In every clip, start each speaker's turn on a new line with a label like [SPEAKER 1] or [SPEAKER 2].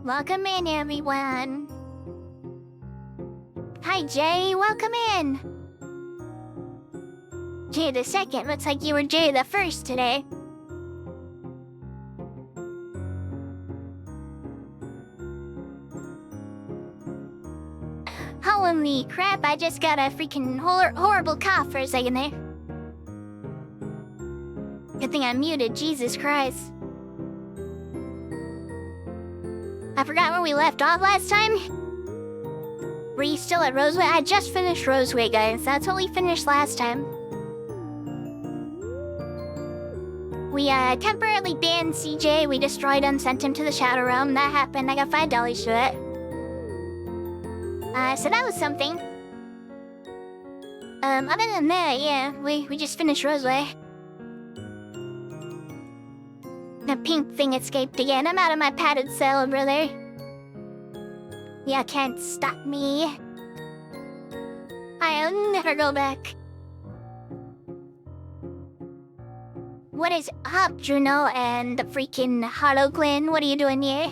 [SPEAKER 1] Welcome in, everyone. Hi, Jay. Welcome in. Jay the second. Looks like you were Jay the first today. Holy crap, I just got a freaking horrible cough for a second there. Good thing I'm muted, Jesus Christ. I forgot where we left off last time. Were you still at Roseway? I just finished Roseway, guys. That's what we finished last time. We temporarily banned CJ. We destroyed him, sent him to the Shadow Realm. That happened. I got $5 to it. So that was something. Other than that, yeah, we just finished Roseway. The pink thing escaped again. I'm out of my padded cell, brother. Yeah, can't stop me. I'll never go back. What is up, Juno and the freaking Harlequin? What are you doing here?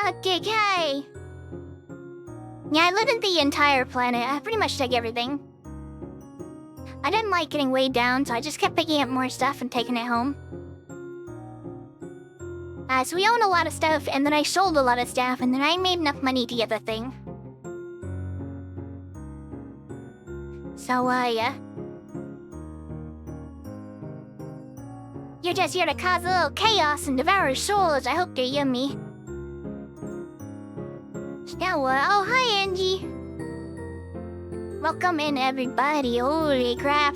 [SPEAKER 1] Okay, hi. Yeah, I looted the entire planet. I pretty much took everything. I didn't like getting weighed down, so I just kept picking up more stuff and taking it home. So we own a lot of stuff, and then I sold a lot of stuff, and then I made enough money to get the thing. So, yeah. You're just here to cause a little chaos and devour souls. I hope they're yummy. Stella, oh hi Angie. Welcome in everybody, holy crap.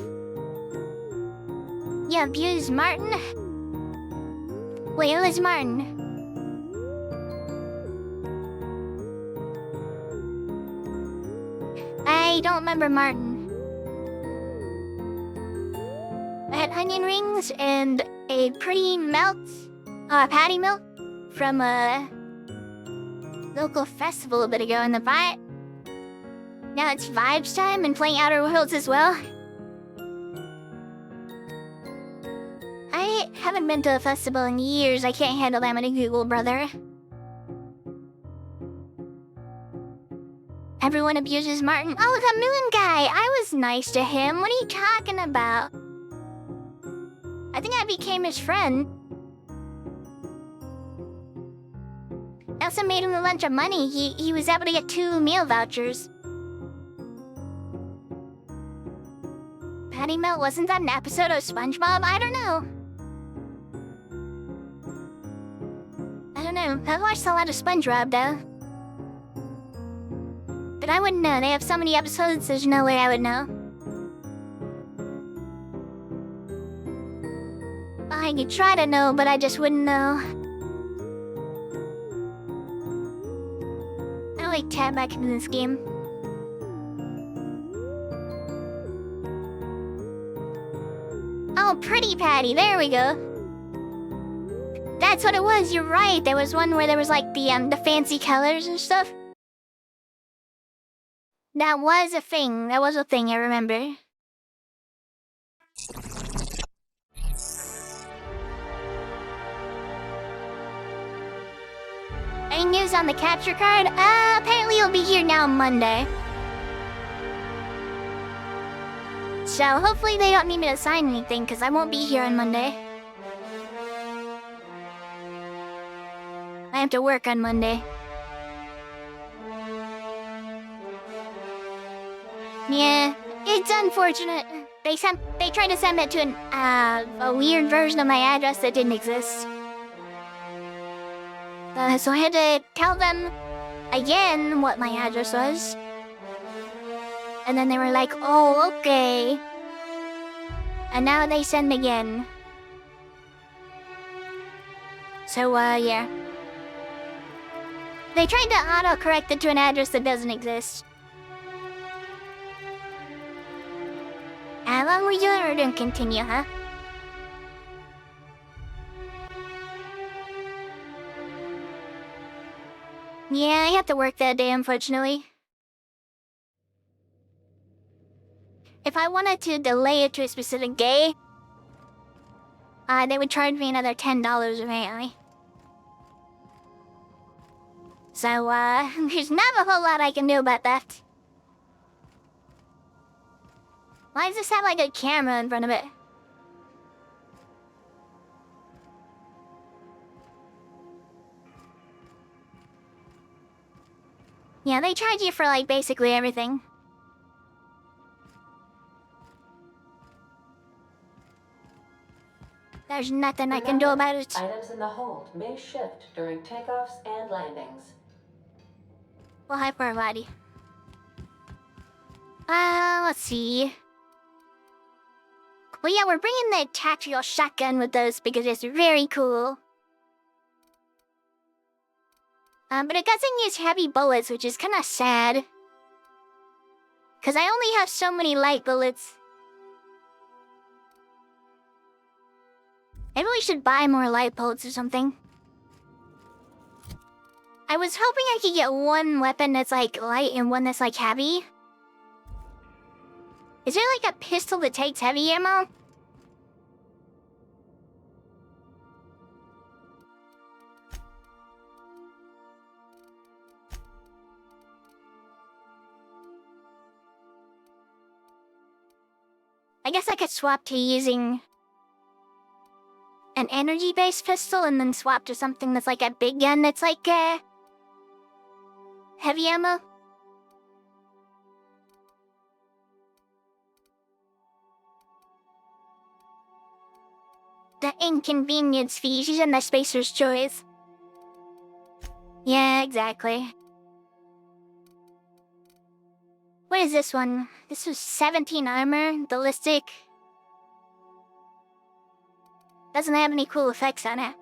[SPEAKER 1] You abused Martin? Wait, who is Martin? I don't remember Martin. I had onion rings and a pretty patty melt from a local festival a bit ago in the vibe. Now it's vibes time and playing Outer Worlds as well. I haven't been to a festival in years. I can't handle that many Google, brother. Everyone abuses Martin. Oh, the moon guy! I was nice to him. What are you talking about? I think I became his friend. I also made him a bunch of money. He was able to get 2 meal vouchers. Patty Melt, wasn't that an episode of SpongeBob? I don't know. I've watched a lot of SpongeBob though. But I wouldn't know. They have so many episodes, there's no way I would know. I could try to know, but I just wouldn't know. I'll like tab back into this game. Oh, Pretty Patty, there we go. That's what it was, you're right. There was one where there was like the fancy colors and stuff. That was a thing, I remember. Any news on the capture card? Apparently it'll be here now Monday. So hopefully they don't need me to sign anything, because I won't be here on Monday. I have to work on Monday. Yeah, it's unfortunate. They tried to send it to a weird version of my address that didn't exist. So I had to tell them again what my address was. And then they were like, oh, okay. And now they send me again. So, yeah. They tried to auto-correct it to an address that doesn't exist. How long were you or didn't continue, huh? Yeah, I have to work that day, unfortunately. If I wanted to delay it to a specific day, they would charge me another $10 apparently. So, there's not a whole lot I can do about that. Why does this have like a camera in front of it? Yeah, they charge you for like basically everything. There's nothing I can do about it.
[SPEAKER 2] Items in the hold may shift during takeoffs and landings.
[SPEAKER 1] Well, hi, poor laddie. Let's see. Well, yeah, we're bringing the tactical shotgun with us because it's very cool. But it doesn't use heavy bullets, which is kind of sad. Because I only have so many light bullets. Maybe we should buy more light bullets or something. I was hoping I could get one weapon that's like light and one that's like heavy. Is there like a pistol that takes heavy ammo? I guess I could swap to using an energy-based pistol and then swap to something that's like a big gun that's like, heavy ammo. The inconvenience fees and the spacer's choice. Yeah, exactly. What is this one? This was 17 armor, ballistic. Doesn't have any cool effects on it.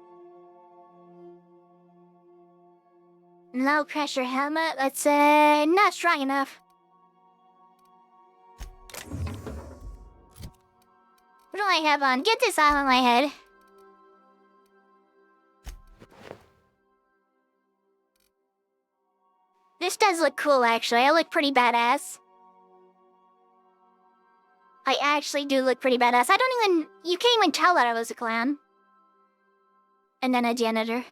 [SPEAKER 1] Low pressure helmet, that's not strong enough. What do I have on? Get this off of my head. This does look cool, actually. I look pretty badass. I actually do look pretty badass. You can't even tell that I was a clown. And then a janitor.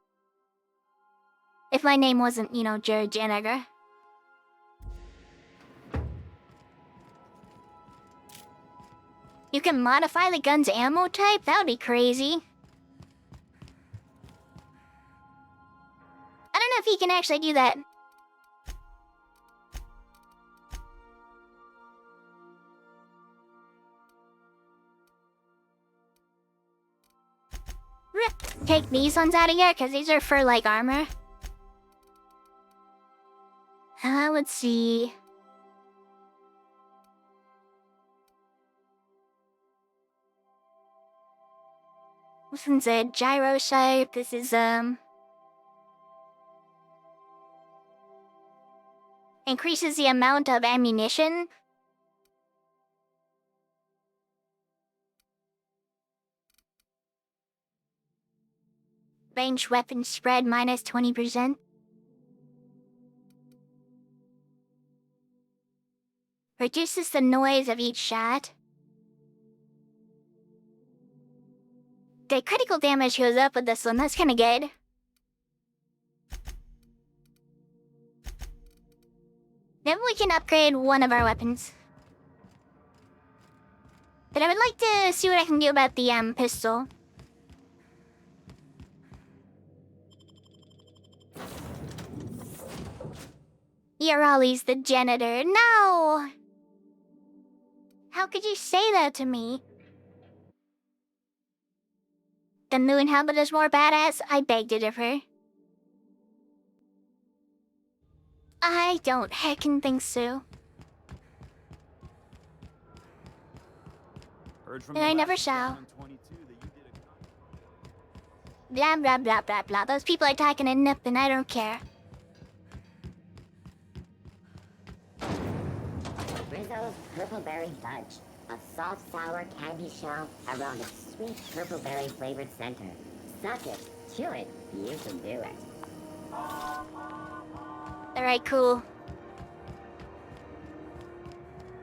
[SPEAKER 1] If my name wasn't, you know, Jared Janitor. You can modify the gun's ammo type? That would be crazy. I don't know if you can actually do that. Take these ones out of here, because these are for, like, armor. Let's see. This one's a gyro shape. This is, increases the amount of ammunition. Range weapon spread minus 20%. Reduces the noise of each shot. The critical damage goes up with this one, that's kinda good. Then we can upgrade one of our weapons. But I would like to see what I can do about the, pistol. You're always the janitor. No! How could you say that to me? The moon helmet is more badass? I beg to differ. I don't heckin' think so. And I never shall. Blah blah blah blah blah. Those people are talking a nip and I don't care.
[SPEAKER 3] Rizzo's Purple Berry Fudge. A soft, sour candy shell around a sweet purple berry flavored center. Suck it, chew it, you can do it.
[SPEAKER 1] Alright, cool.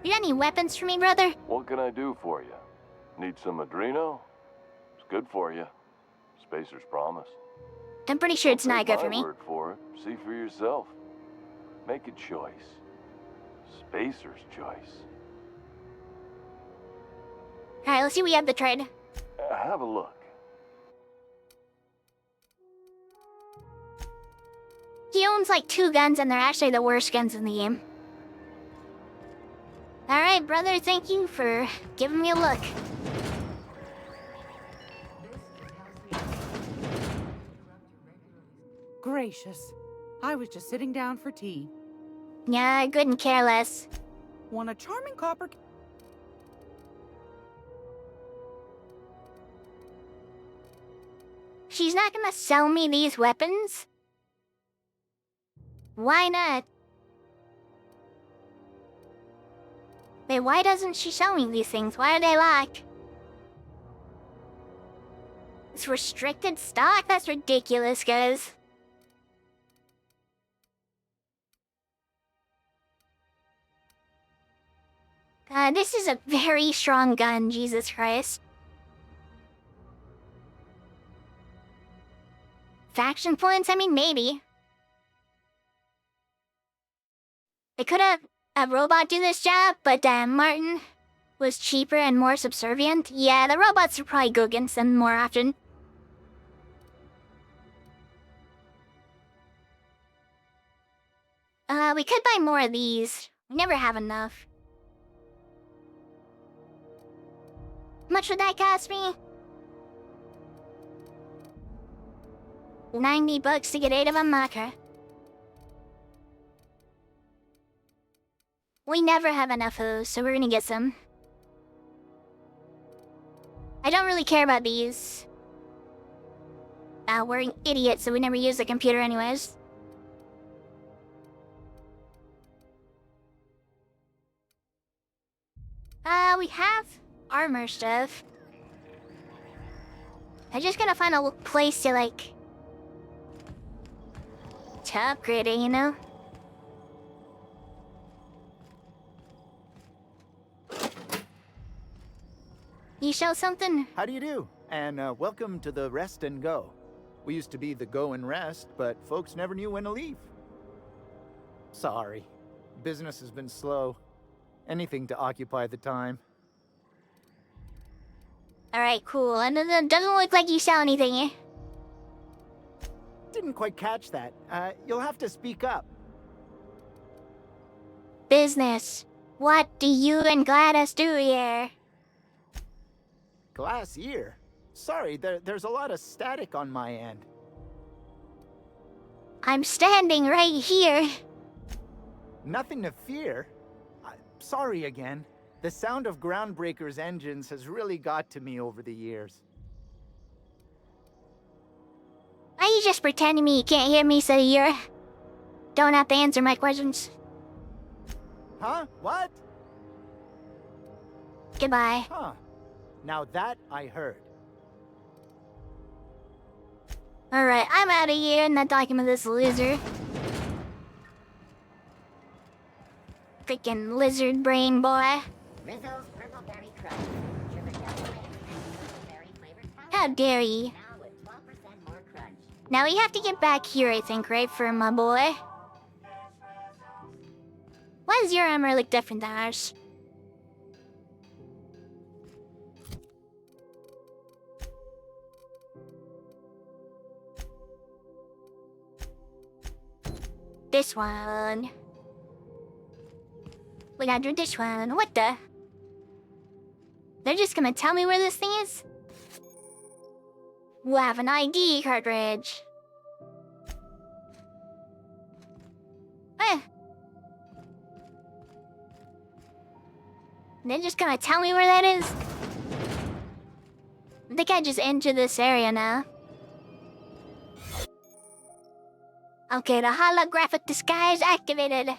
[SPEAKER 1] You got any weapons for me, brother?
[SPEAKER 4] What can I do for you? Need some Adreno? good for you. Spacer's promise.
[SPEAKER 1] I'm pretty sure it's
[SPEAKER 4] Don't
[SPEAKER 1] not
[SPEAKER 4] take
[SPEAKER 1] good
[SPEAKER 4] my
[SPEAKER 1] for me.
[SPEAKER 4] word for it. See for yourself. Make a choice. Spacer's choice.
[SPEAKER 1] Alright, let's see what we have to trade.
[SPEAKER 4] Have a look.
[SPEAKER 1] He owns like 2 guns, and they're actually the worst guns in the game. Alright, brother, thank you for giving me a look.
[SPEAKER 5] Gracious. I was just sitting down for tea.
[SPEAKER 1] Yeah, good and careless.
[SPEAKER 5] Want a charming copper...
[SPEAKER 1] She's not gonna sell me these weapons? Why not? Wait, why doesn't she sell me these things? Why are they locked? It's restricted stock? That's ridiculous, guys. This is a very strong gun, Jesus Christ. Faction points? I mean, maybe. They could have a robot do this job, but Martin was cheaper and more subservient. Yeah, the robots would probably go against them more often. We could buy more of these. We never have enough. How much would that cost me? 90 bucks to get 8 of them? Okay. We never have enough of those, so we're gonna get some. I don't really care about these. We're an idiot, so we never use the computer anyways. We have armor stuff. I just gotta find a place to, like, to upgrade it, you know? You show something?
[SPEAKER 6] How do you do? And welcome to the Rest and Go. We used to be the Go and Rest, but folks never knew when to leave. Sorry. Business has been slow. Anything to occupy the time.
[SPEAKER 1] Alright, cool. And it doesn't look like you sell anything, eh?
[SPEAKER 6] Didn't quite catch that. You'll have to speak up.
[SPEAKER 1] Business. What do you and Gladys do here?
[SPEAKER 6] Glass ear? Sorry, there's a lot of static on my end.
[SPEAKER 1] I'm standing right here.
[SPEAKER 6] Nothing to fear. Sorry again. The sound of Groundbreaker's engines has really got to me over the years.
[SPEAKER 1] Why are you just pretending me you can't hear me so you don't have to answer my questions?
[SPEAKER 6] Huh? What?
[SPEAKER 1] Goodbye.
[SPEAKER 6] Huh. Now that I heard.
[SPEAKER 1] Alright, I'm out of here and not talking with this loser. Freaking lizard brain boy.
[SPEAKER 3] Rizzo's Purple Berry Crunch. Sugar Delaware and berry flavored powder.
[SPEAKER 1] How dare ye?
[SPEAKER 3] Now with 12% more crunch.
[SPEAKER 1] Now we have to get back here, I think, right, for my boy? Why does your armor look different than ours? This one. We gotta do this one. What the? They're just gonna tell me where this thing is? We'll have an ID cartridge. They're just gonna tell me where that is? I think I just entered this area now. Okay, the holographic disguise activated.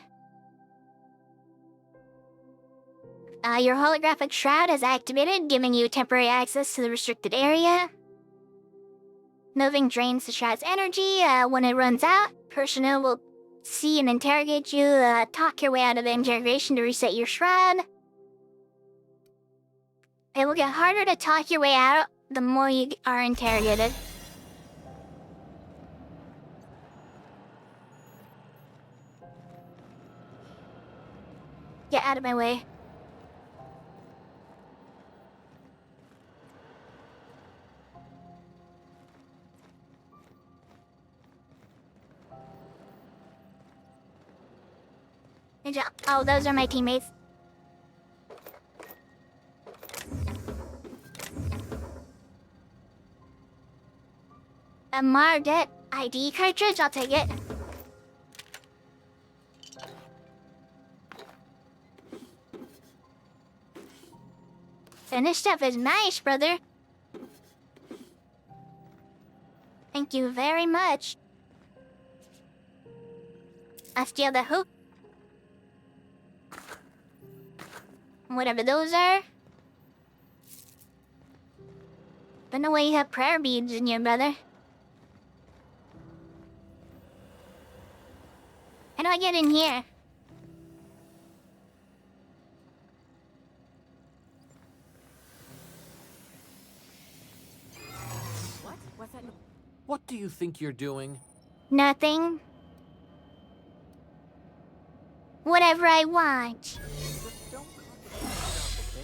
[SPEAKER 1] Your holographic shroud is activated, giving you temporary access to the restricted area. Moving drains the shroud's energy. When it runs out, personnel will see and interrogate you. Talk your way out of the interrogation to reset your shroud. It will get harder to talk your way out the more you are interrogated. Get out of my way. Oh, those are my teammates. A Mardet ID cartridge, I'll take it. Finished up is nice, brother. Thank you very much. I'll steal the hoop. Whatever those are. But no way you have prayer beads in your brother. How do I get in here?
[SPEAKER 5] What? What's that?
[SPEAKER 7] What do you think you're doing?
[SPEAKER 1] Nothing. Whatever I want.
[SPEAKER 7] Just don't contradict yourself,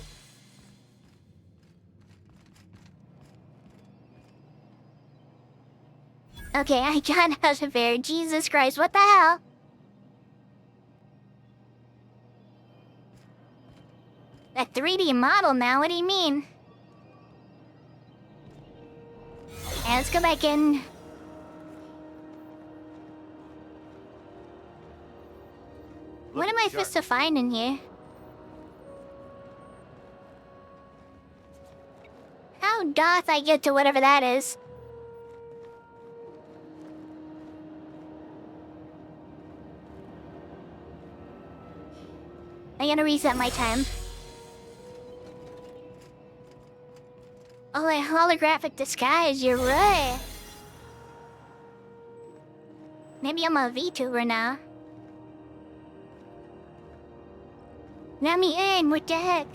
[SPEAKER 7] okay?
[SPEAKER 1] Okay, I got out of there. Jesus Christ, what the hell? A 3D model now, what do you mean? And let's go back in. What am I supposed to find in here? How doth I get to whatever that is? I gotta reset my time. Oh, a holographic disguise, you're right. Maybe I'm a VTuber now. Let me in, what the heck?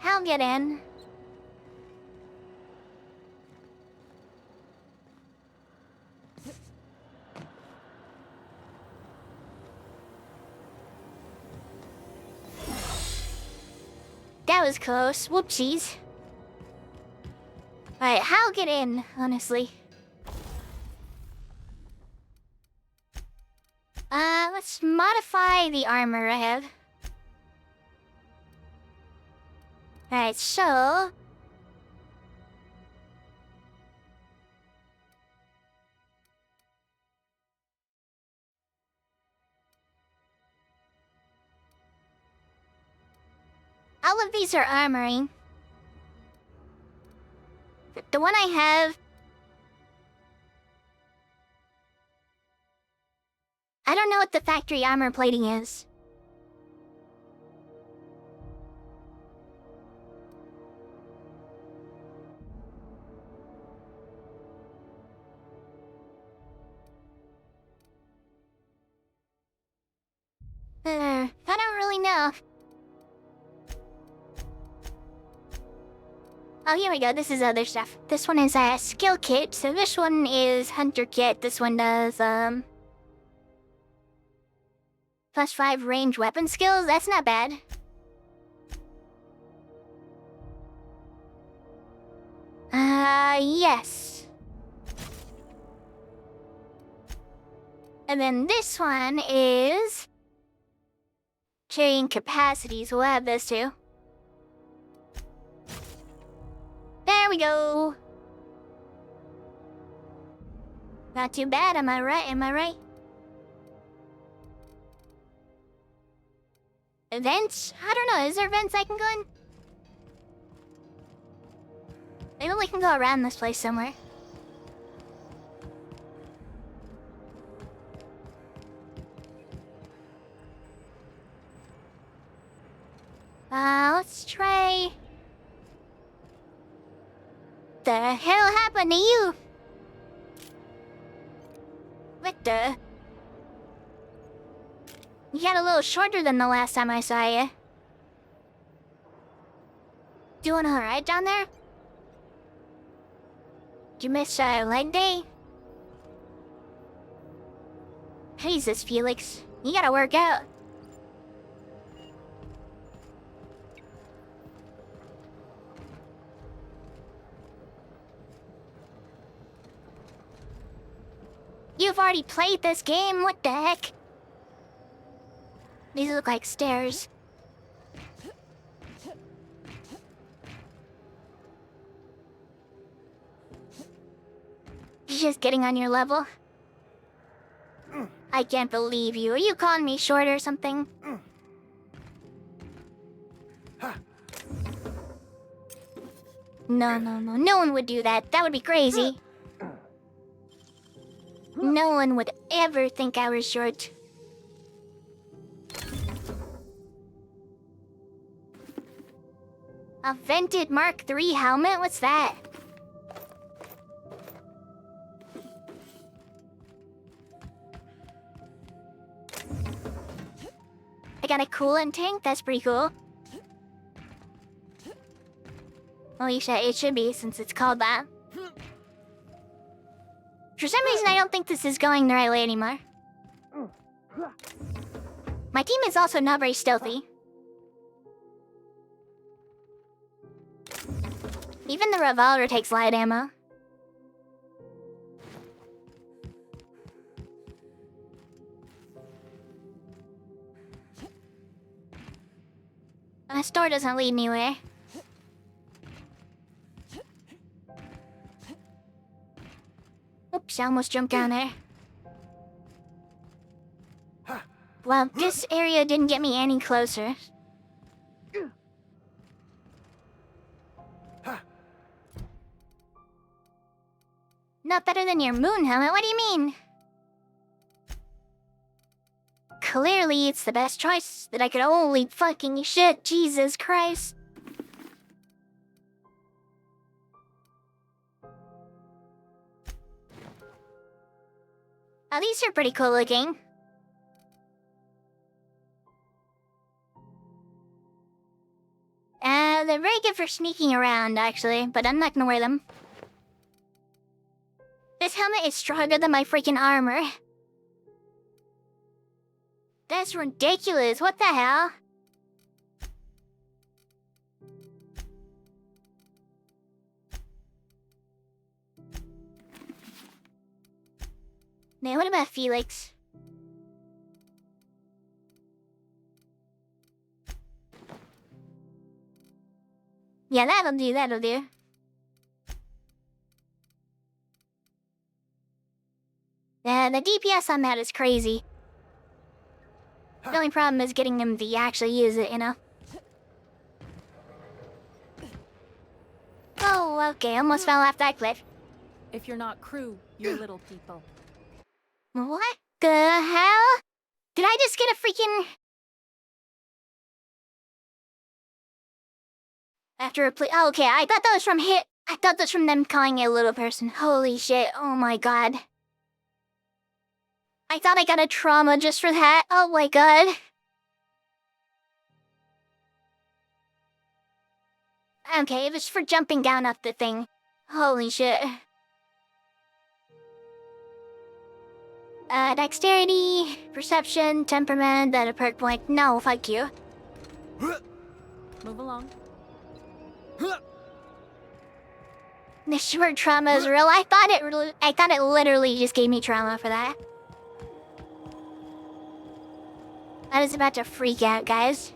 [SPEAKER 1] I'll get in. That was close. Whoopsies. Alright, I'll get in, honestly. Let's modify the armor I have. Alright, so... all of these are armoring. The one I have... I don't know what the factory armor plating is. I don't really know. Oh, here we go. This is other stuff. This one is a skill kit. So this one is hunter kit. This one does, +5 range weapon skills. That's not bad. Yes. And then this one is... carrying capacities. We'll have this too. There we go. Not too bad, am I right? Am I right? Vents? I don't know. Is there vents I can go in? Maybe we can go around this place somewhere. Let's try... the hell happened to you? What the? You got a little shorter than the last time I saw you. Doing alright down there? Did you miss leg day? Jesus, Felix. You gotta work out. You've already played this game, what the heck? These look like stairs. He's just getting on your level. I can't believe you. Are you calling me short or something? No. No one would do that. That would be crazy. No one would ever think I was short. A vented Mark III helmet? What's that? I got a coolant tank? That's pretty cool. Well, it should be, since it's called that. For some reason, I don't think this is going the right way anymore. My team is also not very stealthy. Even the revolver takes light ammo. This door doesn't lead anywhere. Oops, I almost jumped down there. Well, this area didn't get me any closer. Not better than your moon helmet, what do you mean? Clearly, it's the best choice that I could. Holy fucking shit, Jesus Christ. Oh, these are pretty cool looking. They're very good for sneaking around, actually, but I'm not gonna wear them. This helmet is stronger than my freaking armor. That's ridiculous, what the hell? Now, what about Felix? Yeah, that'll do, that'll do. The DPS on that is crazy. The only problem is getting him to actually use it, you know? Oh, okay, almost fell off that cliff.
[SPEAKER 8] If you're not crew, you're little people.
[SPEAKER 1] What the hell? Did I just get a freaking... After a oh, okay, I thought that was from I thought that was from them calling it a little person. Holy shit, oh my god. I thought I got a trauma just for that. Oh my god. Okay, it was for jumping down off the thing. Holy shit. Dexterity, perception, temperament, then a perk point. No, fuck you.
[SPEAKER 8] Move along.
[SPEAKER 1] This short trauma is real. I thought it literally just gave me trauma for that. I was about to freak out, guys.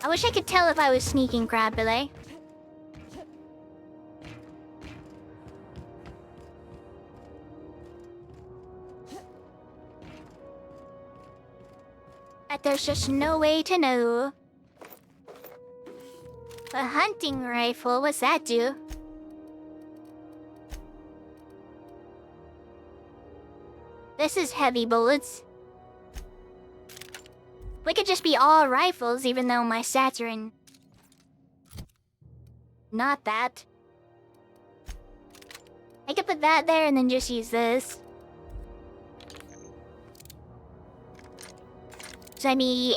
[SPEAKER 1] I wish I could tell if I was sneaking properly. But there's just no way to know. A hunting rifle, what's that do? This is heavy bullets. We could just be all rifles, even though my stats are in... Not that. I could put that there and then just use this. So I'd be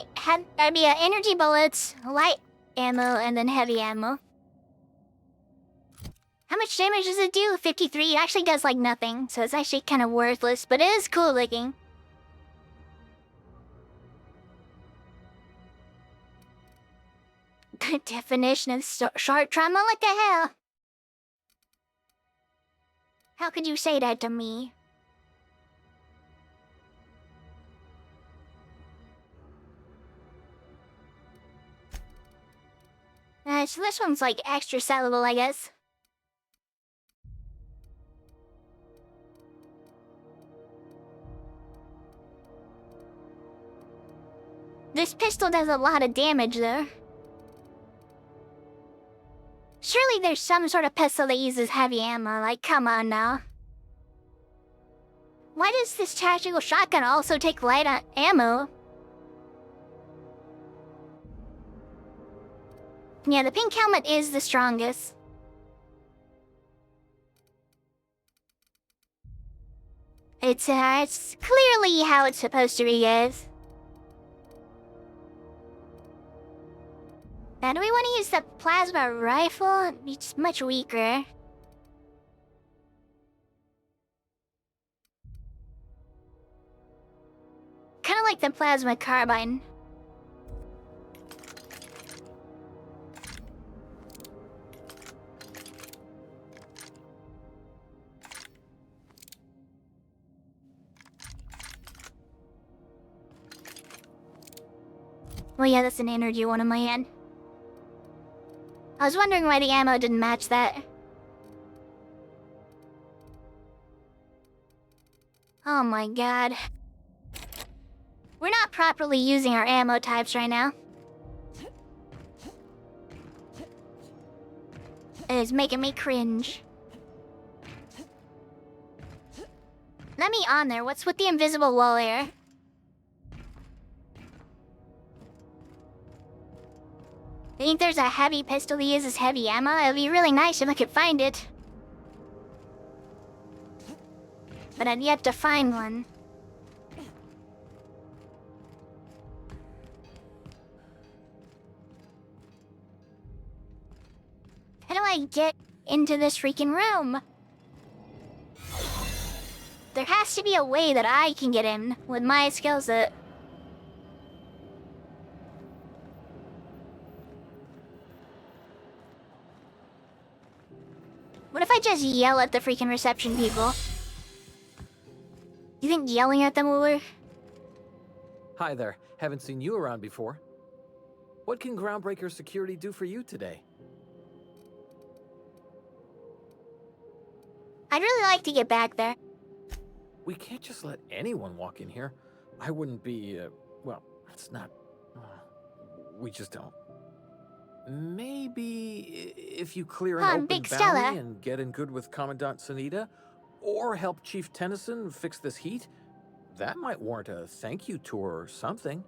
[SPEAKER 1] energy bullets, light ammo, and then heavy ammo. How much damage does it do? 53. It actually does like nothing, so it's actually kind of worthless, but it is cool looking. Good definition of short trauma. What the hell? How could you say that to me? So this one's like extra sellable, I guess. This pistol does a lot of damage, though. Surely there's some sort of pistol that uses heavy ammo, like, come on now. Why does this tactical shotgun also take light ammo? Yeah, the pink helmet is the strongest. It's clearly how it's supposed to be, guys. Now, do we want to use the plasma rifle? It's much weaker. Kind of like the plasma carbine. Well, yeah, that's an energy one in my hand. I was wondering why the ammo didn't match that. Oh my god. We're not properly using our ammo types right now. It's making me cringe. Let me on there. What's with the invisible wall here? Think there's a heavy pistol that uses heavy ammo? It'd be really nice if I could find it. But I'd yet to find one. How do I get into this freaking room? There has to be a way that I can get in with my skill set. What if I just yell at the freaking reception people? You think yelling at them will work?
[SPEAKER 7] Hi there. Haven't seen you around before. What can Groundbreaker Security do for you today?
[SPEAKER 1] I'd really like to get back there.
[SPEAKER 7] We can't just let anyone walk in here. I wouldn't be, well, it's not... we just don't. Maybe if you clear an open
[SPEAKER 1] Big
[SPEAKER 7] bounty
[SPEAKER 1] Stella.
[SPEAKER 7] and get in good with Commandant Sanita, or help Chief Tennyson fix this heat, that might warrant a thank you tour or something.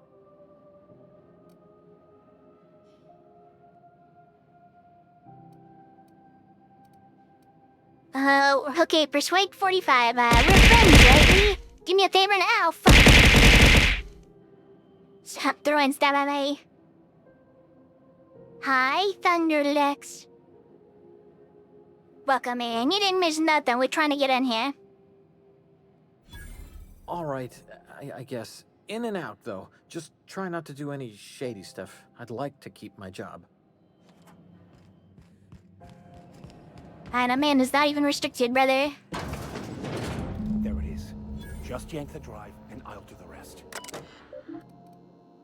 [SPEAKER 1] Okay, persuade 45. We're friends, right? Do me a favor now, fuck. Stop throwing stuff at me. Hi, Thunderlex. Welcome in. You didn't miss nothing. We're trying to get in here.
[SPEAKER 7] All right, I guess. In and out, though. Just try not to do any shady stuff. I'd like to keep my job.
[SPEAKER 1] And Amanda's not even restricted, brother.
[SPEAKER 9] There it is. Just yank the drive, and I'll do the rest.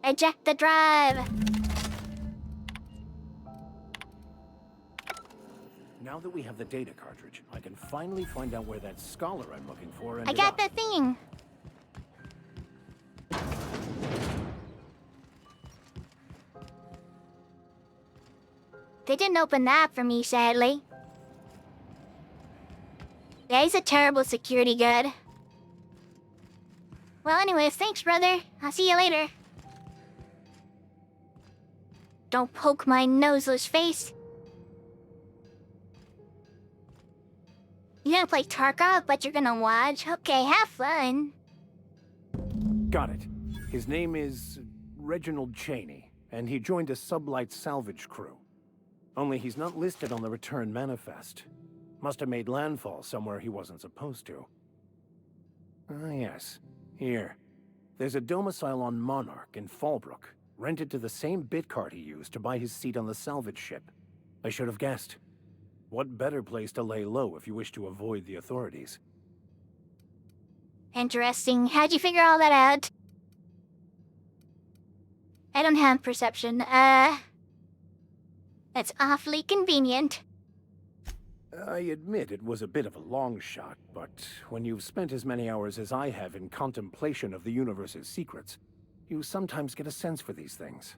[SPEAKER 1] Eject the drive.
[SPEAKER 9] Now that we have the data cartridge, I can finally find out where that scholar I'm looking for ended
[SPEAKER 1] I got
[SPEAKER 9] up.
[SPEAKER 1] the thing. They didn't open that for me, sadly. Yeah, he's a terrible security guard. Well, anyways, thanks, brother. I'll see you later. Don't poke my noseless face. You're gonna play Tarkov, but you're gonna watch? Okay, have fun.
[SPEAKER 9] Got it. His name is Reginald Cheney, and he joined a sublight salvage crew. Only he's not listed on the return manifest. Must have made landfall somewhere he wasn't supposed to. Ah, yes. Here. There's a domicile on Monarch in Fallbrook, rented to the same bit card he used to buy his seat on the salvage ship. I should have guessed. What better place to lay low if you wish to avoid the authorities?
[SPEAKER 1] Interesting. How'd you figure all that out? I don't have perception. That's awfully convenient.
[SPEAKER 9] I admit it was a bit of a long shot, but when you've spent as many hours as I have in contemplation of the universe's secrets, you sometimes get a sense for these things.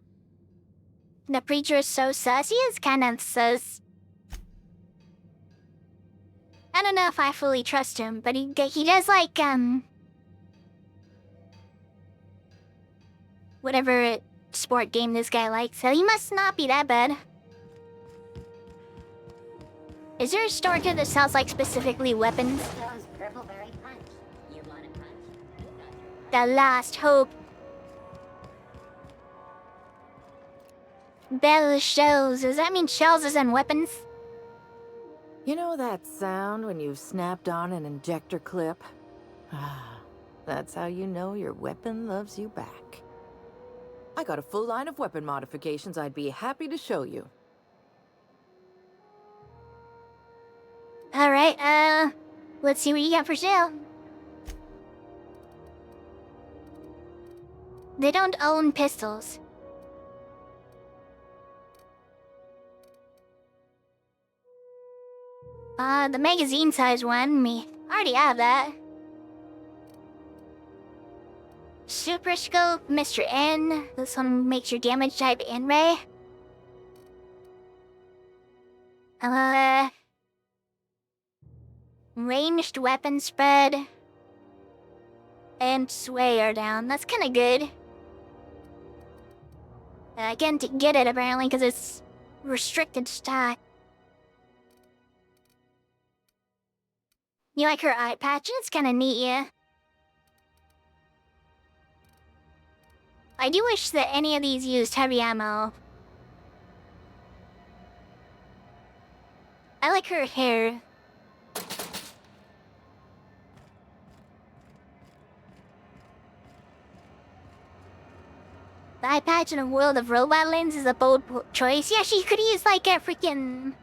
[SPEAKER 1] The preacher is so sus, he is kind of sus. I don't know if I fully trust him, but he does like, whatever sport game this guy likes, so he must not be that bad. Is there a store here that sells, like, specifically weapons?
[SPEAKER 3] Those purple-berry punch. You want a punch?
[SPEAKER 1] The last hope. Bell shells. Does that mean shells as in weapons?
[SPEAKER 10] You know that sound when you've snapped on an injector clip? Ah, that's how you know your weapon loves you back. I got a full line of weapon modifications I'd be happy to show you.
[SPEAKER 1] Alright, let's see what you got for sale. They don't own pistols. The magazine size one, me already have that. Super Scope, Mr. N. This one makes your damage type N-ray. Ranged weapon spread. And sway are down. That's kinda good. I can't get it apparently because it's restricted stock. You like her eye patch? It's kinda neat, yeah. I do wish that any of these used heavy ammo. I like her hair. The eye patch in a world of robot lens is a bold choice. Yeah, she could use like a freaking...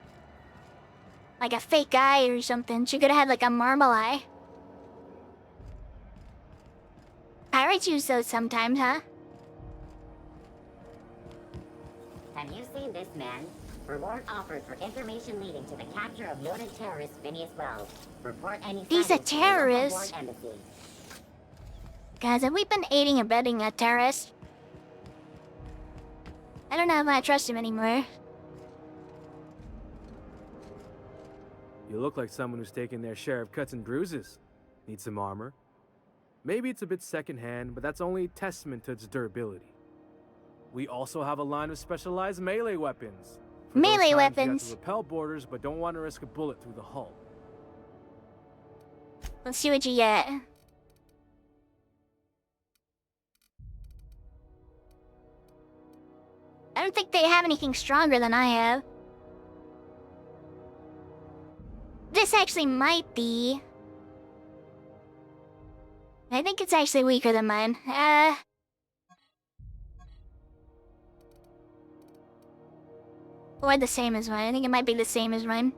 [SPEAKER 1] like a fake eye or something. She could have had like a marble eye. Pirates use those sometimes, huh?
[SPEAKER 3] Have you seen this man? Reward offered for information leading to the capture of noted terrorist Phineas Wells. Report any
[SPEAKER 1] He's a
[SPEAKER 3] findings to the
[SPEAKER 1] terrorist.
[SPEAKER 3] Board Embassy.
[SPEAKER 1] Guys, have we been aiding and abetting a terrorist? I don't know if I trust him anymore.
[SPEAKER 11] You look like someone who's taken their share of cuts and bruises. Need some armor? Maybe it's a bit secondhand, but that's only a testament to its durability. We also have a line of specialized melee weapons. For those
[SPEAKER 1] Melee
[SPEAKER 11] times you have
[SPEAKER 1] weapons.
[SPEAKER 11] to repel borders, but don't want to risk a bullet through the hull.
[SPEAKER 1] Let's see what you get. I don't think they have anything stronger than I have. This actually might be. I think it's actually weaker than mine. Or the same as mine. I think it might be the same as mine.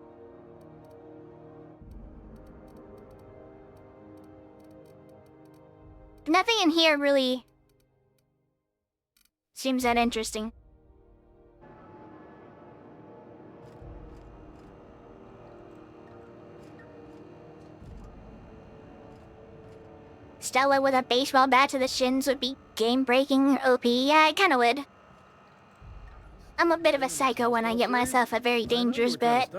[SPEAKER 1] Nothing in here really seems that interesting. Stella with a baseball bat to the shins would be game-breaking or OP. Yeah, I kinda would. I'm a bit of a psycho when I get myself a very dangerous bet.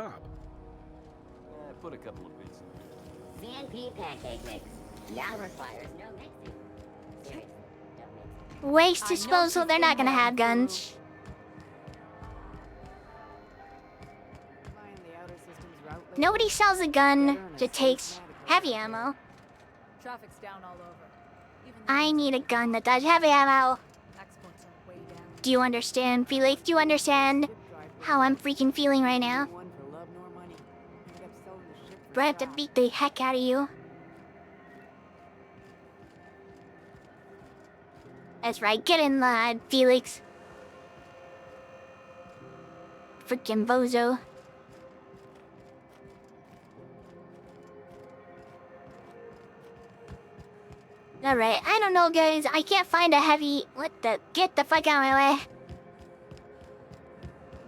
[SPEAKER 4] Put a couple of bits in there.
[SPEAKER 3] CNP pancake mix. Now requires no mixing. Seriously, don't mix.
[SPEAKER 1] Waste disposal, they're not gonna have guns. Nobody sells a gun that takes heavy ammo.
[SPEAKER 8] Traffic's down all over. Even
[SPEAKER 1] I need a gun that does heavy ammo.
[SPEAKER 8] exports are way down.
[SPEAKER 1] Do you understand, Felix? Do you understand how I'm freaking feeling right now?
[SPEAKER 5] One for love nor money. Ended up selling the ship for
[SPEAKER 1] Do I have to
[SPEAKER 5] scrap.
[SPEAKER 1] beat the heck out of you? That's right, get in line, Felix. Freaking bozo. Alright, I don't know, guys. I can't find a heavy... What the... Get the fuck out of my way.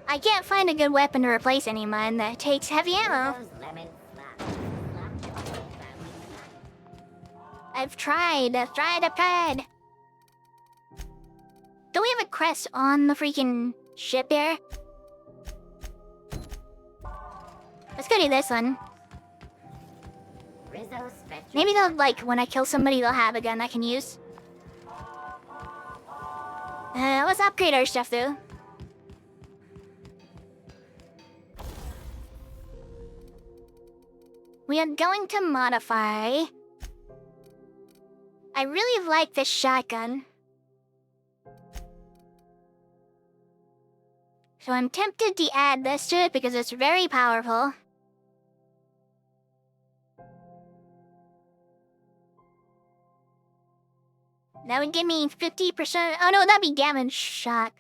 [SPEAKER 1] I can't find a good weapon to replace any of mine that takes heavy ammo.
[SPEAKER 3] Those lemon slaps. Slap your whole family tonight.
[SPEAKER 1] I've tried. Do we have a crest on the freaking ship here? Let's go do this one.
[SPEAKER 3] Rizzo Spectre.
[SPEAKER 1] Maybe they'll, like, when I kill somebody, they'll have a gun I can use. Let's upgrade our stuff, though. We are going to modify. I really like this shotgun. So I'm tempted to add this to it because it's very powerful. That would give me 50%. Oh no, that'd be damage shock.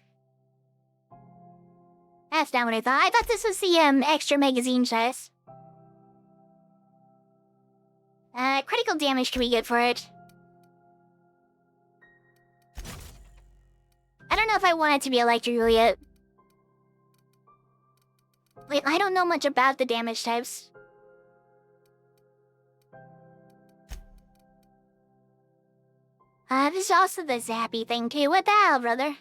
[SPEAKER 1] That's not what I thought. I thought this was the extra magazine size. Critical damage can be good for it. I don't know if I want it to be electrical yet. Wait, I don't know much about the damage types. There's also the zappy thing too. What the hell, brother?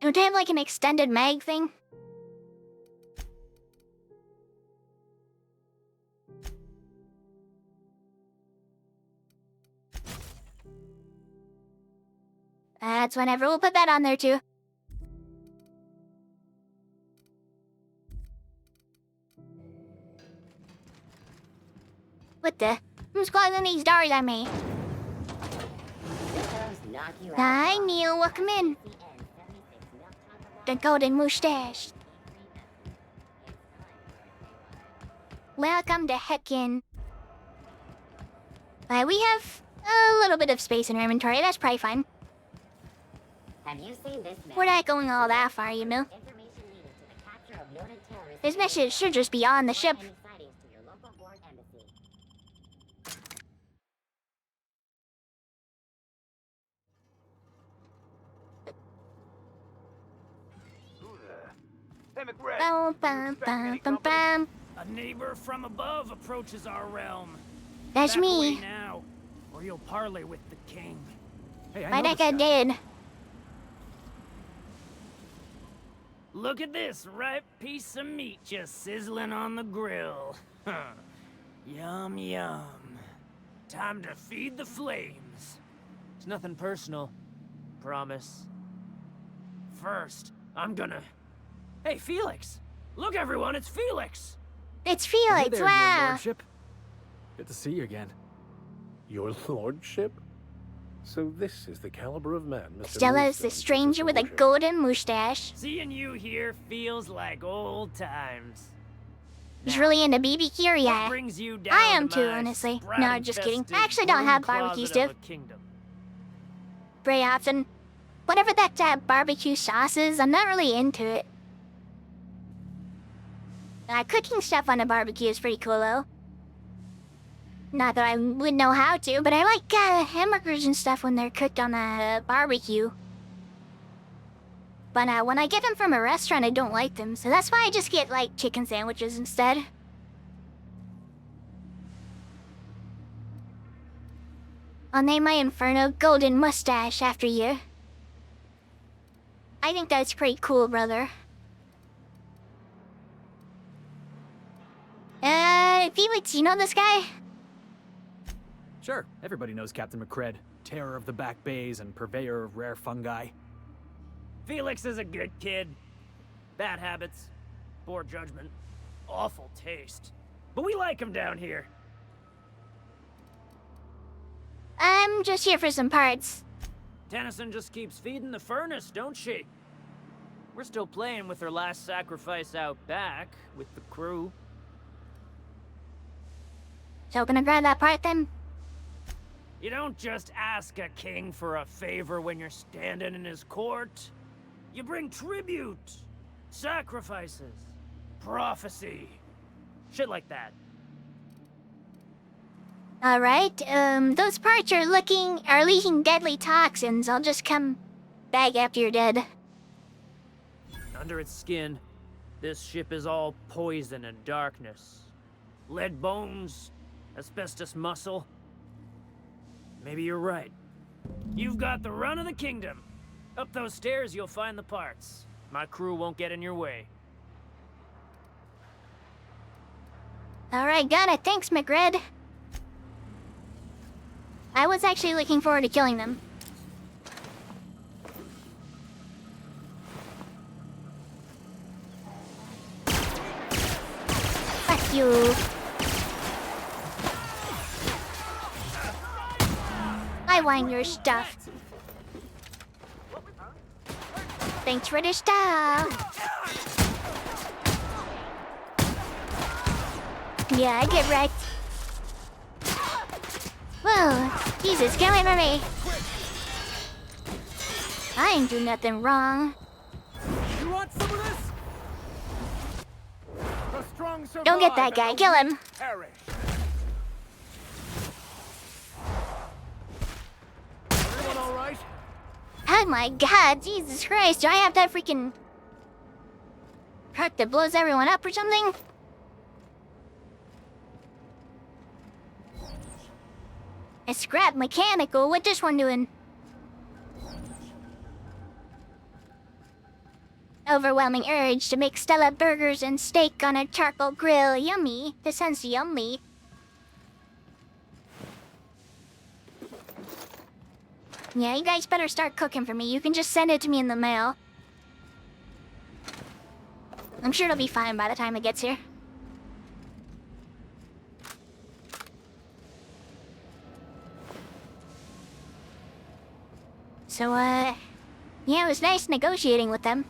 [SPEAKER 1] Don't they have like an extended mag thing? That's whenever. We'll put that on there too. What the? Who's calling these doors on me?
[SPEAKER 3] Rizzo's knock you out.
[SPEAKER 1] Hi, Neil. Welcome in. The golden mustache. Welcome to Heckin. We have a little bit of space in our inventory. That's probably fine.
[SPEAKER 3] Have you seen this map?
[SPEAKER 1] We're not going all that far, you know.
[SPEAKER 3] Information needed to the capture of noted terrorists.
[SPEAKER 1] This message should just be on the ship.
[SPEAKER 3] Any sightings to your local board embassy.
[SPEAKER 4] Hey, McRae.
[SPEAKER 1] Bum, bum, bum, bum, bum.
[SPEAKER 12] A neighbor from above approaches our realm.
[SPEAKER 1] That's
[SPEAKER 12] Back
[SPEAKER 1] me.
[SPEAKER 12] away now, or you'll parley with the king.
[SPEAKER 9] Hey, I
[SPEAKER 1] My
[SPEAKER 9] know
[SPEAKER 1] deck
[SPEAKER 9] this
[SPEAKER 1] I
[SPEAKER 9] guy.
[SPEAKER 1] did.
[SPEAKER 12] Look at this ripe piece of meat just sizzling on the grill. Huh. Yum, yum. Time to feed the flames.
[SPEAKER 13] It's nothing personal. Promise.
[SPEAKER 12] First, I'm gonna... Hey, Felix! Look, everyone, it's Felix!
[SPEAKER 1] It's
[SPEAKER 11] Hey
[SPEAKER 1] Felix.
[SPEAKER 11] there, Your
[SPEAKER 1] Wow.
[SPEAKER 11] Lordship. Good to see you again.
[SPEAKER 9] Your lordship? So this is the caliber of man, Mr.
[SPEAKER 1] Stella is the
[SPEAKER 9] Moonstone
[SPEAKER 1] stranger with a
[SPEAKER 9] possesses,
[SPEAKER 1] golden mustache.
[SPEAKER 12] Seeing you here feels like old times.
[SPEAKER 1] He's
[SPEAKER 12] Now,
[SPEAKER 1] really into BBQ,
[SPEAKER 12] what
[SPEAKER 1] yeah.
[SPEAKER 12] brings you down
[SPEAKER 1] I am
[SPEAKER 12] to
[SPEAKER 1] too,
[SPEAKER 12] my
[SPEAKER 1] honestly.
[SPEAKER 12] sprout
[SPEAKER 1] No, just kidding. I
[SPEAKER 12] infested
[SPEAKER 1] actually don't
[SPEAKER 12] broom
[SPEAKER 1] have barbecue
[SPEAKER 12] closet of
[SPEAKER 1] stuff.
[SPEAKER 12] a kingdom?
[SPEAKER 1] Very often. Whatever that barbecue sauce is, I'm not really into it. Cooking stuff on a barbecue is pretty cool, though. Not that I would know how to, but I like hamburgers and stuff when they're cooked on a barbecue. But when I get them from a restaurant, I don't like them, so that's why I just get, like, chicken sandwiches instead. I'll name my Inferno Golden Mustache after you. I think that's pretty cool, brother. Felix, you know this guy?
[SPEAKER 13] Sure, everybody knows Captain McCred, terror of the back bays and purveyor of rare fungi.
[SPEAKER 12] Felix is a good kid. Bad habits, poor judgment, awful taste. But we like them down here.
[SPEAKER 1] I'm just here for some parts.
[SPEAKER 12] Tennyson just keeps feeding the furnace, don't she? We're still playing with her last sacrifice out back with the crew.
[SPEAKER 1] So gonna grab that part then?
[SPEAKER 12] You don't just ask a king for a favor when you're standing in his court. You bring tribute, sacrifices, prophecy, shit like that.
[SPEAKER 1] Alright, those parts are leaking deadly toxins. I'll just come back after you're dead.
[SPEAKER 12] Under its skin, this ship is all poison and darkness. Lead bones, asbestos muscle. Maybe you're right. You've got the run of the kingdom. Up those stairs, you'll find the parts. My crew won't get in your way.
[SPEAKER 1] Alright, got it. Thanks, McRed. I was actually looking forward to killing them. Fuck you. I want your stuff. Thanks for the stuff. Yeah, I get wrecked. Whoa, Jesus, get away from me. I ain't do nothing wrong.
[SPEAKER 9] You want some of this? The strong survive.
[SPEAKER 1] Don't get that guy, kill him.
[SPEAKER 9] Perish. Everyone all right?
[SPEAKER 1] Oh my god, Jesus Christ, do I have that freaking truck that blows everyone up or something? A scrap mechanical, what this one doing? Overwhelming urge to make Stella burgers and steak on a charcoal grill. Yummy. This sounds yummy. Yeah, you guys better start cooking for me. You can just send it to me in the mail. I'm sure it'll be fine by the time it gets here. So, yeah, it was nice negotiating with them.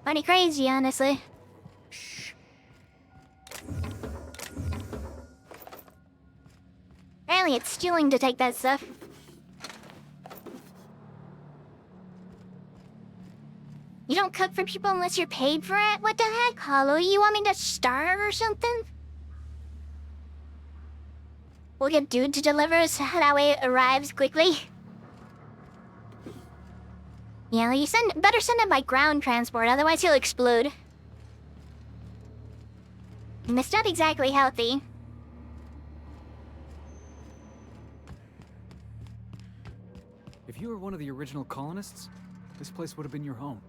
[SPEAKER 1] Funny crazy, honestly. Shh. Apparently it's stealing to take that stuff. You don't cook for people unless you're paid for it? What the heck, Hollow? You want me to starve or something? We'll get dude to deliver so that way it arrives quickly. Yeah, you better send it by ground transport, otherwise he'll explode. And it's not exactly healthy.
[SPEAKER 13] If you were one of the original colonists, this place would have been your home.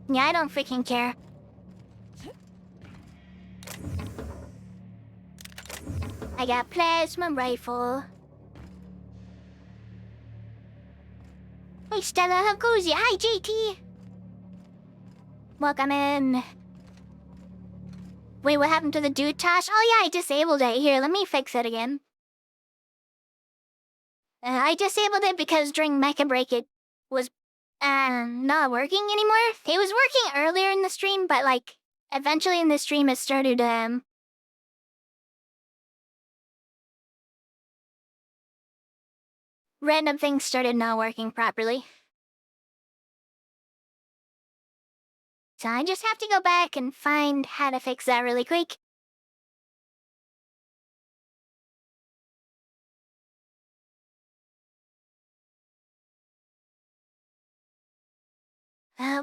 [SPEAKER 1] Yeah, I don't freaking care. I got plasma rifle. Hey Stella, how goes ya? Hi JT! Welcome in. Wait, what happened to the dude Tosh? Oh yeah, I disabled it. Here, let me fix it again. I disabled it because during Mecha Break it was not working anymore. It was working earlier in the stream, but like eventually in the stream it started random things started not working properly. So I just have to go back and find how to fix that really quick.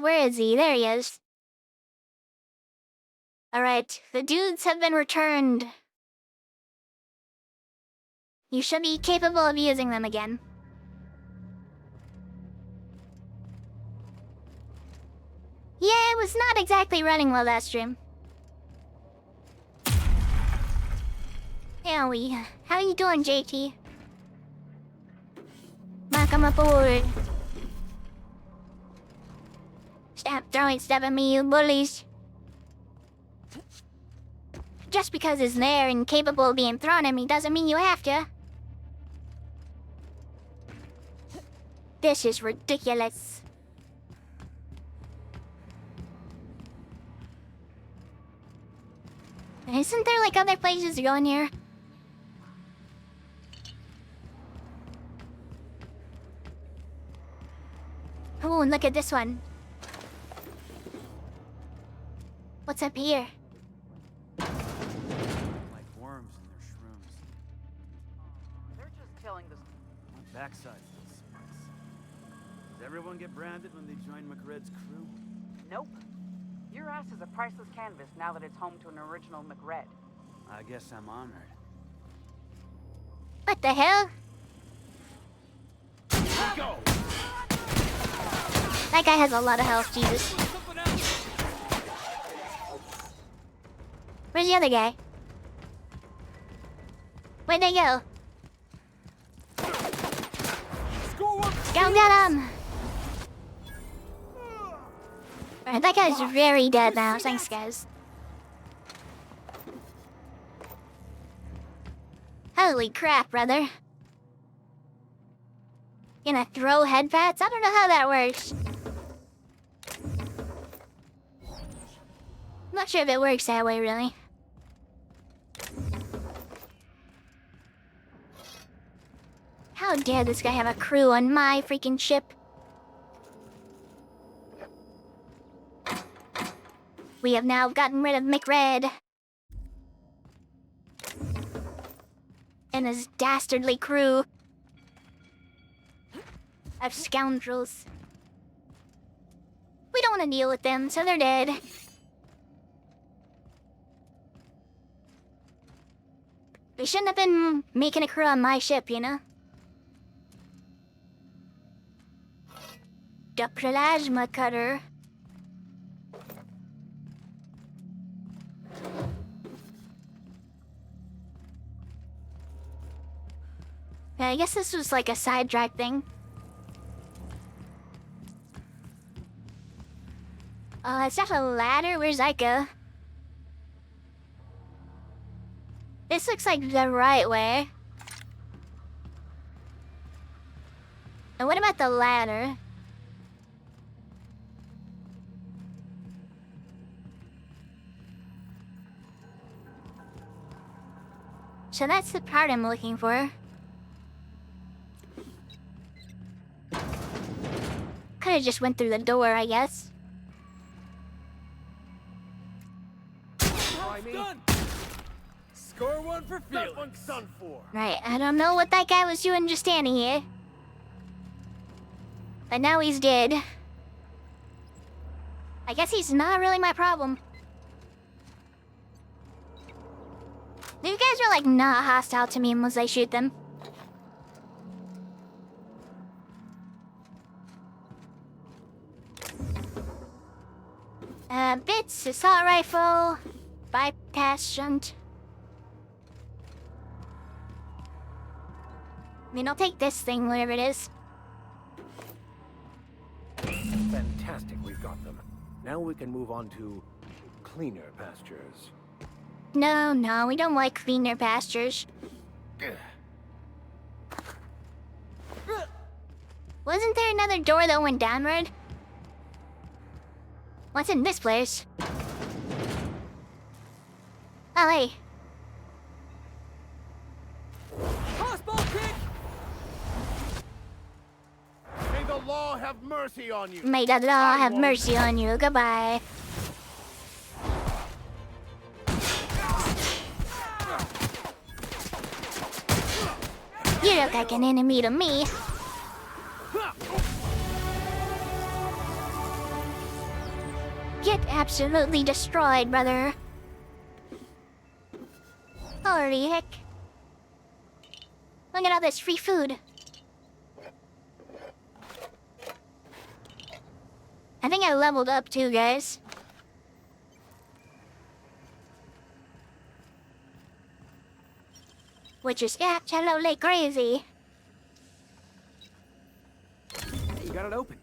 [SPEAKER 1] Where is he? There he is. Alright, the dudes have been returned. You should be capable of using them again. Yeah, it was not exactly running well last stream. How you doing, JT? Welcome aboard. Stop throwing stuff at me, you bullies. Just because it's there and capable of being thrown at me doesn't mean you have to. This is ridiculous. Isn't there like other places to go in here? Oh, and look at this one. What's up here?
[SPEAKER 13] Like worms in their shrooms.
[SPEAKER 5] They're just killing the...
[SPEAKER 13] My backside feels so nice. Does everyone get branded when they join McRed's crew?
[SPEAKER 5] Nope. Your ass is a priceless canvas now that it's home to an original McRed.
[SPEAKER 13] I guess I'm honored.
[SPEAKER 1] What the hell?
[SPEAKER 13] Go!
[SPEAKER 1] That guy has a lot of health, Jesus. Where's the other guy? Where'd they go? Go get him! Alright, that guy's very dead now. Thanks, guys. Holy crap, brother. Gonna throw head pats? I don't know how that works. I'm not sure if it works that way, really. How dare this guy have a crew on my freaking ship? We have now gotten rid of McRed. And his dastardly crew of scoundrels. We don't want to deal with them, so they're dead. We shouldn't have been making a crew on my ship, you know? The plasma cutter. Yeah, I guess this was like a sidetrack thing. Is that a ladder? Where's that go? This looks like the right way. And what about the ladder? So that's the part I'm looking for. Could've just went through the door, I guess.
[SPEAKER 11] Done. Score one for Felix. That one's done for.
[SPEAKER 1] Right, I don't know what that guy was doing just standing here. But now he's dead. I guess he's not really my problem. You guys are like not hostile to me unless I shoot them. Bits, assault rifle, bypass shunt. I mean, I'll take this thing, whatever it is.
[SPEAKER 9] Fantastic, we've got them. Now we can move on to cleaner pastures.
[SPEAKER 1] No, we don't like cleaner pastures. Wasn't there another door that went downward? What's in this place? Oh, hey.
[SPEAKER 11] Crossbow kick! May the law have mercy on you.
[SPEAKER 1] May the law have mercy on you. Goodbye. You look like an enemy to me. Get absolutely destroyed, brother. Holy heck. Look at all this free food. I think I leveled up too, guys. Which is absolutely crazy.
[SPEAKER 11] You got it open.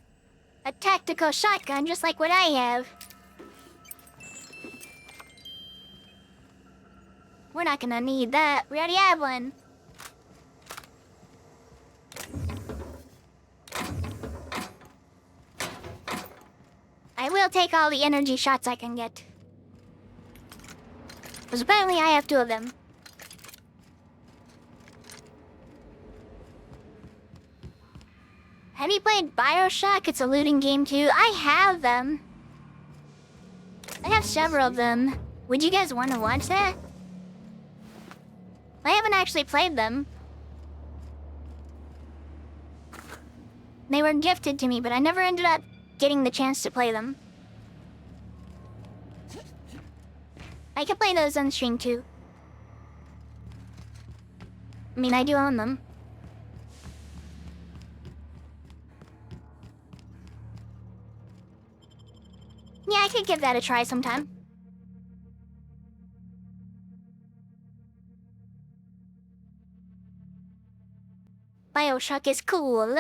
[SPEAKER 1] A tactical shotgun, just like what I have. We're not gonna need that. We already have one. I will take all the energy shots I can get. Because apparently I have 2 of them. Have you played BioShock? It's a looting game too. I have them. I have several of them. Would you guys want to watch that? I haven't actually played them. They were gifted to me, but I never ended up getting the chance to play them. I could play those on stream too. I mean, I do own them. Yeah, I could give that a try sometime. BioShock is cool.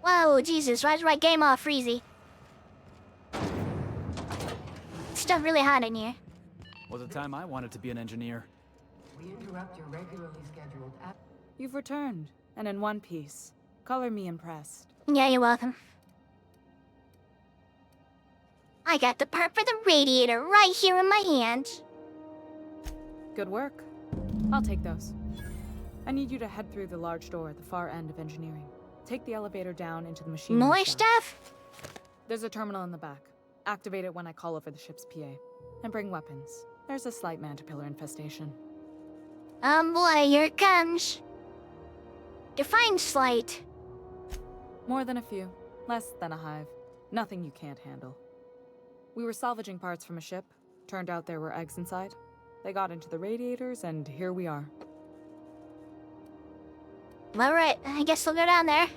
[SPEAKER 1] Whoa, Jesus, why's my game all freezy? Stuff really hot in here.
[SPEAKER 14] Was the time I wanted to be an engineer.
[SPEAKER 5] We interrupt your regularly scheduled
[SPEAKER 8] You've returned, and in one piece. Color me impressed.
[SPEAKER 1] Yeah, you're welcome. I got the part for the radiator right here in my hand.
[SPEAKER 8] Good work. I'll take those. I need you to head through the large door at the far end of engineering. Take the elevator down into the machine.
[SPEAKER 1] More stuff?
[SPEAKER 8] There's a terminal in the back. Activate it when I call over the ship's PA. And bring weapons. There's a slight mantipillar infestation.
[SPEAKER 1] Boy, here it comes. Define slight.
[SPEAKER 8] More than a few. Less than a hive. Nothing you can't handle. We were salvaging parts from a ship. Turned out there were eggs inside. They got into the radiators, and here we are.
[SPEAKER 1] Alright, I guess we'll go down there.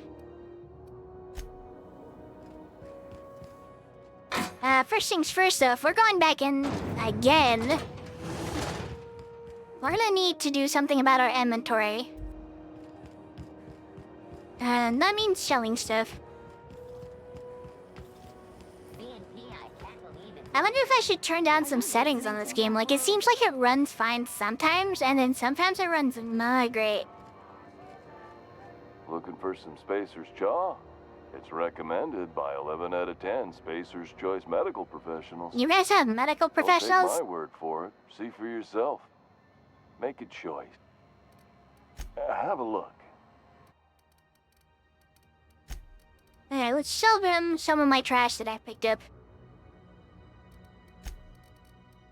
[SPEAKER 1] First things first though, if we're going back in again, we're gonna need to do something about our inventory. And that means selling stuff. I wonder if I should turn down some settings on this game. Like, it seems like it runs fine sometimes, and then sometimes it runs not great.
[SPEAKER 4] Looking for some Spacer's Jaw? It's recommended by 11 out of 10 Spacer's Choice medical professionals.
[SPEAKER 1] You guys have medical professionals?
[SPEAKER 4] Don't take my word for it. See for yourself. Make a choice. Have a look.
[SPEAKER 1] Alright, let's sell him some of my trash that I picked up.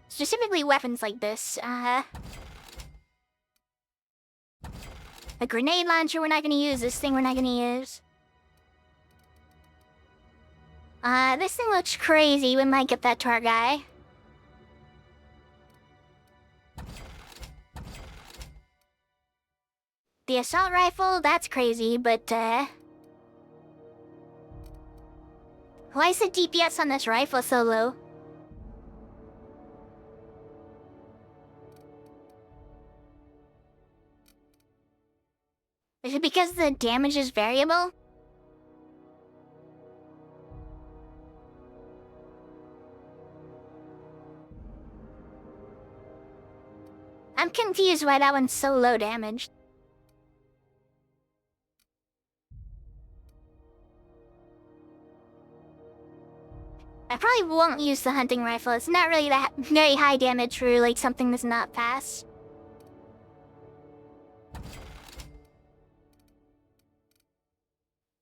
[SPEAKER 1] Specifically weapons like this. A grenade launcher we're not gonna use. This thing we're not gonna use. This thing looks crazy. We might get that to our guy. The assault rifle, that's crazy, but, why is the DPS on this rifle so low? Is it because the damage is variable? I'm confused why that one's so low damage. I probably won't use the hunting rifle. It's not really that very high damage for like something that's not fast.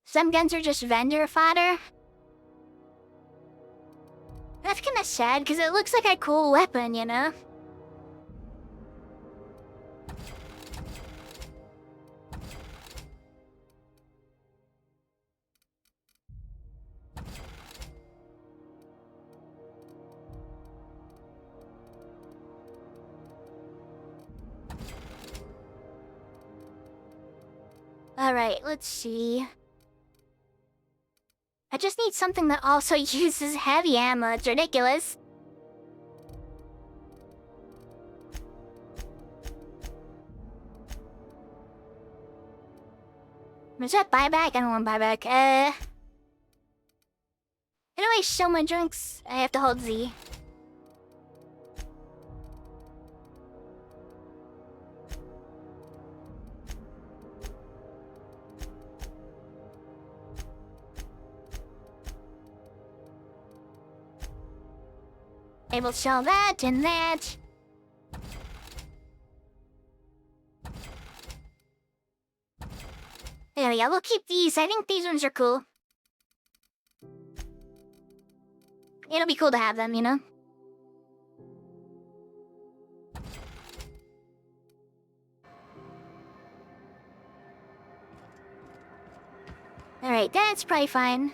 [SPEAKER 1] Some guns are just vendor fodder. That's kinda sad, because it looks like a cool weapon, you know? Alright, let's see. I just need something that also uses heavy ammo. It's ridiculous. Was that buyback? I don't want buyback. How do I show my drinks? I have to hold Z. Able to show that and that. There we go. We'll keep these. I think these ones are cool. It'll be cool to have them, you know? Alright, that's probably fine.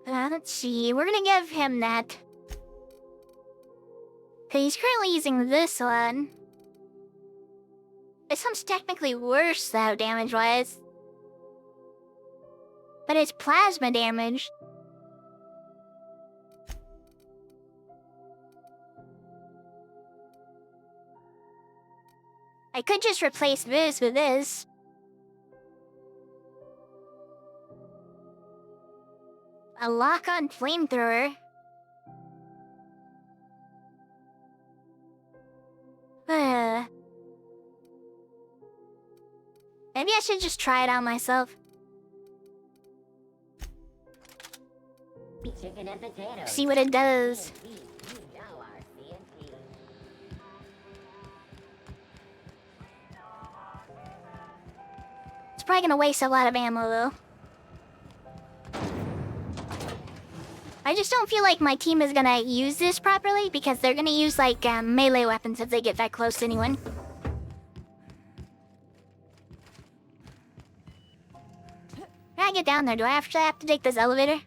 [SPEAKER 1] Let's see. We're gonna give him that. He's currently using this one. This one's technically worse, though, damage-wise. But it's plasma damage. I could just replace this with this. A lock-on flamethrower. Maybe I should just try it out myself.
[SPEAKER 3] Chicken and potatoes.
[SPEAKER 1] See what it does. It's probably gonna waste a lot of ammo, though. I just don't feel like my team is gonna use this properly because they're gonna use, like, melee weapons if they get that close to anyone. Can I get down there? Do I actually have to take this elevator?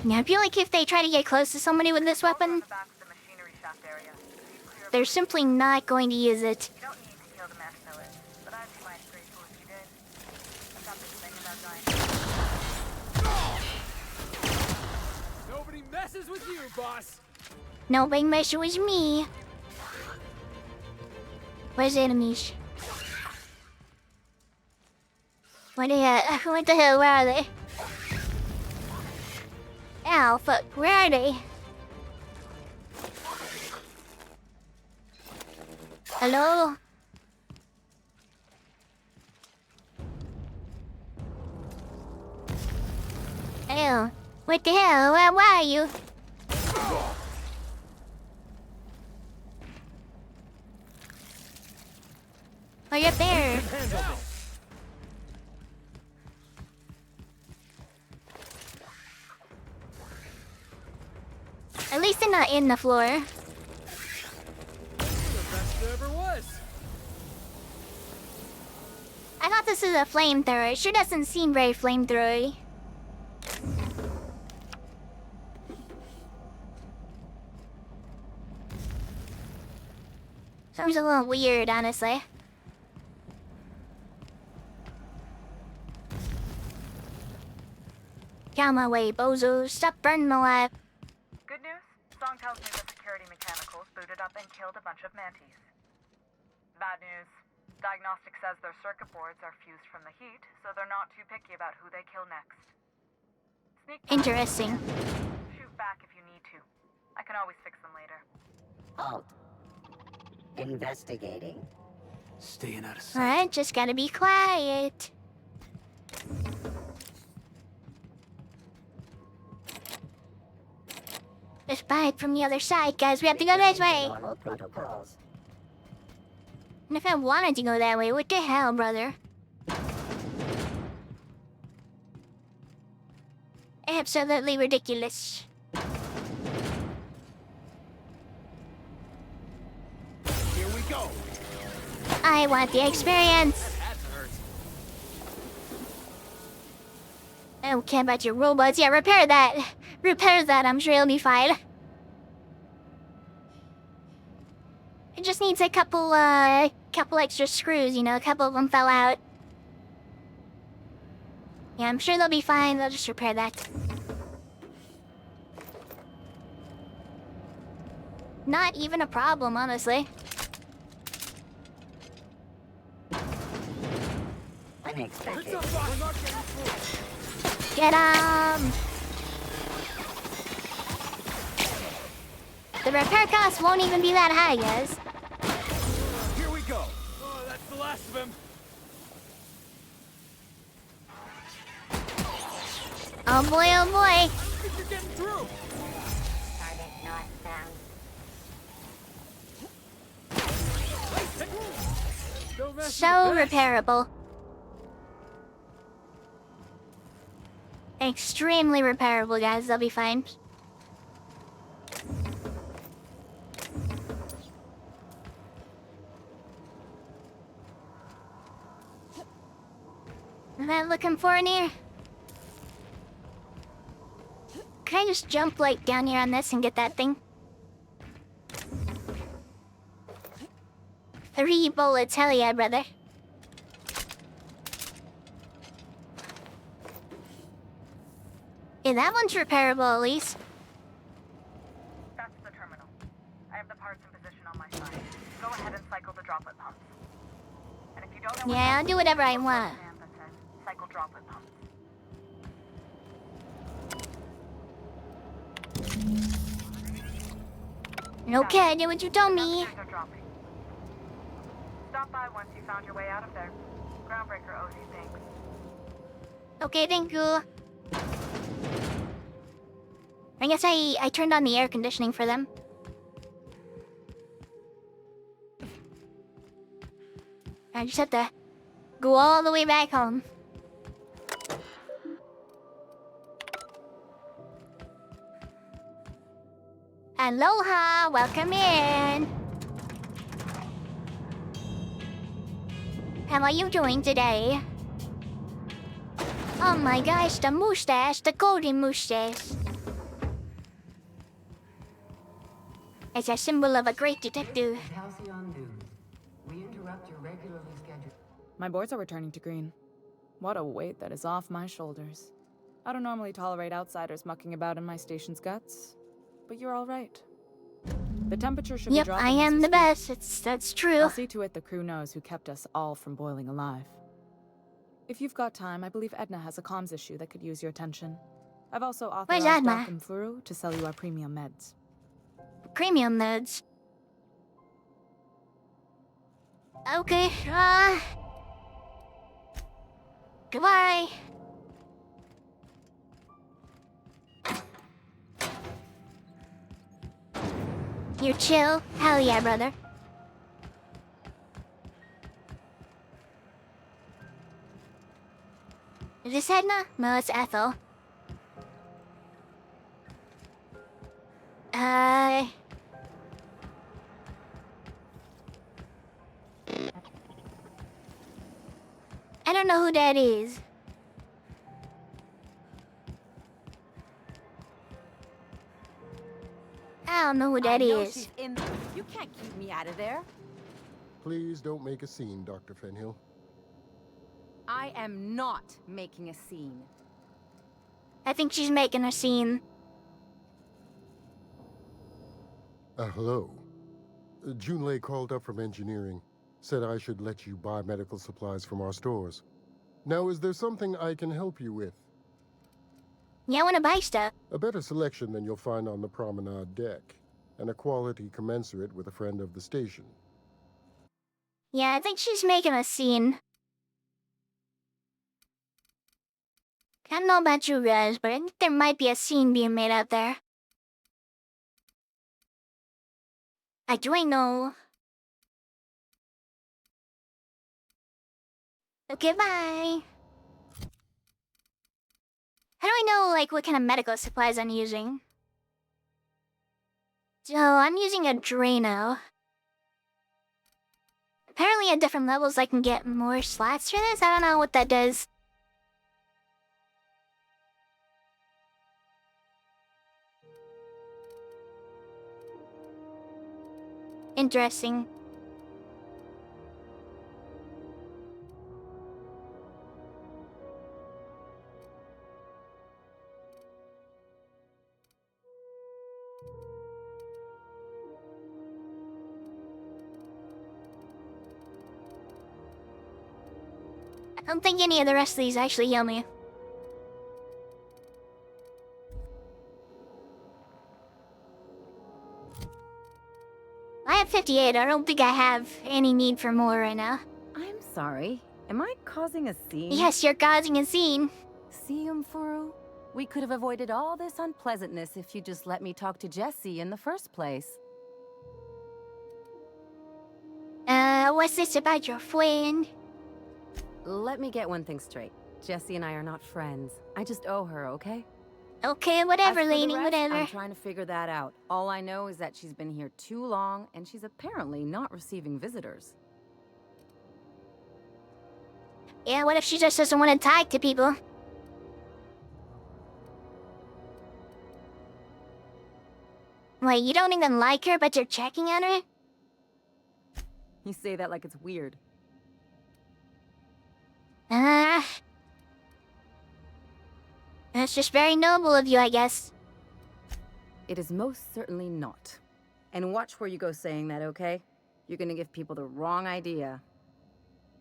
[SPEAKER 1] Yeah, I feel like if they try to get close to somebody with this weapon, they're simply not going to use it.
[SPEAKER 11] Nobody messes with you, boss.
[SPEAKER 1] Nobody messes with me. Where's the enemies? What the hell? Where are they? Ow, fuck, where are they? Hello? Ew, what the hell? Where are you? Oh, you're up there. At least they're not in the floor.
[SPEAKER 11] The best there ever was.
[SPEAKER 1] I thought this is a flamethrower. It sure doesn't seem very flamethrowery. Seems a little weird, honestly. Get out of my way, bozo. Stop burning my life.
[SPEAKER 5] Good news? Song tells me the security mechanicals booted up and killed a bunch of mantis. Bad news. Diagnostic says their circuit boards are fused from the heat, so they're not too picky about who they kill next. Sneak past.
[SPEAKER 1] Interesting.
[SPEAKER 5] Shoot back if you need to. I can always fix them later.
[SPEAKER 3] Halt. Investigating.
[SPEAKER 14] Staying out of sight.
[SPEAKER 1] Alright, just gotta be quiet. Just buy it from the other side, guys. We have to go this way.
[SPEAKER 3] Normal protocols.
[SPEAKER 1] And if I wanted to go that way, what the hell, brother? Absolutely ridiculous.
[SPEAKER 9] Here we go.
[SPEAKER 1] I want the experience. I don't care about your robots. Yeah, repair that. Repair that. I'm sure it'll be fine. It just needs a couple extra screws, you know. A couple of them fell out. Yeah, I'm sure they'll be fine. They'll just repair that. Not even a problem, honestly.
[SPEAKER 3] Unexpected.
[SPEAKER 1] Get him! The repair costs won't even be that high, guys.
[SPEAKER 13] Here we go. Oh, that's the last of him.
[SPEAKER 1] Oh boy, oh boy.
[SPEAKER 13] You're getting through.
[SPEAKER 3] Target not found.
[SPEAKER 1] So repairable. Extremely repairable, guys. They'll be fine. Am I looking for in here? Can I just jump like down here on this and get that thing? 3 bullets, hell yeah, brother. Yeah, that one's repairable at least.
[SPEAKER 5] That's the terminal. I have the parts in position on my side. Go ahead and cycle the droplet pumps. And if you don't know
[SPEAKER 1] Yeah, I'll do whatever I want.
[SPEAKER 5] that says cycle droplet pumps.
[SPEAKER 1] Okay, I did what you told me.
[SPEAKER 5] Temperatures are dropping. Stop by once you found your way out of there. Groundbreaker owes you thanks.
[SPEAKER 1] Okay, thank you. I guess I turned on the air conditioning for them. I just have to go all the way back home. Aloha, welcome in. How are you doing today? Oh my gosh, the mustache, the golden mustache. It's a symbol of a great detective.
[SPEAKER 15] We interrupt your regularly scheduled.
[SPEAKER 8] My boards are returning to green. What a weight that is off my shoulders. I don't normally tolerate outsiders mucking about in my station's guts, but you're all right. The temperature should be
[SPEAKER 1] Yep,
[SPEAKER 8] dropping.
[SPEAKER 1] I am the best. That's true.
[SPEAKER 8] I'll see to it the crew knows who kept us all from boiling alive. If you've got time, I believe Edna has a comms issue that could use your attention. I've also authorized
[SPEAKER 1] Edna?
[SPEAKER 8] Doc and Furu to sell you our premium meds.
[SPEAKER 1] Premium meds. Okay, goodbye. You chill? Hell yeah, brother. Is this Edna? No, it's Ethel. I don't know who that is. I don't know who that is.
[SPEAKER 15] You can't keep me out of there.
[SPEAKER 16] Please don't make a scene, Dr. Fenhill.
[SPEAKER 15] I am not making a scene.
[SPEAKER 1] I think she's making a scene.
[SPEAKER 16] Hello. Junlei called up from engineering. Said I should let you buy medical supplies from our stores. Now, is there something I can help you with?
[SPEAKER 1] Yeah, I want to buy stuff.
[SPEAKER 16] A better selection than you'll find on the promenade deck, and a quality commensurate with a friend of the station.
[SPEAKER 1] Yeah, I think she's making a scene. I don't know about you guys, but I think there might be a scene being made out there. I know. Okay, bye. How do I know, like, what kind of medical supplies I'm using? So, I'm using a Drano. Apparently at different levels I can get more slots for this. I don't know what that does. Interesting. I don't think any of the rest of these actually heal me. I have 58. I don't think I have any need for more right now.
[SPEAKER 15] I'm sorry. Am I causing a scene?
[SPEAKER 1] Yes, you're causing a scene.
[SPEAKER 15] See, Furu? We could have avoided all this unpleasantness if you just let me talk to Jesse in the first place.
[SPEAKER 1] What's this about your friend?
[SPEAKER 15] Let me get one thing straight. Jesse and I are not friends. I just owe her, okay?
[SPEAKER 1] Okay, whatever,
[SPEAKER 15] As for the
[SPEAKER 1] lady,
[SPEAKER 15] rest,
[SPEAKER 1] whatever.
[SPEAKER 15] I'm trying to figure that out. All I know is that she's been here too long, and she's apparently not receiving visitors.
[SPEAKER 1] Yeah, what if she just doesn't want to talk to people? Wait, you don't even like her, but you're checking on her?
[SPEAKER 15] You say that like it's weird.
[SPEAKER 1] That's just very noble of you, I guess.
[SPEAKER 15] It is most certainly not. And watch where you go saying that, okay? You're gonna give people the wrong idea.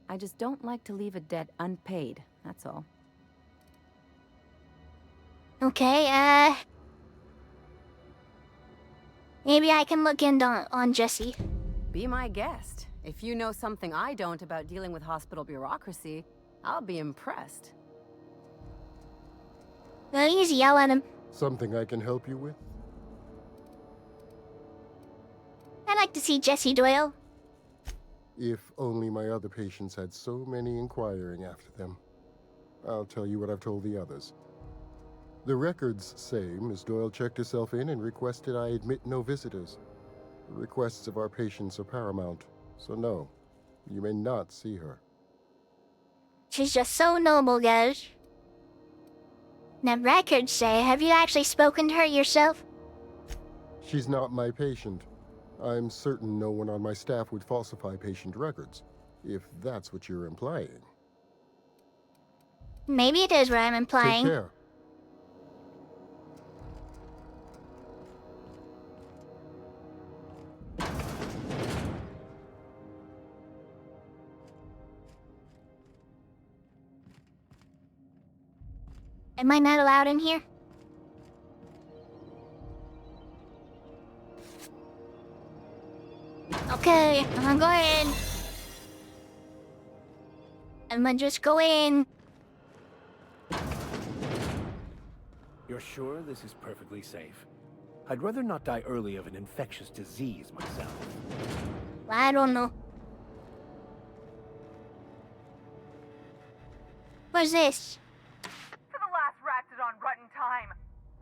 [SPEAKER 15] I just don't like to leave a debt unpaid, that's all.
[SPEAKER 1] Okay, maybe I can look in on Jesse.
[SPEAKER 15] Be my guest. If you know something I don't about dealing with hospital bureaucracy, I'll be impressed.
[SPEAKER 1] Well, easy, I'll let him.
[SPEAKER 16] Something I can help you with?
[SPEAKER 1] I'd like to see Jesse Doyle.
[SPEAKER 16] If only my other patients had so many inquiring after them. I'll tell you what I've told the others. The records say Miss Doyle checked herself in and requested I admit no visitors. The requests of our patients are paramount, so no, you may not see her.
[SPEAKER 1] She's just so noble, guys. Now, records say, have you actually spoken to her yourself?
[SPEAKER 16] She's not my patient. I'm certain no one on my staff would falsify patient records, if that's what you're implying.
[SPEAKER 1] Maybe it is what I'm implying.
[SPEAKER 16] Take care.
[SPEAKER 1] Am I not allowed in here? Okay, I'm gonna go in. I'm gonna just go in.
[SPEAKER 9] You're sure this is perfectly safe? I'd rather not die early of an infectious disease myself.
[SPEAKER 1] I don't know. What's this?
[SPEAKER 5] For the last ratted on rotten time,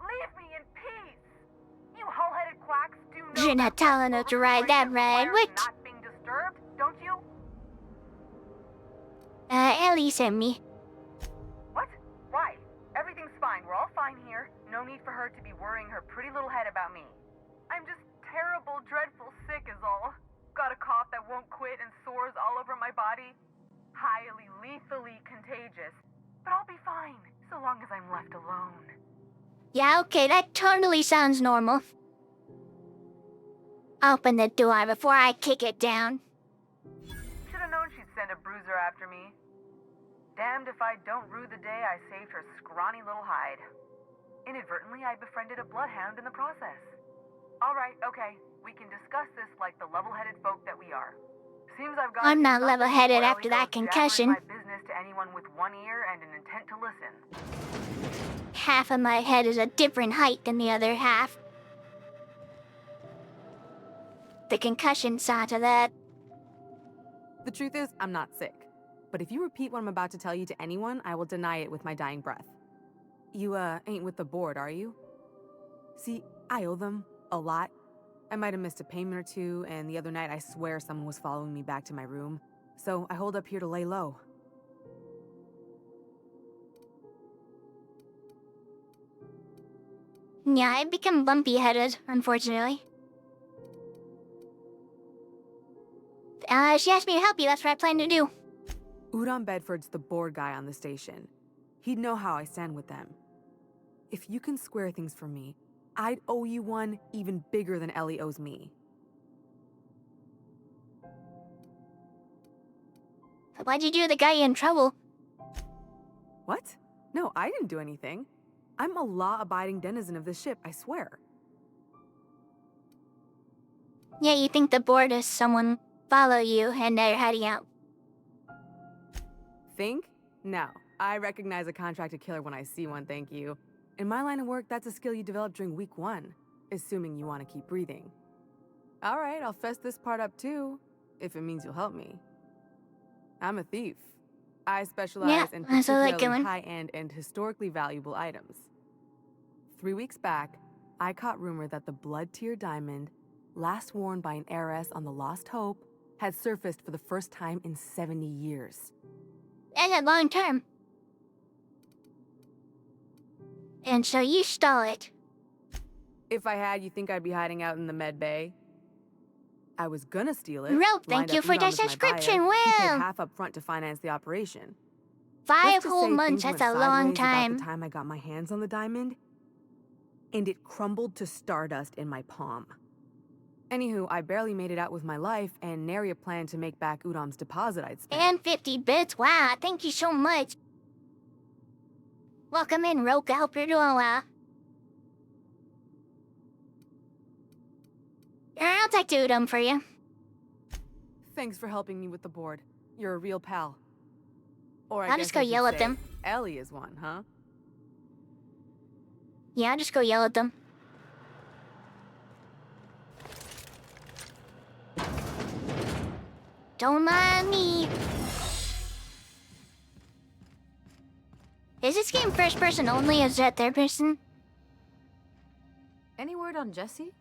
[SPEAKER 5] leave me in peace! You hull-headed quacks do know
[SPEAKER 1] You're not telling her to ride that ride, what?
[SPEAKER 5] not being disturbed, don't you?
[SPEAKER 1] Ellie sent me.
[SPEAKER 5] What? Why? Everything's fine. We're all fine here. No need for her to be worrying her pretty little head about me. I'm just terrible, dreadful sick is all. Got a cough that won't quit and sores all over my body. Highly, lethally contagious. But I'll be fine, so long as I'm left alone.
[SPEAKER 1] Yeah, okay, that totally sounds normal. Open the door before I kick it down.
[SPEAKER 5] Should've known she'd send a bruiser after me. Damned if I don't rue the day I saved her scrawny little hide. Inadvertently, I befriended a bloodhound in the process. Alright, okay, we can discuss this like the level-headed folk that we are. Seems I've got
[SPEAKER 1] I'm not level-headed after that concussion.
[SPEAKER 5] my business to anyone with one ear and an intent to listen.
[SPEAKER 1] Half of my head is a different height than the other half. The concussion saw to that.
[SPEAKER 8] The truth is, I'm not sick. But if you repeat what I'm about to tell you to anyone, I will deny it with my dying breath. You, ain't with the board, are you? See, I owe them a lot. I might have missed a payment or two, and the other night I swear someone was following me back to my room. So I hold up here to lay low.
[SPEAKER 1] Yeah, I've become bumpy-headed, unfortunately. She asked me to help you, that's what I plan to do.
[SPEAKER 8] Udon Bedford's the board guy on the station. He'd know how I stand with them. If you can square things for me, I'd owe you one even bigger than Ellie owes me.
[SPEAKER 1] Why'd you do the guy in trouble?
[SPEAKER 8] What? No, I didn't do anything. I'm a law-abiding denizen of this ship, I swear.
[SPEAKER 1] Yeah, you think the board has someone follow you and they're heading out.
[SPEAKER 8] Think? No. I recognize a contracted killer when I see one, thank you. In my line of work, that's a skill you develop during week 1, assuming you want to keep breathing. All right, I'll fess this part up too, if it means you'll help me. I'm a thief. I specialize in particularly high-end and historically valuable items. 3 weeks back, I caught rumor that the blood tier diamond, last worn by an heiress on the Lost Hope, had surfaced for the first time in 70 years.
[SPEAKER 1] And a long term. And so you stole it.
[SPEAKER 8] If I had, you think I'd be hiding out in the med bay? I was gonna steal it.
[SPEAKER 1] Rope, thank you for the subscription,
[SPEAKER 8] Will. He paid
[SPEAKER 1] Will.
[SPEAKER 8] half up front to finance the operation.
[SPEAKER 1] 5 whole months, that's a long time.
[SPEAKER 8] About the time I got my hands on the diamond, and it crumbled to stardust in my palm. Anywho, I barely made it out with my life, and nary a plan to make back Udam's deposit I'd spent.
[SPEAKER 1] And 50 bits, wow, thank you so much. Welcome in, Roke, I hope you're doing well. I'll talk to Udam for you.
[SPEAKER 8] Thanks for helping me with the board. You're a real pal. Or
[SPEAKER 1] I'll just go yell at them.
[SPEAKER 8] Ellie is one, huh?
[SPEAKER 1] Yeah, I'll just go yell at them. Don't mind me. Is this game first person only, or is that third person?
[SPEAKER 15] Any word on Jessie?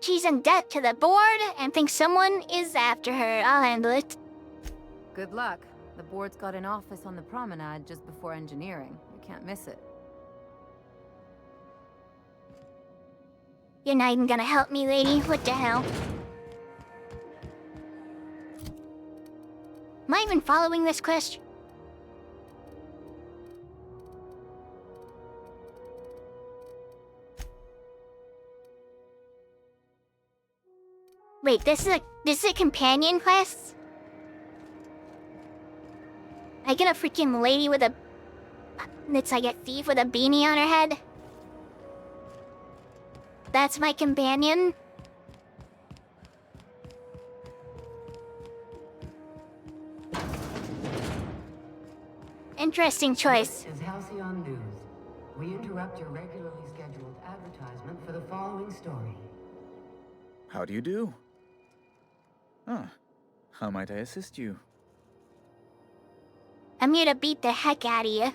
[SPEAKER 1] She's in debt to the board and thinks someone is after her. I'll handle it.
[SPEAKER 15] Good luck. The board's got an office on the promenade just before engineering. You can't miss it.
[SPEAKER 1] You're not even gonna help me, lady. What the hell? Am I even following this quest? Wait, this is a companion quest? I get a freaking lady with a... It's like a thief with a beanie on her head? That's my companion? Interesting choice.
[SPEAKER 17] This is Halcyon News. We interrupt your regularly scheduled advertisement for the following story.
[SPEAKER 18] How do you do? Ah, how might I assist you?
[SPEAKER 1] I'm here to beat the heck out of you.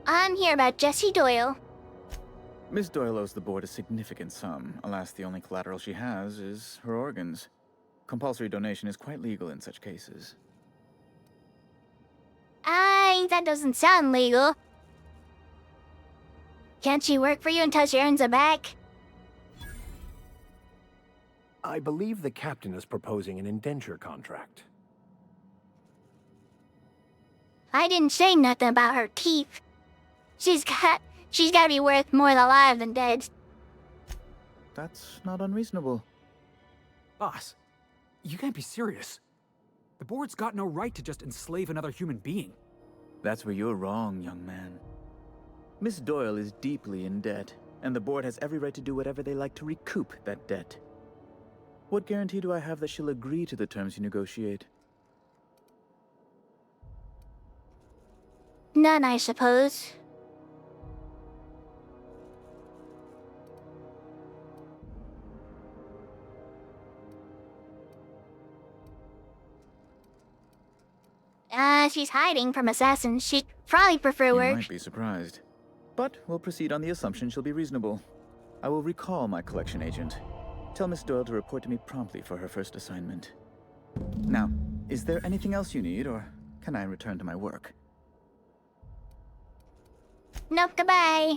[SPEAKER 1] I'm here about Jessie Doyle.
[SPEAKER 18] Miss Doyle owes the board a significant sum. Alas, the only collateral she has is her organs. Compulsory donation is quite legal in such cases.
[SPEAKER 1] That doesn't sound legal. Can't she work for you until she earns it back?
[SPEAKER 9] I believe the captain is proposing an indenture contract.
[SPEAKER 1] I didn't say nothing about her teeth. She's gotta be worth more alive than dead.
[SPEAKER 18] That's not unreasonable.
[SPEAKER 14] Boss, you can't be serious. The board's got no right to just enslave another human being.
[SPEAKER 18] That's where you're wrong, young man. Miss Doyle is deeply in debt, and the board has every right to do whatever they like to recoup that debt. What guarantee do I have that she'll agree to the terms you negotiate?
[SPEAKER 1] None, I suppose. She's hiding from assassins. She'd probably prefer work.
[SPEAKER 18] You might be surprised. But we'll proceed on the assumption she'll be reasonable. I will recall my collection agent. Tell Miss Doyle to report to me promptly for her first assignment. Now, is there anything else you need, or can I return to my work?
[SPEAKER 1] Nope, goodbye.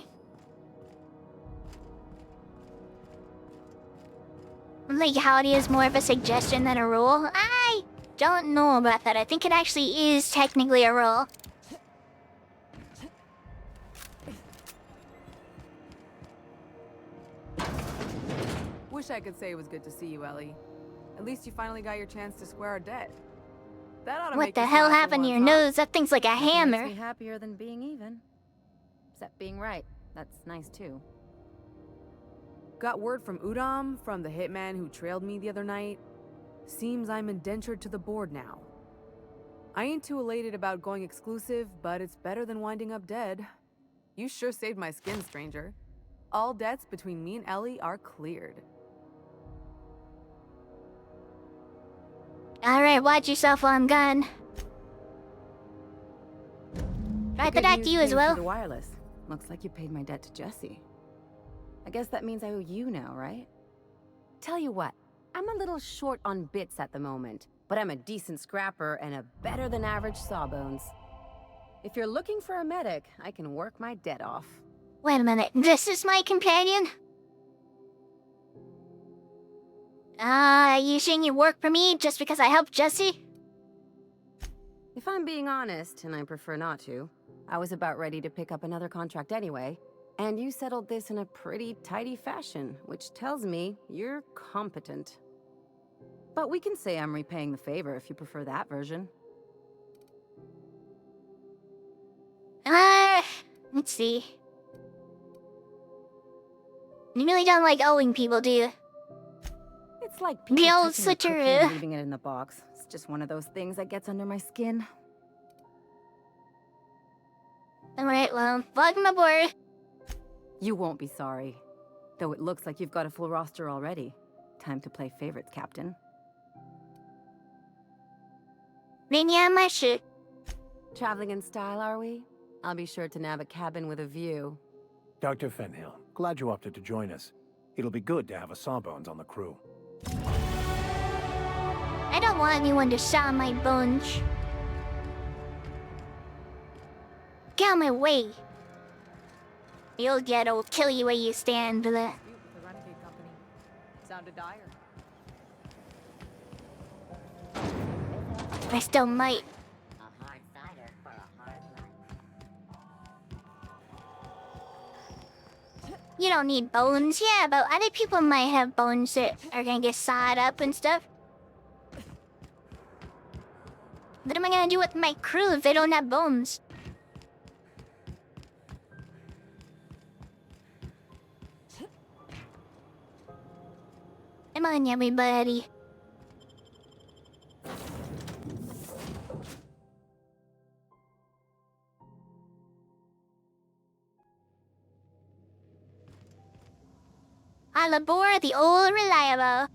[SPEAKER 1] Legality is more of a suggestion than a rule. I don't know about that. I think it actually is technically a rule.
[SPEAKER 8] Wish I could say it was good to see you, Ellie. At least you finally got your chance to square our debt.
[SPEAKER 15] That ought to
[SPEAKER 1] What
[SPEAKER 15] make
[SPEAKER 1] the
[SPEAKER 15] you
[SPEAKER 1] hell
[SPEAKER 15] smile for
[SPEAKER 1] happened to
[SPEAKER 15] once,
[SPEAKER 1] your
[SPEAKER 15] huh?
[SPEAKER 1] nose? That thing's like a
[SPEAKER 15] Nothing
[SPEAKER 1] hammer.
[SPEAKER 15] Makes me happier than being even. Except being right. That's nice too.
[SPEAKER 19] Got word from Udam, from the hitman who trailed me the other night. Seems I'm indentured to the board now. I ain't too elated about going exclusive, but it's better than winding up dead. You sure saved my skin, stranger. All debts between me and Ellie are cleared.
[SPEAKER 1] Alright, watch yourself while I'm gone. Right the
[SPEAKER 15] Good
[SPEAKER 1] back
[SPEAKER 15] news
[SPEAKER 1] to you as
[SPEAKER 15] came
[SPEAKER 1] well.
[SPEAKER 15] through the wireless. Looks like you paid my debt to Jesse. I guess that means I owe you now, right? Tell you what, I'm a little short on bits at the moment, but I'm a decent scrapper and a better than average sawbones. If you're looking for a medic, I can work my debt off.
[SPEAKER 1] Wait a minute, this is my companion? You saying you work for me just because I helped Jesse?
[SPEAKER 15] If I'm being honest, and I prefer not to, I was about ready to pick up another contract anyway, and you settled this in a pretty tidy fashion, which tells me you're competent. But we can say I'm repaying the favor if you prefer that version.
[SPEAKER 1] Let's see. You really don't like owing people, do you?
[SPEAKER 15] It's like people
[SPEAKER 1] The old
[SPEAKER 15] touching a cookie and
[SPEAKER 1] switcheroo.
[SPEAKER 15] leaving it in the box. It's just one of those things that gets under my skin.
[SPEAKER 1] Alright, well, welcome aboard.
[SPEAKER 15] You won't be sorry. Though it looks like you've got a full roster already. Time to play favorites, Captain.
[SPEAKER 1] Then yeah, my shit.
[SPEAKER 15] Traveling in style, are we? I'll be sure to nab a cabin with a view.
[SPEAKER 9] Dr. Fenhill, glad you opted to join us. It'll be good to have a Sawbones on the crew.
[SPEAKER 1] I don't want anyone to saw my bones. Get out of my way. You'll get will kill you where you stand, bleh.
[SPEAKER 8] The Renegade Company. Sounded dire.
[SPEAKER 1] I still might.
[SPEAKER 3] A hard cider for a hard life.
[SPEAKER 1] You don't need bones, yeah, but other people might have bones that are gonna get sawed up and stuff. What am I gonna do with my crew if they don't have bones? Come on, everybody. All aboard the old reliable.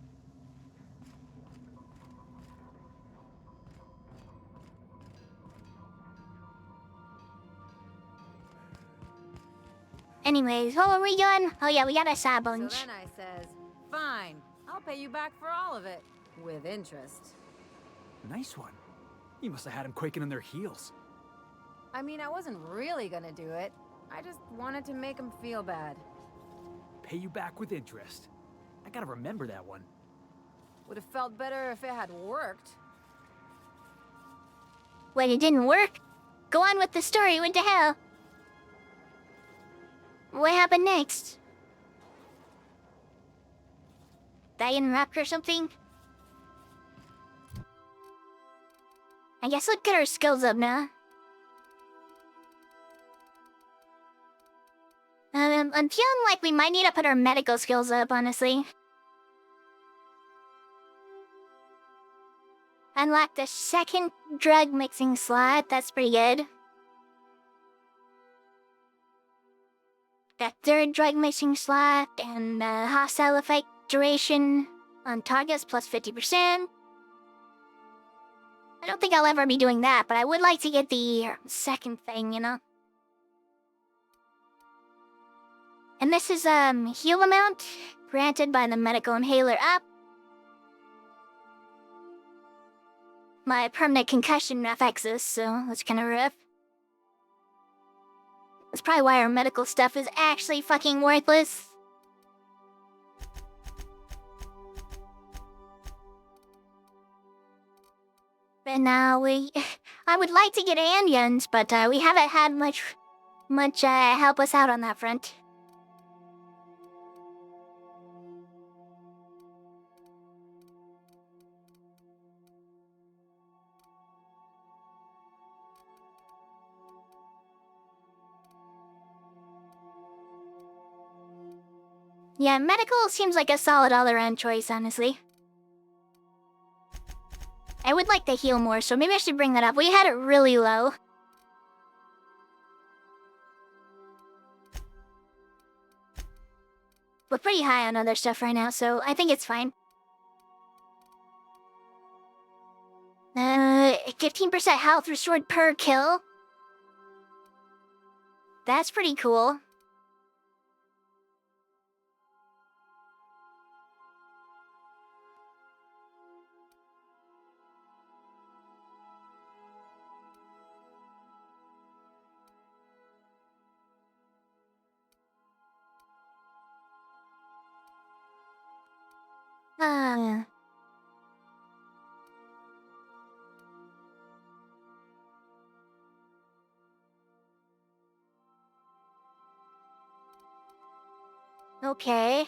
[SPEAKER 1] Anyways, what were we doing? Oh yeah, we got a saw
[SPEAKER 15] So
[SPEAKER 1] bunch.
[SPEAKER 15] then I says, fine, I'll pay you back for all of it. With interest.
[SPEAKER 14] Nice one. You must have had them quaking in their heels.
[SPEAKER 15] I mean, I wasn't really gonna do it. I just wanted to make him feel bad.
[SPEAKER 14] Pay you back with interest. I gotta remember that one.
[SPEAKER 15] Would have felt better if it had worked.
[SPEAKER 1] When it didn't work? Go on with the story, what the hell? What happened next? Did I interrupt or something? I guess let's get our skills up now. I'm feeling like we might need to put our medical skills up, honestly. Unlock the second drug mixing slot, that's pretty good. The third drug mixing slot, and hostile effect duration on targets plus 50%. I don't think I'll ever be doing that, but I would like to get the second thing, you know? And this is, heal amount, granted by the medical inhaler up. My permanent concussion affects this, so that's kinda rough. That's probably why our medical stuff is actually fucking worthless. But now I would like to get ambience, but we haven't had much help us out on that front. Yeah, medical seems like a solid all-around choice, honestly. I would like to heal more, so maybe I should bring that up. We had it really low. We're pretty high on other stuff right now, so I think it's fine. 15% health restored per kill. That's pretty cool. Okay.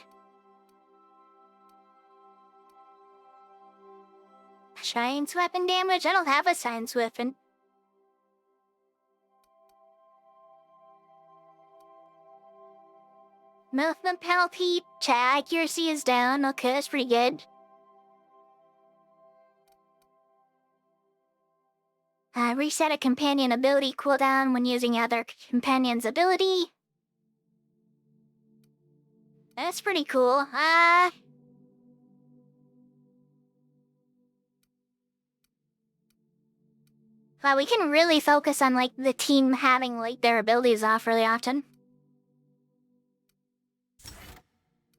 [SPEAKER 1] Science weapon damage? I don't have a science weapon. Movement penalty, accuracy is down. Okay, that's pretty good. Reset a companion ability cooldown when using other companion's ability. That's pretty cool. Wow, we can really focus on, like, the team having, like, their abilities off really often.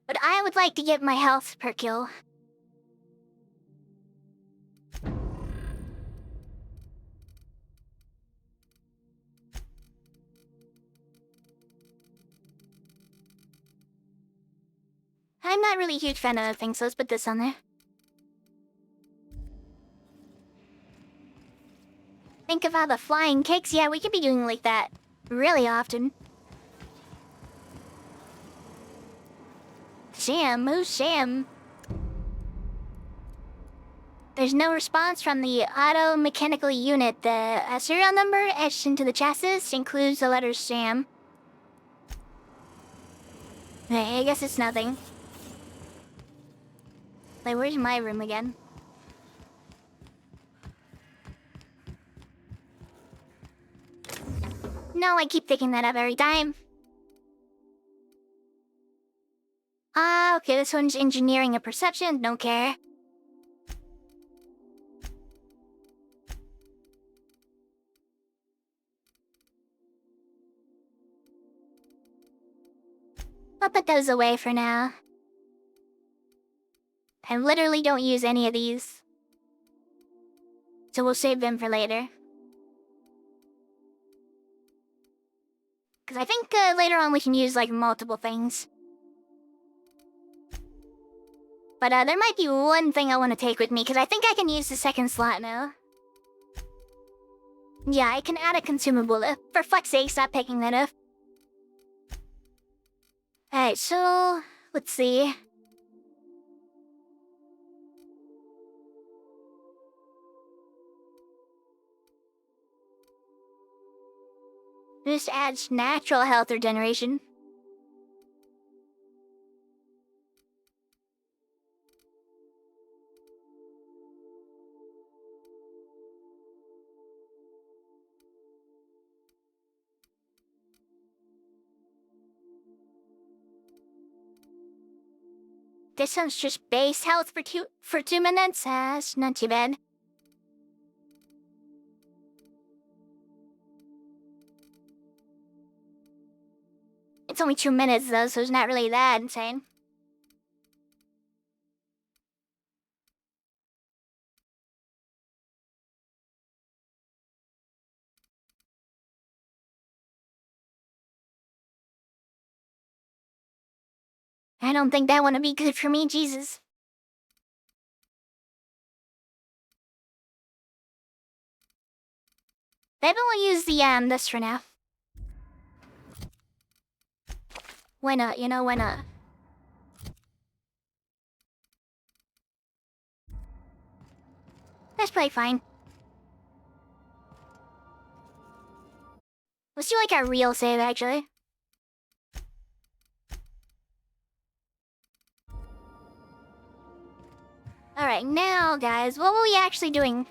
[SPEAKER 1] But I would like to get my health per kill. I'm not really a huge fan of other things, so let's put this on there. Think of all the flying kicks. Yeah, we could be doing like that really often. Sam, who's Sam? There's no response from the auto-mechanical unit. The serial number etched into the chassis includes the letter Sam. Okay, I guess it's nothing. Like, where's my room again? No, I keep picking that up every time. Okay, this one's engineering and perception, don't care. I'll put those away for now. I literally don't use any of these. So we'll save them for later. Because I think later on we can use, like, multiple things. But there might be one thing I want to take with me, because I think I can use the second slot now. Yeah, I can add a consumable. For fuck's sake, stop picking that up. Alright, so... let's see. This adds natural health regeneration. This one's just base health for 2 minutes. That's not too bad. It's only 2 minutes though, so it's not really that insane. I don't think that would be good for me, Jesus. Maybe we'll use the, this for now. Why not? You know, why not? That's probably fine. Let's do like a real save, actually. Alright, now, guys, what were we actually doing?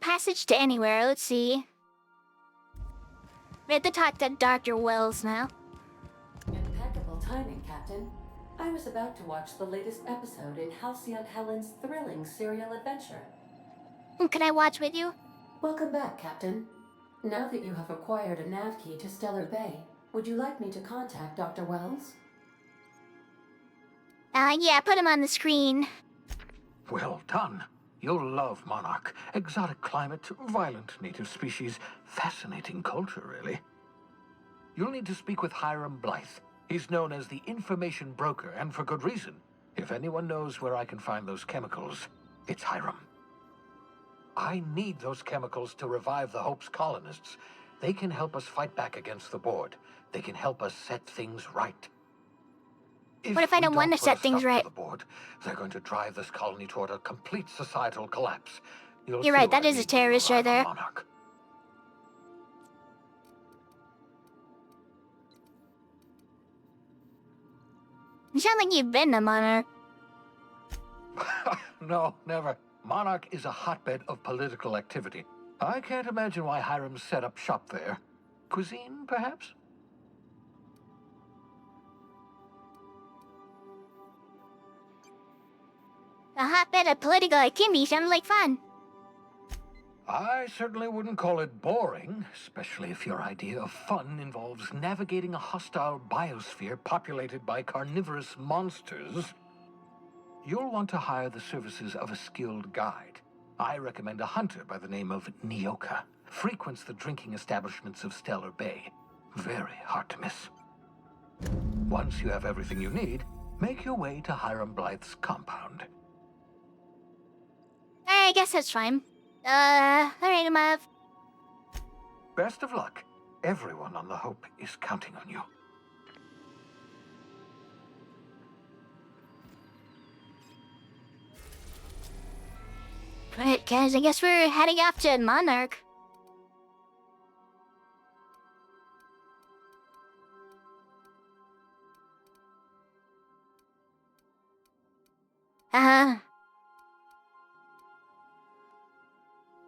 [SPEAKER 1] Passage to anywhere, let's see. We have to talk to Dr. Wells now.
[SPEAKER 2] Impeccable timing, Captain. I was about to watch the latest episode in Halcyon Helen's thrilling serial adventure.
[SPEAKER 1] Can I watch with you?
[SPEAKER 2] Welcome back, Captain. Now that you have acquired a nav key to Stellar Bay, would you like me to contact Dr. Wells?
[SPEAKER 1] Yeah, put him on the screen.
[SPEAKER 9] Well done. You'll love Monarch. Exotic climate, violent native species, fascinating culture, really. You'll need to speak with Hiram Blythe. He's known as the information broker, and for good reason. If anyone knows where I can find those chemicals, it's Hiram. I need those chemicals to revive the Hope's colonists. They can help us fight back against the board. They can help us set things right.
[SPEAKER 1] What if I don't want to set things right?
[SPEAKER 9] The board, they're going to drive this colony toward a complete societal collapse.
[SPEAKER 1] You're right, that is a terrorist right there.
[SPEAKER 9] Monarch.
[SPEAKER 1] You sound like you've been a monarch.
[SPEAKER 9] No, never. Monarch is a hotbed of political activity. I can't imagine why Hiram set up shop there. Cuisine, perhaps?
[SPEAKER 1] A hotbed of political activity sounds like fun.
[SPEAKER 9] I certainly wouldn't call it boring, especially if your idea of fun involves navigating a hostile biosphere populated by carnivorous monsters. You'll want to hire the services of a skilled guide. I recommend a hunter by the name of Nyoka. Frequents the drinking establishments of Stellar Bay. Very hard to miss. Once you have everything you need, make your way to Hiram Blythe's compound.
[SPEAKER 1] I guess that's fine. Alright, I'm up.
[SPEAKER 9] Best of luck. Everyone on the Hope is counting on you.
[SPEAKER 1] Right, guys, I guess we're heading off to Monarch.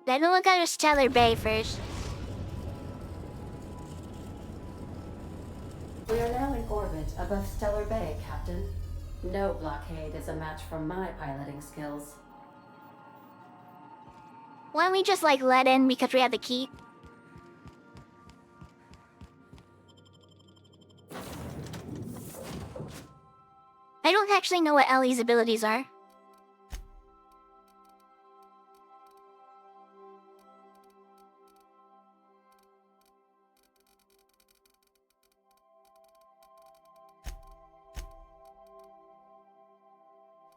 [SPEAKER 1] Then we'll go to Stellar Bay first.
[SPEAKER 2] We are now in orbit above Stellar Bay, Captain. No blockade is a match for my piloting skills.
[SPEAKER 1] Why don't we just, like, let in because we have the key? I don't actually know what Ellie's abilities are.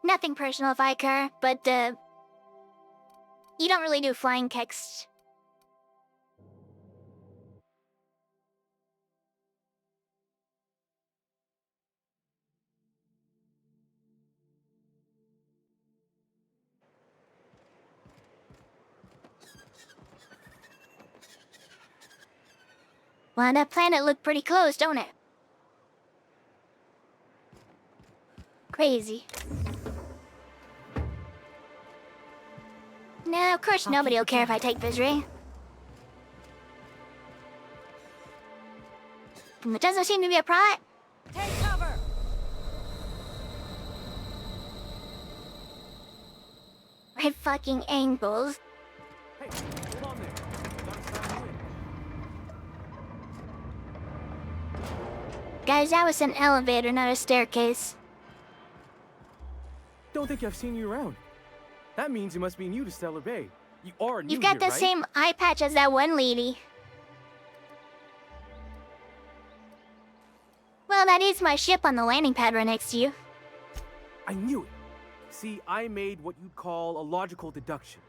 [SPEAKER 1] Nothing personal, Vicar, but, you don't really do flying kicks. Well, that planet looked pretty close, don't it? Crazy. No, of course nobody will care if I take Vizri. It doesn't seem to be a problem.
[SPEAKER 15] Take cover!
[SPEAKER 1] Right fucking angles.
[SPEAKER 11] Hey, hold on there.
[SPEAKER 1] Guys, that was an elevator, not a staircase.
[SPEAKER 11] Don't think I've seen you around. That means you must be new to Stellar Bay. You are new
[SPEAKER 1] You've got
[SPEAKER 11] here,
[SPEAKER 1] the
[SPEAKER 11] right?
[SPEAKER 1] same eye patch as that one lady. Well, that is my ship on the landing pad right next to you.
[SPEAKER 11] I knew it. See, I made what you'd call a logical deduction.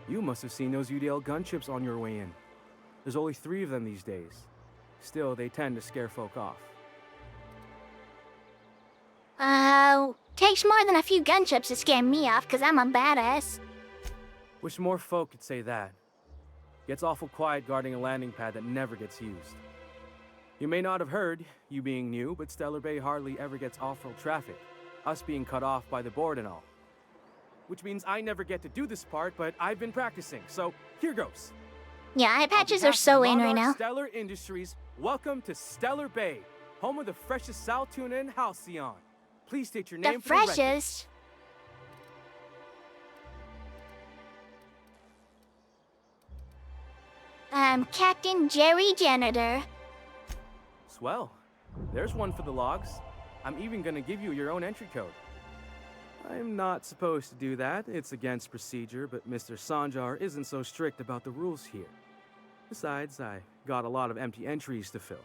[SPEAKER 11] You must have seen those UDL gunships on your way in. There's only 3 of them these days. Still, they tend to scare folk off.
[SPEAKER 1] Takes more than a few gunships to scare me off, because I'm a badass.
[SPEAKER 11] Wish more folk could say that. Gets awful quiet guarding a landing pad that never gets used. You may not have heard, you being new, but Stellar Bay hardly ever gets off-road traffic, us being cut off by the board and all. Which means I never get to do this part, but I've been practicing, so here goes.
[SPEAKER 1] Yeah, eye patches are so in right now.
[SPEAKER 11] Stellar Industries, welcome to Stellar Bay, home of the freshest sal tuna in Halcyon. Please state your name
[SPEAKER 1] The
[SPEAKER 11] for the record.
[SPEAKER 1] freshest? Captain Jerry Janitor.
[SPEAKER 11] Swell. There's one for the logs. I'm even gonna give you your own entry code. I'm not supposed to do that. It's against procedure, but Mr. Sanjar isn't so strict about the rules here. Besides, I got a lot of empty entries to fill.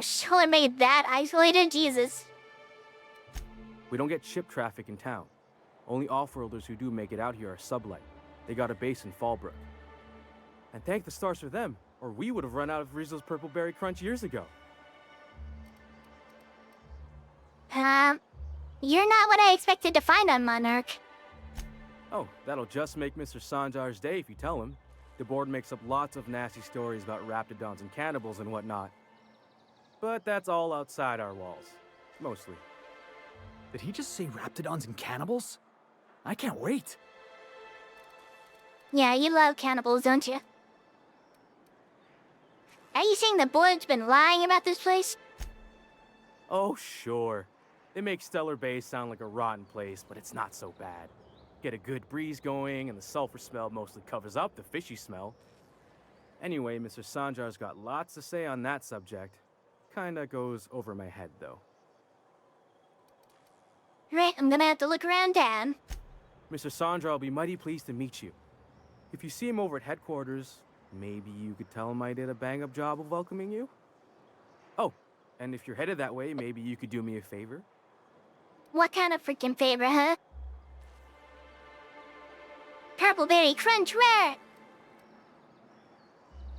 [SPEAKER 1] Solar made that isolated, Jesus.
[SPEAKER 11] We don't get ship traffic in town. Only off-worlders who do make it out here are sublight. They got a base in Fallbrook. And thank the stars for them, or we would have run out of Rizzo's Purple Berry Crunch years ago.
[SPEAKER 1] You're not what I expected to find on Monarch.
[SPEAKER 11] Oh, that'll just make Mr. Sanjar's day if you tell him. The board makes up lots of nasty stories about raptidons and cannibals and whatnot. But that's all outside our walls. Mostly.
[SPEAKER 14] Did he just say raptidons and cannibals? I can't wait.
[SPEAKER 1] Yeah, you love cannibals, don't you? Are you saying the board's been lying about this place?
[SPEAKER 11] Oh, sure. They make Stellar Bay sound like a rotten place, but it's not so bad. Get a good breeze going, and the sulfur smell mostly covers up the fishy smell. Anyway, Mr. Sanjar's got lots to say on that subject. Kinda goes over my head, though.
[SPEAKER 1] Right, I'm gonna have to look around town.
[SPEAKER 11] Mr. Sanjar will be mighty pleased to meet you. If you see him over at headquarters, maybe you could tell him I did a bang-up job of welcoming you? Oh, and if you're headed that way, maybe you could do me a favor?
[SPEAKER 1] What kind of freaking favor, huh? Purple Berry Crunch Rare!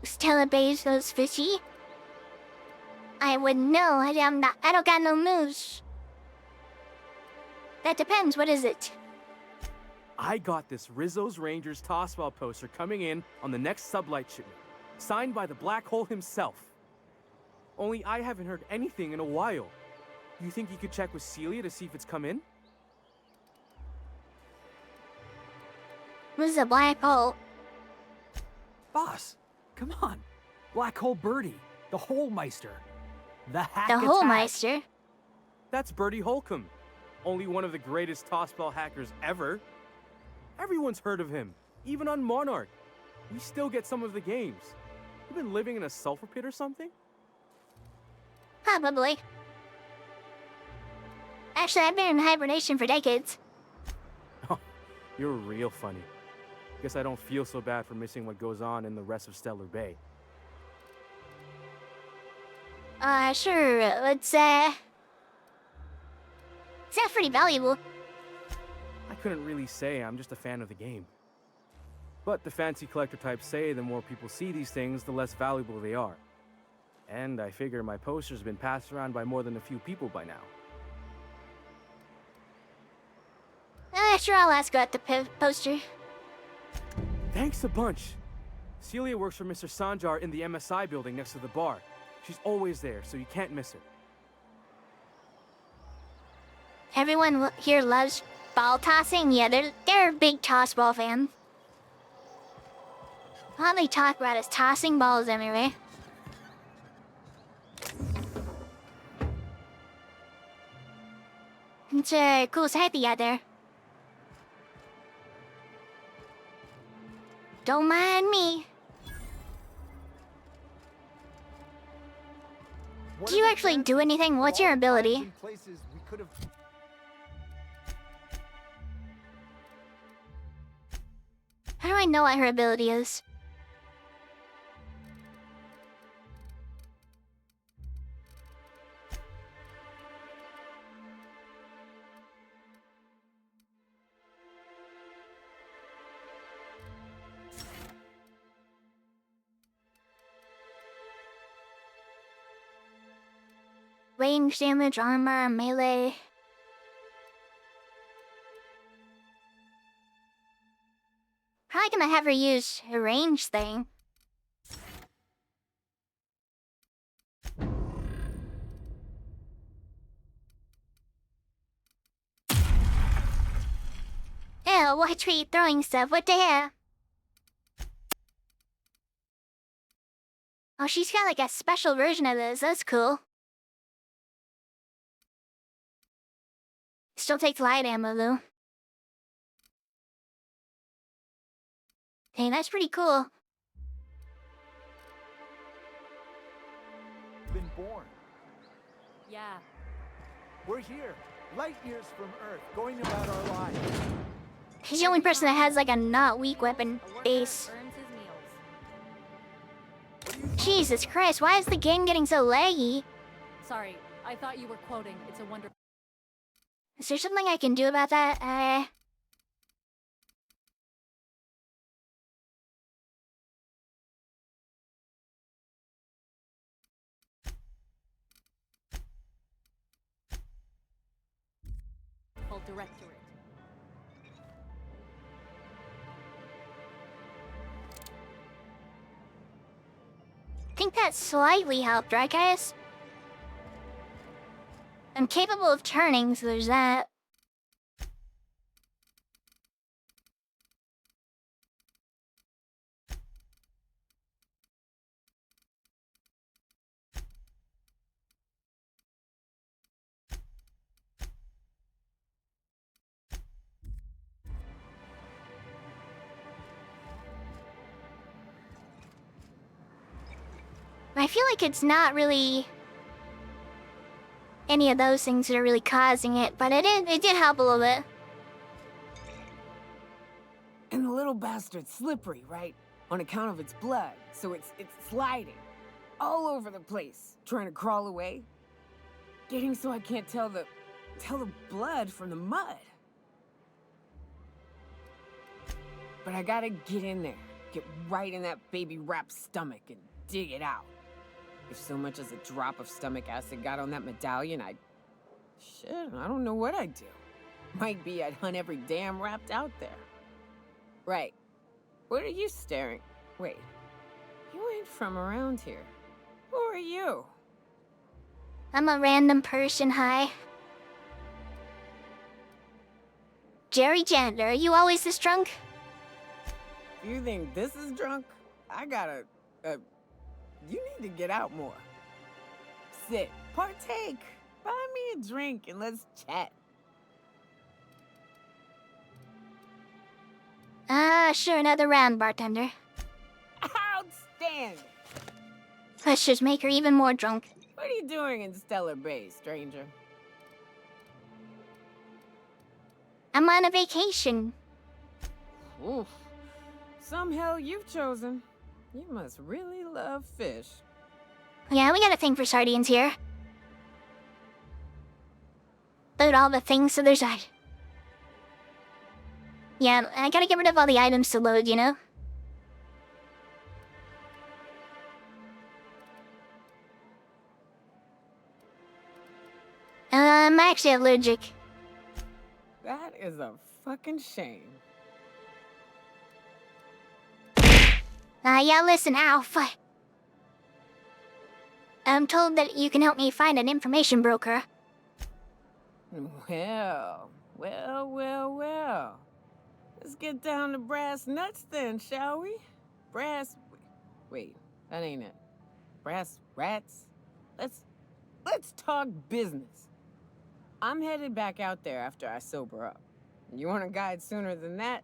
[SPEAKER 1] Stella Bay's those fishy? I wouldn't know. I don't got no moves. That depends. What is it?
[SPEAKER 11] I got this Rizzo's Rangers Tossball poster coming in on the next sublight shipment, signed by the Black Hole himself. Only I haven't heard anything in a while. You think you could check with Celia to see if it's come in?
[SPEAKER 1] What's a black hole?
[SPEAKER 14] Boss, come on. Black Hole Birdie, the Hole Meister. The Hack
[SPEAKER 1] The
[SPEAKER 14] Attack.
[SPEAKER 1] Hole Meister?
[SPEAKER 11] That's Bertie Holcomb. Only one of the greatest tossball hackers ever. Everyone's heard of him, even on Monarch. We still get some of the games. You been living in a sulfur pit or something?
[SPEAKER 1] Probably. Actually, I've been in hibernation for decades.
[SPEAKER 11] You're real funny. Guess I don't feel so bad for missing what goes on in the rest of Stellar Bay.
[SPEAKER 1] Sure, let's, That's pretty valuable.
[SPEAKER 11] I couldn't really say. I'm just a fan of the game. But the fancy collector types say the more people see these things, the less valuable they are. And I figure my poster's been passed around by more than a few people by now.
[SPEAKER 1] Sure, I'll ask about the poster.
[SPEAKER 11] Thanks a bunch. Celia works for Mr. Sanjar in the MSI building next to the bar. She's always there, so you can't miss her.
[SPEAKER 1] Everyone here loves ball tossing. Yeah, they're big toss ball fans. All they talk about is tossing balls anyway. It's a cool sight they got there. Don't mind me. Do you actually do anything? What's your ability? How do I know what her ability is? Range damage, armor, melee. Probably gonna have her use a range thing. watch where you throwing stuff. What the hell? Oh, she's got like a special version of those. That's cool. Still takes light ammo though. Hey, that's pretty cool.
[SPEAKER 6] Been born.
[SPEAKER 19] Yeah.
[SPEAKER 6] We're here, light years from Earth, going about our lives.
[SPEAKER 1] He's the only person that has like a not weak weapon base. Jesus Christ, why is the game getting so laggy?
[SPEAKER 8] Sorry, I thought you were quoting It's a Wonder...
[SPEAKER 1] Is there something I can do about that?
[SPEAKER 8] Directorate.
[SPEAKER 1] I think that slightly helped, right guys? I'm capable of turning, so there's that. I feel like it's not really any of those things that are really causing it, but it did help a little bit.
[SPEAKER 19] And the little bastard's slippery, right? On account of its blood, so it's sliding all over the place, trying to crawl away. Getting so I can't tell the blood from the mud. But I gotta get in there, get right in that baby rap's stomach and dig it out. If so much as a drop of stomach acid got on that medallion, shit, I don't know what I'd do. Might be I'd hunt every damn rapt out there. Right. What are you staring? Wait. You ain't from around here. Who are you?
[SPEAKER 1] I'm a random person, hi. Jerry Jandler, are you always this drunk?
[SPEAKER 19] You think this is drunk? I gotta, you need to get out more. Sit, partake, buy me a drink and let's chat.
[SPEAKER 1] Sure, another round, bartender.
[SPEAKER 19] Outstanding!
[SPEAKER 1] Let's just make her even more drunk.
[SPEAKER 19] What are you doing in Stellar Bay, stranger?
[SPEAKER 1] I'm on a vacation.
[SPEAKER 19] Oof. Some hell you've chosen. You must really love fish.
[SPEAKER 1] Yeah, we got a thing for sardines here. Load all the things to their side. Yeah, I gotta get rid of all the items to load, you know? I'm actually allergic.
[SPEAKER 19] That is a fucking shame.
[SPEAKER 1] Yeah, listen, Alpha. I'm told that you can help me find an information broker.
[SPEAKER 19] Well. Let's get down to brass nuts then, shall we? Wait, that ain't it. Brass rats? Let's talk business. I'm headed back out there after I sober up. You want a guide sooner than that?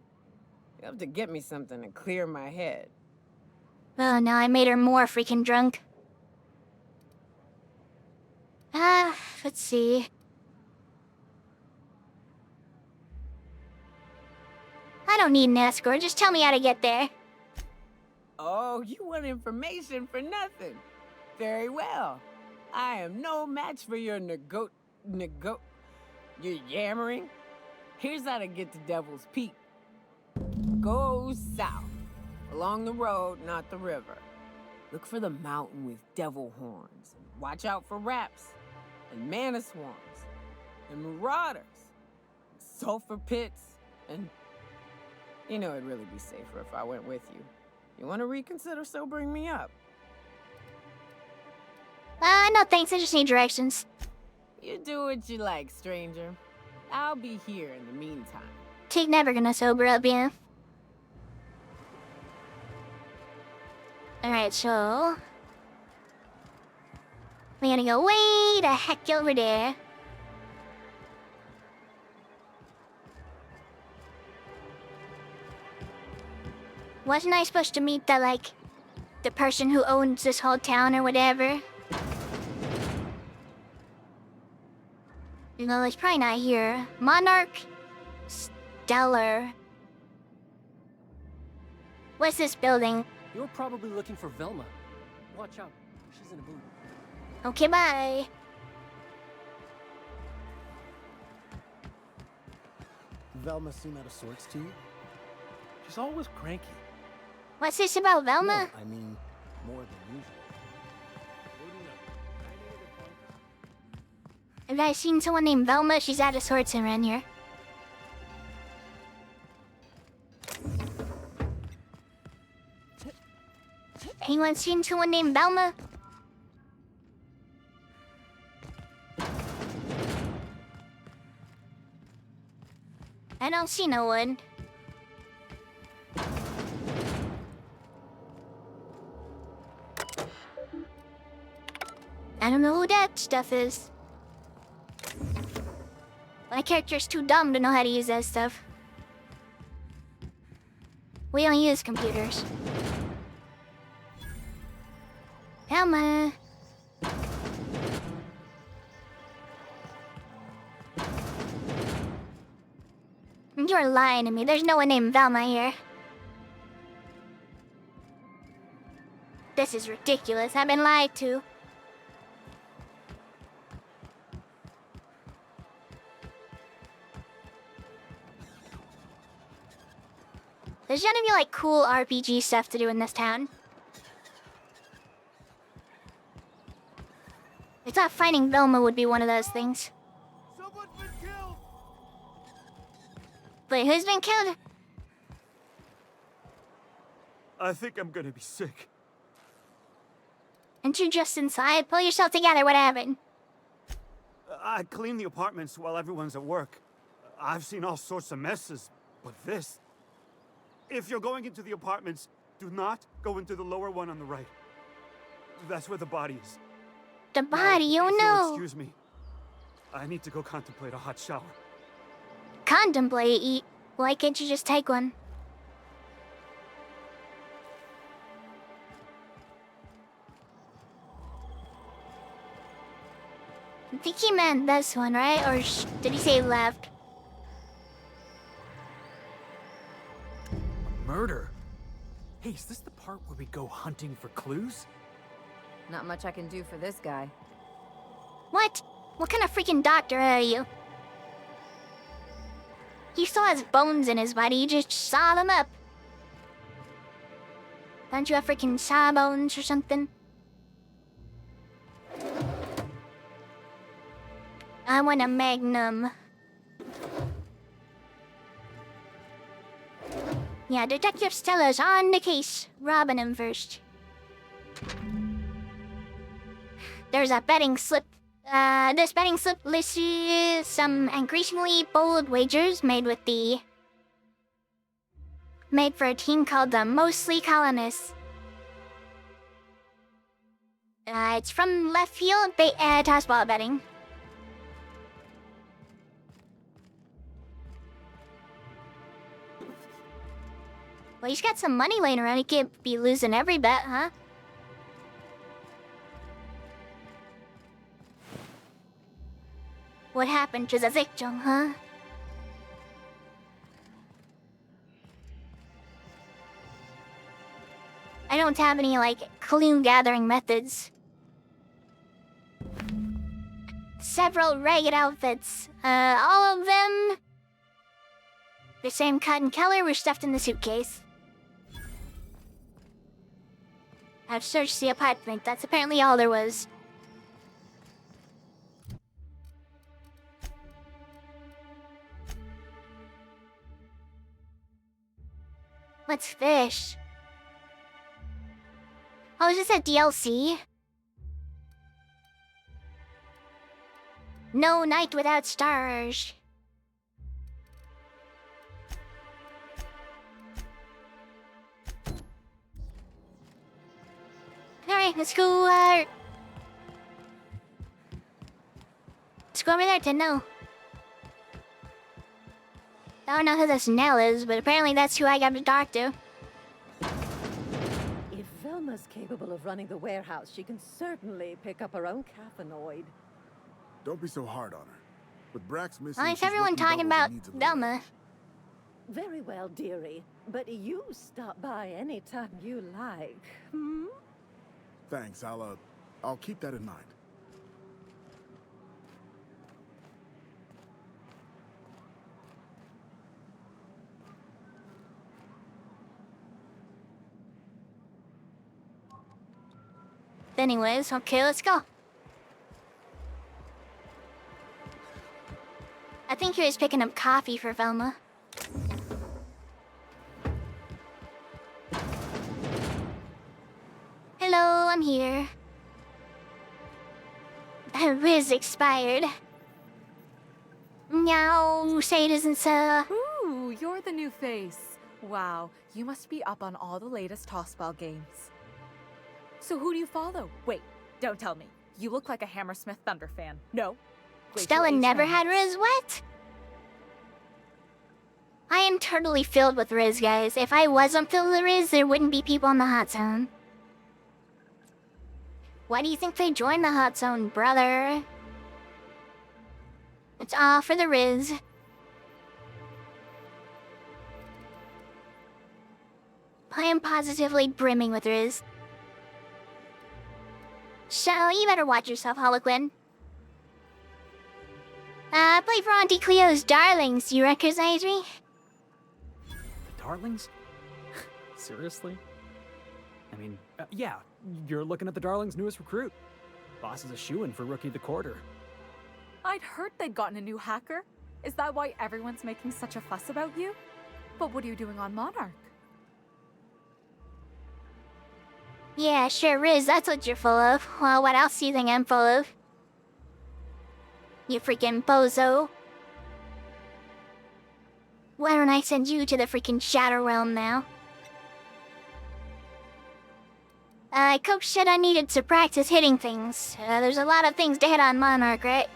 [SPEAKER 19] You have to get me something to clear my head.
[SPEAKER 1] Well, now I made her more freaking drunk. Let's see. I don't need an escort, just tell me how to get there.
[SPEAKER 19] Oh, you want information for nothing. Very well. I am no match for your your yammering. Here's how to get to Devil's Peak. Go south, along the road, not the river. Look for the mountain with devil horns. Watch out for raps, and mana swarms, and marauders, and sulfur pits, and... You know, it'd really be safer if I went with you. You want to reconsider sobering me up?
[SPEAKER 1] No thanks, I just need directions.
[SPEAKER 19] You do what you like, stranger. I'll be here in the meantime.
[SPEAKER 1] Tig never gonna sober up, yeah. Alright, so... we gotta go way the heck over there. Wasn't I supposed to meet the, like, the person who owns this whole town or whatever? No, it's probably not here. Monarch... Stellar... What's this building?
[SPEAKER 20] You're probably looking for Velma. Watch out. She's in a mood.
[SPEAKER 1] Okay, bye.
[SPEAKER 20] Velma seem out of sorts to you?
[SPEAKER 11] She's always cranky.
[SPEAKER 1] What's this about Velma?
[SPEAKER 20] No, I mean, more than usual.
[SPEAKER 1] Have I seen someone named Velma? She's out of sorts around here. Anyone seen someone named Velma? I don't see no one. I don't know who that stuff is. My character's too dumb to know how to use that stuff. We don't use computers. Velma. You're lying to me. There's no one named Velma here. This is ridiculous. I've been lied to. There's gonna be like cool RPG stuff to do in this town. I thought finding Velma would be one of those things.
[SPEAKER 13] Someone's been killed!
[SPEAKER 1] Wait, who's been killed?
[SPEAKER 13] I think I'm gonna be sick.
[SPEAKER 1] Aren't you just inside? Pull yourself together, what happened?
[SPEAKER 13] I clean the apartments while everyone's at work. I've seen all sorts of messes, but this... If you're going into the apartments, do not go into the lower one on the right. That's where the body is.
[SPEAKER 1] The body,
[SPEAKER 13] now,
[SPEAKER 1] oh
[SPEAKER 13] if
[SPEAKER 1] no!
[SPEAKER 13] you'll excuse me. I need to go contemplate a hot shower.
[SPEAKER 1] Contemplate? Why can't you just take one? I think he meant this one, right? Or did he say left?
[SPEAKER 14] Murder? Hey, is this the part where we go hunting for clues?
[SPEAKER 15] Not much I can do for this guy.
[SPEAKER 1] What? What kind of freaking doctor are you? You saw his bones in his body, you just saw them up. Don't you have freaking sawbones or something? I want a magnum. Yeah, Detective Stella's on the case. Robbing him first. There's a betting slip. This betting slip lists some increasingly bold wagers made for a team called the Mostly Colonists. It's from left field tossball betting. Well, he's got some money laying around. He can't be losing every bet, huh? What happened to the victim, huh? I don't have any, like, clue gathering methods. Several ragged outfits. All of them the same cut and color were stuffed in the suitcase. I've searched the apartment. That's apparently all there was. What's fish? Oh, is this a DLC? No night without stars. Alright, let's go, let's go over there to know. I don't know who this Nell is, but apparently that's who I got to talk to.
[SPEAKER 21] If Velma's capable of running the warehouse, she can certainly pick up her own caffeinoid.
[SPEAKER 22] Don't be so hard on her. With Brax missing,
[SPEAKER 1] Why is
[SPEAKER 22] she's
[SPEAKER 1] everyone
[SPEAKER 22] working
[SPEAKER 1] talking
[SPEAKER 22] double the
[SPEAKER 1] about
[SPEAKER 22] needs of the
[SPEAKER 1] Velma?
[SPEAKER 21] Very well, dearie. But you stop by anytime you like, hmm?
[SPEAKER 22] Thanks, I'll keep that in mind.
[SPEAKER 1] Anyways, okay, let's go. I think he was picking up coffee for Velma. Hello, I'm here. Riz expired. No, say it isn't so.
[SPEAKER 8] Ooh, you're the new face. Wow, you must be up on all the latest tossball games. So who do you follow? Wait, don't tell me. You look like a Hammersmith Thunder fan. No.
[SPEAKER 1] Stella never had Riz, what? I am totally filled with Riz, guys. If I wasn't filled with Riz, there wouldn't be people in the hot zone. Why do you think they joined the hot zone, brother? It's all for the Riz. I am positively brimming with Riz. So, you better watch yourself, Harlequin. Play for Auntie Cleo's Darlings, you recognize me?
[SPEAKER 14] Darlings? Seriously? I mean, yeah, you're looking at the Darlings' newest recruit. Boss is a shoo-in for Rookie of the Quarter.
[SPEAKER 8] I'd heard they'd gotten a new hacker. Is that why everyone's making such a fuss about you? But what are you doing on Monarch?
[SPEAKER 1] Yeah, sure is. That's what you're full of. Well, what else do you think I'm full of? You freaking bozo. Why don't I send you to the freaking Shadow Realm now? Coach said I needed to practice hitting things. There's a lot of things to hit on Monarch, right?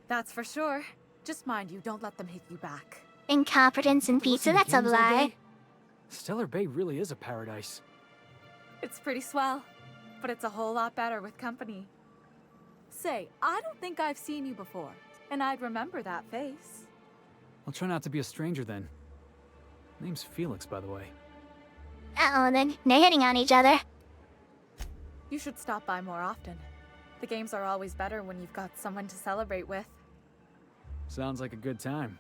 [SPEAKER 8] That's for sure. Just mind you, don't let them hit you back.
[SPEAKER 1] Incompetence and pizza, that's a lie.
[SPEAKER 14] Stellar Bay really is a paradise.
[SPEAKER 8] It's pretty swell, but it's a whole lot better with company. Say, I don't think I've seen you before, and I'd remember that face.
[SPEAKER 14] I'll try not to be a stranger then. Name's Felix, by the way.
[SPEAKER 1] Uh-oh, then. They're hitting on each other.
[SPEAKER 8] You should stop by more often. The games are always better when you've got someone to celebrate with.
[SPEAKER 14] Sounds like a good time.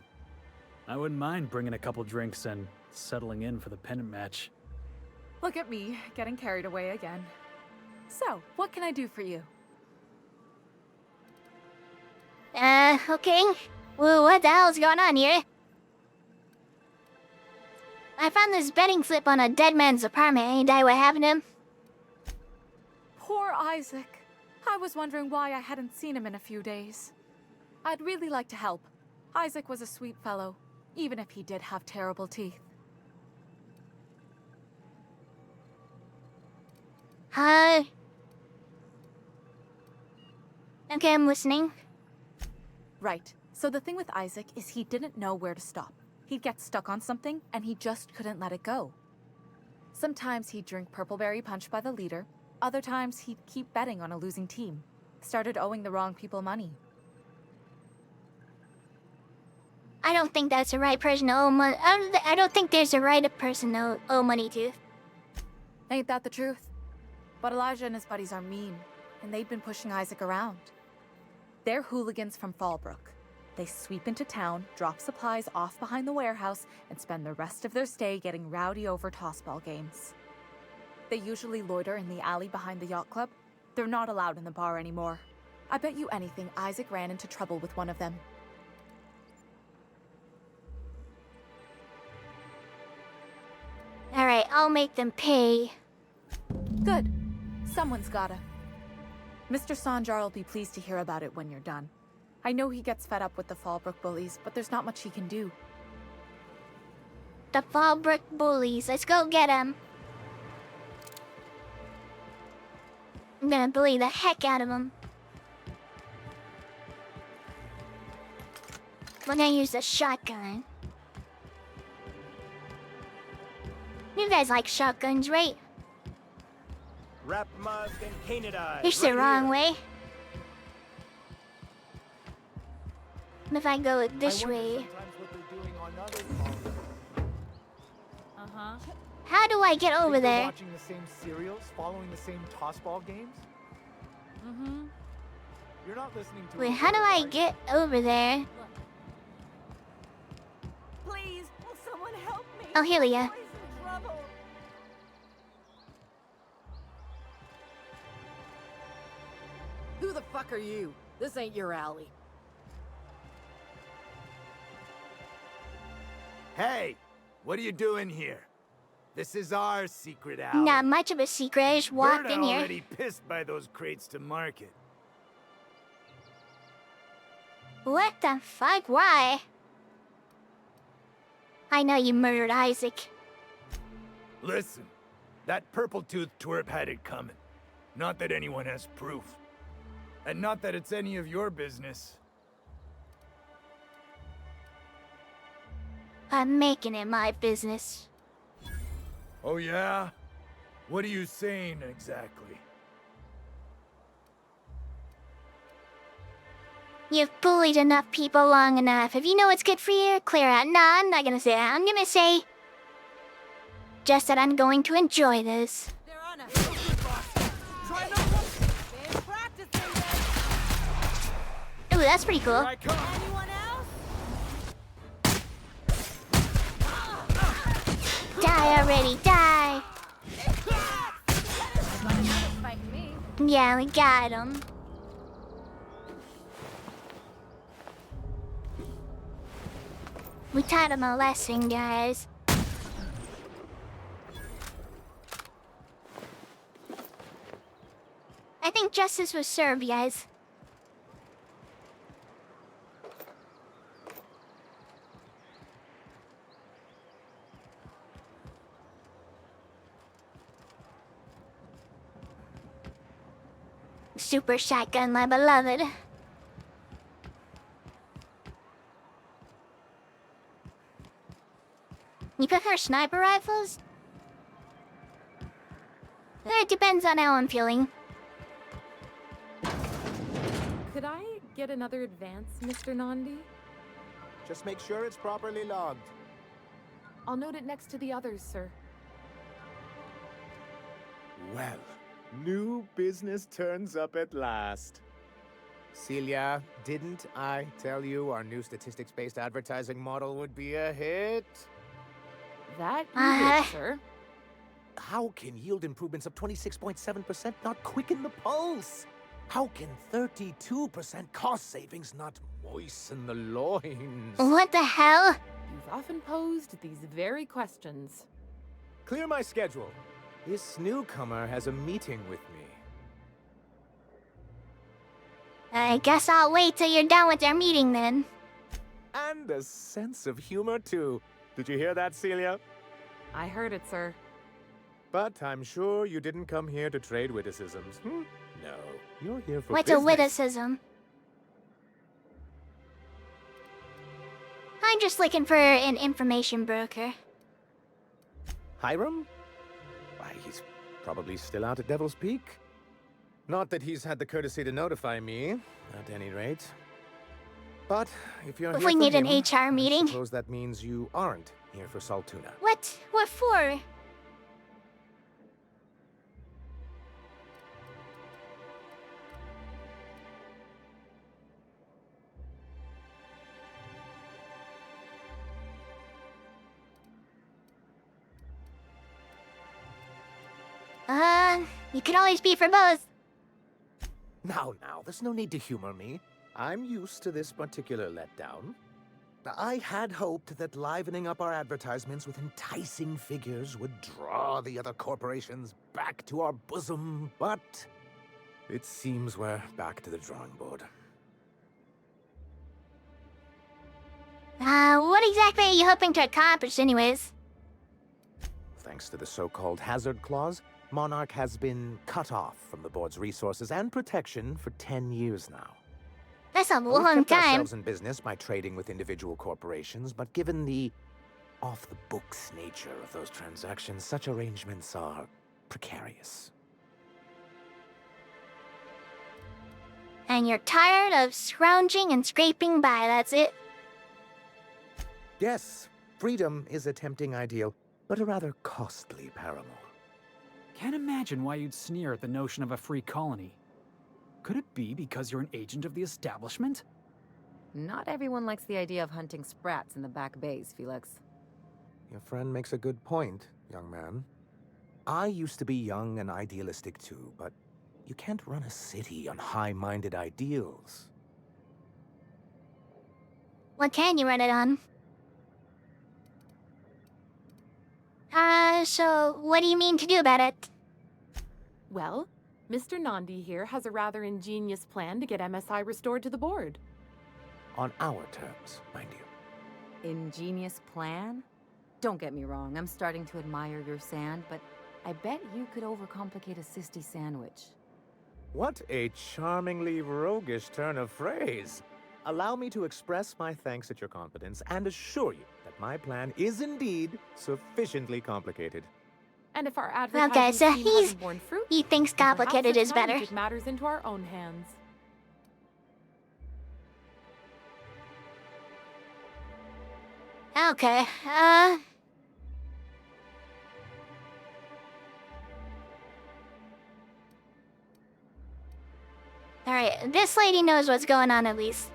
[SPEAKER 14] I wouldn't mind bringing a couple drinks and settling in for the pennant match.
[SPEAKER 8] Look at me, getting carried away again. So, what can I do for you?
[SPEAKER 1] Okay. Well, what the hell's going on here? I found this betting slip on a dead man's apartment. Ain't that what happened to him?
[SPEAKER 8] Poor Isaac. I was wondering why I hadn't seen him in a few days. I'd really like to help. Isaac was a sweet fellow, even if he did have terrible teeth.
[SPEAKER 1] Hi. Okay, I'm listening.
[SPEAKER 8] Right. So the thing with Isaac is he didn't know where to stop. He'd get stuck on something, and he just couldn't let it go. Sometimes he'd drink Purpleberry Punch by the liter. Other times he'd keep betting on a losing team. Started owing the wrong people money.
[SPEAKER 1] I don't think that's the right person to owe money. I don't think there's a right person to owe money to.
[SPEAKER 8] Ain't that the truth? But Elijah and his buddies are mean, and they'd been pushing Isaac around. They're hooligans from Fallbrook. They sweep into town, drop supplies off behind the warehouse, and spend the rest of their stay getting rowdy over tossball games. They usually loiter in the alley behind the yacht club. They're not allowed in the bar anymore. I bet you anything Isaac ran into trouble with one of them.
[SPEAKER 1] Alright, I'll make them pay.
[SPEAKER 8] Good. Someone's gotta. Mr. Sanjar will be pleased to hear about it when you're done. I know he gets fed up with the Fallbrook bullies, but there's not much he can do.
[SPEAKER 1] The Fallbrook bullies. Let's go get them. I'm gonna bully the heck out of him. We're gonna use the shotgun. You guys like shotguns, right?
[SPEAKER 7] Wrap musk and canidine.
[SPEAKER 1] It's the wrong way. What if I go this way?
[SPEAKER 8] Uh-huh.
[SPEAKER 1] How do I get over there?
[SPEAKER 6] Watching the same serials, following the same tossball games.
[SPEAKER 8] Mm-hmm.
[SPEAKER 6] You're not listening to.
[SPEAKER 1] Wait, how do I get over there?
[SPEAKER 21] Please, will someone help me?
[SPEAKER 1] Oh, here we are.
[SPEAKER 19] Who the fuck are you? This ain't your alley.
[SPEAKER 7] Hey, what are you doing here? This is our secret alley.
[SPEAKER 1] Not much of a secret. I just walked
[SPEAKER 7] We're
[SPEAKER 1] in here.
[SPEAKER 7] already pissed by those crates to market.
[SPEAKER 1] What the fuck? Why? I know you murdered Isaac.
[SPEAKER 7] Listen, that purple-toothed twerp had it coming. Not that anyone has proof. And not that it's any of your business.
[SPEAKER 1] I'm making it my business.
[SPEAKER 7] Oh yeah? What are you saying exactly?
[SPEAKER 1] You've bullied enough people long enough. If you know what's good for you, clear out. Nah, I'm not gonna say that. I'm gonna say just that I'm going to enjoy this. Ooh, that's pretty cool. Die already, die! Yeah, we got him. We taught him a lesson, guys. I think justice was served, guys. Super shotgun, my beloved. You prefer sniper rifles? It depends on how I'm feeling.
[SPEAKER 19] Could I get another advance, Mr. Nandi?
[SPEAKER 10] Just make sure it's properly logged.
[SPEAKER 19] I'll note it next to the others, sir.
[SPEAKER 10] Well, new business turns up at last. Celia, didn't I tell you our new statistics-based advertising model would be a hit?
[SPEAKER 19] That you did, sir.
[SPEAKER 10] How can yield improvements of 26.7% not quicken the pulse? How can 32% cost savings not moisten the loins?
[SPEAKER 1] What the hell?
[SPEAKER 19] You've often posed these very questions.
[SPEAKER 10] Clear my schedule. This newcomer has a meeting with me.
[SPEAKER 1] I guess I'll wait till you're done with our meeting then.
[SPEAKER 10] And a sense of humor, too. Did you hear that, Celia?
[SPEAKER 19] I heard it, sir.
[SPEAKER 10] But I'm sure you didn't come here to trade witticisms. Hmm? No, you're here for
[SPEAKER 1] What's
[SPEAKER 10] business.
[SPEAKER 1] a witticism? I'm just looking for an information broker.
[SPEAKER 10] Hiram? Why, he's probably still out at Devil's Peak. Not that he's had the courtesy to notify me, at any rate. But if you're
[SPEAKER 1] If
[SPEAKER 10] here
[SPEAKER 1] we
[SPEAKER 10] for
[SPEAKER 1] need an
[SPEAKER 10] him,
[SPEAKER 1] HR meeting.
[SPEAKER 10] I suppose that means you aren't here for Saltuna.
[SPEAKER 1] What? What for? You could always be for both.
[SPEAKER 10] Now, there's no need to humor me. I'm used to this particular letdown. I had hoped that livening up our advertisements with enticing figures would draw the other corporations back to our bosom, but it seems we're back to the drawing board.
[SPEAKER 1] What exactly are you hoping to accomplish anyways?
[SPEAKER 10] Thanks to the so-called hazard clause, Monarch has been cut off from the board's resources and protection for 10 years now.
[SPEAKER 1] That's a
[SPEAKER 10] We've
[SPEAKER 1] long
[SPEAKER 10] kept
[SPEAKER 1] time.
[SPEAKER 10] ourselves in business by trading with individual corporations, but given the off-the-books nature of those transactions, such arrangements are precarious.
[SPEAKER 1] And you're tired of scrounging and scraping by, that's it?
[SPEAKER 10] Yes, freedom is a tempting ideal, but a rather costly paramour.
[SPEAKER 14] Can't imagine why you'd sneer at the notion of a free colony. Could it be because you're an agent of the establishment?
[SPEAKER 15] Not everyone likes the idea of hunting sprats in the back bays, Felix.
[SPEAKER 10] Your friend makes a good point, young man. I used to be young and idealistic too, but you can't run a city on high-minded ideals.
[SPEAKER 1] What can you run it on? So what do you mean to do about it?
[SPEAKER 4] Well, Mr. Nandi here has a rather ingenious plan to get MSI restored to the board.
[SPEAKER 10] On our terms, mind you.
[SPEAKER 15] Ingenious plan? Don't get me wrong, I'm starting to admire your sand, but I bet you could overcomplicate a sisty sandwich.
[SPEAKER 10] What a charmingly roguish turn of phrase. Allow me to express my thanks at your confidence and assure you that my plan is indeed sufficiently complicated.
[SPEAKER 4] And if our
[SPEAKER 1] Well,
[SPEAKER 4] advertising
[SPEAKER 1] guys,
[SPEAKER 4] scheme
[SPEAKER 1] he
[SPEAKER 4] hasn't borne fruit,
[SPEAKER 1] thinks
[SPEAKER 4] then perhaps
[SPEAKER 1] complicated
[SPEAKER 4] it's
[SPEAKER 1] is
[SPEAKER 4] time
[SPEAKER 1] better.
[SPEAKER 4] to take matters into our own hands.
[SPEAKER 1] Okay, Alright, this lady knows what's going on at least.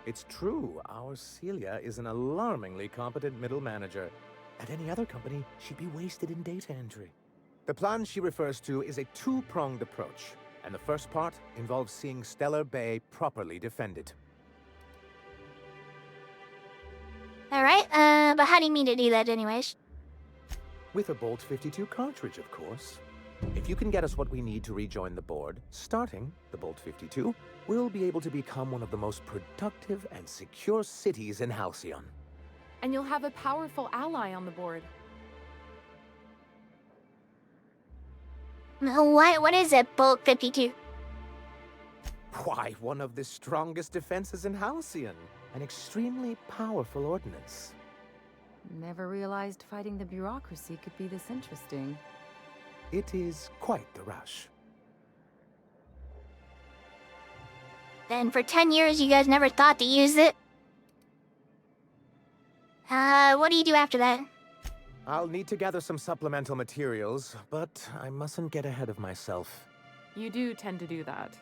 [SPEAKER 10] It's true, our Celia is an alarmingly competent middle manager. At any other company, she'd be wasted in data entry. The plan she refers to is a two-pronged approach, and the first part involves seeing Stellar Bay properly defended.
[SPEAKER 1] Alright, but how do you mean to do that anyways?
[SPEAKER 10] With a Bolt 52 cartridge, of course. If you can get us what we need to rejoin the board, starting the Bolt 52, we'll be able to become one of the most productive and secure cities in Halcyon.
[SPEAKER 4] And you'll have a powerful ally on the board.
[SPEAKER 1] What is it, Bolt 52?
[SPEAKER 10] Why, one of the strongest defenses in Halcyon. An extremely powerful ordnance.
[SPEAKER 15] Never realized fighting the bureaucracy could be this interesting.
[SPEAKER 10] It is quite the rush.
[SPEAKER 1] Then for 10 years you guys never thought to use it? What do you do after that?
[SPEAKER 10] I'll need to gather some supplemental materials, but I mustn't get ahead of myself.
[SPEAKER 4] You do tend to do that.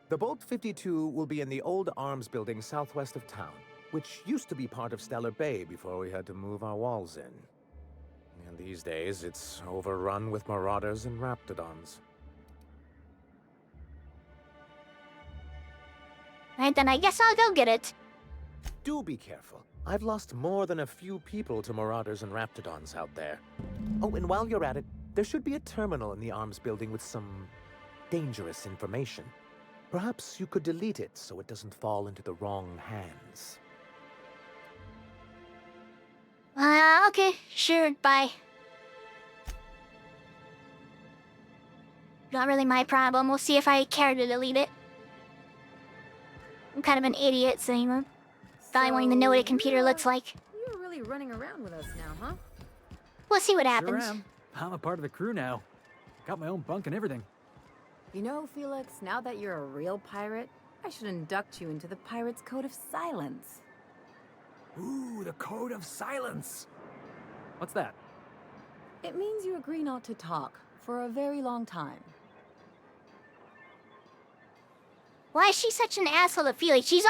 [SPEAKER 10] The Bolt 52 will be in the old arms building southwest of town, which used to be part of Stellar Bay before we had to move our walls in. And these days, it's overrun with marauders and raptidons.
[SPEAKER 1] Right, then I guess I'll go get it.
[SPEAKER 10] Do be careful. I've lost more than a few people to marauders and raptidons out there. Oh, and while you're at it, there should be a terminal in the arms building with some dangerous information. Perhaps you could delete it so it doesn't fall into the wrong hands.
[SPEAKER 1] Okay, sure, bye. Not really my problem. We'll see if I care to delete it. I'm kind of an idiot, so you know, not wanting to know what a computer looks like.
[SPEAKER 15] You're really running around with us now, huh?
[SPEAKER 1] We'll see what
[SPEAKER 14] Sure
[SPEAKER 1] happens.
[SPEAKER 14] am. I'm a part of the crew now. Got my own bunk and everything.
[SPEAKER 15] You know, Felix, now that you're a real pirate, I should induct you into the Pirate's Code of Silence.
[SPEAKER 14] Ooh, the Code of Silence. What's that?
[SPEAKER 15] It means you agree not to talk for a very long time.
[SPEAKER 1] Why is she such an asshole to Felix? She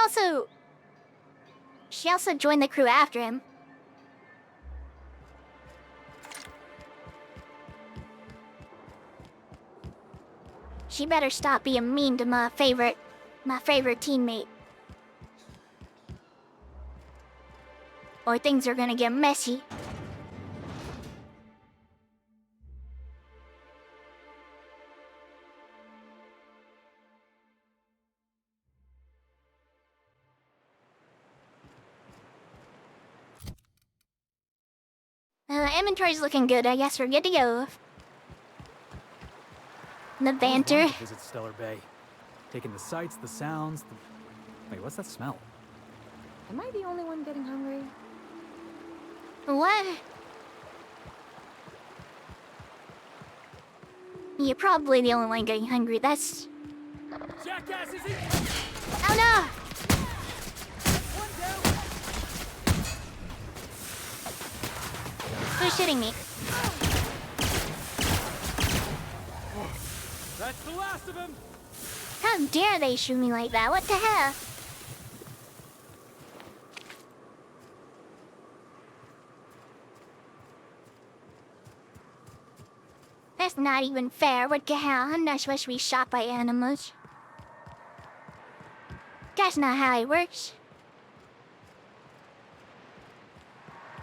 [SPEAKER 1] also joined the crew after him. She better stop being mean to my favorite teammate. Or things are gonna get messy. Inventory's looking good. I guess we're good to go. The
[SPEAKER 14] I always
[SPEAKER 1] banter.
[SPEAKER 14] wanted to visit Stellar Bay. Taking the sights, the sounds, Wait, what's that smell?
[SPEAKER 15] Am I the only one getting hungry?
[SPEAKER 1] What? You're probably the only one getting hungry. That's...
[SPEAKER 11] Jackass is in.
[SPEAKER 1] Oh no! Who's shooting me?
[SPEAKER 11] That's the last of him.
[SPEAKER 1] How dare they shoot me like that? What the hell? That's not even fair. What the hell? I'm not supposed to be shot by animals. That's not how it works.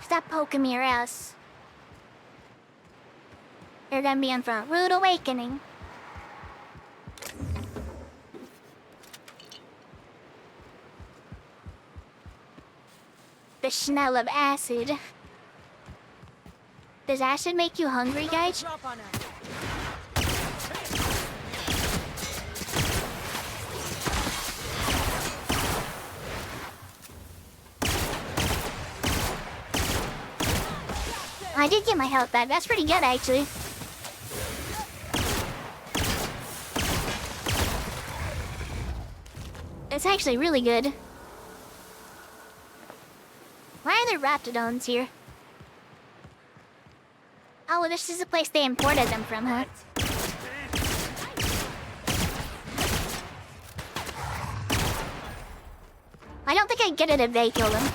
[SPEAKER 1] Stop poking me or else you're gonna be in for a rude awakening. The smell of acid. Does acid make you hungry, guys? I did get my health back. That's pretty good, actually. It's actually really good. Why are there raptidons here? Oh, well, this is the place they imported them from, huh? I don't think I'd get it if they killed them.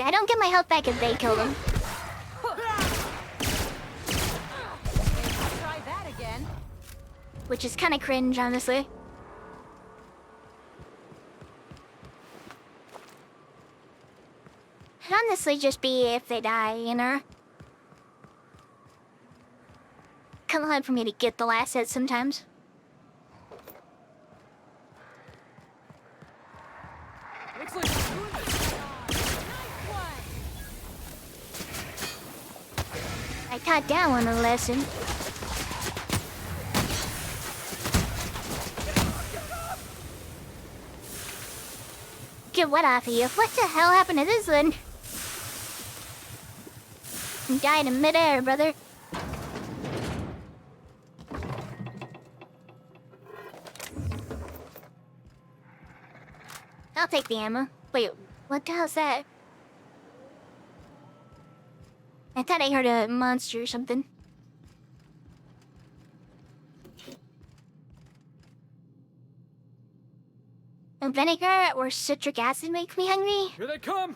[SPEAKER 1] I don't get my health back if they kill them.
[SPEAKER 15] Try that again.
[SPEAKER 1] Which is kind of cringe, honestly. It'd honestly just be if they die, you know? Kind of hard for me to get the last hit sometimes.
[SPEAKER 11] Looks like you're doing this.
[SPEAKER 1] I taught that one a lesson. Get what off of you? What the hell happened to this one? You died in midair, brother. I'll take the ammo. Wait, what the hell's that? I thought I heard a monster or something. Vinegar or citric acid makes me hungry?
[SPEAKER 11] Here they come!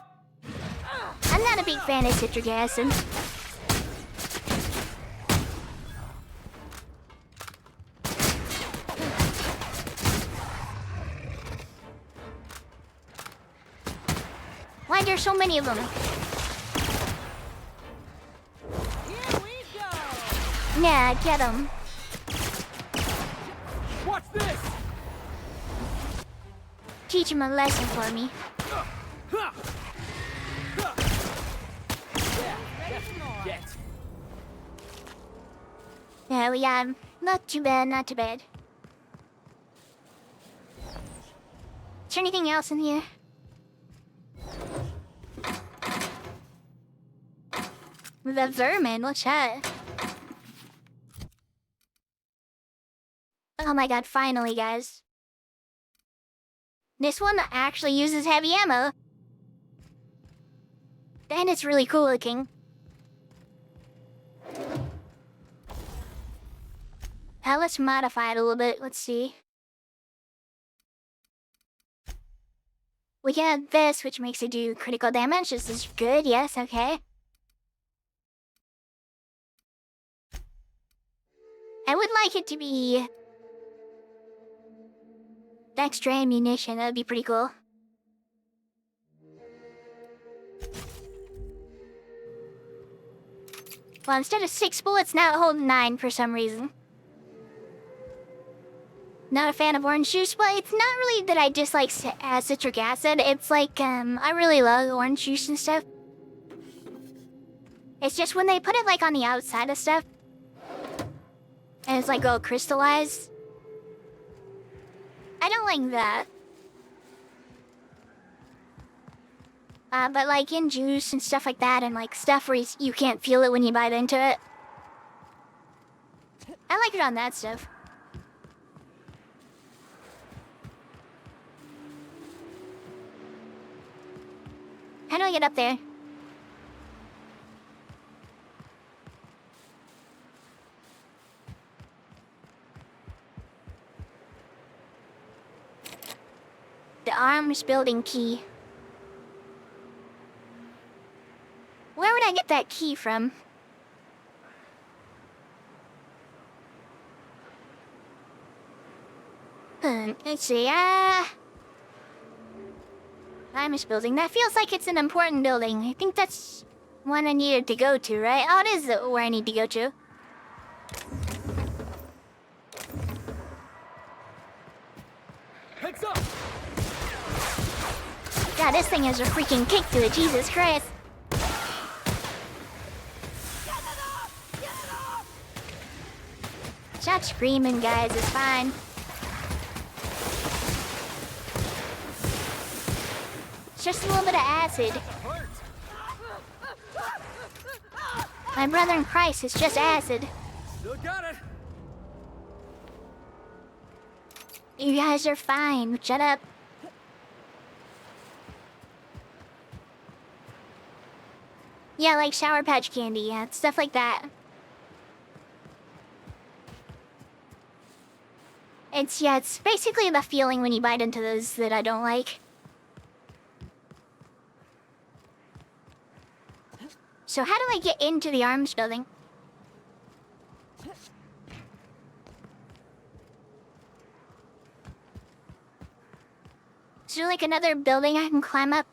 [SPEAKER 1] I'm not a big fan of citric acid. Why are there so many of them? Nah, get him.
[SPEAKER 11] Watch this!
[SPEAKER 1] Teach him a lesson for me. Yeah, we not too bad, not too bad. Is there anything else in here? The vermin, what's that? Oh my god, finally, guys. This one actually uses heavy ammo. And it's really cool looking. Now let's modify it a little bit. Let's see. We have this, which makes it do critical damage. This is good, yes, okay. I would like it to be extra ammunition. That would be pretty cool. Well, instead of 6 bullets, now it holds 9 for some reason. Not a fan of orange juice, but it's not really that I dislike citric acid. It's like, I really love orange juice and stuff. It's just when they put it, like, on the outside of stuff, and it's, like, all crystallized. I don't like that. But, like, in juice and stuff like that, and, like, stuff where you can't feel it when you bite into it. I like it on that stuff. How do I get up there? The arms building key. Where would I get that key from? Let's see, Arms building. That feels like it's an important building. I think that's one I needed to go to, right? Oh, it is where I need to go to.
[SPEAKER 11] Heads up!
[SPEAKER 1] God, this thing has a freaking kick to it, Jesus Christ. Stop screaming, guys, it's fine. It's just a little bit of acid. My brother in Christ, it's just acid.
[SPEAKER 11] Still got it!
[SPEAKER 1] You guys are fine, shut up. Yeah, like Sour Patch Candy, yeah, stuff like that. It's basically the feeling when you bite into those that I don't like. So how do I get into the arms building? Is there like another building I can climb up?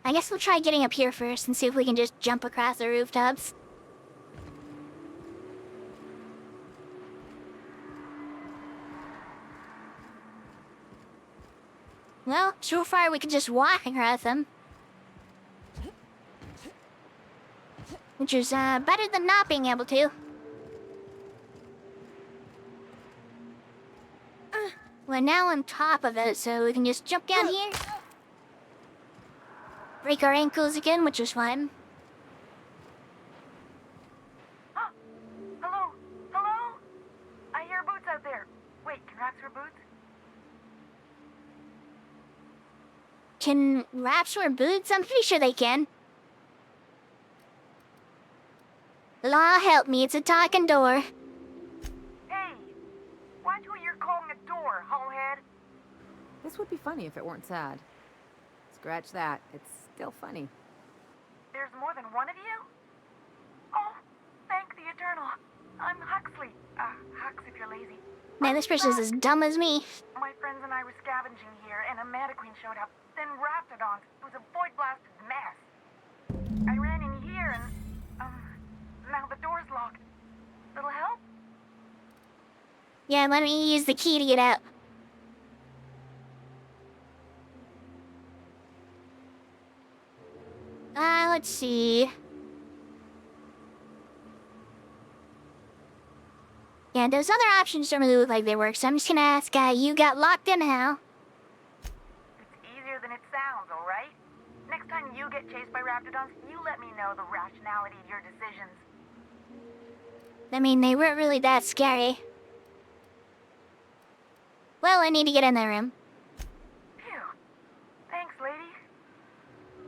[SPEAKER 1] I guess we'll try getting up here first and see if we can just jump across the rooftops. Well, so far we could just walk across them. Which is better than not being able to. We're now on top of it, so we can just jump down here. Break our ankles again, which was fun.
[SPEAKER 5] Hello? Hello? I hear boots out there. Wait, can rats wear boots?
[SPEAKER 1] Can raps wear boots? I'm pretty sure they can. Law help me, it's a talking door.
[SPEAKER 5] Hey! Watch what you're calling a door, holehead.
[SPEAKER 15] This would be funny if it weren't sad. Scratch that. It's still funny.
[SPEAKER 5] There's more than one of you? Oh, thank the Eternal. I'm Huxley. Hux if you're lazy.
[SPEAKER 1] Man, this person's as dumb as me.
[SPEAKER 5] My friends and I were scavenging here, and a Mana Queen showed up. Then Raptidons. It was a void-blasted mess. I ran in here, and, now the door's locked. Little help?
[SPEAKER 1] Yeah, let me use the key to get out. Let's see. Yeah, those other options don't really look like they work, so I'm just gonna ask, you got locked in how?
[SPEAKER 5] It's easier than it sounds, alright? Next time you get chased by Raptidons, you let me know the rationality of your decisions.
[SPEAKER 1] I mean, they weren't really that scary. Well, I need to get in that room.
[SPEAKER 5] Phew. Thanks, lady.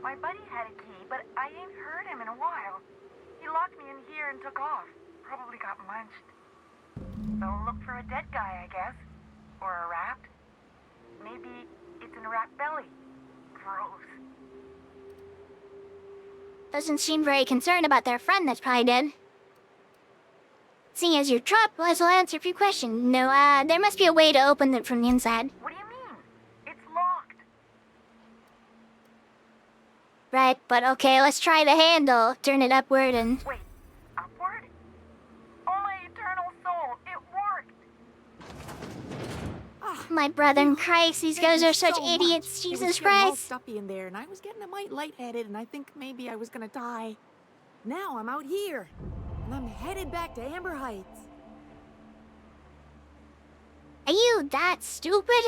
[SPEAKER 5] My buddy had a key, but I ain't heard him in a while. He locked me in here and took off. Probably got munched. So look for a dead guy, I guess. Or a rat. Maybe it's in a rat belly. Gross.
[SPEAKER 1] Doesn't seem very concerned about their friend that's probably dead. Seeing as you're trapped, well, I'll answer a few questions. No, there must be a way to open it from the inside.
[SPEAKER 5] What do you mean? It's locked.
[SPEAKER 1] Right, but okay, let's try the handle. Turn it upward and...
[SPEAKER 5] Wait, upward? Oh my eternal soul, it worked!
[SPEAKER 1] my brother in Christ, these guys are such idiots.
[SPEAKER 12] It was
[SPEAKER 1] Jesus
[SPEAKER 12] getting all
[SPEAKER 1] Christ.
[SPEAKER 12] stuffy in there, and I was getting a mite lightheaded, and I think maybe I was gonna die. Now I'm out here, and I'm headed back to Amber Heights.
[SPEAKER 1] Are you that stupid?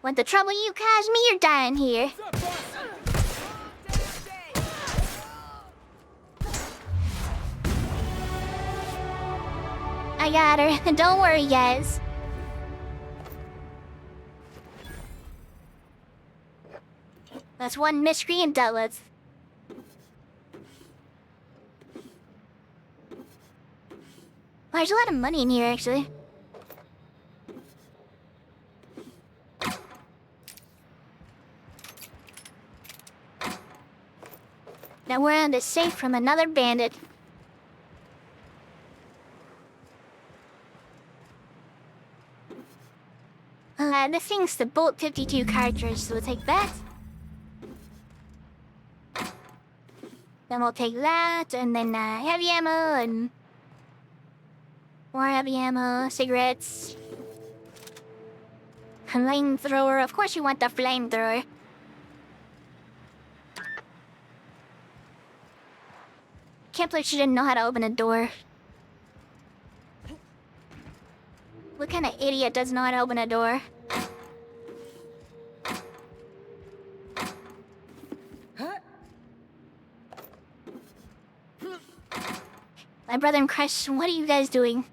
[SPEAKER 1] What the trouble you caused me, you're dying here. I got her. Don't worry, guys. That's one miscreant dealt with. There's a lot of money in here, actually. Now we're on the safe from another bandit. This thing's the Bolt 52 cartridge, so we'll take that. Then we'll take that, and then heavy ammo, and more heavy ammo, cigarettes. Flamethrower, of course you want the flamethrower. Can't believe she didn't know how to open a door. What kind of idiot doesn't know how to open a door? My brother in Christ, what are you guys doing?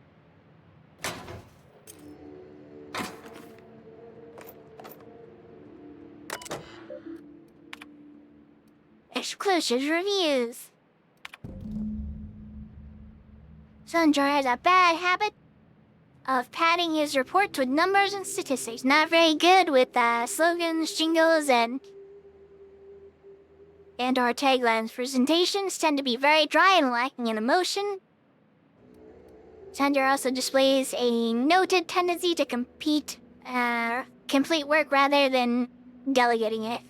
[SPEAKER 1] Exclusive reviews. Sunjar has a bad habit of padding his reports with numbers and statistics. Not very good with slogans, jingles, and our taglines. Presentations tend to be very dry and lacking in emotion. Sunjar also displays a noted tendency to complete work rather than delegating it.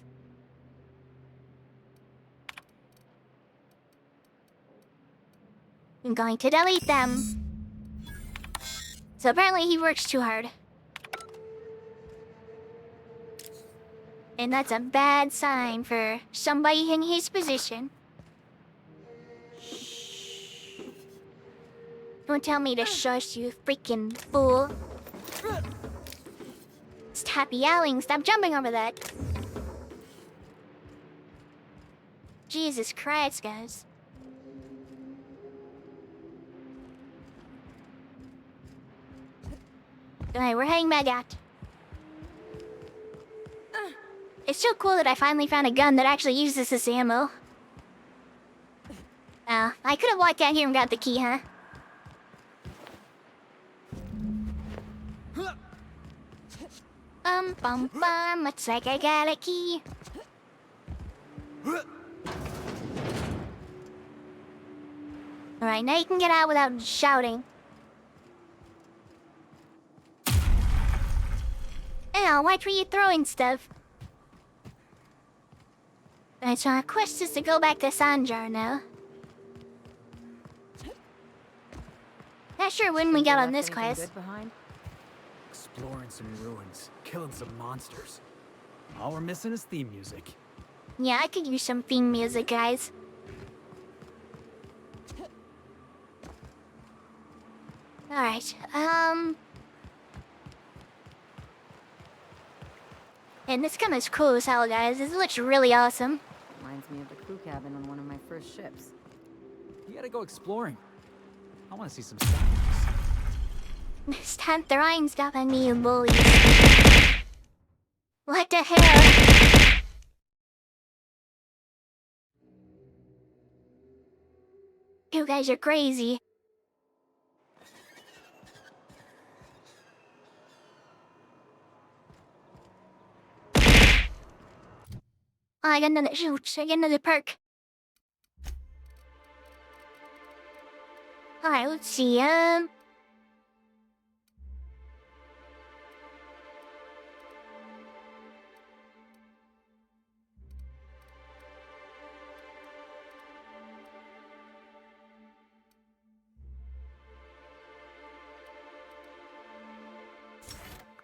[SPEAKER 1] I'm going to delete them. So apparently he works too hard. And that's a bad sign for somebody in his position. Shh. Don't tell me to shush, you freaking fool. Stop yelling, stop jumping over that. Jesus Christ, guys. Alright, we're heading back out. It's so cool that I finally found a gun that actually uses this ammo. Oh, I could have walked out here and got the key, huh? Bum, looks like I got a key. Alright, now you can get out without shouting. Ow, watch where you throwing stuff. Alright, so our quest is to go back to Sanjar now. Not sure when we got on this quest.
[SPEAKER 14] Exploring some ruins, killing some monsters. All we're missing is theme music.
[SPEAKER 1] Yeah, I could use some theme music, guys. Alright, and this gun is cool as hell, guys. This looks really awesome.
[SPEAKER 15] Reminds me of the crew cabin on one of my first ships.
[SPEAKER 14] You gotta go exploring. I wanna see some stuff.
[SPEAKER 1] Stand throwing stuff at me, you bullies. What the hell? You guys are crazy. Oh, I got another shoot. I got another perk. Alright, let's see,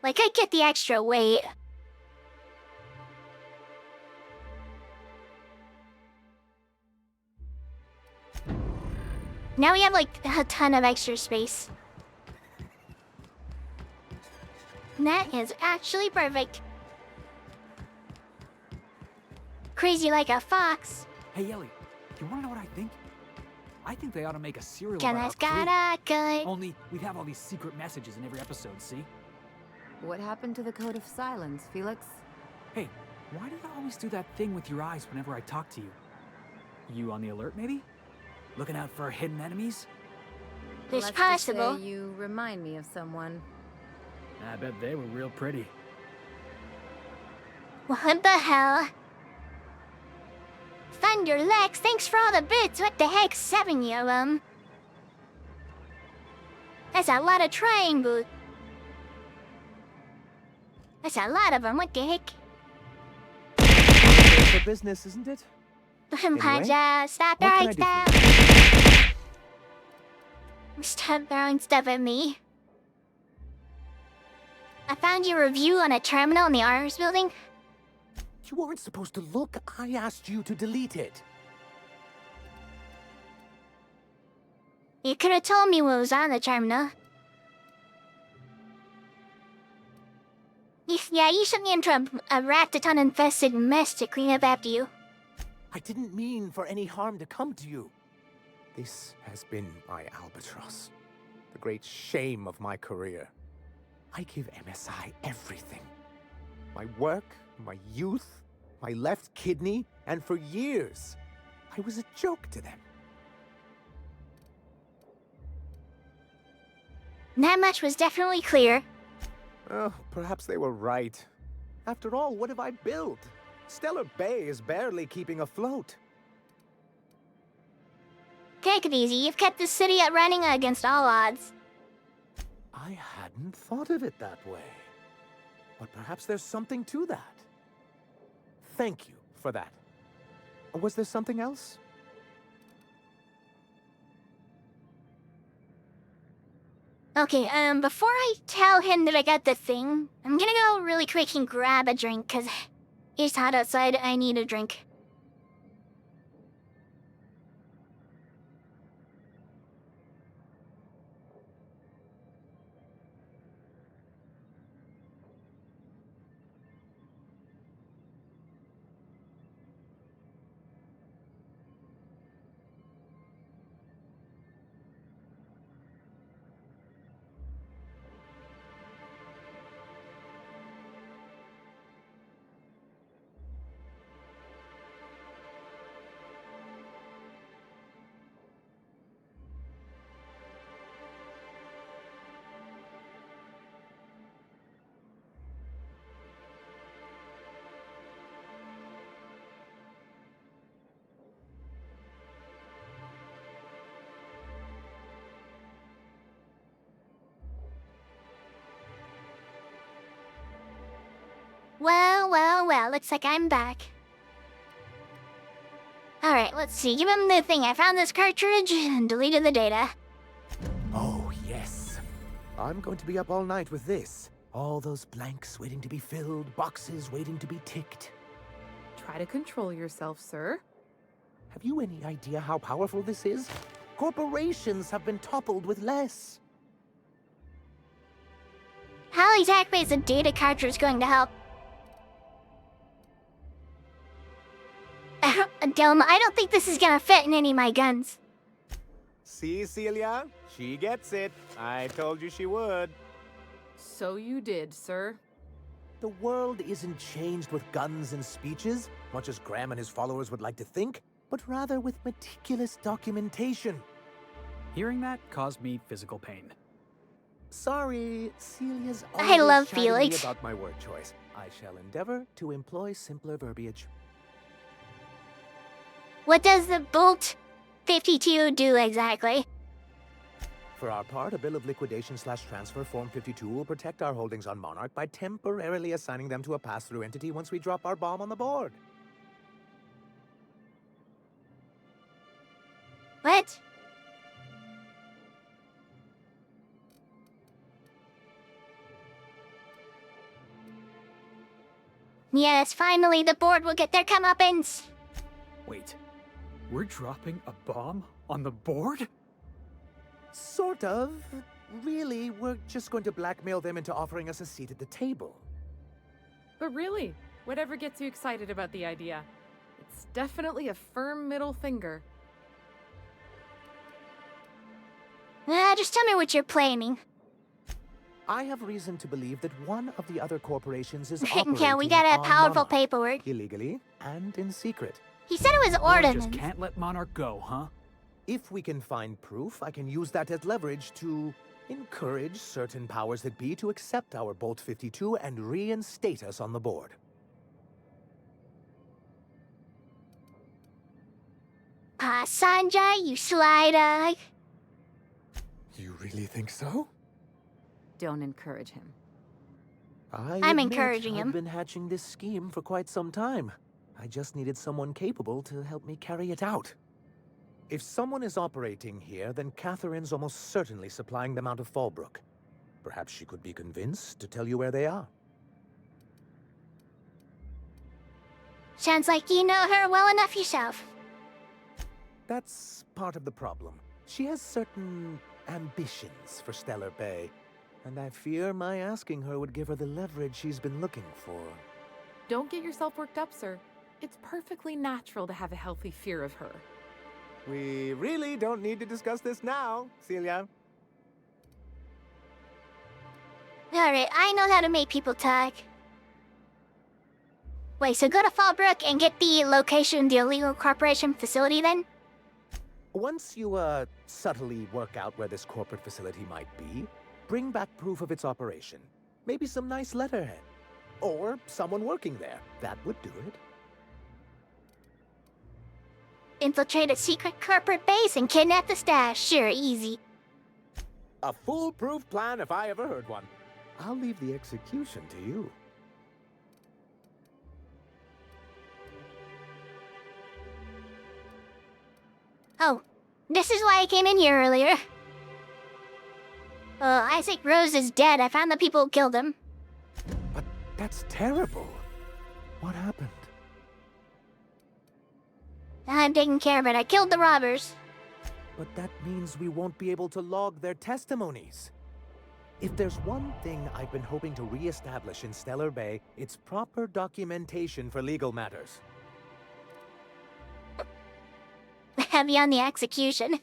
[SPEAKER 1] Like, I get the extra weight. Now we have, like, a ton of extra space. And that is actually perfect. Crazy like a fox.
[SPEAKER 14] Hey, Ellie, you wanna know what I think? I think they ought to make a serial
[SPEAKER 1] Can
[SPEAKER 14] about
[SPEAKER 1] I
[SPEAKER 14] our
[SPEAKER 1] gotta
[SPEAKER 14] crew.
[SPEAKER 1] go?
[SPEAKER 14] Only we'd have all these secret messages in every episode, see?
[SPEAKER 15] What happened to the code of silence, Felix?
[SPEAKER 14] Hey, why do you always do that thing with your eyes whenever I talk to you? You on the alert, maybe? Looking out for hidden enemies?
[SPEAKER 1] It's
[SPEAKER 15] Let's
[SPEAKER 1] possible.
[SPEAKER 15] Just say you remind me of someone.
[SPEAKER 14] I bet they were real pretty.
[SPEAKER 1] What the hell? Thunder Lex, thanks for all the bits. What the heck, 70 of them? That's a lot of triangles. That's a lot of them. What the heck?
[SPEAKER 10] It's for business, isn't it?
[SPEAKER 1] Paja, stop
[SPEAKER 10] what
[SPEAKER 1] throwing
[SPEAKER 10] can I
[SPEAKER 1] stuff. Stop throwing stuff at me. I found your review on a terminal in the Honors building.
[SPEAKER 10] You weren't supposed to look. I asked you to delete it.
[SPEAKER 1] You could have told me what was on the terminal. Yeah, you sent me into a rat-a-ton-infested mess to clean up after you.
[SPEAKER 10] I didn't mean for any harm to come to you. This has been my albatross. The great shame of my career. I give MSI everything. My work, my youth, my left kidney, and for years, I was a joke to them.
[SPEAKER 1] That much was definitely clear.
[SPEAKER 10] Oh, perhaps they were right. After all, what have I built? Stellar Bay is barely keeping afloat.
[SPEAKER 1] Take it easy. You've kept the city running against all odds.
[SPEAKER 10] I hadn't thought of it that way. But perhaps there's something to that. Thank you for that. Was there something else?
[SPEAKER 1] Okay, before I tell him that I got the thing, I'm gonna go really quick and grab a drink, cause it's hot outside, I need a drink. Well, looks like I'm back. Alright, let's see. Give him the thing. I found this cartridge and deleted the data.
[SPEAKER 10] Oh, yes. I'm going to be up all night with this. All those blanks waiting to be filled, boxes waiting to be ticked.
[SPEAKER 4] Try to control yourself, sir.
[SPEAKER 10] Have you any idea how powerful this is? Corporations have been toppled with less.
[SPEAKER 1] How exactly is a data cartridge going to help? Delma, I don't think this is gonna fit in any of my guns.
[SPEAKER 10] See, Celia? She gets it. I told you she would.
[SPEAKER 4] So you did, sir.
[SPEAKER 10] The world isn't changed with guns and speeches, much as Graham and his followers would like to think, but rather with meticulous documentation.
[SPEAKER 14] Hearing that caused me physical pain.
[SPEAKER 10] Sorry, Celia's
[SPEAKER 1] I
[SPEAKER 10] always
[SPEAKER 1] love
[SPEAKER 10] chiding me
[SPEAKER 1] Felix.
[SPEAKER 10] about my word choice. I shall endeavor to employ simpler verbiage.
[SPEAKER 1] What does the Bolt 52 do exactly?
[SPEAKER 10] For our part, a bill of liquidation/transfer Form 52 will protect our holdings on Monarch by temporarily assigning them to a pass-through entity once we drop our bomb on the board.
[SPEAKER 1] What? Yes, finally the board will get their comeuppance.
[SPEAKER 14] Wait, we're dropping a bomb on the board?
[SPEAKER 10] Sort of. Really, we're just going to blackmail them into offering us a seat at the table.
[SPEAKER 4] But really, whatever gets you excited about the idea? It's definitely a firm middle finger.
[SPEAKER 1] Just tell me what you're planning.
[SPEAKER 10] I have reason to believe that one of the other corporations is
[SPEAKER 1] Yeah,
[SPEAKER 10] operating
[SPEAKER 1] we got a
[SPEAKER 10] on
[SPEAKER 1] powerful
[SPEAKER 10] Monarch,
[SPEAKER 1] paperwork.
[SPEAKER 10] illegally and in secret.
[SPEAKER 1] He said it was
[SPEAKER 14] Or
[SPEAKER 1] ordinance.
[SPEAKER 14] just can't let Monarch go, huh?
[SPEAKER 10] If we can find proof, I can use that as leverage to encourage certain powers that be to accept our Bolt 52 and reinstate us on the board.
[SPEAKER 1] Sanjay, you sly dog.
[SPEAKER 10] You really think so?
[SPEAKER 15] Don't encourage him.
[SPEAKER 10] I'm
[SPEAKER 1] encouraging him.
[SPEAKER 10] I've been hatching this scheme for quite some time. I just needed someone capable to help me carry it out. If someone is operating here, then Catherine's almost certainly supplying them out of Fallbrook. Perhaps she could be convinced to tell you where they are.
[SPEAKER 1] Sounds like you know her well enough yourself.
[SPEAKER 10] That's part of the problem. She has certain ambitions for Stellar Bay, and I fear my asking her would give her the leverage she's been looking for.
[SPEAKER 4] Don't get yourself worked up, sir. It's perfectly natural to have a healthy fear of her.
[SPEAKER 10] We really don't need to discuss this now, Celia.
[SPEAKER 1] Alright, I know how to make people talk. Wait, so go to Fallbrook and get the location of the illegal corporation facility then?
[SPEAKER 10] Once you, subtly work out where this corporate facility might be, bring back proof of its operation. Maybe some nice letterhead. Or someone working there. That would do it.
[SPEAKER 1] Infiltrate a secret corporate base and kidnap the stash. Sure, easy.
[SPEAKER 10] A foolproof plan if I ever heard one. I'll leave the execution to you.
[SPEAKER 1] Oh, this is why I came in here earlier. Isaac Rose is dead. I found the people who killed him.
[SPEAKER 10] But that's terrible. What happened?
[SPEAKER 1] I'm taking care of it. I killed the robbers.
[SPEAKER 10] But that means we won't be able to log their testimonies. If there's one thing I've been hoping to re-establish in Stellar Bay, it's proper documentation for legal matters.
[SPEAKER 1] Heavy on the execution.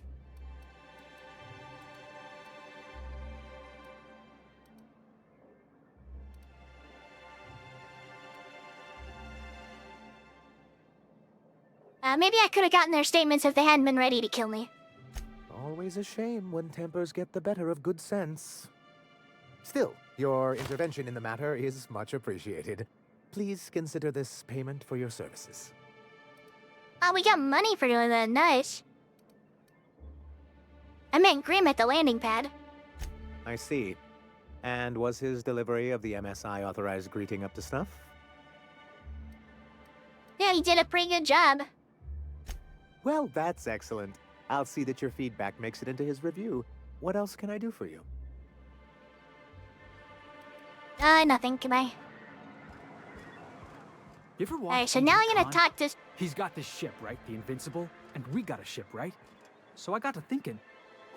[SPEAKER 1] Maybe I could have gotten their statements if they hadn't been ready to kill me.
[SPEAKER 10] Always a shame when tempers get the better of good sense. Still, your intervention in the matter is much appreciated. Please consider this payment for your services.
[SPEAKER 1] We got money for doing that. Nice. I met Grim at the landing pad.
[SPEAKER 10] I see. And was his delivery of the MSI authorized greeting up to snuff?
[SPEAKER 1] Yeah, he did a pretty good job.
[SPEAKER 10] Well, that's excellent. I'll see that your feedback makes it into his review. What else can I do for you?
[SPEAKER 1] Nothing. Goodbye.
[SPEAKER 14] You ever watch
[SPEAKER 1] Alright, so now I'm gonna talk to...
[SPEAKER 14] He's got this ship, right? The Invincible? And we got a ship, right? So I got to thinking,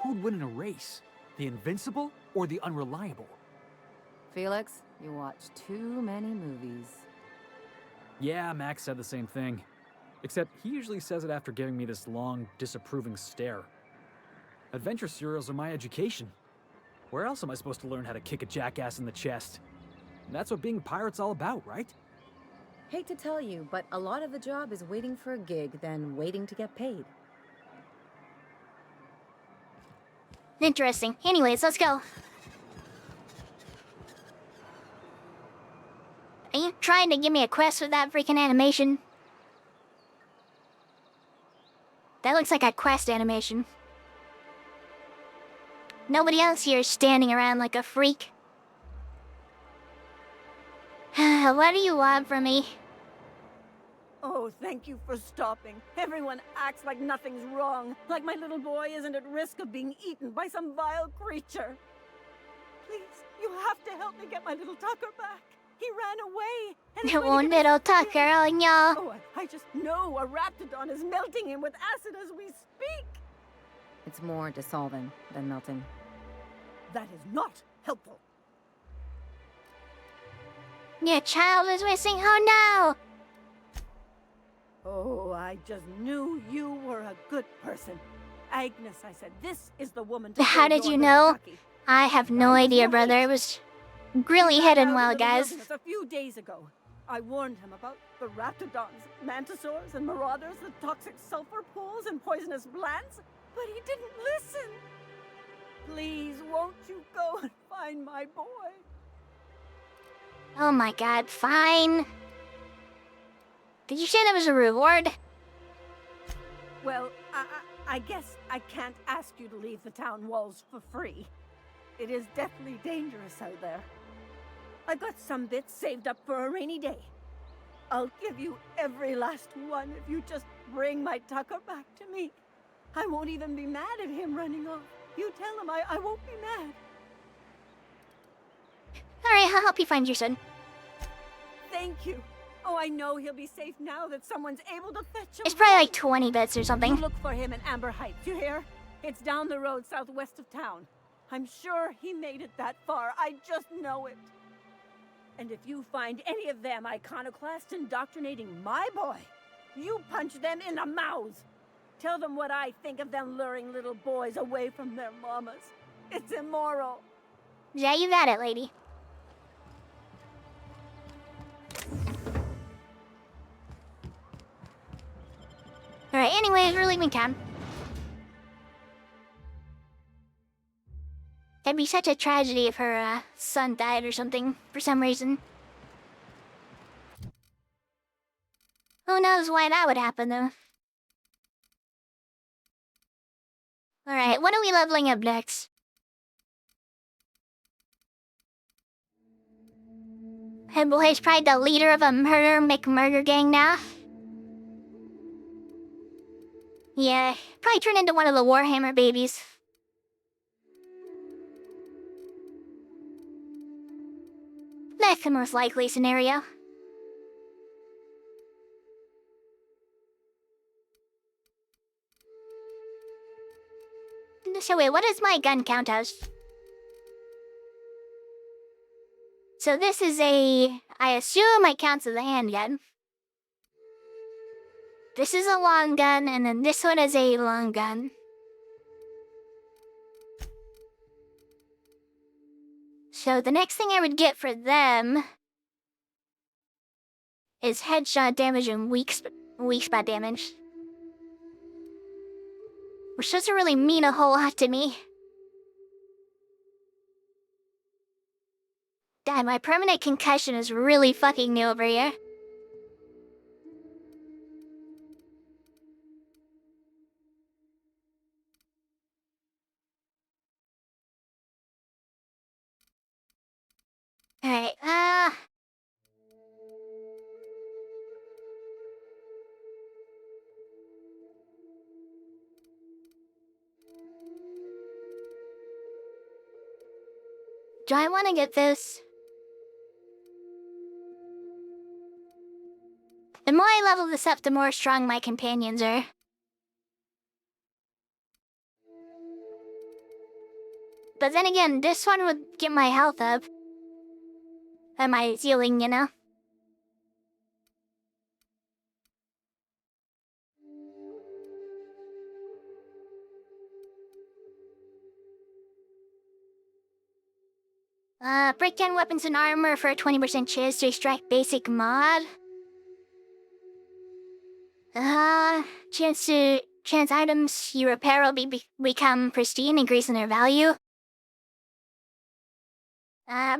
[SPEAKER 14] who'd win in a race? The Invincible or the Unreliable?
[SPEAKER 15] Felix, you watch too many movies.
[SPEAKER 14] Yeah, Max said the same thing. Except he usually says it after giving me this long, disapproving stare. Adventure serials are my education. Where else am I supposed to learn how to kick a jackass in the chest? That's what being a pirate's all about, right?
[SPEAKER 15] Hate to tell you, but a lot of the job is waiting for a gig, then waiting to get paid.
[SPEAKER 1] Interesting. Anyways, let's go. Are you trying to give me a quest with that freaking animation? That looks like a quest animation. Nobody else here is standing around like a freak. What do you want from me?
[SPEAKER 21] Oh, thank you for stopping. Everyone acts like nothing's wrong, like my little boy isn't at risk of being eaten by some vile creature. Please, you have to help me get my little Tucker back. He ran away. And
[SPEAKER 1] One little tucker on y'all.
[SPEAKER 21] Oh, I just know a raptidon is melting him with acid as we speak.
[SPEAKER 15] It's more dissolving than melting.
[SPEAKER 21] That is not helpful.
[SPEAKER 1] Your child is missing. Oh no!
[SPEAKER 21] Oh, I just knew you were a good person. Agnes, I said, this is the woman to
[SPEAKER 1] How did you know? I have no idea, brother. It was really hidden well, guys.
[SPEAKER 21] A few days ago, I warned him about the raptidons, mantisaurs, and marauders, the toxic sulfur pools, and poisonous plants, but he didn't listen. Please, won't you go and find my boy?
[SPEAKER 1] Oh my god, fine. Did you say that was a reward?
[SPEAKER 21] Well, I guess I can't ask you to leave the town walls for free. It is deathly dangerous out there. I got some bits saved up for a rainy day. I'll give you every last one if you just bring my Tucker back to me. I won't even be mad at him running off. You tell him I won't be mad.
[SPEAKER 1] Alright, I'll help you find your son.
[SPEAKER 21] Thank you. Oh, I know he'll be safe now that someone's able to fetch him.
[SPEAKER 1] It's probably like 20 bits or something.
[SPEAKER 21] You look for him in Amber Heights, you hear? It's down the road southwest of town. I'm sure he made it that far. I just know it. And if you find any of them iconoclasts indoctrinating my boy, you punch them in the mouths. Tell them what I think of them luring little boys away from their mamas. It's immoral.
[SPEAKER 1] Yeah, you got it, lady. Alright, anyways, we're leaving town. That'd be such a tragedy if her son died or something, for some reason. Who knows why that would happen, though. Alright, what are we leveling up next? Head boy's probably the leader of a murder gang now. Yeah, probably turn into one of the Warhammer babies. That's the most likely scenario. So wait, what is my gun count as? So this is I assume it counts as a handgun. This is a long gun, and then this one is a long gun. So the next thing I would get for them is headshot damage and weak spot damage. Which doesn't really mean a whole lot to me. Damn, my permanent concussion is really fucking new over here. Alright, do I want to get this? The more I level this up, the more strong my companions are. But then again, this one would get my health up. And my healing, you know? Breakdown weapons and armor for a 20% chance to extract basic mod. Chance items you repair will become pristine, increasing their value.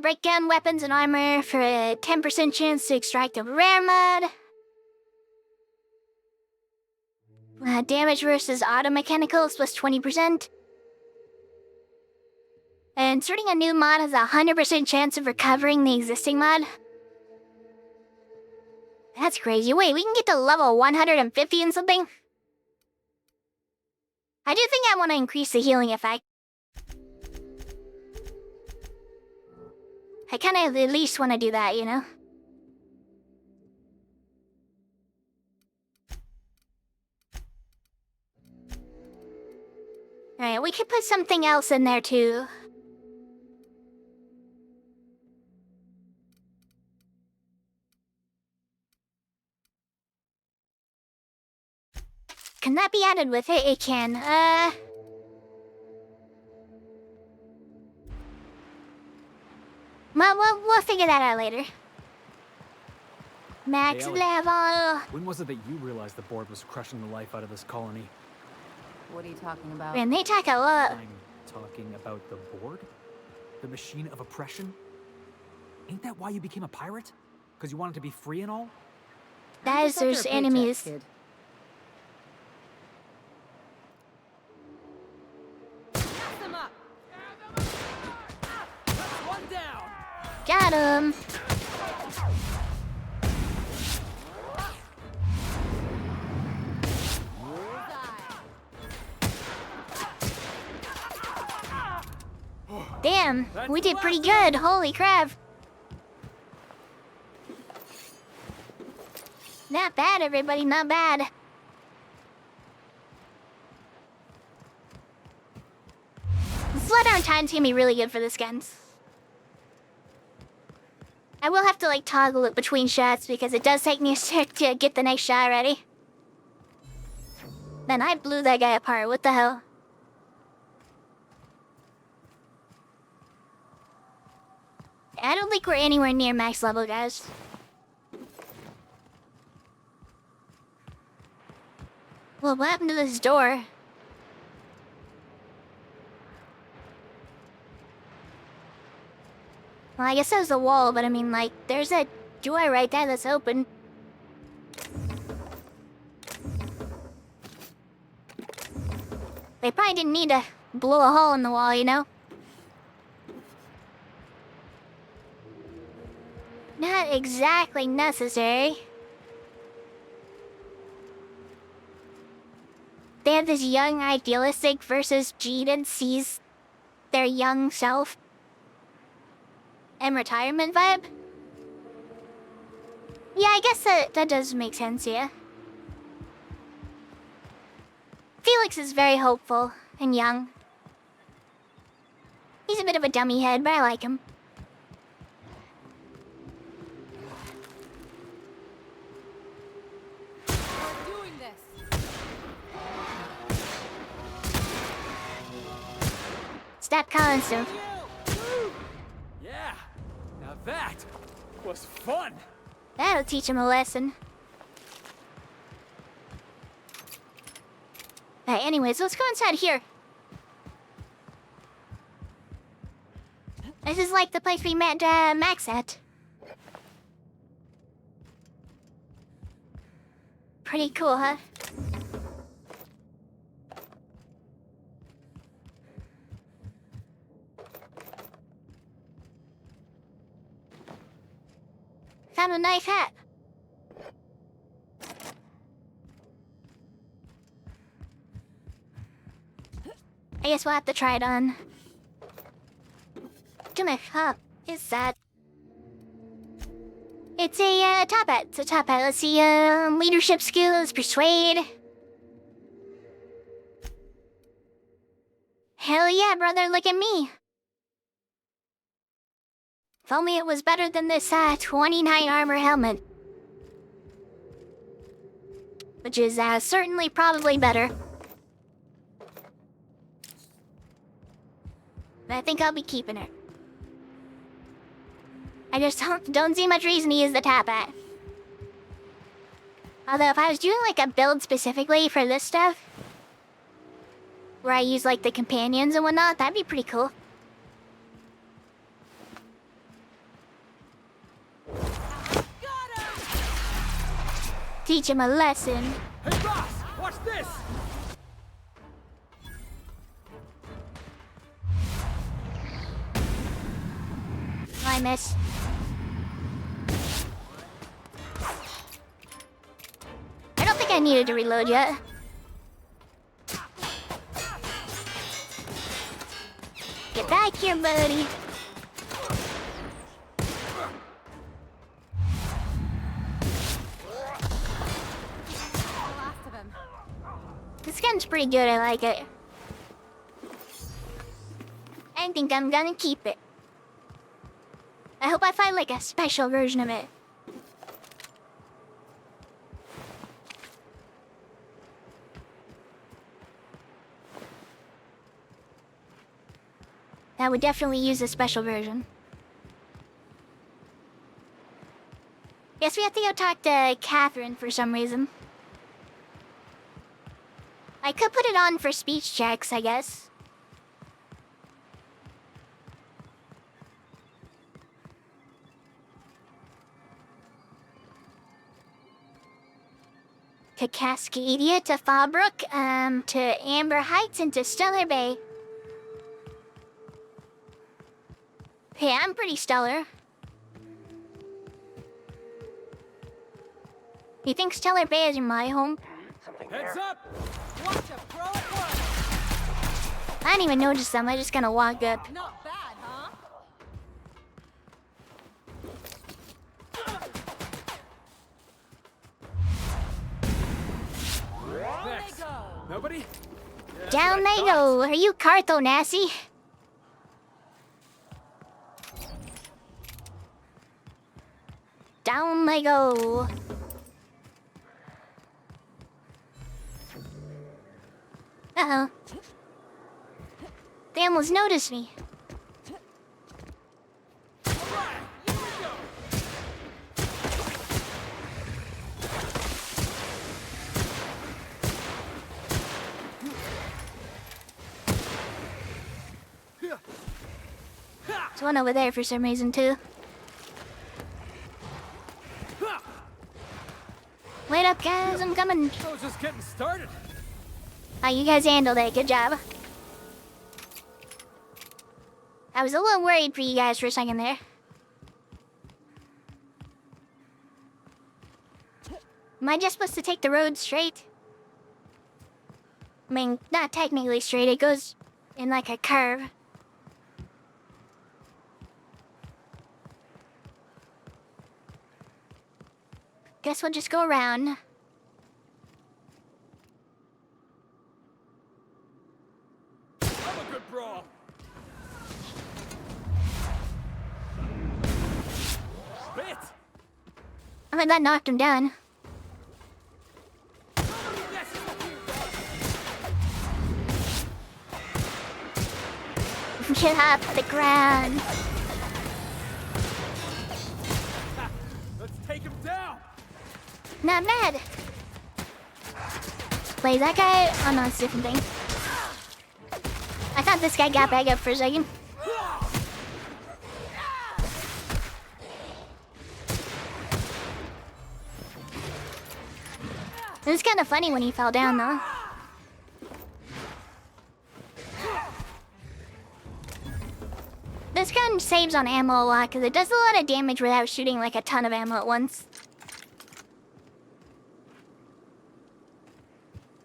[SPEAKER 1] Breakdown weapons and armor for a 10% chance to extract a rare mod. Damage versus auto mechanicals plus 20%. And inserting a new mod has a 100% chance of recovering the existing mod. That's crazy. Wait, we can get to level 150 and something? I do think I want to increase the healing effect. I kind of at least want to do that, you know? Alright, we could put something else in there too. Can that be added with it? It can. We'll figure that out later. Max
[SPEAKER 14] Hey, Ellie.
[SPEAKER 1] level.
[SPEAKER 14] When was it that you realized the board was crushing the life out of this colony?
[SPEAKER 15] What are you talking about?
[SPEAKER 1] Man, they talk a lot.
[SPEAKER 14] I'm talking about the board? The machine of oppression? Ain't that why you became a pirate? Because you wanted to be free and all?
[SPEAKER 1] That is there's enemies.
[SPEAKER 15] Kid.
[SPEAKER 12] Them up. One down.
[SPEAKER 1] Got him. Damn, we did pretty good. Holy crap. Not bad, everybody, not bad. The slowdown time's gonna be really good for this gun. I will have to like toggle it between shots because it does take me a sec to get the next shot ready. Man, I blew that guy apart. What the hell? I don't think we're anywhere near max level, guys. Well, what happened to this door? Well, I guess that was the wall, but I mean, like, there's a door right there that's open. They probably didn't need to blow a hole in the wall, you know? Not exactly necessary. They have this young idealistic versus jaded sees their young self and retirement vibe. Yeah, I guess that does make sense, yeah. Felix is very hopeful and young. He's a bit of a dummy head, but I like him. Stop calling stuff.
[SPEAKER 14] Yeah, now that was fun.
[SPEAKER 1] That'll teach him a lesson. Hey, anyways, let's go inside here. This is like the place we met Max at. Pretty cool, huh? Found a nice hat. I guess we'll have to try it on. Come here, huh? Is that? It's a top hat. It's a top hat. Let's see. Leadership skills, persuade. Hell yeah, brother! Look at me. If only it was better than this 29 armor helmet. Which is certainly probably better. But I think I'll be keeping it. I just don't see much reason to use the top hat. Although if I was doing like a build specifically for this stuff, where I use like the companions and whatnot, that'd be pretty cool. Teach him a lesson.
[SPEAKER 14] Hey, boss! Watch this!
[SPEAKER 1] I miss. I don't think I needed to reload yet. Get back here, buddy. gun's pretty good, I like it. I think I'm gonna keep it. I hope I find like a special version of it. That would definitely use a special version. Guess we have to go talk to Catherine for some reason. I could put it on for speech checks, I guess. To Cascadia, to Fallbrook, to Amber Heights, and to Stellar Bay. Hey, I'm pretty stellar. You think Stellar Bay is my home?
[SPEAKER 11] Heads up!
[SPEAKER 12] Watch a pro at work.
[SPEAKER 1] I didn't even notice them, I just kinda walked up.
[SPEAKER 12] Not bad, huh?
[SPEAKER 11] Next. Nobody?
[SPEAKER 1] Down they go. Are you Cartho Nasty? Down they go. Uh-oh. They almost noticed me. There's one over there for some reason, too. Wait up, guys, I'm coming.
[SPEAKER 11] I was just getting started.
[SPEAKER 1] Oh, you guys handled it. Good job. I was a little worried for you guys for a second there. Am I just supposed to take the road straight? I mean, not technically straight. It goes in like a curve. Guess we'll just go around.
[SPEAKER 11] I'm a good brawl. Spit!
[SPEAKER 1] I mean, that knocked him down. Get off the ground.
[SPEAKER 11] Let's take him down.
[SPEAKER 1] Not bad. Wait, that guy? Oh no, it's a different thing. I thought this guy got back up for a second. It was kind of funny when he fell down, though. This gun saves on ammo a lot because it does a lot of damage without shooting like a ton of ammo at once.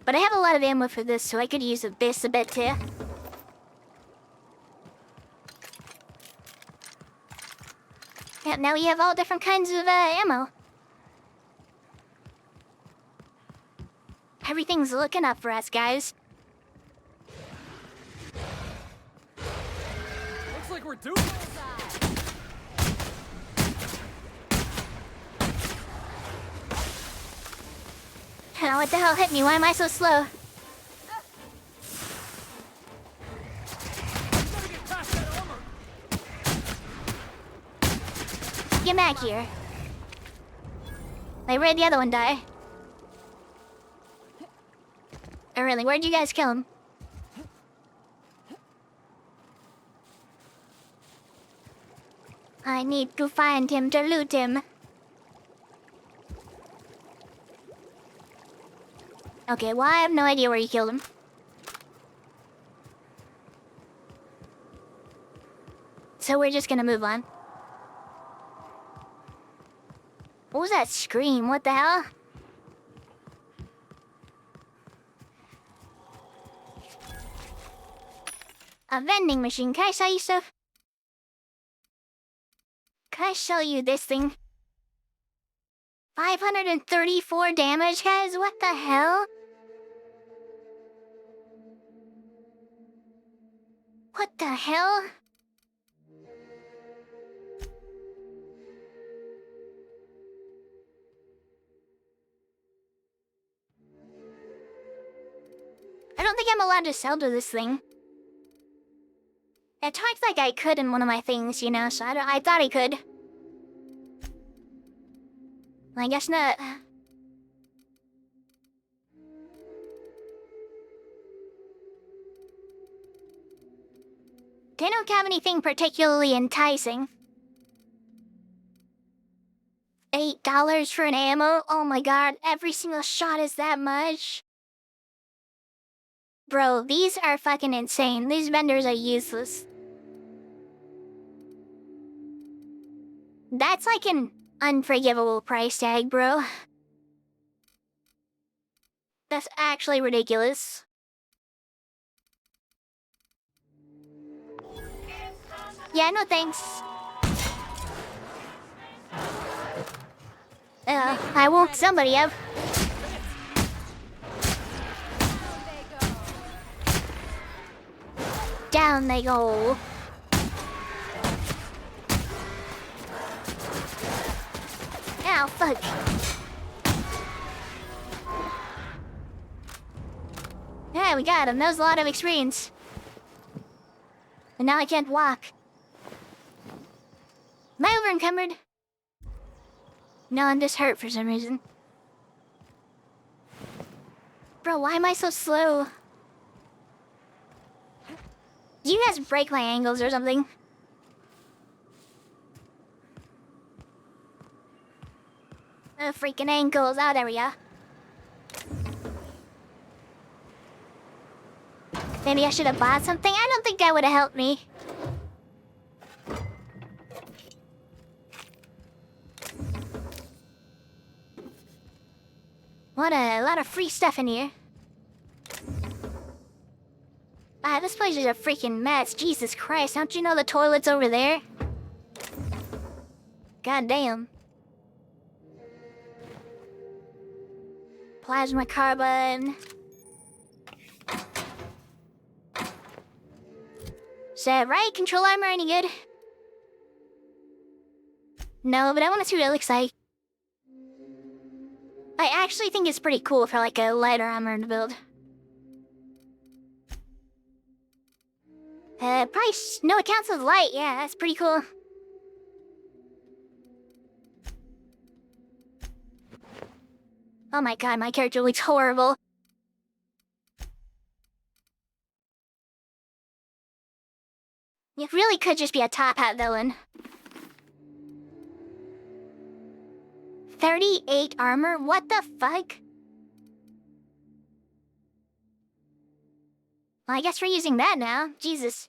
[SPEAKER 1] But I have a lot of ammo for this, so I could use this a bit too. Yeah, now we have all different kinds of ammo. Everything's looking up for us, guys.
[SPEAKER 11] Looks like we're doing it.
[SPEAKER 1] Oh, what the hell hit me? Why am I so slow? Get back here. Like, where'd the other one die? Oh, really? Where'd you guys kill him? I need to find him to loot him. Okay, well, I have no idea where you killed him. So we're just gonna move on. What was that scream? What the hell? A vending machine. Can I sell you stuff? Can I sell you this thing? 534 damage, guys? What the hell? What the hell? I don't think I'm allowed to sell to this thing. It talked like I could in one of my things, you know, so I thought I could. I guess not. They don't have anything particularly enticing. $8 for an ammo? Oh my god, every single shot is that much? Bro, these are fucking insane. These vendors are useless. That's like an unforgivable price tag, bro. That's actually ridiculous. Yeah, no thanks. I woke somebody up. Down they go. Ow, fuck. Yeah, we got him. That was a lot of experience. And now I can't walk. Am I over encumbered? No, I'm just hurt for some reason. Bro, why am I so slow? Do you guys break my ankles or something? Oh, freaking ankles. Oh, there we go. Maybe I should have bought something? I don't think that would have helped me. What a lot of free stuff in here. Ah, this place is a freaking mess. Jesus Christ, don't you know the toilet's over there? God damn. Plasma carbon. Is that right? Control armor any good? No, but I want to see what it looks like. I actually think it's pretty cool for like a lighter armor to build. Price. No, it counts as light. Yeah, that's pretty cool. Oh my god, my character looks horrible. It really could just be a top hat villain. 38 armor? What the fuck? Well, I guess we're using that now. Jesus.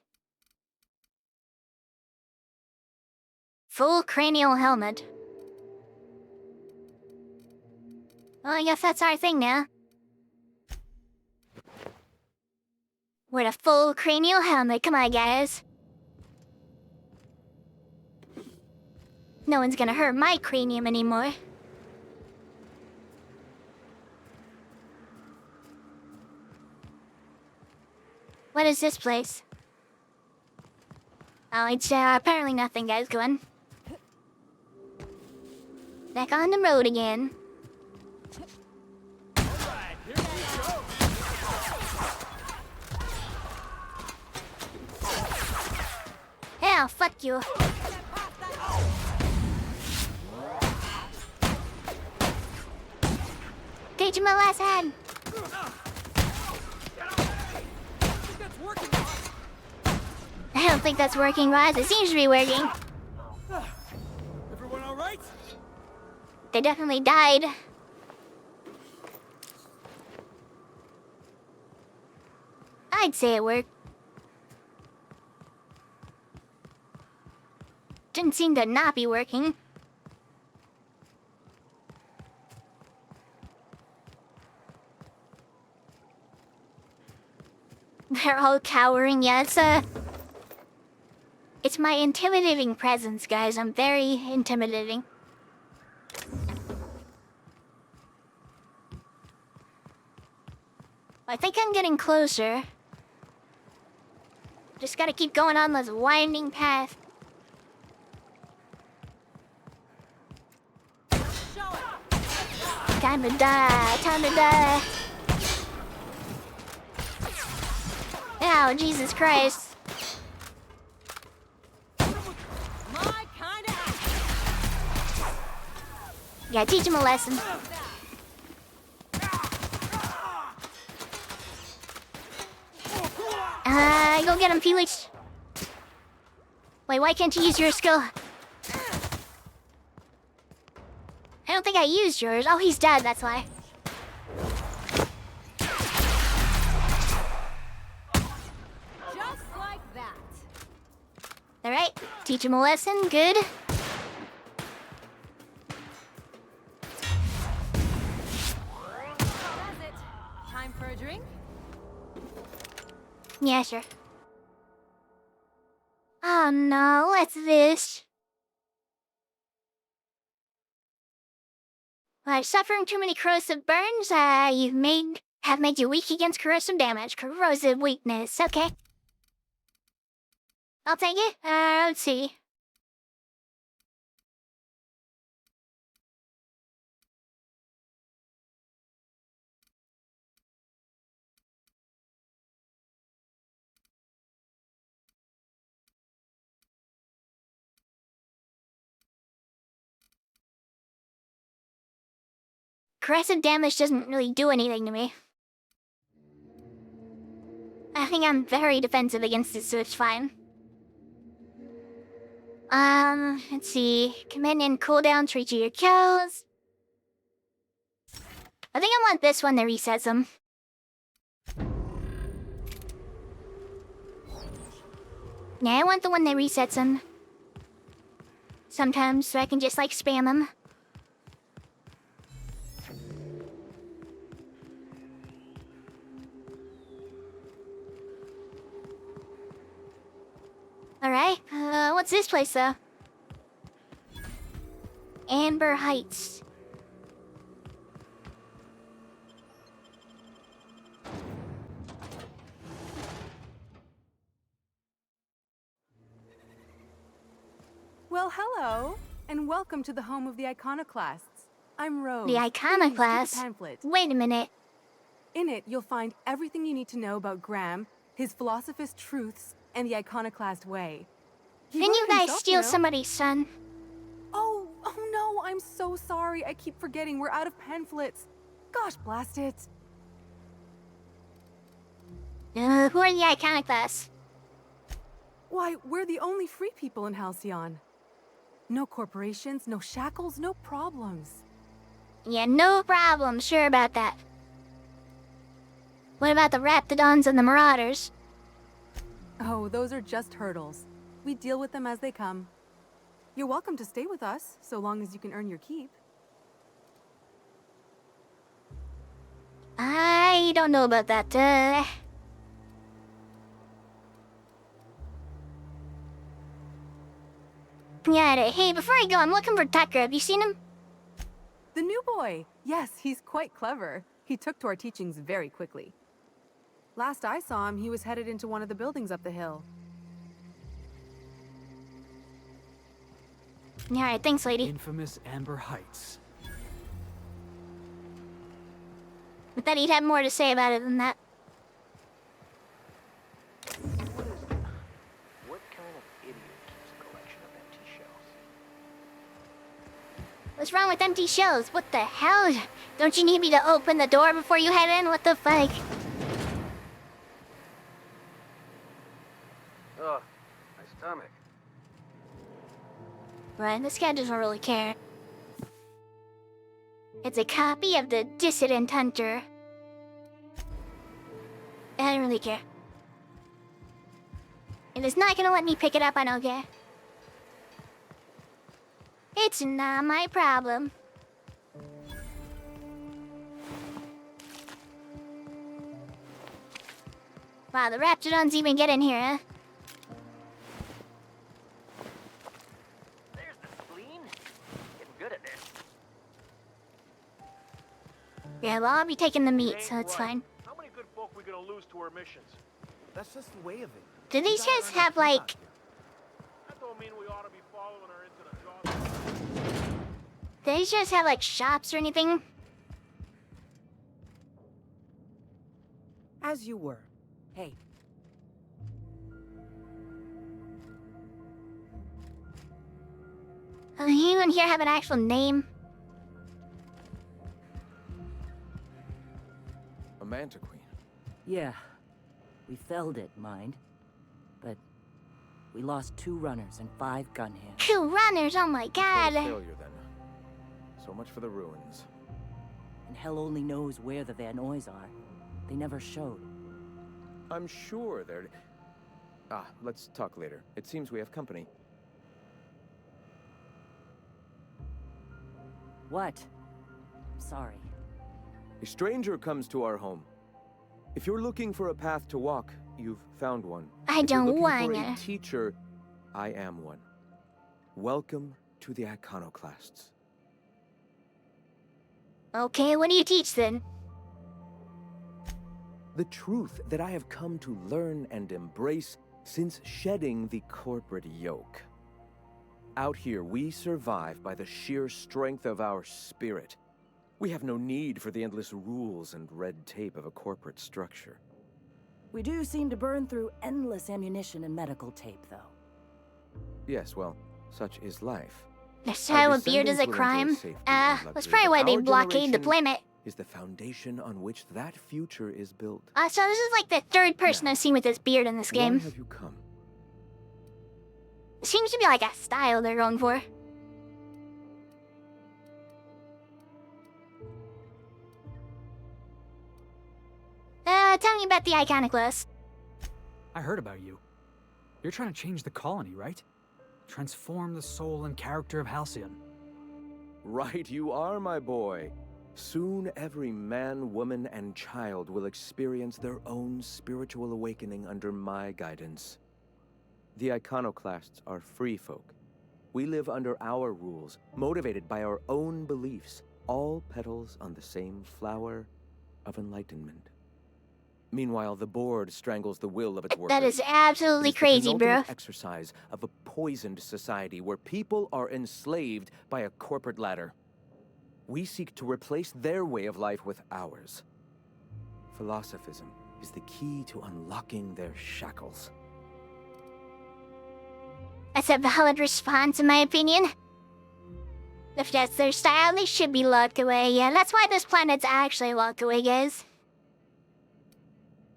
[SPEAKER 1] Full cranial helmet. Well, I guess that's our thing now. We're the full cranial helmet. Come on, guys. No one's gonna hurt my cranium anymore. What is this place? Oh, it's apparently nothing, guys. Go on. Back on the road again.
[SPEAKER 16] Alright, here we go.
[SPEAKER 1] Hell, fuck you. Teach him my last hand. I don't think that's working, Roz. It seems to be working.
[SPEAKER 16] Everyone all right?
[SPEAKER 1] They definitely died. I'd say it worked. Didn't seem to not be working. They're all cowering. Yeah, it's my intimidating presence, guys. I'm very intimidating. I think I'm getting closer. Just gotta keep going on this winding path. Time to die, time to die. Ow, Jesus Christ.
[SPEAKER 12] My kind of.
[SPEAKER 1] You gotta teach him a lesson. Go get him, Felix. Wait, why can't you use your skill? I don't think I used yours. Oh, he's dead, that's why.
[SPEAKER 12] Just like that.
[SPEAKER 1] Alright, teach him a lesson, good.
[SPEAKER 12] That's it. Time for a drink?
[SPEAKER 1] Yeah, sure. Oh no, what's this? By suffering too many corrosive burns, have made you weak against corrosive damage. Corrosive weakness, okay. I'll take it. Let's see. Corrosive damage doesn't really do anything to me. I think I'm very defensive against it, so it's fine. Let's see. Companion cooldown, treat your kills. I think I want this one that resets them. Yeah, I want the one that resets them. Sometimes, so I can just, like, spam them. Alright, what's this place, though? Amber Heights.
[SPEAKER 19] Well, hello, and welcome to the home of the Iconoclasts. I'm Rose.
[SPEAKER 1] The Iconoclasts?
[SPEAKER 19] Please, read the pamphlet.
[SPEAKER 1] Wait a minute.
[SPEAKER 19] In it, you'll find everything you need to know about Graham, his philosophist truths, and the Iconoclast way.
[SPEAKER 1] Didn't you guys steal somebody's son?
[SPEAKER 19] Oh no, I'm so sorry. I keep forgetting we're out of pamphlets. Gosh, blast it.
[SPEAKER 1] Who are the Iconoclasts?
[SPEAKER 19] Why, we're the only free people in Halcyon. No corporations, no shackles, no problems.
[SPEAKER 1] Yeah, no problem. Sure about that. What about the Raptidons and the Marauders?
[SPEAKER 19] Oh, those are just hurdles. We deal with them as they come. You're welcome to stay with us, so long as you can earn your keep.
[SPEAKER 1] I don't know about that, Yeah, hey, before I go, I'm looking for Tucker. Have you seen him?
[SPEAKER 19] The new boy! Yes, he's quite clever. He took to our teachings very quickly. Last I saw him, he was headed into one of the buildings up the hill.
[SPEAKER 1] Alright, thanks, lady.
[SPEAKER 14] Infamous Amber Heights.
[SPEAKER 1] I thought he'd have more to say about it than that.
[SPEAKER 9] What kind of idiot keeps a collection of empty shells?
[SPEAKER 1] What's wrong with empty shells? What the hell? Don't you need me to open the door before you head in? What the fuck?
[SPEAKER 17] Ugh, my stomach.
[SPEAKER 1] Right, this guy doesn't really care. It's a copy of the Dissident Hunter. I don't really care. If it's not gonna let me pick it up, I don't care. It's not my problem. Wow, the Raptidons even get in here, huh?
[SPEAKER 17] There's the spleen. Getting good at this.
[SPEAKER 1] Yeah, well, I'll be taking the meat, so it's fine.
[SPEAKER 17] How many good folk we gonna lose to our missions?
[SPEAKER 10] That's just the way of it.
[SPEAKER 1] Do these guys have like? Do these guys have like shops or anything?
[SPEAKER 3] As you were. Hey.
[SPEAKER 1] Anyone here have an actual name?
[SPEAKER 18] A Manta Queen.
[SPEAKER 3] Yeah. We felled it, mind. But we lost 2 runners and 5 gun hands.
[SPEAKER 1] 2 runners, oh my god.
[SPEAKER 18] Failure then. So much for the ruins.
[SPEAKER 3] And hell only knows where the Vanoys are. They never showed.
[SPEAKER 18] I'm sure they're... let's talk later. It seems we have company.
[SPEAKER 3] What? Sorry.
[SPEAKER 18] A stranger comes to our home. If you're looking for a path to walk, you've found one.
[SPEAKER 1] I
[SPEAKER 18] If you're
[SPEAKER 1] don't
[SPEAKER 18] looking
[SPEAKER 1] want
[SPEAKER 18] for a
[SPEAKER 1] ya.
[SPEAKER 18] teacher, I am one. Welcome to the Iconoclasts.
[SPEAKER 1] Okay, what do you teach then?
[SPEAKER 18] The truth that I have come to learn and embrace since shedding the corporate yoke. Out here, we survive by the sheer strength of our spirit. We have no need for the endless rules and red tape of a corporate structure.
[SPEAKER 3] We do seem to burn through endless ammunition and medical tape, though.
[SPEAKER 18] Yes, well, such is life.
[SPEAKER 1] The style of beard is a crime? That's probably why they blockade the planet.
[SPEAKER 18] Is the foundation on which that future is built.
[SPEAKER 1] So this is like the 3rd person I've seen with this beard in this game.
[SPEAKER 18] Why have you come?
[SPEAKER 1] Seems to be like a style they're going for. Tell me about the Iconoclast.
[SPEAKER 14] I heard about you. You're trying to change the colony, right? Transform the soul and character of Halcyon.
[SPEAKER 18] Right you are, my boy. Soon every man, woman, and child will experience their own spiritual awakening under my guidance. The Iconoclasts are free folk. We live under our rules, motivated by our own beliefs, all petals on the same flower of enlightenment. Meanwhile, the board strangles the will of its workers.
[SPEAKER 1] That is absolutely
[SPEAKER 18] It is
[SPEAKER 1] crazy,
[SPEAKER 18] the
[SPEAKER 1] bro.
[SPEAKER 18] penultimate exercise of a poisoned society where people are enslaved by a corporate ladder. We seek to replace their way of life with ours. Philosophism is the key to unlocking their shackles.
[SPEAKER 1] That's a valid response, in my opinion. If that's their style, they should be locked away. Yeah, that's why this planet's actually locked away, guys.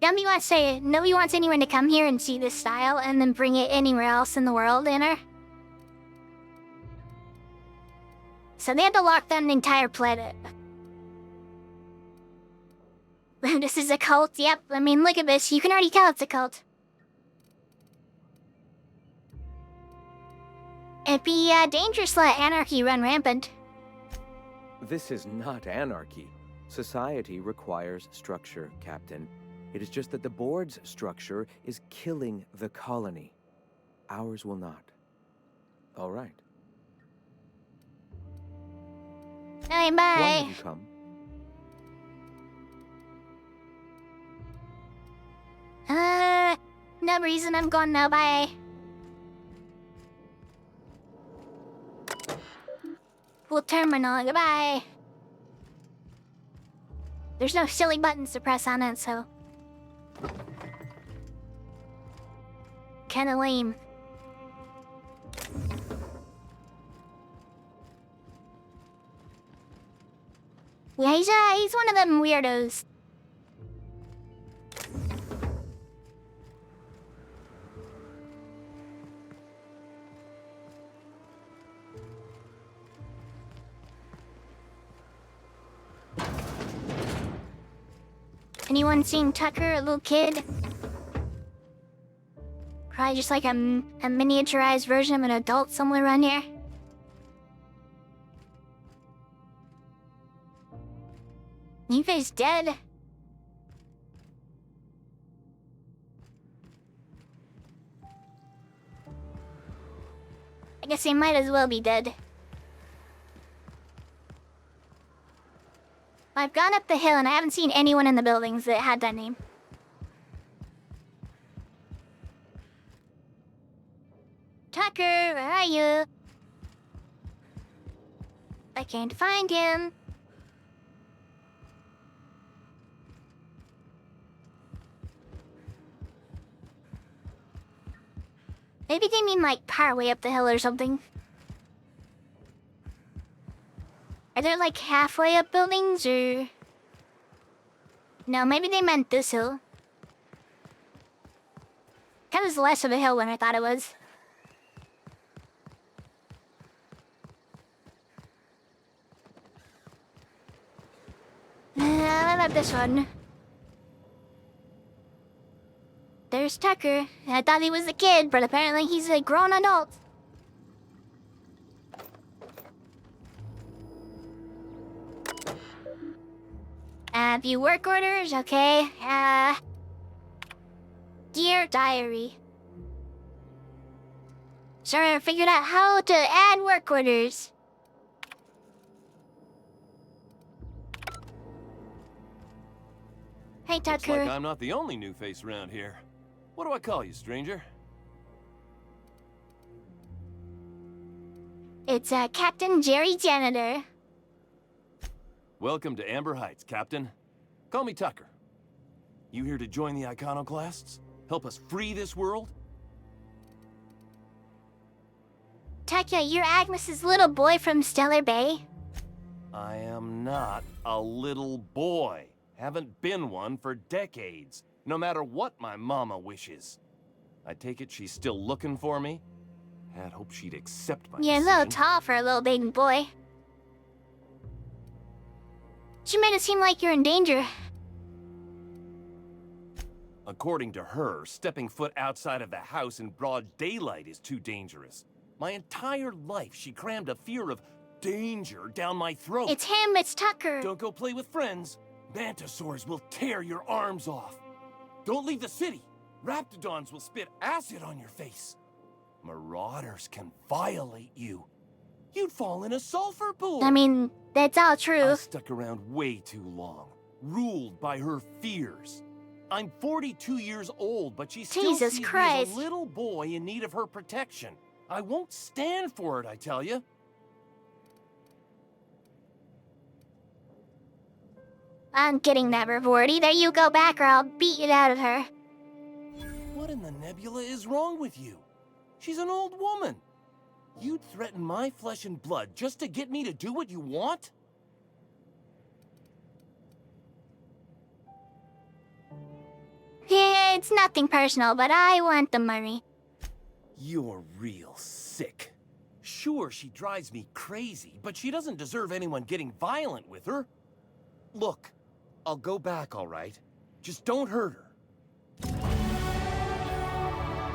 [SPEAKER 1] Nobody wants anyone to come here and see this style and then bring it anywhere else in the world, So they had to lock down an entire planet. This is a cult, yep. I mean, look at this. You can already tell it's a cult. It'd be dangerous to let anarchy run rampant.
[SPEAKER 18] This is not anarchy. Society requires structure, Captain. It is just that the board's structure is killing the colony. Ours will not. All right.
[SPEAKER 1] Bye bye.
[SPEAKER 18] Why have you come?
[SPEAKER 1] No reason. I'm gone now. Bye. Full terminal. Goodbye. There's no silly buttons to press on it, so... Kinda lame. Yeah, he's one of them weirdos. Anyone seen Tucker, a little kid? Probably just like a miniaturized version of an adult somewhere around here. Neva's dead. I guess he might as well be dead. I've gone up the hill and I haven't seen anyone in the buildings that had that name. I can't find him. Maybe they mean like partway up the hill or something. Are there like halfway up buildings or... No, maybe they meant this hill. Kind of less of a hill than I thought it was. I love this one. There's Tucker. I thought he was a kid, but apparently he's a grown adult. View work orders, okay. Dear Diary. Sorry, I figured out how to add work orders. Hey, Tucker.
[SPEAKER 2] Looks like I'm not the only new face around here. What do I call you, stranger?
[SPEAKER 1] It's Captain Jerry Janitor.
[SPEAKER 2] Welcome to Amber Heights, Captain. Call me Tucker. You here to join the Iconoclasts? Help us free this world?
[SPEAKER 1] Tucker, you're Agnes's little boy from Stellar Bay.
[SPEAKER 2] I am not a little boy. Haven't been one for decades, no matter what my mama wishes. I take it she's still looking for me? Had hoped she'd accept my
[SPEAKER 1] You're a little tall for a little baby boy. She made it seem like you're in danger.
[SPEAKER 2] According to her, stepping foot outside of the house in broad daylight is too dangerous. My entire life, she crammed a fear of danger down my throat.
[SPEAKER 1] It's him, it's Tucker.
[SPEAKER 2] Don't go play with friends. Mantisaurs will tear your arms off. Don't leave the city. Raptidons will spit acid on your face. Marauders can violate you. You'd fall in a sulfur pool.
[SPEAKER 1] I mean, that's all true.
[SPEAKER 2] I stuck around way too long, ruled by her fears. I'm 42 years old, but she still
[SPEAKER 1] Jesus
[SPEAKER 2] sees me
[SPEAKER 1] Christ.
[SPEAKER 2] as a little boy in need of her protection. I won't stand for it, I tell you.
[SPEAKER 1] I'm getting that reward. Either you go back or I'll beat it out of her.
[SPEAKER 2] What in the nebula is wrong with you? She's an old woman. You'd threaten my flesh and blood just to get me to do what you want?
[SPEAKER 1] Yeah, it's nothing personal, but I want the money.
[SPEAKER 2] You're real sick. Sure, she drives me crazy, but she doesn't deserve anyone getting violent with her. Look, I'll go back, all right? Just don't hurt her.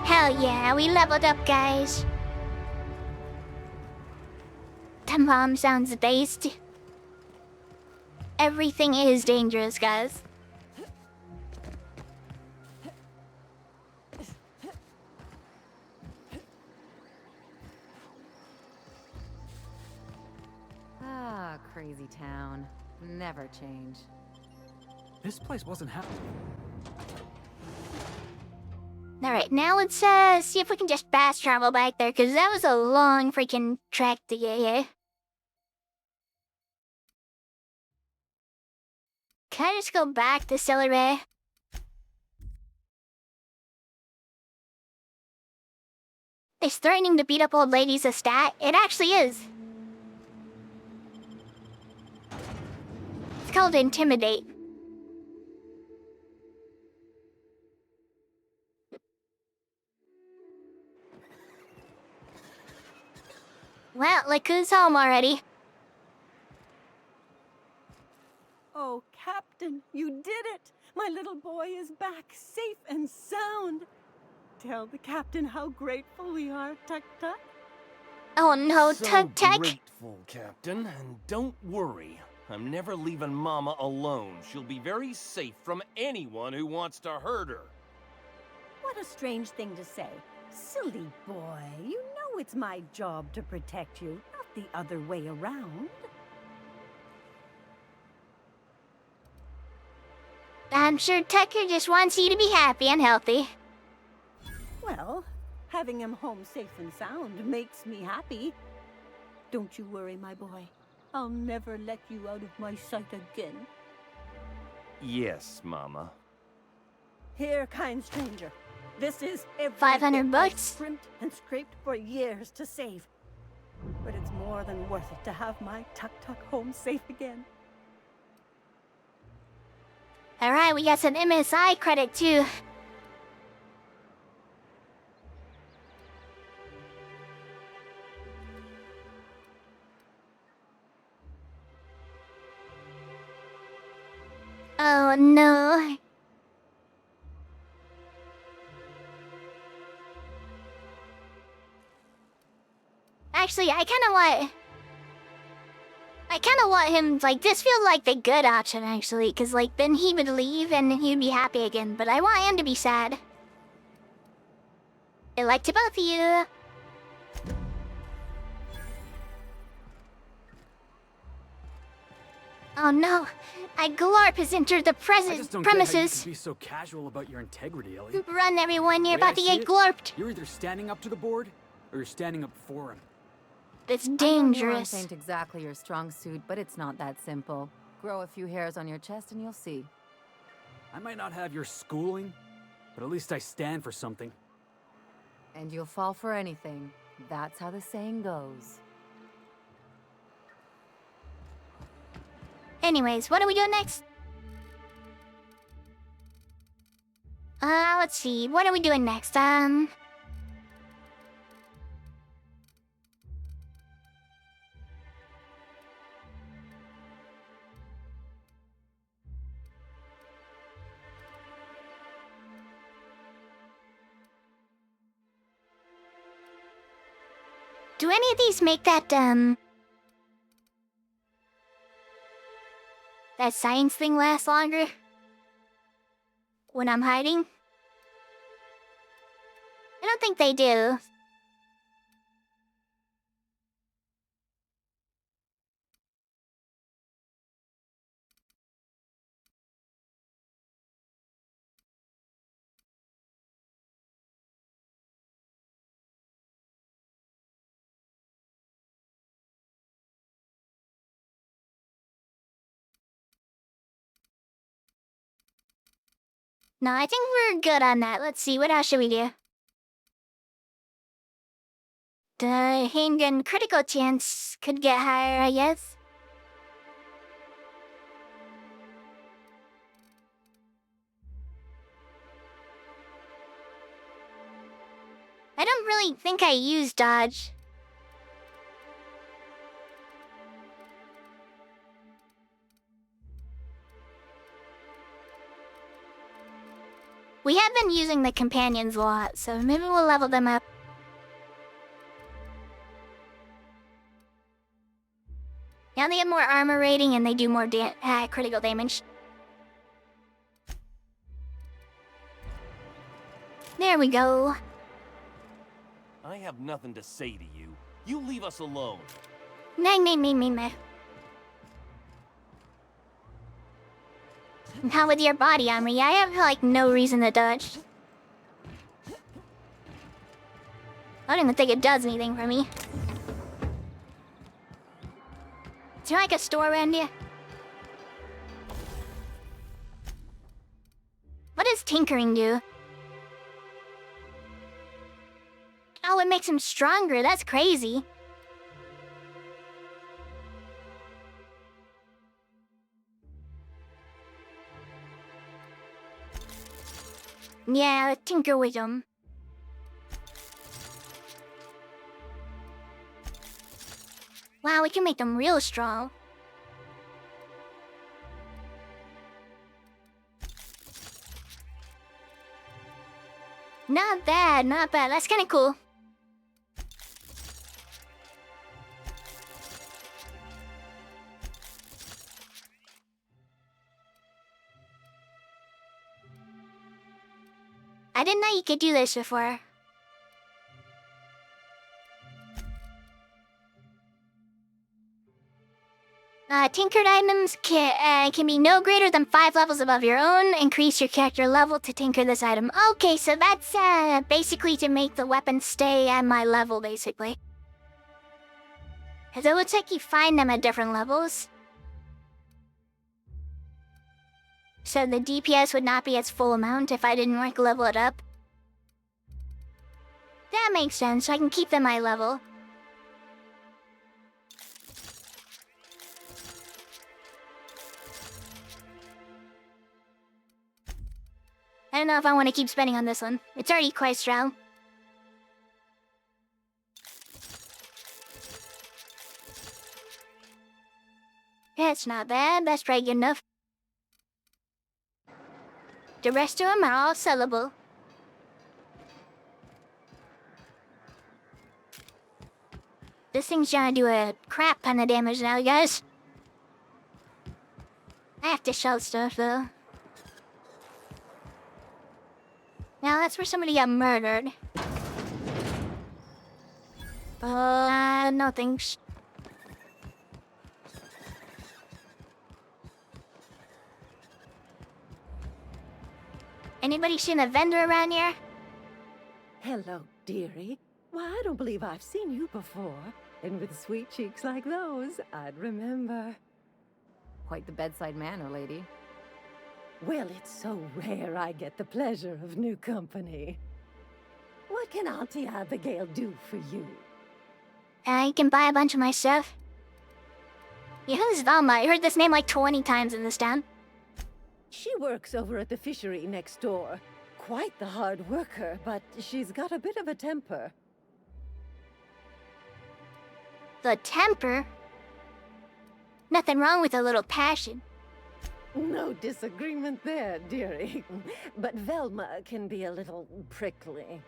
[SPEAKER 1] Hell yeah, we leveled up, guys. The mom sounds based. Everything is dangerous, guys.
[SPEAKER 15] Ah, crazy town. Never change.
[SPEAKER 14] This place wasn't happening.
[SPEAKER 1] Alright, now let's see if we can just fast travel back there, because that was a long freaking trek to get here. Can I just go back to Stellar Bay? Is threatening to beat up old ladies a stat? It actually is. It's called Intimidate. Well, look who's home already.
[SPEAKER 21] Oh, Captain, you did it! My little boy is back, safe and sound. Tell the Captain how grateful we are, Tuk-Tuk.
[SPEAKER 1] Oh no,
[SPEAKER 2] So
[SPEAKER 1] Tuk-Tuk!
[SPEAKER 2] grateful, Captain. And don't worry, I'm never leaving Mama alone. She'll be very safe from anyone who wants to hurt her.
[SPEAKER 21] What a strange thing to say. Silly boy, you know it's my job to protect you, not the other way around.
[SPEAKER 1] I'm sure Tucker just wants you to be happy and healthy.
[SPEAKER 21] Well, having him home safe and sound makes me happy. Don't you worry, my boy. I'll never let you out of my sight again.
[SPEAKER 2] Yes, Mama.
[SPEAKER 21] Here, kind stranger. This is every
[SPEAKER 1] 500
[SPEAKER 21] bit I've
[SPEAKER 1] bucks?
[SPEAKER 21] scrimped and scraped for years to save. But it's more than worth it to have my tuk-tuk home safe again.
[SPEAKER 1] Alright, we got some MSI credit too. Oh no. Actually, I kinda want him, like, this feels like the good option, actually, because, like, then he would leave and he'd be happy again, but I want him to be sad. I like to both of you. Oh no, Glorp has entered the
[SPEAKER 14] I just don't get how you
[SPEAKER 1] premises.
[SPEAKER 14] can be so casual about your integrity, Ellie.
[SPEAKER 1] Run, everyone, you're
[SPEAKER 14] The way
[SPEAKER 1] about to
[SPEAKER 14] I see
[SPEAKER 1] get
[SPEAKER 14] it,
[SPEAKER 1] glorped.
[SPEAKER 14] You're either standing up to the board, or you're standing up for him.
[SPEAKER 1] It's
[SPEAKER 15] I know
[SPEAKER 1] dangerous.
[SPEAKER 15] nuance ain't exactly your strong suit, but it's not that simple. Grow a few hairs on your chest and you'll see.
[SPEAKER 14] I might not have your schooling, but at least I stand for something.
[SPEAKER 15] And you'll fall for anything. That's how the saying goes.
[SPEAKER 1] Anyways, what are we doing next? Let's see. What are we doing next? Do any of these make that science thing last longer? When I'm hiding? I don't think they do. No, I think we're good on that. Let's see, what else should we do? The handgun critical chance could get higher, I guess. I don't really think I use dodge. We have been using the companions a lot, so maybe we'll level them up. Now they have more armor rating and they do more critical damage. There we go.
[SPEAKER 2] I have nothing to say to you. You leave us alone.
[SPEAKER 1] Nah. Not with your body armor. Yeah, I have, like, no reason to dodge. I don't even think it does anything for me. Is there, like, a store around here? What does tinkering do? Oh, it makes him stronger. That's crazy. Yeah, tinker with them. Wow, we can make them real strong. Not bad, not bad. That's kind of cool. I didn't know you could do this before. Tinkered items can be no greater than 5 levels above your own. Increase your character level to tinker this item. Okay, so that's basically to make the weapon stay at my level, basically. Because it looks like you find them at different levels. So the DPS would not be its full amount if I didn't level it up. That makes sense, I can keep them high level. I don't know if I want to keep spending on this one. It's already quite strong. That's not bad, that's probably good enough. The rest of them are all sellable. This thing's trying to do a crap ton of damage now, guys. I have to sell stuff, though. Now that's where somebody got murdered. No thanks. Anybody seen a vendor around here?
[SPEAKER 21] Hello, dearie. Why, I don't believe I've seen you before. And with sweet cheeks like those, I'd remember.
[SPEAKER 15] Quite the bedside manner, lady.
[SPEAKER 21] Well, it's so rare I get the pleasure of new company. What can Auntie Abigail do for you?
[SPEAKER 1] You can buy a bunch of my stuff. Yeah, who's Velma? I heard this name like 20 times in this town.
[SPEAKER 21] She works over at the fishery next door. Quite the hard worker, but she's got a bit of a temper.
[SPEAKER 1] The temper? Nothing wrong with a little passion.
[SPEAKER 21] No disagreement there, dearie. But Velma can be a little prickly.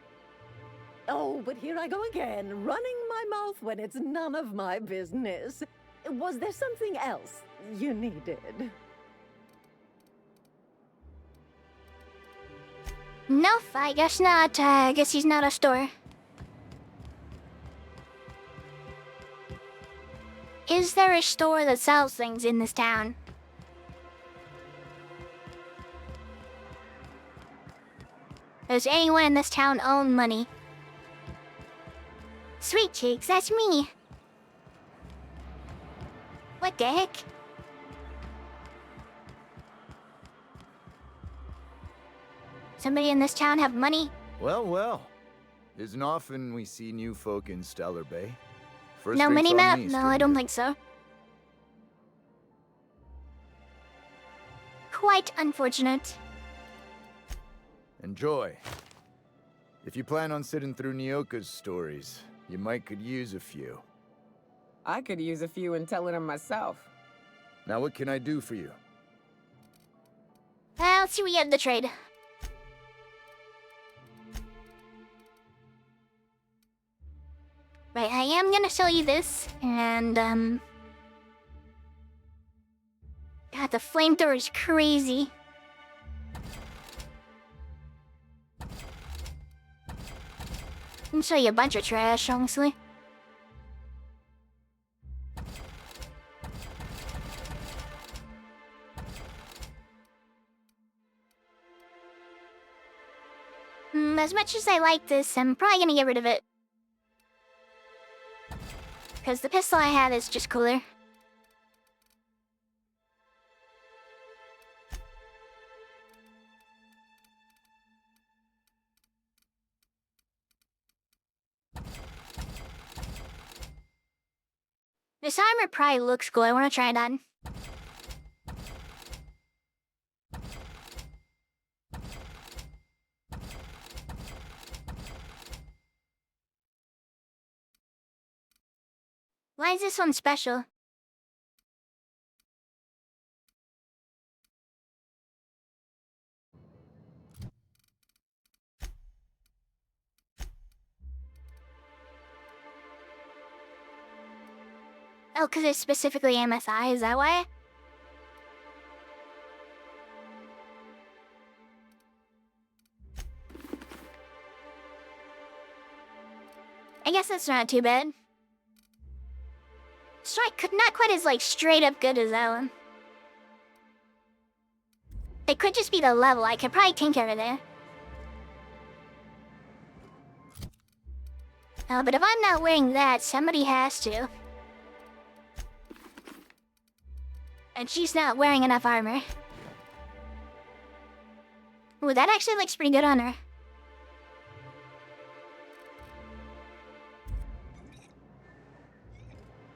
[SPEAKER 21] Oh, but here I go again, running my mouth when it's none of my business. Was there something else you needed?
[SPEAKER 1] Nope, I guess not. I guess he's not a store. Is there a store that sells things in this town? Does anyone in this town own money? Sweet cheeks, that's me. What the heck? Somebody in this town have money?
[SPEAKER 6] Well, well. Isn't often we see new folk in Stellar Bay. First
[SPEAKER 1] No
[SPEAKER 6] drink's
[SPEAKER 1] mini
[SPEAKER 6] on
[SPEAKER 1] map?
[SPEAKER 6] me,
[SPEAKER 1] No, I don't think so. Quite unfortunate.
[SPEAKER 6] Enjoy. If you plan on sitting through Nyoka's stories, you might could use a few.
[SPEAKER 13] I could use a few and telling them myself.
[SPEAKER 6] Now what can I do for you?
[SPEAKER 1] Let's see what you have to trade. Right, I am gonna sell you this, and, God, the flamethrower is crazy. I can show you a bunch of trash, honestly. As much as I like this, I'm probably gonna get rid of it. Because the pistol I have is just cooler. This armor probably looks cool. I want to try it on. Why is this one special? Oh, because it's specifically MSI, is that why? I guess that's not too bad. Strike not quite as, like, straight up good as that one. It could just be the level. I could probably tinker it there. But if I'm not wearing that, somebody has to. And she's not wearing enough armor. Ooh, that actually looks pretty good on her.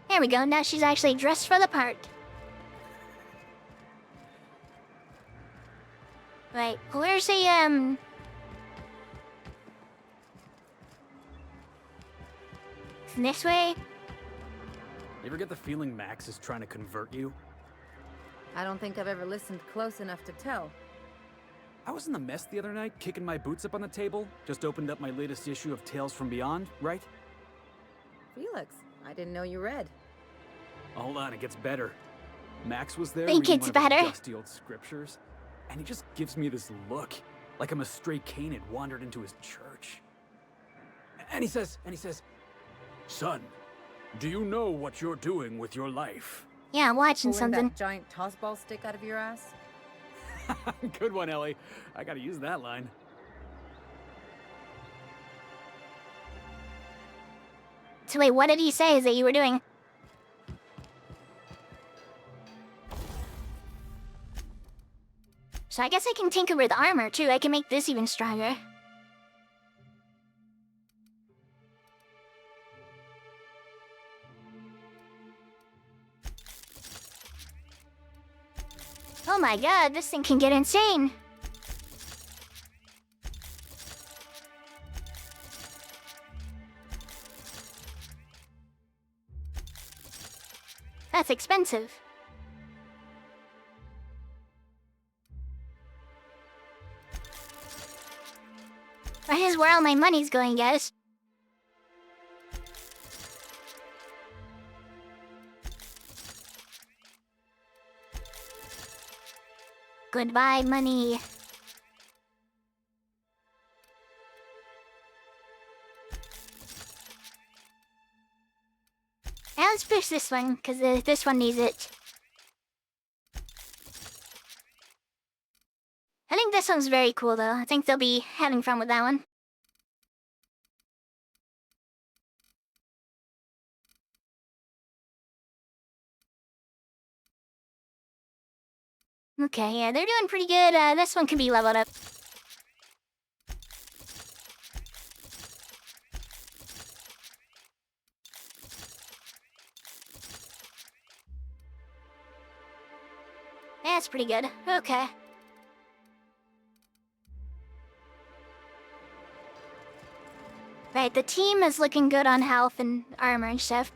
[SPEAKER 1] There we go, now she's actually dressed for the part. Right, where's the, this way?
[SPEAKER 14] You ever get the feeling Max is trying to convert you?
[SPEAKER 15] I don't think I've ever listened close enough to tell.
[SPEAKER 14] I was in the mess the other night, kicking my boots up on the table. Just opened up my latest issue of Tales from Beyond, right?
[SPEAKER 15] Felix, I didn't know you read.
[SPEAKER 14] Hold on, it gets better. Max was there
[SPEAKER 1] Think
[SPEAKER 14] reading
[SPEAKER 1] it's
[SPEAKER 14] one of
[SPEAKER 1] better?
[SPEAKER 14] the dusty old scriptures, and he just gives me this look, like I'm a stray Cain had wandered into his church. And he says, "Son, do you know what you're doing with your life?"
[SPEAKER 1] Yeah, I'm watching
[SPEAKER 15] Pulling
[SPEAKER 1] something.
[SPEAKER 15] that giant tossball stick out of your ass?
[SPEAKER 14] Good one, Ellie. I gotta use that line.
[SPEAKER 1] So wait, what did he say is that you were doing? So I guess I can tinker with armor too. I can make this even stronger. Oh my god, this thing can get insane. That's expensive. That is where all my money's going, guys. Goodbye, money. Now let's push this one, because this one needs it. I think this one's very cool, though. I think they'll be having fun with that one. Okay, yeah, they're doing pretty good. This one can be leveled up. That's pretty good. Okay. Right, the team is looking good on health and armor and stuff.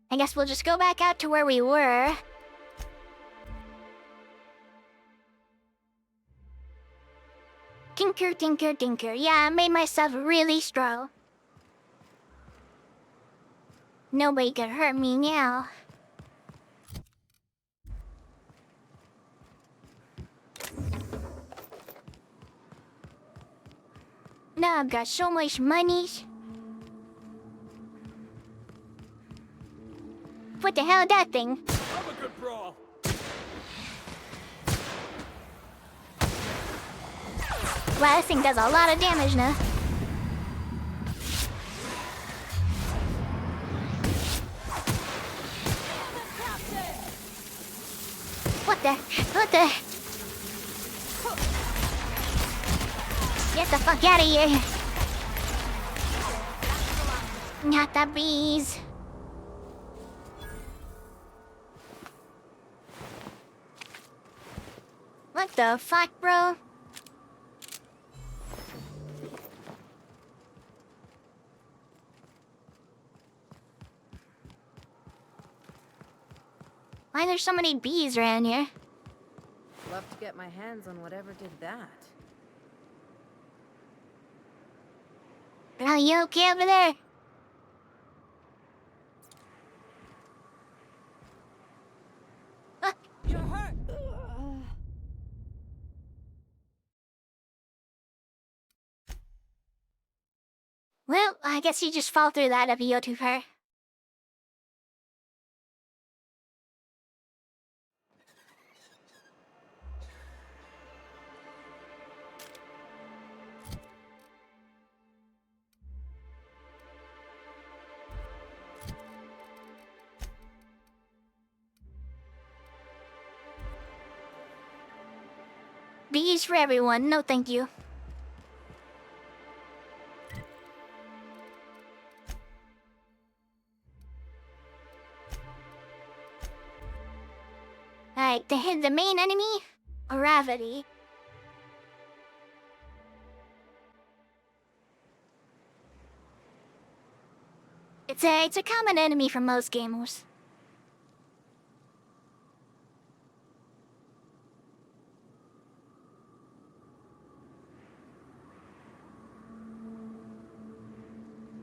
[SPEAKER 1] I guess we'll just go back out to where we were. Tinker, tinker, tinker. Yeah, I made myself really strong. Nobody could hurt me now. Now I've got so much money. What the hell is that thing?
[SPEAKER 16] I'm a good brawl.
[SPEAKER 1] Wow, this thing does a lot of damage now. What the? What the? Get the fuck out of here! Not the bees. What the fuck, bro? Why there's so many bees around here?
[SPEAKER 15] Love to get my hands on whatever did that.
[SPEAKER 1] Are you okay over there?
[SPEAKER 21] You're hurt.
[SPEAKER 1] Well, I guess you just fall through that if you go too far. These for everyone. No, thank you. Alright, to hit the main enemy, gravity. It's a common enemy for most gamers.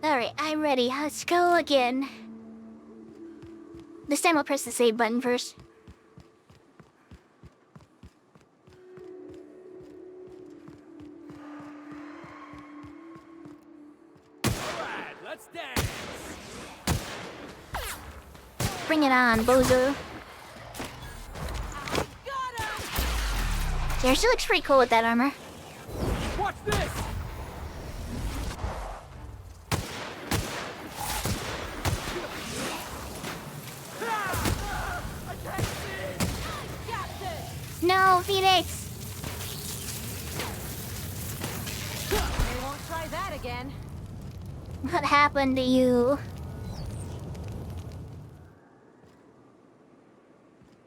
[SPEAKER 1] Alright, I'm ready. Let's go again. This time I'll press the save button first.
[SPEAKER 16] Alright, let's dance.
[SPEAKER 1] Bring it on, bozo. Yeah, she looks pretty cool with that armor.
[SPEAKER 16] Watch this.
[SPEAKER 1] No, Phoenix!
[SPEAKER 15] They won't try that again.
[SPEAKER 1] What happened to you?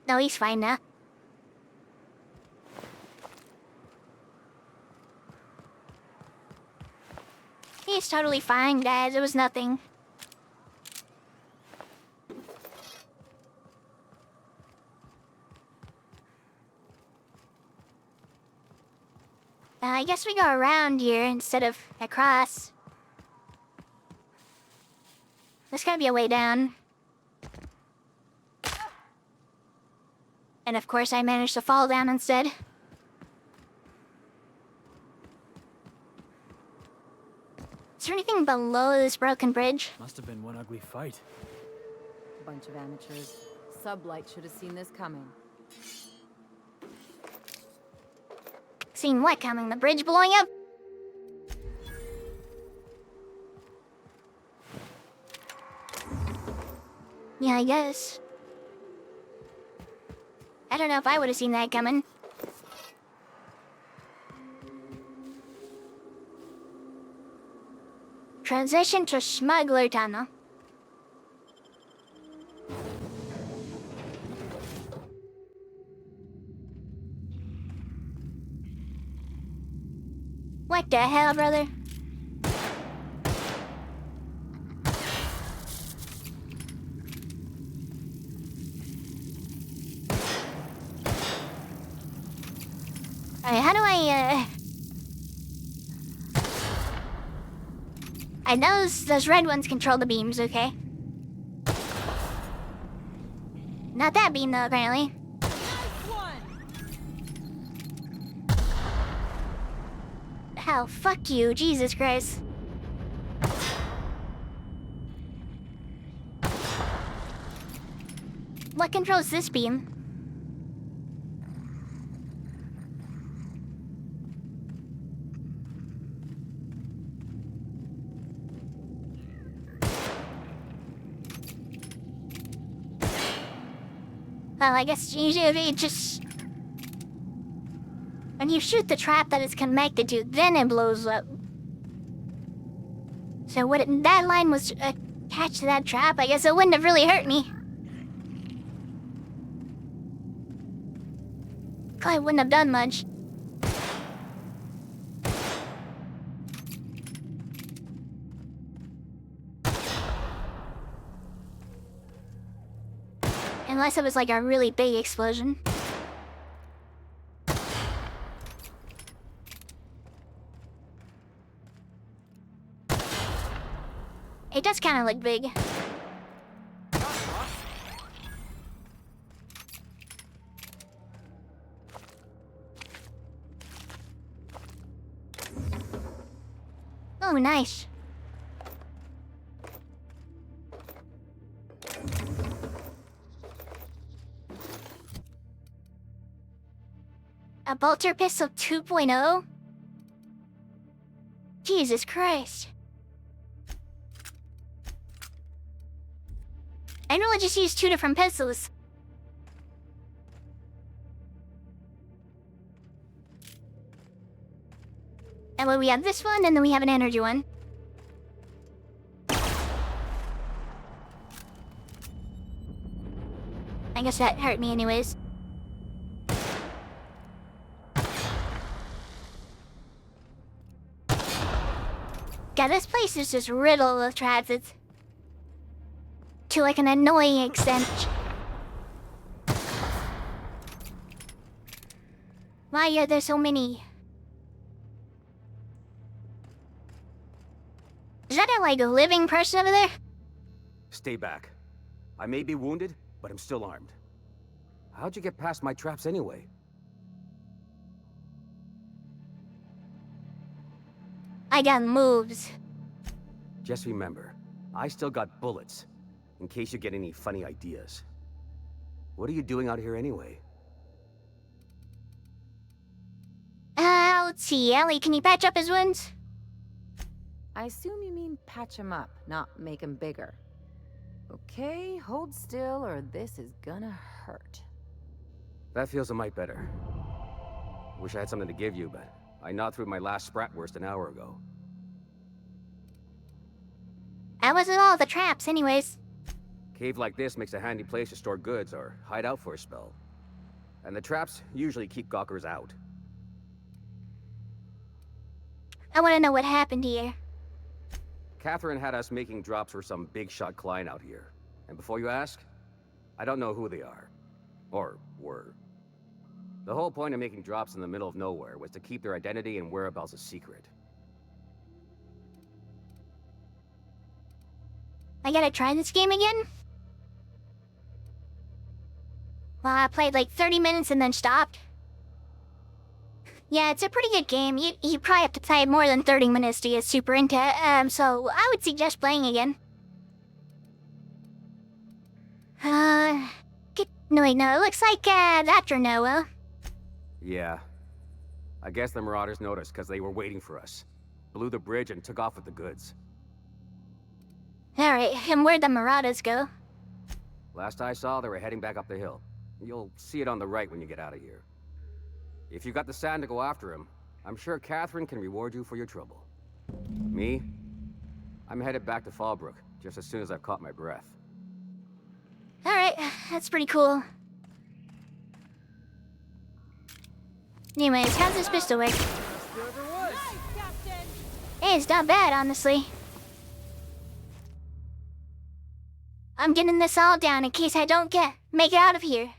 [SPEAKER 1] No, he's fine now. He's totally fine, guys. It was nothing. I guess we go around here instead of across. There's gotta be a way down. And of course I managed to fall down instead. Is there anything below this broken bridge?
[SPEAKER 14] Must have been one ugly fight.
[SPEAKER 15] Bunch of amateurs. Sublight should have seen this coming.
[SPEAKER 1] Seen what coming? The bridge blowing up? Yeah, I guess. I don't know if I would have seen that coming. Transition to Smuggler Tunnel. What the hell, brother? Alright, how do I know those red ones control the beams, okay? Not that beam, though, apparently. Hell, fuck you, Jesus Christ. What controls this beam? Well, I guess usually just... when you shoot the trap that it's connected to, then it blows up. So that line was attached to that trap, I guess it wouldn't have really hurt me. Probably wouldn't have done much. Unless it was like a really big explosion. It does kind of look big. Oh, nice. A bolter pistol 2.0? Jesus Christ. I really just used 2 different pistols. That way we have this one, and then we have an energy one. I guess that hurt me anyways. God, this place is just riddled with traps. It's to like an annoying extent. Why are there so many? Is that a like a living person over there?
[SPEAKER 20] Stay back. I may be wounded, but I'm still armed. How'd you get past my traps anyway?
[SPEAKER 1] I got moves.
[SPEAKER 20] Just remember, I still got bullets, in case you get any funny ideas. What are you doing out here anyway?
[SPEAKER 1] Let's see, Ellie, can you patch up his wounds?
[SPEAKER 15] I assume you mean patch him up, not make him bigger. Okay, hold still or this is gonna hurt.
[SPEAKER 20] That feels a mite better. Wish I had something to give you, but I gnawed through my last Spratwurst an hour ago.
[SPEAKER 1] That wasn't all the traps, anyways.
[SPEAKER 20] Cave like this makes a handy place to store goods or hide out for a spell. And the traps usually keep gawkers out.
[SPEAKER 1] I want to know what happened here.
[SPEAKER 20] Catherine had us making drops for some big-shot client out here. And before you ask, I don't know who they are. Or were. The whole point of making drops in the middle of nowhere was to keep their identity and whereabouts a secret.
[SPEAKER 1] I gotta try this game again? Well, I played like 30 minutes and then stopped. Yeah, it's a pretty good game. You probably have to play more than 30 minutes to get super into it, so I would suggest playing again. No, it looks like, that's your Noah.
[SPEAKER 20] Yeah. I guess the Marauders noticed because they were waiting for us. Blew the bridge and took off with the goods.
[SPEAKER 1] Alright, and where'd the Marauders go?
[SPEAKER 20] Last I saw, they were heading back up the hill. You'll see it on the right when you get out of here. If you got the sand to go after him, I'm sure Catherine can reward you for your trouble. Me? I'm headed back to Fallbrook, just as soon as I've caught my breath.
[SPEAKER 1] Alright, that's pretty cool. Anyways, how's this pistol work? Hey, it's not bad, honestly. I'm getting this all down in case I don't make it out of here.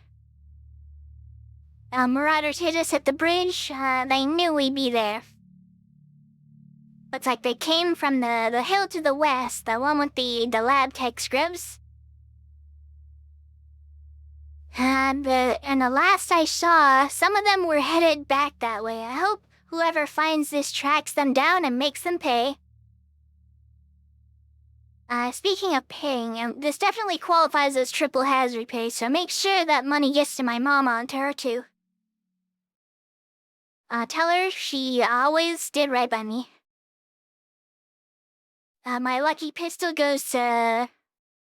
[SPEAKER 1] Marauders hit us at the bridge. They knew we'd be there. Looks like they came from the hill to the west, the one with the lab tech scribs. And the last I saw, some of them were headed back that way. I hope whoever finds this tracks them down and makes them pay. Speaking of paying, this definitely qualifies as triple hazard pay, so make sure that money gets to my mama on Terra too. Tell her she always did right by me. My lucky pistol goes to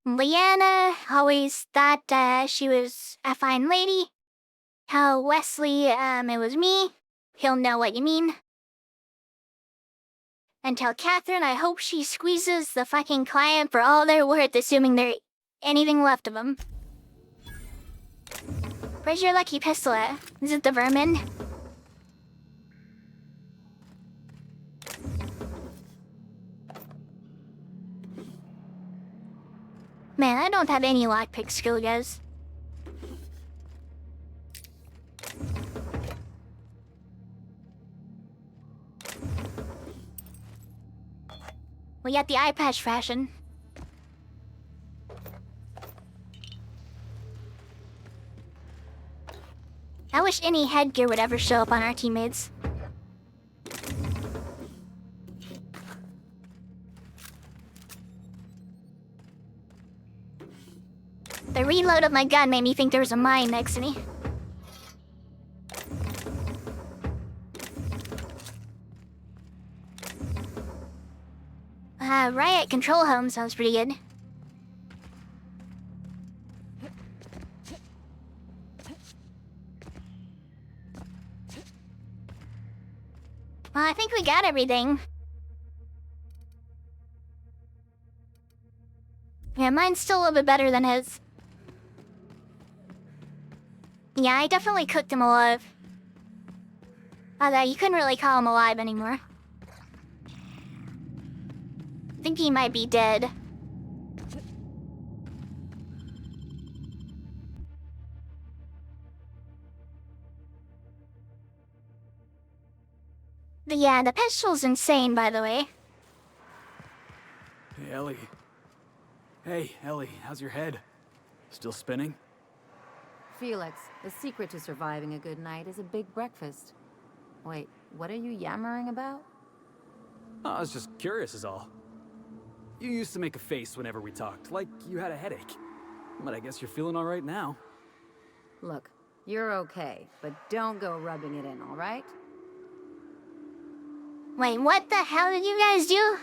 [SPEAKER 1] Leanna. Always thought she was a fine lady. Tell Wesley it was me. He'll know what you mean. And tell Catherine I hope she squeezes the fucking client for all they're worth, assuming there's anything left of them. Where's your lucky pistol at? Is it the vermin? Man, I don't have any lockpick skill, guys. We got the eye patch fashion. I wish any headgear would ever show up on our teammates. The reload of my gun made me think there was a mine next to me. Riot control home sounds pretty good. Well, I think we got everything. Yeah, mine's still a little bit better than his. Yeah, I definitely cooked him alive. Although you couldn't really call him alive anymore. I think he might be dead. Yeah, the pistol's insane, by the way.
[SPEAKER 14] Hey, Ellie. Hey, Ellie, how's your head? Still spinning?
[SPEAKER 15] Felix, the secret to surviving a good night is a big breakfast. Wait, what are you yammering about?
[SPEAKER 14] Oh, I was just curious is all. You used to make a face whenever we talked, like you had a headache. But I guess you're feeling all right now.
[SPEAKER 15] Look, you're okay, but don't go rubbing it in, all right?
[SPEAKER 1] Wait, what the hell did you guys do?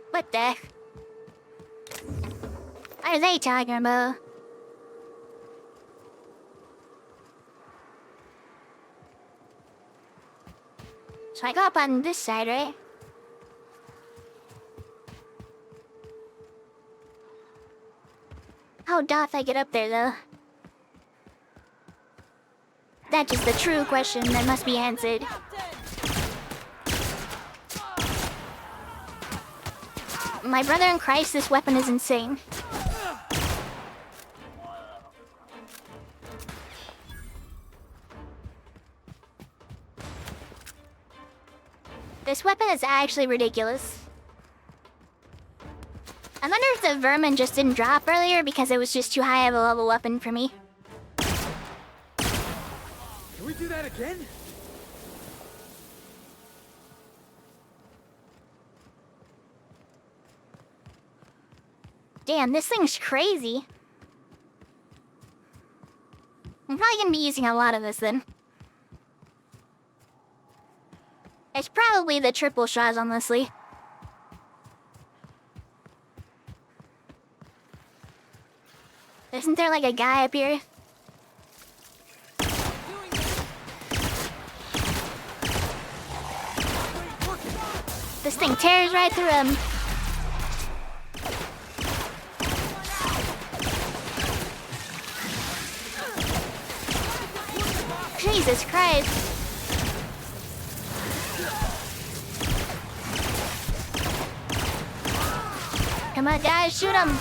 [SPEAKER 1] What the heck? What are they talking about? So I go up on this side, right? How doth I get up there, though? That is the true question that must be answered. My brother in Christ, this weapon is insane. This weapon is actually ridiculous. I wonder if the vermin just didn't drop earlier because it was just too high of a level weapon for me.
[SPEAKER 16] Can we do that again?
[SPEAKER 1] Damn, this thing's crazy. I'm probably gonna be using a lot of this then. It's probably the triple shots, honestly. Isn't there like a guy up here? This thing tears right through him. Jesus Christ. Come on, guys, shoot him.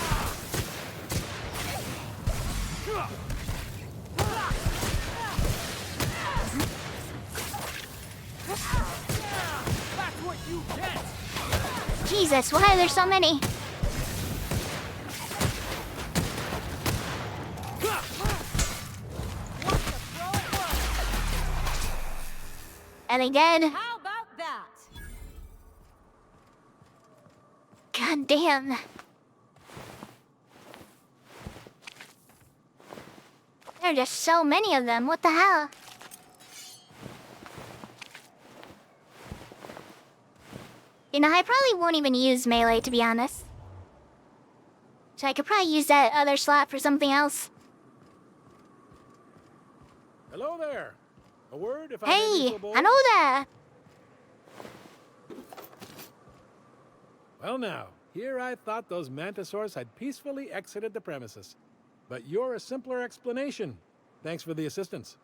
[SPEAKER 16] That's what you get.
[SPEAKER 1] Jesus, why are there so many? Are they dead?
[SPEAKER 21] How about that?
[SPEAKER 1] God damn. There are just so many of them. What the hell? You know, I probably won't even use melee, to be honest. So I could probably use that other slot for something else.
[SPEAKER 8] Hello there. A word if
[SPEAKER 1] Hey, I know that.
[SPEAKER 8] Well now, here I thought those mantisaurs had peacefully exited the premises. But you're a simpler explanation. Thanks for the assistance.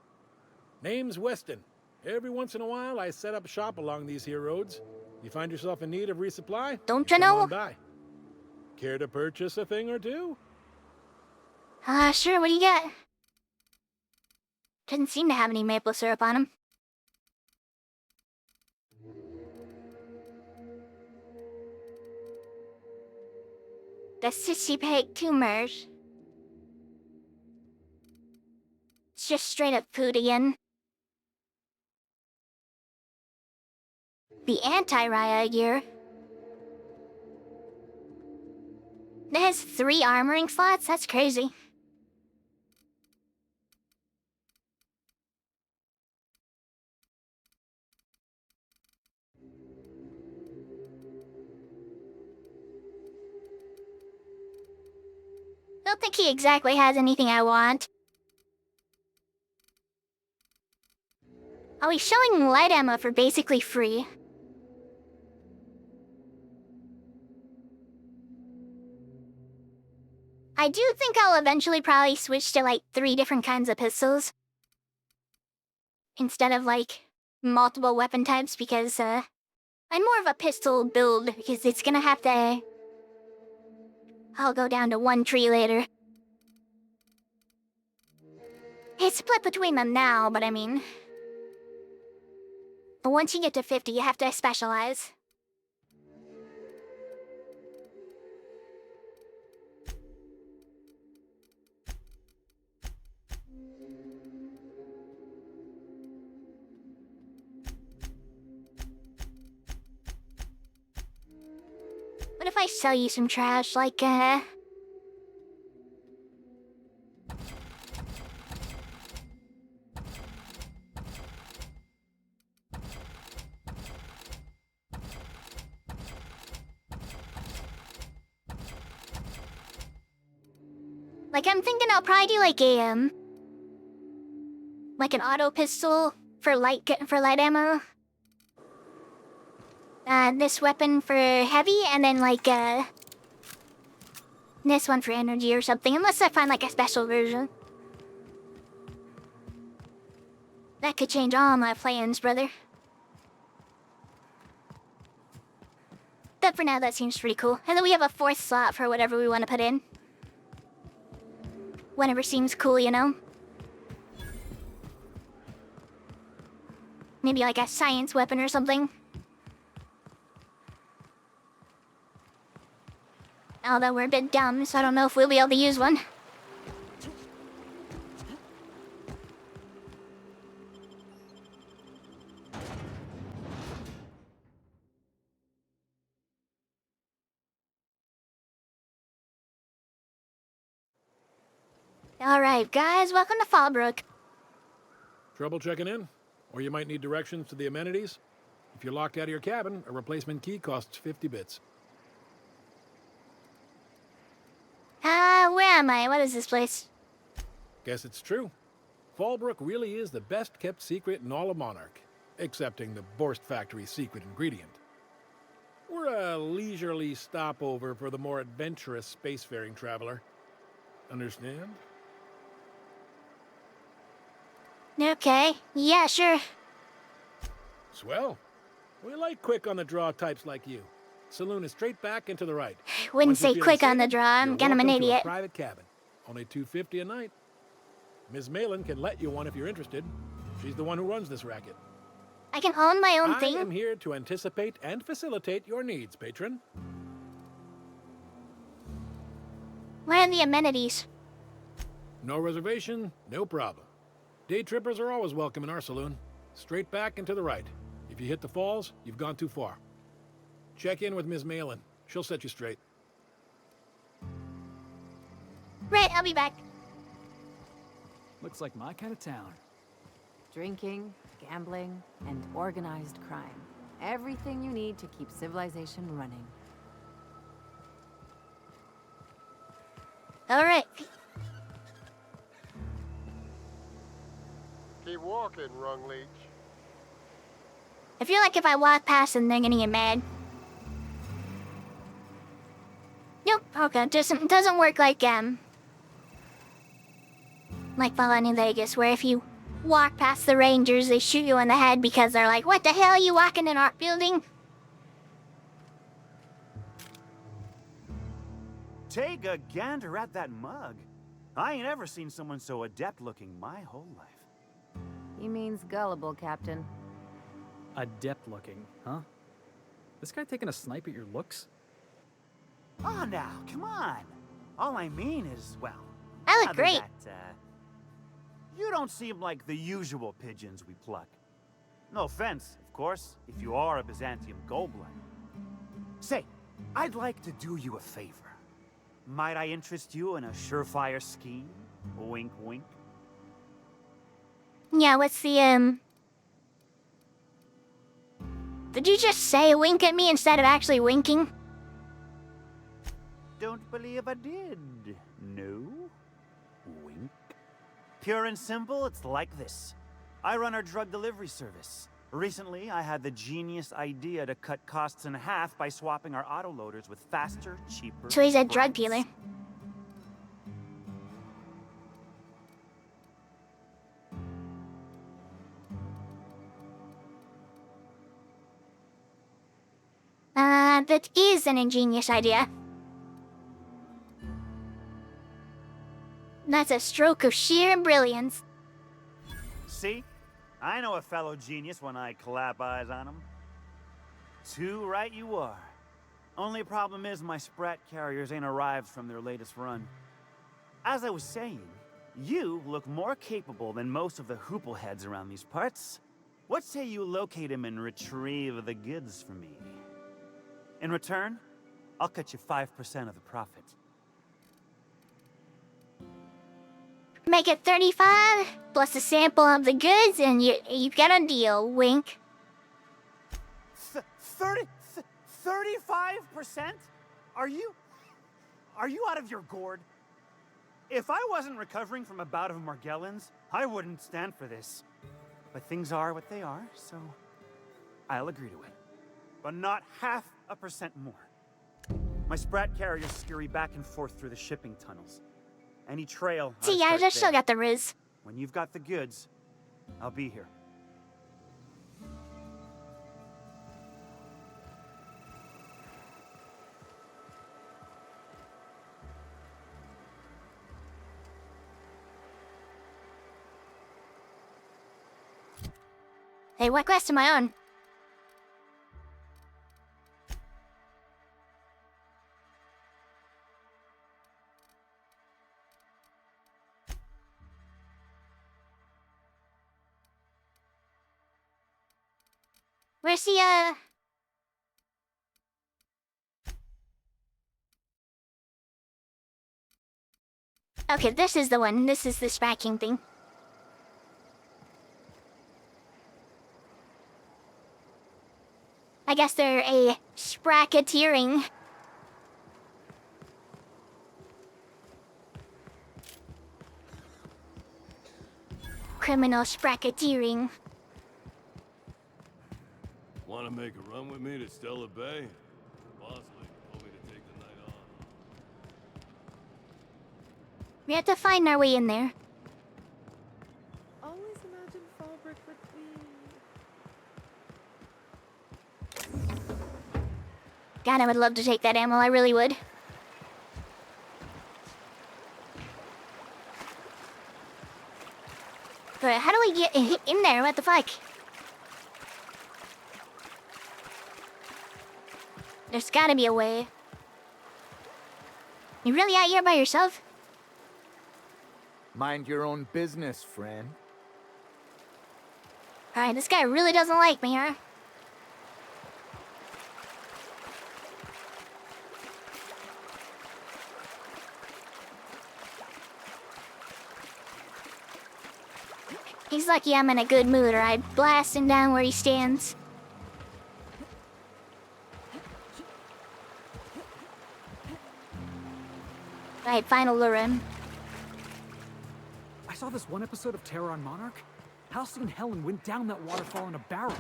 [SPEAKER 8] Name's Weston. Every once in a while I set up shop along these here roads. You find yourself in need of resupply?
[SPEAKER 1] Don't you
[SPEAKER 8] come
[SPEAKER 1] know?
[SPEAKER 8] on by. Care to purchase a thing or two?
[SPEAKER 1] Sure, what do you got? Doesn't seem to have any maple syrup on him. The sissy peg tumors. It's just straight up food again. The anti-Raya gear. It has 3 armoring slots? That's crazy. Don't think he exactly has anything I want. Are we showing light ammo for basically free? I do think I'll eventually probably switch to like 3 different kinds of pistols. Instead of like multiple weapon types, because I'm more of a pistol build, because it's gonna have to... I'll go down to 1 tree later. It's split between them now, but I mean... But once you get to 50, you have to specialize. What if I sell you some trash, like, Like, I'm thinking I'll probably do like a, like an auto pistol for light ammo. This weapon for heavy, and then like, this one for energy or something, unless I find like a special version. That could change all my plans, brother. But for now, that seems pretty cool. And then we have a 4th slot for whatever we want to put in. Whenever seems cool, you know? Maybe like a science weapon or something. Although we're a bit dumb, so I don't know if we'll be able to use one. Alright, guys, welcome to Fallbrook.
[SPEAKER 8] Trouble checking in? Or you might need directions to the amenities? If you're locked out of your cabin, a replacement key costs 50 bits.
[SPEAKER 1] Where am I? What is this place?
[SPEAKER 8] Guess it's true. Fallbrook really is the best kept secret in all of Monarch, excepting the Borst Factory's secret ingredient. We're a leisurely stopover for the more adventurous spacefaring traveler. Understand?
[SPEAKER 1] Okay, yeah, sure.
[SPEAKER 8] Swell. We like quick on the draw types like you. Saloon is straight back and to the right.
[SPEAKER 1] Wouldn't say quick on the draw, I'm an idiot.
[SPEAKER 8] A private cabin. Only $250 a night. Ms. Malin can let you one if you're interested. She's the one who runs this racket.
[SPEAKER 1] I can own my own thing?
[SPEAKER 8] I am here to anticipate and facilitate your needs, patron.
[SPEAKER 1] What are the amenities?
[SPEAKER 8] No reservation, no problem. Day trippers are always welcome in our saloon. Straight back and to the right. If you hit the falls, you've gone too far. Check in with Ms. Malin. She'll set you straight.
[SPEAKER 1] Right, I'll be back.
[SPEAKER 14] Looks like my kind of town.
[SPEAKER 15] Drinking, gambling, and organized crime. Everything you need to keep civilization running.
[SPEAKER 1] Alright.
[SPEAKER 7] Keep walking, Rung Leech.
[SPEAKER 1] I feel like if I walk past them, they're gonna get mad. Nope, okay, doesn't work like Fallout New Vegas, where if you walk past the rangers, they shoot you in the head because they're like, what the hell are you walking in our building?
[SPEAKER 22] Take a gander at that mug. I ain't ever seen someone so adept looking my whole life.
[SPEAKER 15] He means gullible, Captain.
[SPEAKER 14] Adept looking, huh? This guy taking a snipe at your looks?
[SPEAKER 22] Oh, now, come on. All I mean is, well...
[SPEAKER 1] I look
[SPEAKER 22] other
[SPEAKER 1] great.
[SPEAKER 22] That, you don't seem like the usual pigeons we pluck. No offense, of course, if you are a Byzantium goblin. Say, I'd like to do you a favor. Might I interest you in a surefire scheme? Wink, wink.
[SPEAKER 1] Yeah, what's the, Did you just say wink at me instead of actually winking?
[SPEAKER 22] Don't believe I did. No? Wink. Pure and simple, it's like this. I run our drug delivery service. Recently, I had the genius idea to cut costs in half by swapping our autoloaders with faster, cheaper...
[SPEAKER 1] So he's a drug dealer. That is an ingenious idea. That's a stroke of sheer brilliance.
[SPEAKER 22] See? I know a fellow genius when I clap eyes on him. Too right you are. Only problem is my sprat carriers ain't arrived from their latest run. As I was saying, you look more capable than most of the hoople heads around these parts. What say you locate him and retrieve the goods for me? In return, I'll cut you 5% of the profit.
[SPEAKER 1] Make it 35 plus a sample of the goods, and you've got a deal. Wink.
[SPEAKER 22] 35%? Are you out of your gourd? If I wasn't recovering from a bout of Morgellons, I wouldn't stand for this. But things are what they are, so I'll agree to it. But not 0.5% more. My sprat carriers scurry back and forth through the shipping tunnels. Any trail.
[SPEAKER 1] See, I just still got the riz.
[SPEAKER 22] When you've got the goods, I'll be here.
[SPEAKER 1] Hey, what quest am I on? Where's the, Okay, this is the one. This is the smacking thing. I guess they're a spracketeering. Criminal spracketeering.
[SPEAKER 2] Want to make a run with me to Stella Bay? Boss lady told me to take the night off.
[SPEAKER 1] We have to find our way in there.
[SPEAKER 4] Always imagine Falbrick with me.
[SPEAKER 1] God, I would love to take that ammo. I really would. But how do we get in there? What the fuck? There's gotta be a way. You really out here by yourself?
[SPEAKER 6] Mind your own business, friend.
[SPEAKER 1] Alright, this guy really doesn't like me, huh? He's lucky I'm in a good mood, or I'd blast him down where he stands. Right, final lure him.
[SPEAKER 14] I saw this one episode of Terror on Monarch. Halsey and Helen went down that waterfall in a barrel.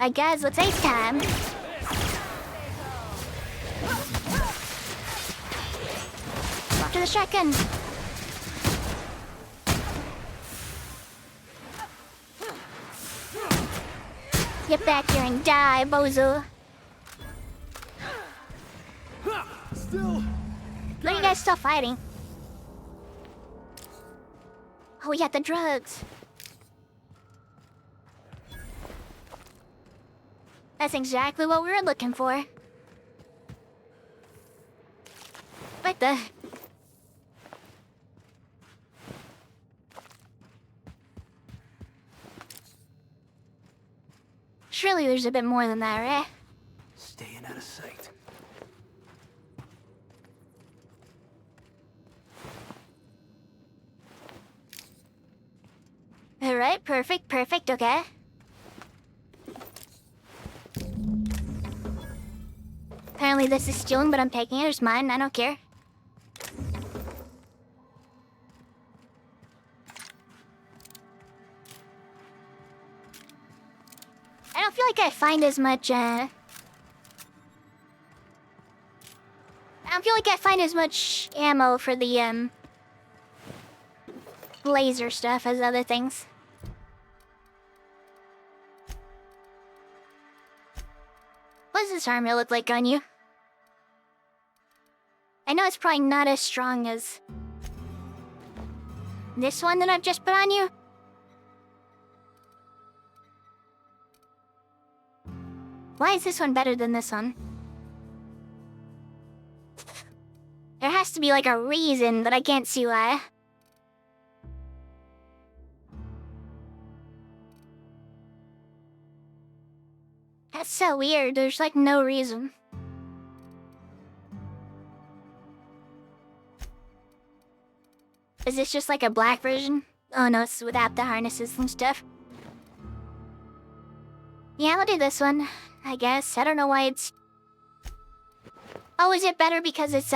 [SPEAKER 1] Alright guys, let's ace time. After the shotgun. Get back here and die, bozo. Look, you guys still fighting. Oh, we got the drugs. That's exactly what we were looking for. What the? Surely there's a bit more than that, right?
[SPEAKER 10] Staying out of sight.
[SPEAKER 1] Alright, perfect, okay. Apparently Technically this is stealing, but I'm taking it. It's mine. I don't care. I don't feel like I find as much, I don't feel like I find as much ammo for the, laser stuff as other things. What does this armor look like on you? I know it's probably not as strong as this one that I've just put on you. Why is this one better than this one? There has to be like a reason, but I can't see why. That's so weird. There's like no reason. Is this just like a black version? Oh no, it's without the harnesses and stuff. Yeah, I'll do this one, I guess. I don't know why it's... Oh, is it better because it's,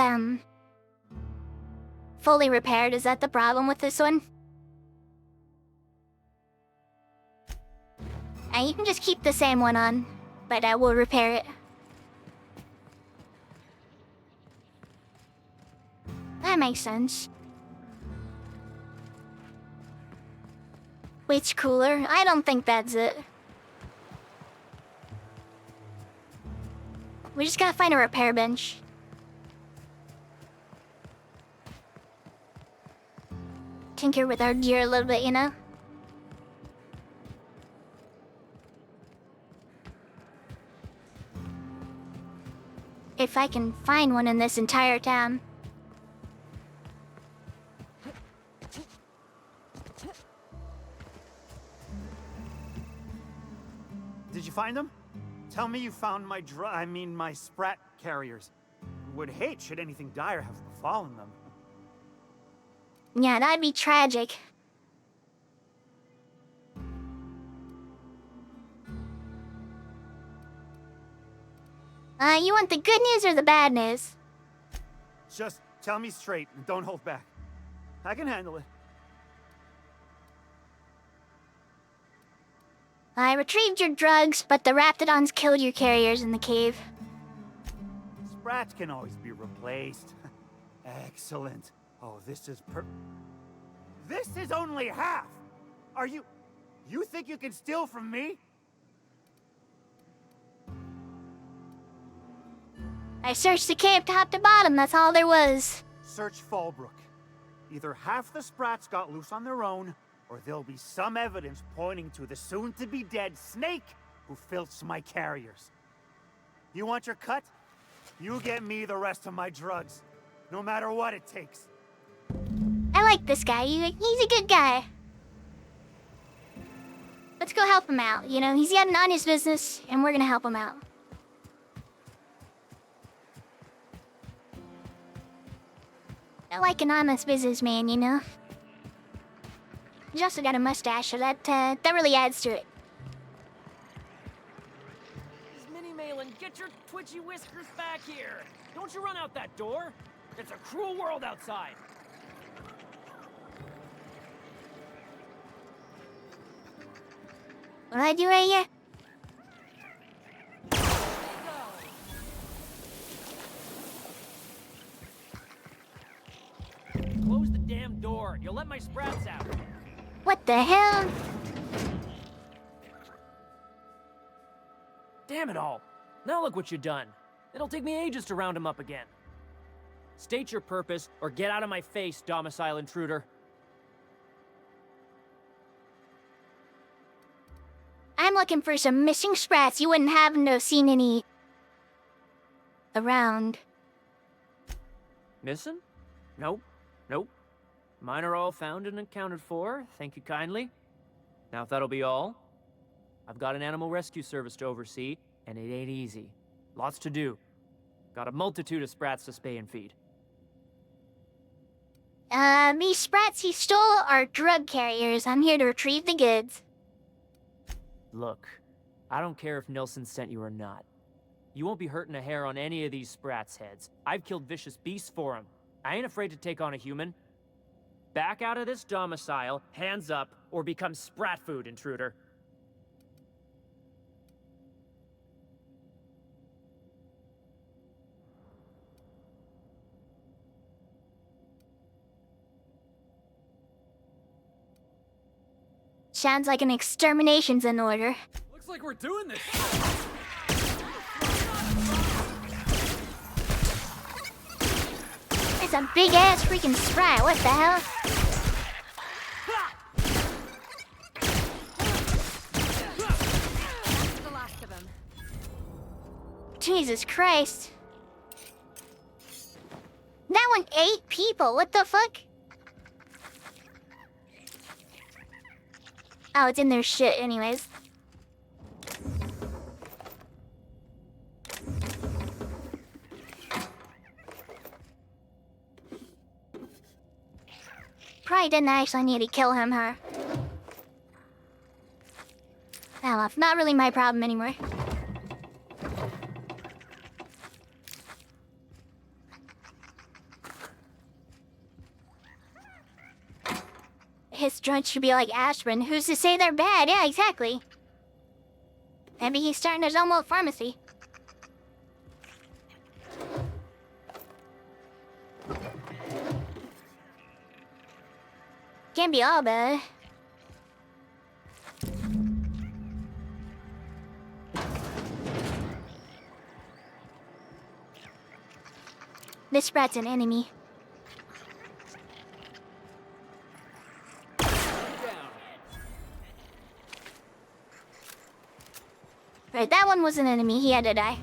[SPEAKER 1] fully repaired? Is that the problem with this one? And you can just keep the same one on, but I will repair it. That makes sense. Which cooler? I don't think that's it. We just gotta find a repair bench. Tinker with our gear a little bit, you know? If I can find one in this entire town.
[SPEAKER 22] Did you find them? Tell me you found my my sprat carriers. Would hate should anything dire have befallen them.
[SPEAKER 1] Yeah, that'd be tragic. You want the good news or the bad news?
[SPEAKER 22] Just tell me straight and don't hold back. I can handle it.
[SPEAKER 1] I retrieved your drugs, but the Raptidons killed your carriers in the cave.
[SPEAKER 22] Sprats can always be replaced. Excellent. Oh, this is This is only half! Are you think you can steal from me?
[SPEAKER 1] I searched the cave top to bottom, that's all there was.
[SPEAKER 22] Search Fallbrook. Either half the Sprats got loose on their own, or there'll be some evidence pointing to the soon-to-be-dead snake who filched my carriers. You want your cut? You get me the rest of my drugs, no matter what it takes.
[SPEAKER 1] I like this guy. He's a good guy. Let's go help him out. You know, he's got an honest business, and we're gonna help him out. I like an honest businessman, you know? He's also got a mustache, so that really adds to it.
[SPEAKER 16] Mini Malin, get your twitchy whiskers back here! Don't you run out that door! It's a cruel world outside!
[SPEAKER 1] What do I do right here?
[SPEAKER 16] Close the damn door. You'll let my sprats out.
[SPEAKER 1] What the hell?
[SPEAKER 16] Damn it all. Now look what you've done. It'll take me ages to round him up again. State your purpose, or get out of my face, domicile intruder.
[SPEAKER 1] I'm looking for some missing sprats. You wouldn't happen to have seen any around.
[SPEAKER 16] Missing? Nope. Nope. Mine are all found and accounted for. Thank you kindly. Now if that'll be all, I've got an animal rescue service to oversee, and it ain't easy. Lots to do. Got a multitude of sprats to spay and feed.
[SPEAKER 1] These sprats he stole are drug carriers. I'm here to retrieve the goods.
[SPEAKER 16] Look, I don't care if Nilsson sent you or not. You won't be hurting a hair on any of these sprats' heads. I've killed vicious beasts for them. I ain't afraid to take on a human. Back out of this domicile, hands up, or become sprat food, intruder.
[SPEAKER 1] Sounds like an extermination's in order.
[SPEAKER 14] Looks like we're doing this.
[SPEAKER 1] It's a big-ass freaking sprat, what the hell?
[SPEAKER 19] The last of them.
[SPEAKER 1] Jesus Christ. That one 8 people, what the fuck? Oh, it's in their shit anyways. Probably didn't actually need to kill him, huh? Well, not really my problem anymore. His drugs should be like aspirin. Who's to say they're bad? Yeah, exactly. Maybe he's starting his own little pharmacy. Can't be all bad. This sprat's an enemy. Right, that one was an enemy. He had to die.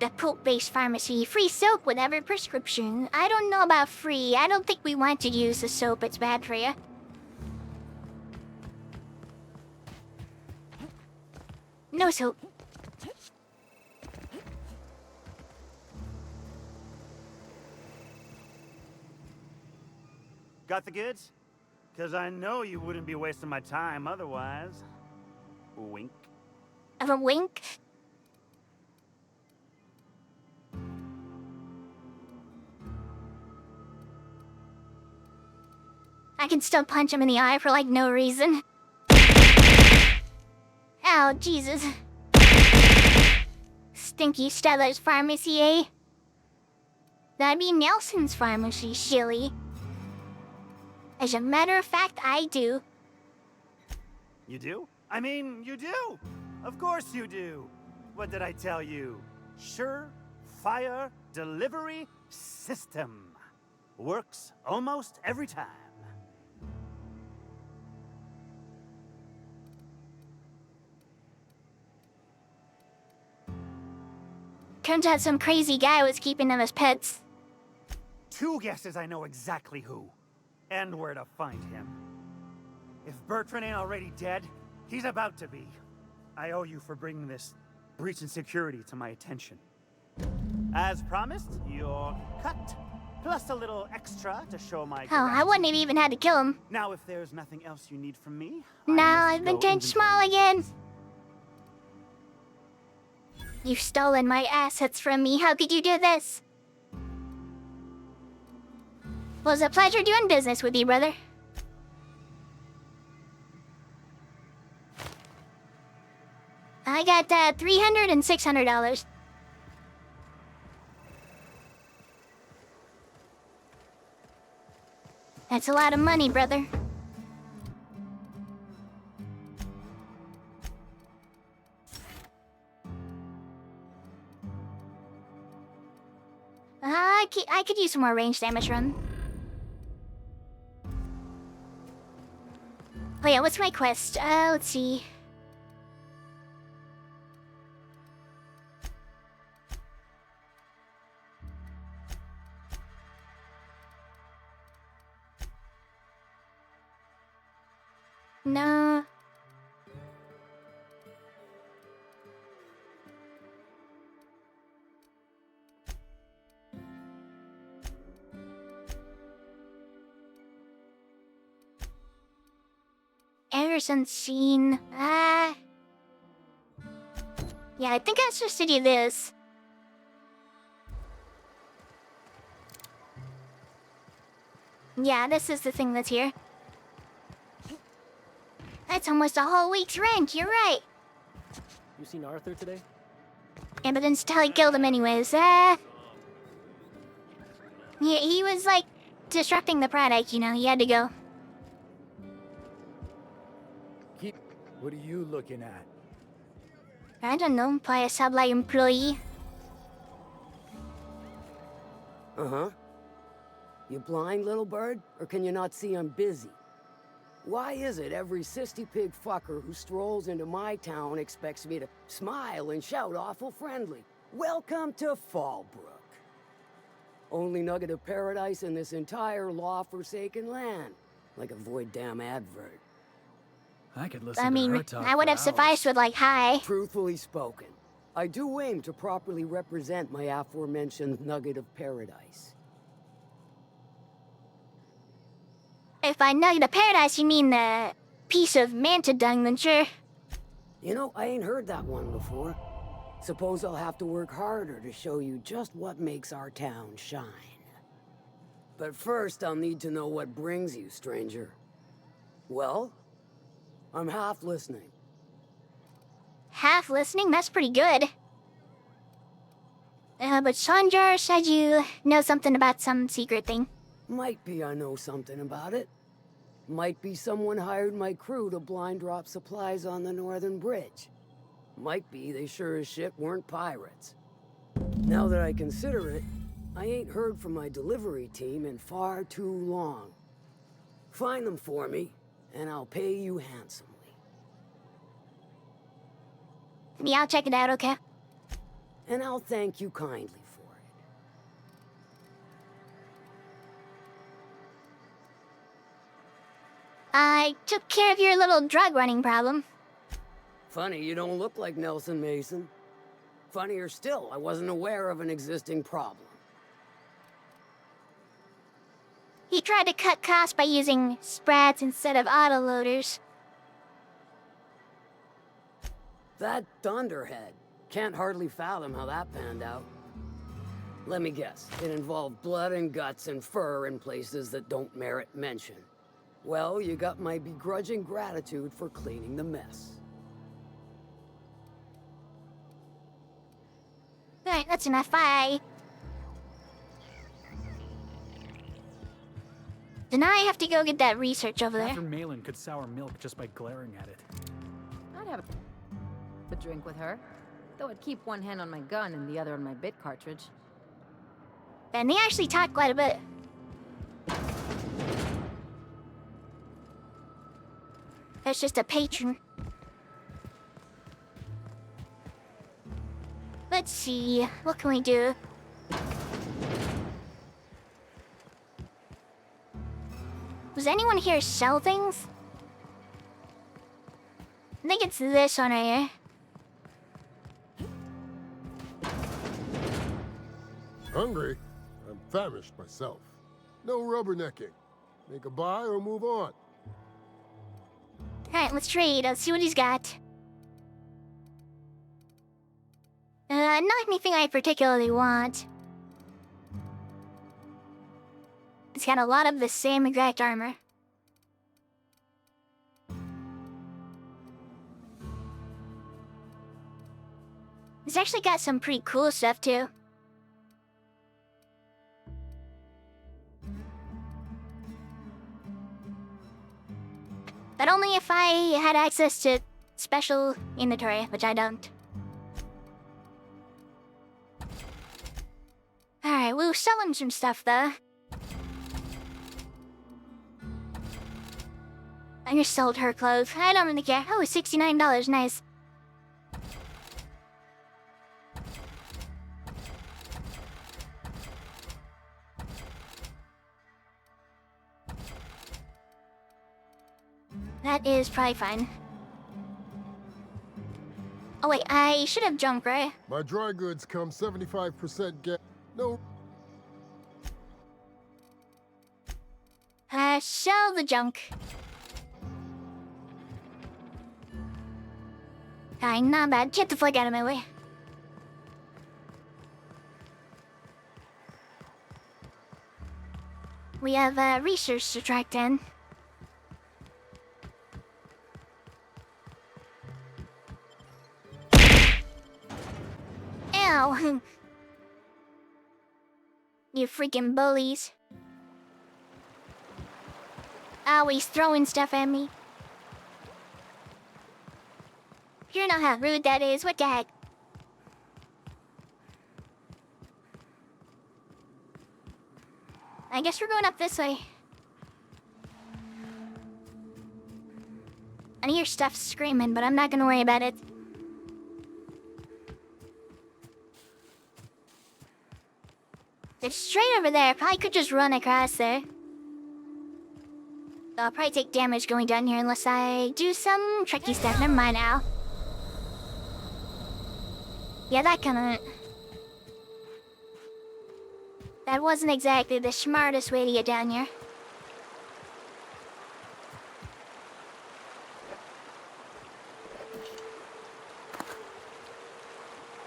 [SPEAKER 1] The poop-based pharmacy. Free soap with every prescription. I don't know about free. I don't think we want to use the soap. It's bad for you. No soap.
[SPEAKER 22] Got the goods? Because I know you wouldn't be wasting my time otherwise. Wink.
[SPEAKER 1] Of a wink? I can still punch him in the eye for like no reason. Ow, Jesus. Stinky Stella's pharmacy, eh? That'd be Nelson's pharmacy, shilly. As a matter of fact, I do.
[SPEAKER 22] You do? I mean, you do! Of course you do! What did I tell you? Sure-fire delivery system. Works almost every time.
[SPEAKER 1] Turns out some crazy guy was keeping them as pets.
[SPEAKER 22] 2 guesses I know exactly who. And where to find him. If Bertrand ain't already dead, he's about to be. I owe you for bringing this breach in security to my attention. As promised, your cut, plus a little extra to show my
[SPEAKER 1] Hell, I wouldn't have even had to kill him.
[SPEAKER 22] Now, if there's nothing else you need from me...
[SPEAKER 1] Now I've been turned small again. You've stolen my assets from me. How could you do this? Well, it was a pleasure doing business with you, brother. I got $300 and $600. That's a lot of money, brother. I could use some more range damage run. Oh yeah, what's my quest? Let's see. No. Errors unseen. Yeah, I think I'm supposed to do this. Yeah, this is the thing that's here. That's almost a whole week's rent, you're right.
[SPEAKER 5] You seen Arthur today?
[SPEAKER 1] Yeah, but then Stella killed him anyways. Yeah, he was like disrupting the product, you know, he had to go.
[SPEAKER 7] What are you looking at?
[SPEAKER 1] I don't know, probably a sublight employee.
[SPEAKER 23] Uh-huh. You blind, little bird? Or can you not see I'm busy? Why is it every sissy pig fucker who strolls into my town expects me to smile and shout awful friendly? Welcome to Fallbrook. Only nugget of paradise in this entire law-forsaken land. Like a void damn advert.
[SPEAKER 14] I could listen
[SPEAKER 1] I
[SPEAKER 14] to
[SPEAKER 1] mean,
[SPEAKER 14] her talk
[SPEAKER 1] I would
[SPEAKER 14] for
[SPEAKER 1] have sufficed with like, hi.
[SPEAKER 23] Truthfully spoken, I do aim to properly represent my aforementioned nugget of paradise.
[SPEAKER 1] If by nugget of paradise you mean the piece of manta dung, then sure.
[SPEAKER 23] You know, I ain't heard that one before. Suppose I'll have to work harder to show you just what makes our town shine. But first, I'll need to know what brings you, stranger. Well, I'm half listening.
[SPEAKER 1] Half listening? That's pretty good. But Sanjar said you know something about some secret thing.
[SPEAKER 23] Might be I know something about it. Might be someone hired my crew to blind drop supplies on the Northern Bridge. Might be they sure as shit weren't pirates. Now that I consider it, I ain't heard from my delivery team in far too long. Find them for me, and I'll pay you handsomely.
[SPEAKER 1] Yeah, I'll check it out, okay?
[SPEAKER 23] And I'll thank you kindly for it.
[SPEAKER 1] I took care of your little drug running problem.
[SPEAKER 23] Funny, you don't look like Nelson Mason. Funnier still, I wasn't aware of an existing problem.
[SPEAKER 1] He tried to cut costs by using sprats instead of autoloaders.
[SPEAKER 23] That dunderhead. Can't hardly fathom how that panned out. Let me guess, it involved blood and guts and fur in places that don't merit mention. Well, you got my begrudging gratitude for cleaning the mess.
[SPEAKER 1] Alright, that's enough. Bye. Then I have to go get that research over there.
[SPEAKER 14] Catherine Malin could sour milk just by glaring at it.
[SPEAKER 15] I'd have a drink with her, though I'd keep one hand on my gun and the other on my bit cartridge.
[SPEAKER 1] And they actually talk quite a bit. That's just a patron. Let's see, what can we do? Was anyone here sell things? I think it's this one right here.
[SPEAKER 24] Hungry? I'm famished myself. No rubbernecking. Make a buy or move on.
[SPEAKER 1] Alright, let's trade. Let's see what he's got. Not anything I particularly want. It's got a lot of the same exact armor. It's actually got some pretty cool stuff too. But only if I had access to special inventory, which I don't. Alright, we'll sell him some stuff though. I just sold her clothes. I don't really care. Oh, $69, nice. That is probably fine. Oh wait, I should have junk, right?
[SPEAKER 24] My dry goods come 75% get. No.
[SPEAKER 1] Sell the junk. Fine, not bad. Get the fuck out of my way. We have research to track down. Ow! You freaking bullies. Oh, he's throwing stuff at me. You know how rude that is. What the heck? I guess we're going up this way. I hear stuff screaming, but I'm not gonna worry about it. It's straight over there. Probably could just run across there. I'll probably take damage going down here unless I do some tricky stuff. Never mind now. Yeah, that kinda... That wasn't exactly the smartest way to get down here.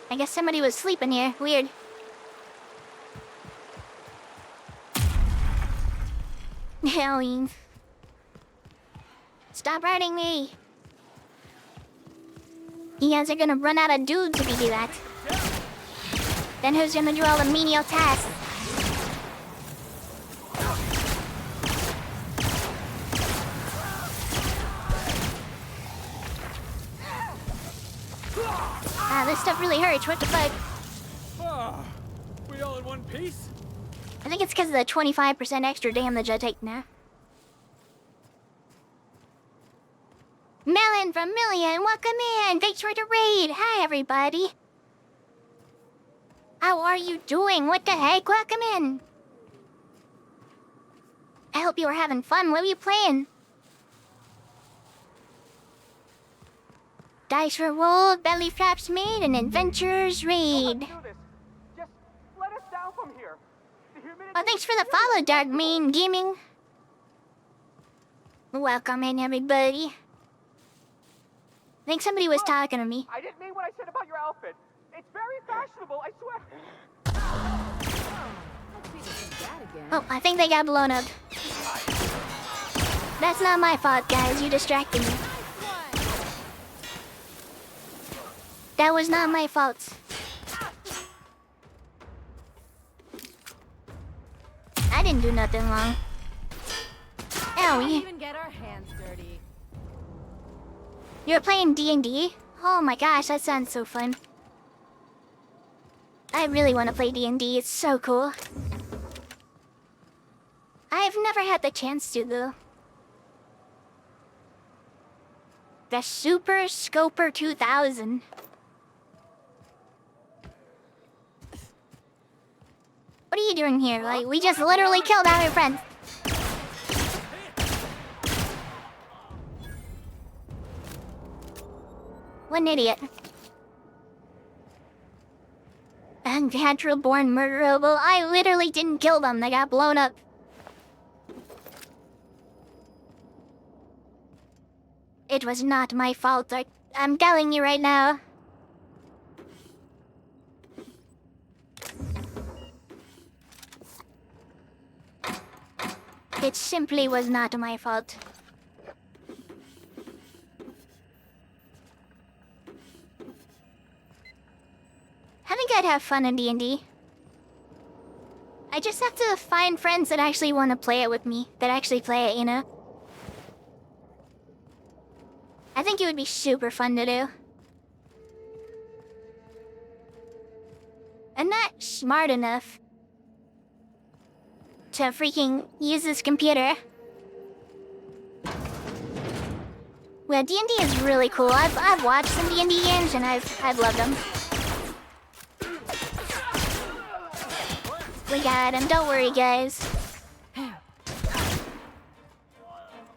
[SPEAKER 1] I guess somebody was sleeping here. Weird. Halloween. Stop hurting me. You guys are gonna run out of dudes if you do that. Then who's gonna do all the menial tasks? Ah, this stuff really hurts. What the fuck?
[SPEAKER 14] Oh, we all in one piece?
[SPEAKER 1] I think it's because of the 25% extra damage I take now. Melon from Million, welcome in! Thanks for the raid! Hi, everybody! How are you doing? What the heck? Welcome in! I hope you were having fun. What were you playing? Dice were rolled, belly flaps made, and adventures raid.
[SPEAKER 9] Just let us down from here.
[SPEAKER 1] Oh, thanks for the follow, Dark Mean Gaming. Welcome in, everybody. I think somebody was talking to me.
[SPEAKER 9] I didn't mean what I said about your outfit. It's very fashionable, I swear.
[SPEAKER 1] Oh, I think they got blown up. That's not my fault, guys. You distracted me. That was not my fault. I didn't do nothing wrong. Owie.
[SPEAKER 11] Even get our hands dirty.
[SPEAKER 1] You're playing D&D? Oh my gosh, that sounds so fun. I really want to play D&D. It's so cool. I've never had the chance to, though. The Super Scoper 2000. What are you doing here? Like, we just literally killed all your friends. What an idiot. Unnatural born murderable. I literally didn't kill them. They got blown up. It was not my fault. I'm telling you right now. It simply was not my fault. I think I'd have fun in D&D. I just have to find friends that actually want to play it with me. That actually play it, you know? I think it would be super fun to do. I'm not smart enough to freaking use this computer. Well, D&D is really cool. I've watched some D&D games and I've loved them. We got him. Don't worry, guys.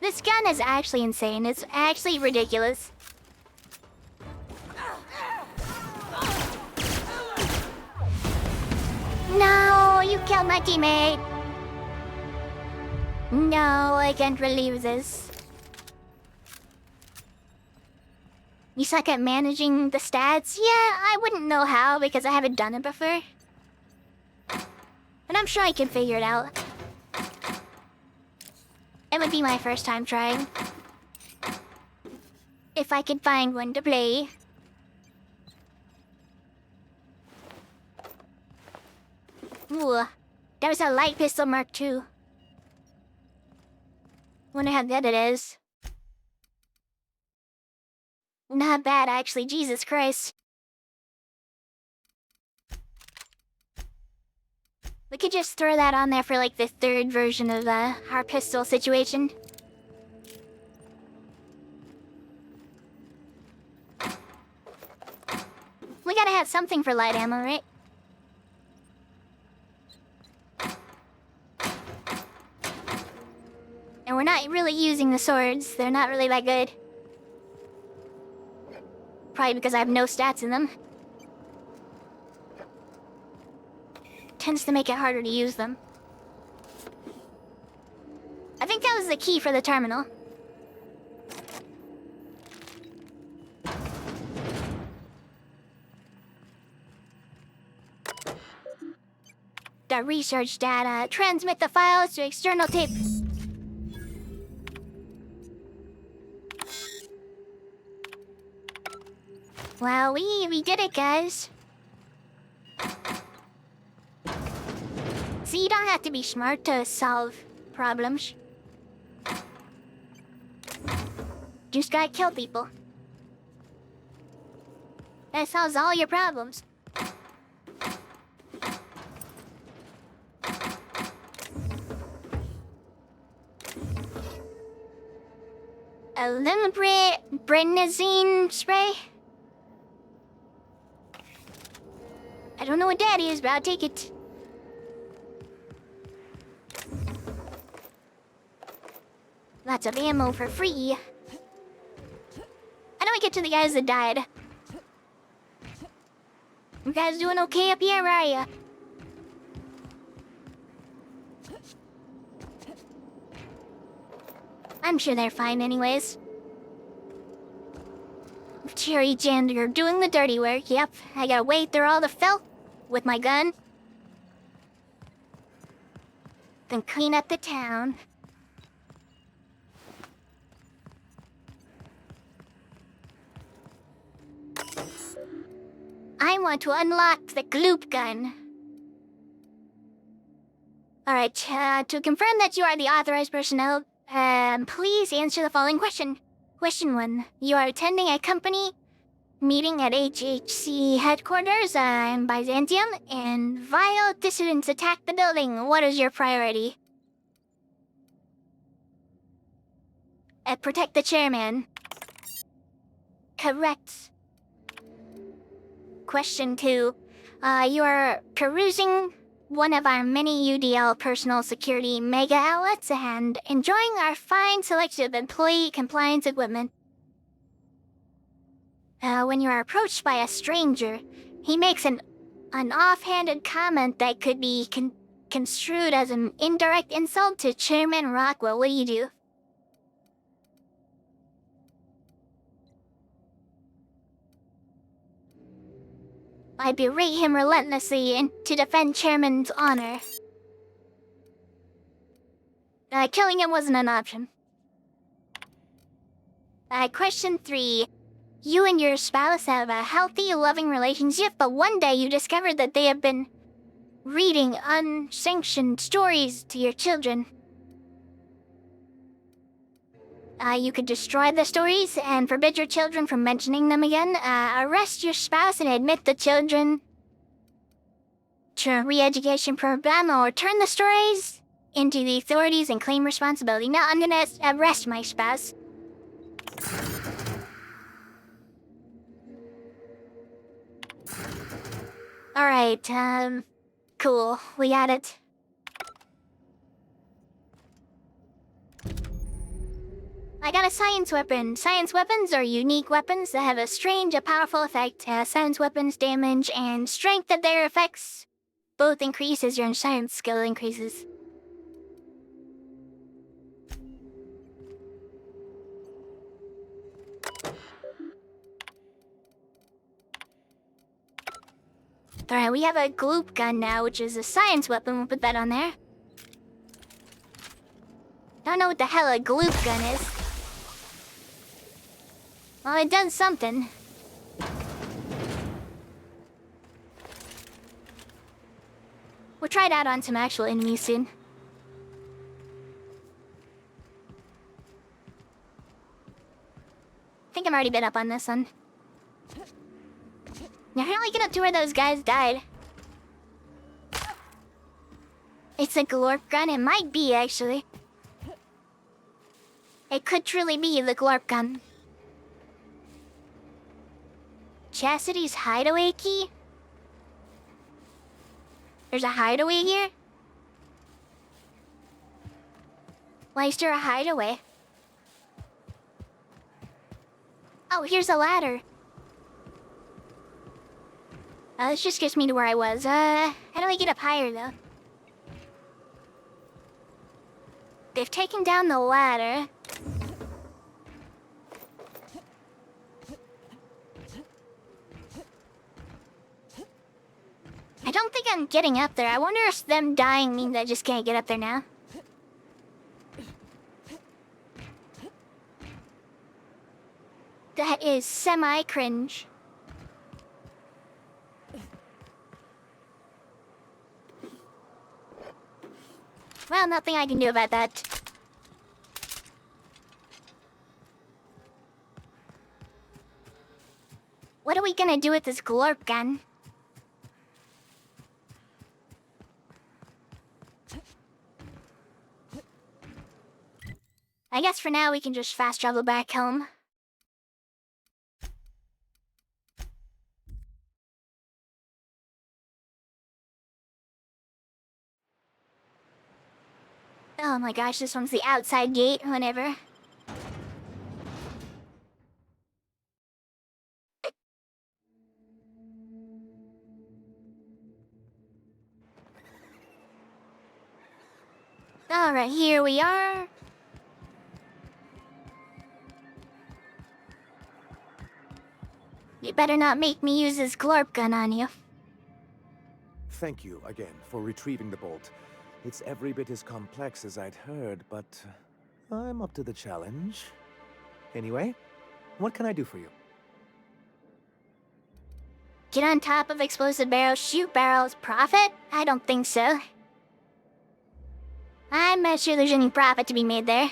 [SPEAKER 1] This gun is actually insane. It's actually ridiculous. No, you killed my teammate. No, I can't relieve this. You suck at managing the stats? Yeah, I wouldn't know how because I haven't done it before. But I'm sure I can figure it out. It would be my first time trying. If I could find one to play. Ooh, there's a light pistol mark too. Wonder how good it is. Not bad, actually. Jesus Christ. We could just throw that on there for like the third version of our pistol situation. We gotta have something for light ammo, right? And we're not really using the swords. They're not really that good. Probably because I have no stats in them. Tends to make it harder to use them. I think that was the key for the terminal. The research data. Transmit the files to external tape. Well, we did it, guys. See, you don't have to be smart to solve problems. Just gotta kill people. That solves all your problems. A little bit Brenazine spray. I don't know what that is, but I'll take it. Lots of ammo for free. How do I get to the guys that died? You guys doing okay up here? Where are ya? I'm sure they're fine anyways. Cherry Janitor doing the dirty work. Yep, I gotta wade through all the filth with my gun. Then clean up the town. I want to unlock the gloop gun. Alright, to confirm that you are the authorized personnel, please answer the following question. Question 1. You are attending a company meeting at HHC headquarters in Byzantium, and vile dissidents attack the building. What is your priority? Protect the chairman. Correct. Question 2. You are perusing one of our many UDL personal security mega outlets and enjoying our fine selection of employee compliance equipment. When you are approached by a stranger, he makes an offhanded comment that could be construed as an indirect insult to Chairman Rockwell. What do you do? I berate him relentlessly and to defend Chairman's honor. Killing him wasn't an option. Question 3. You and your spouse have a healthy, loving relationship, but one day you discovered that they have been reading unsanctioned stories to your children. You could destroy the stories and forbid your children from mentioning them again. Arrest your spouse and admit the children to a re-education program, or turn the stories into the authorities and claim responsibility. Now I'm gonna arrest my spouse. Alright, cool. We got it. I got a science weapon. Science weapons are unique weapons that have a strange and powerful effect. Science weapons damage and strength of their effects both increase as your science skill increases. Alright, we have a gloop gun now, which is a science weapon. We'll put that on there. Don't know what the hell a gloop gun is. Well, it does something. We'll try it out on some actual enemies soon. I think I'm already been up on this one. Now, how do I get up to where those guys died? It's a glorp gun. It might be, actually. It could truly be the glorp gun. Chastity's hideaway key? There's a hideaway here? Why is there a hideaway? Oh, here's a ladder. This just gets me to where I was. How do I get up higher, though? They've taken down the ladder. I don't think I'm getting up there. I wonder if them dying means I just can't get up there now. That is semi-cringe. Well, nothing I can do about that. What are we gonna do with this glorp gun? I guess for now we can just fast travel back home. Oh my gosh, this one's the outside gate, whatever. Alright, here we are. You better not make me use this glorp gun on you.
[SPEAKER 10] Thank you again for retrieving the bolt. It's every bit as complex as I'd heard, but I'm up to the challenge. Anyway, what can I do for you?
[SPEAKER 1] Get on top of explosive barrels, shoot barrels, profit? I don't think so. I'm not sure there's any profit to be made there.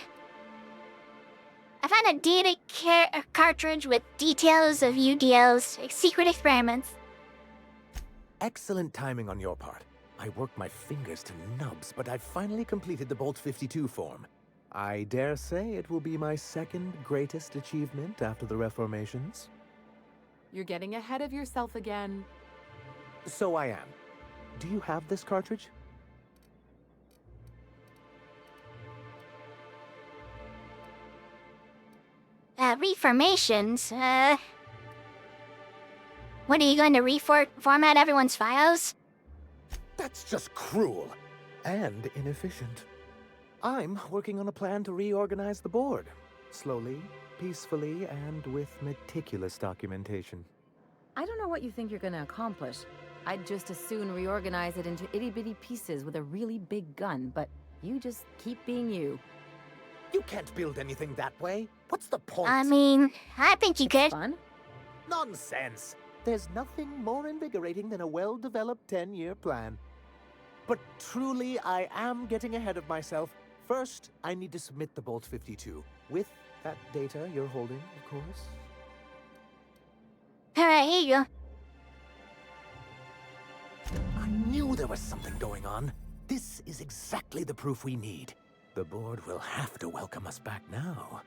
[SPEAKER 1] I found a data cartridge with details of UDL's secret experiments.
[SPEAKER 10] Excellent timing on your part. I worked my fingers to nubs, but I finally completed the Bolt 52 form. I dare say it will be my second greatest achievement after the reformations.
[SPEAKER 4] You're getting ahead of yourself again.
[SPEAKER 10] So I am. Do you have this cartridge?
[SPEAKER 1] Reformations? What, are you going to reformat everyone's files?
[SPEAKER 10] That's just cruel and inefficient. I'm working on a plan to reorganize the board. Slowly, peacefully, and with meticulous documentation.
[SPEAKER 15] I don't know what you think you're gonna accomplish. I'd just as soon reorganize it into itty-bitty pieces with a really big gun, but you just keep being you.
[SPEAKER 10] You can't build anything that way. What's the point?
[SPEAKER 1] I mean, I think you could.
[SPEAKER 15] Fun?
[SPEAKER 10] Nonsense. There's nothing more invigorating than a well-developed 10-year plan. But truly, I am getting ahead of myself. First, I need to submit the Bolt 52, with that data you're holding, of course.
[SPEAKER 1] Alright, here you go.
[SPEAKER 10] I knew there was something going on. This is exactly the proof we need. The board will have to welcome us back now.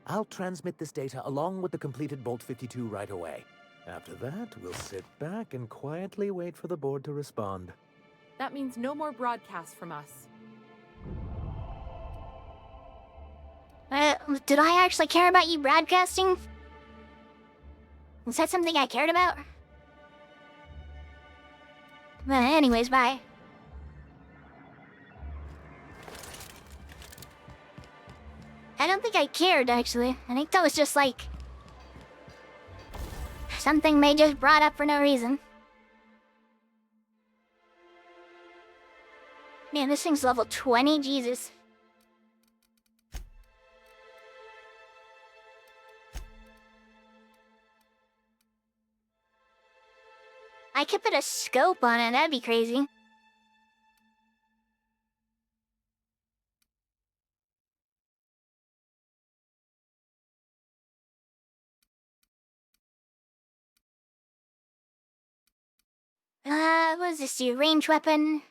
[SPEAKER 10] I'll transmit this data along with the completed Bolt 52 right away. After that, we'll sit back and quietly wait for the board to respond.
[SPEAKER 4] That means no more broadcasts from us.
[SPEAKER 1] Did I actually care about you broadcasting? Was that something I cared about? Well, anyways, bye. I don't think I cared, actually. I think that was just like... something they just brought up for no reason. Man, this thing's level 20, Jesus. I could put a scope on it, that'd be crazy. What does this do? Range weapon?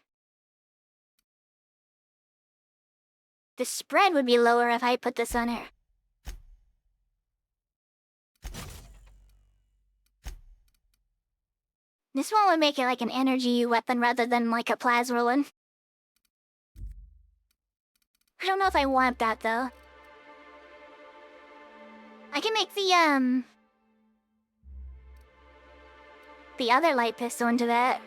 [SPEAKER 1] The spread would be lower if I put this on her. This one would make it like an energy weapon rather than like a plasma one. I don't know if I want that though. I can make the other light pistol into that.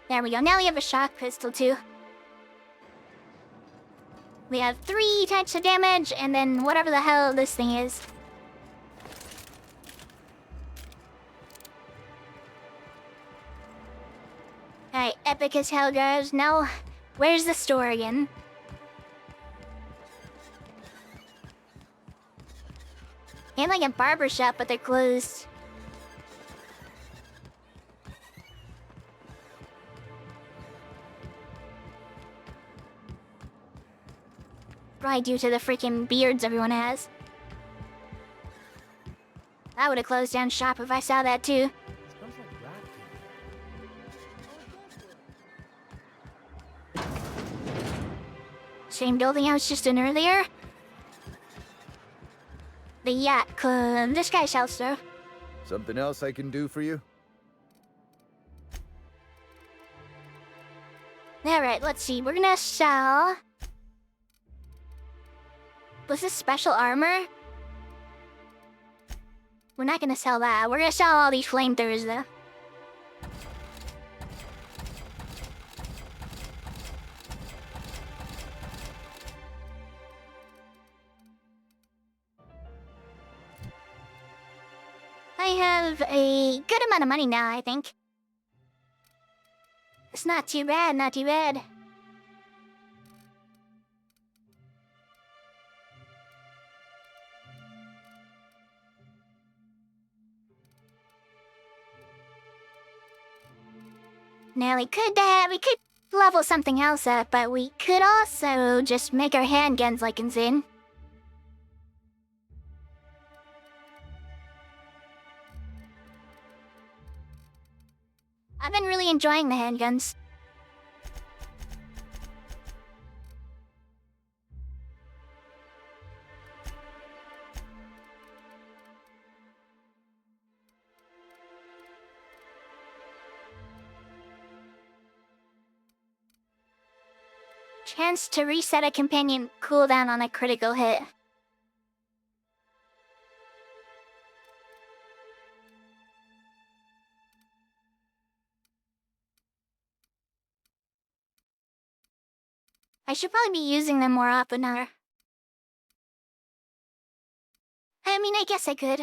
[SPEAKER 1] There we go. Now we have a shock pistol too. We have 3 types of damage, and then whatever the hell this thing is. Alright, epic as hell, guys. Now, where's the store again? And like a barber shop, but they're closed. Probably due to the freaking beards everyone has. I would have closed down shop if I saw that too. Same building I was just in earlier. The yacht club. This guy's house though.
[SPEAKER 6] Something else I can do for you?
[SPEAKER 1] Alright, let's see. We're gonna sell... Was this special armor? We're not gonna sell that. We're gonna sell all these flamethrowers though. I have a good amount of money now, I think. It's not too bad, not too bad. Now we could level something else up, but we could also just make our handguns like insane. I've been really enjoying the handguns. Chance to reset a companion cooldown on a critical hit. I should probably be using them more often now. I mean, I guess I could.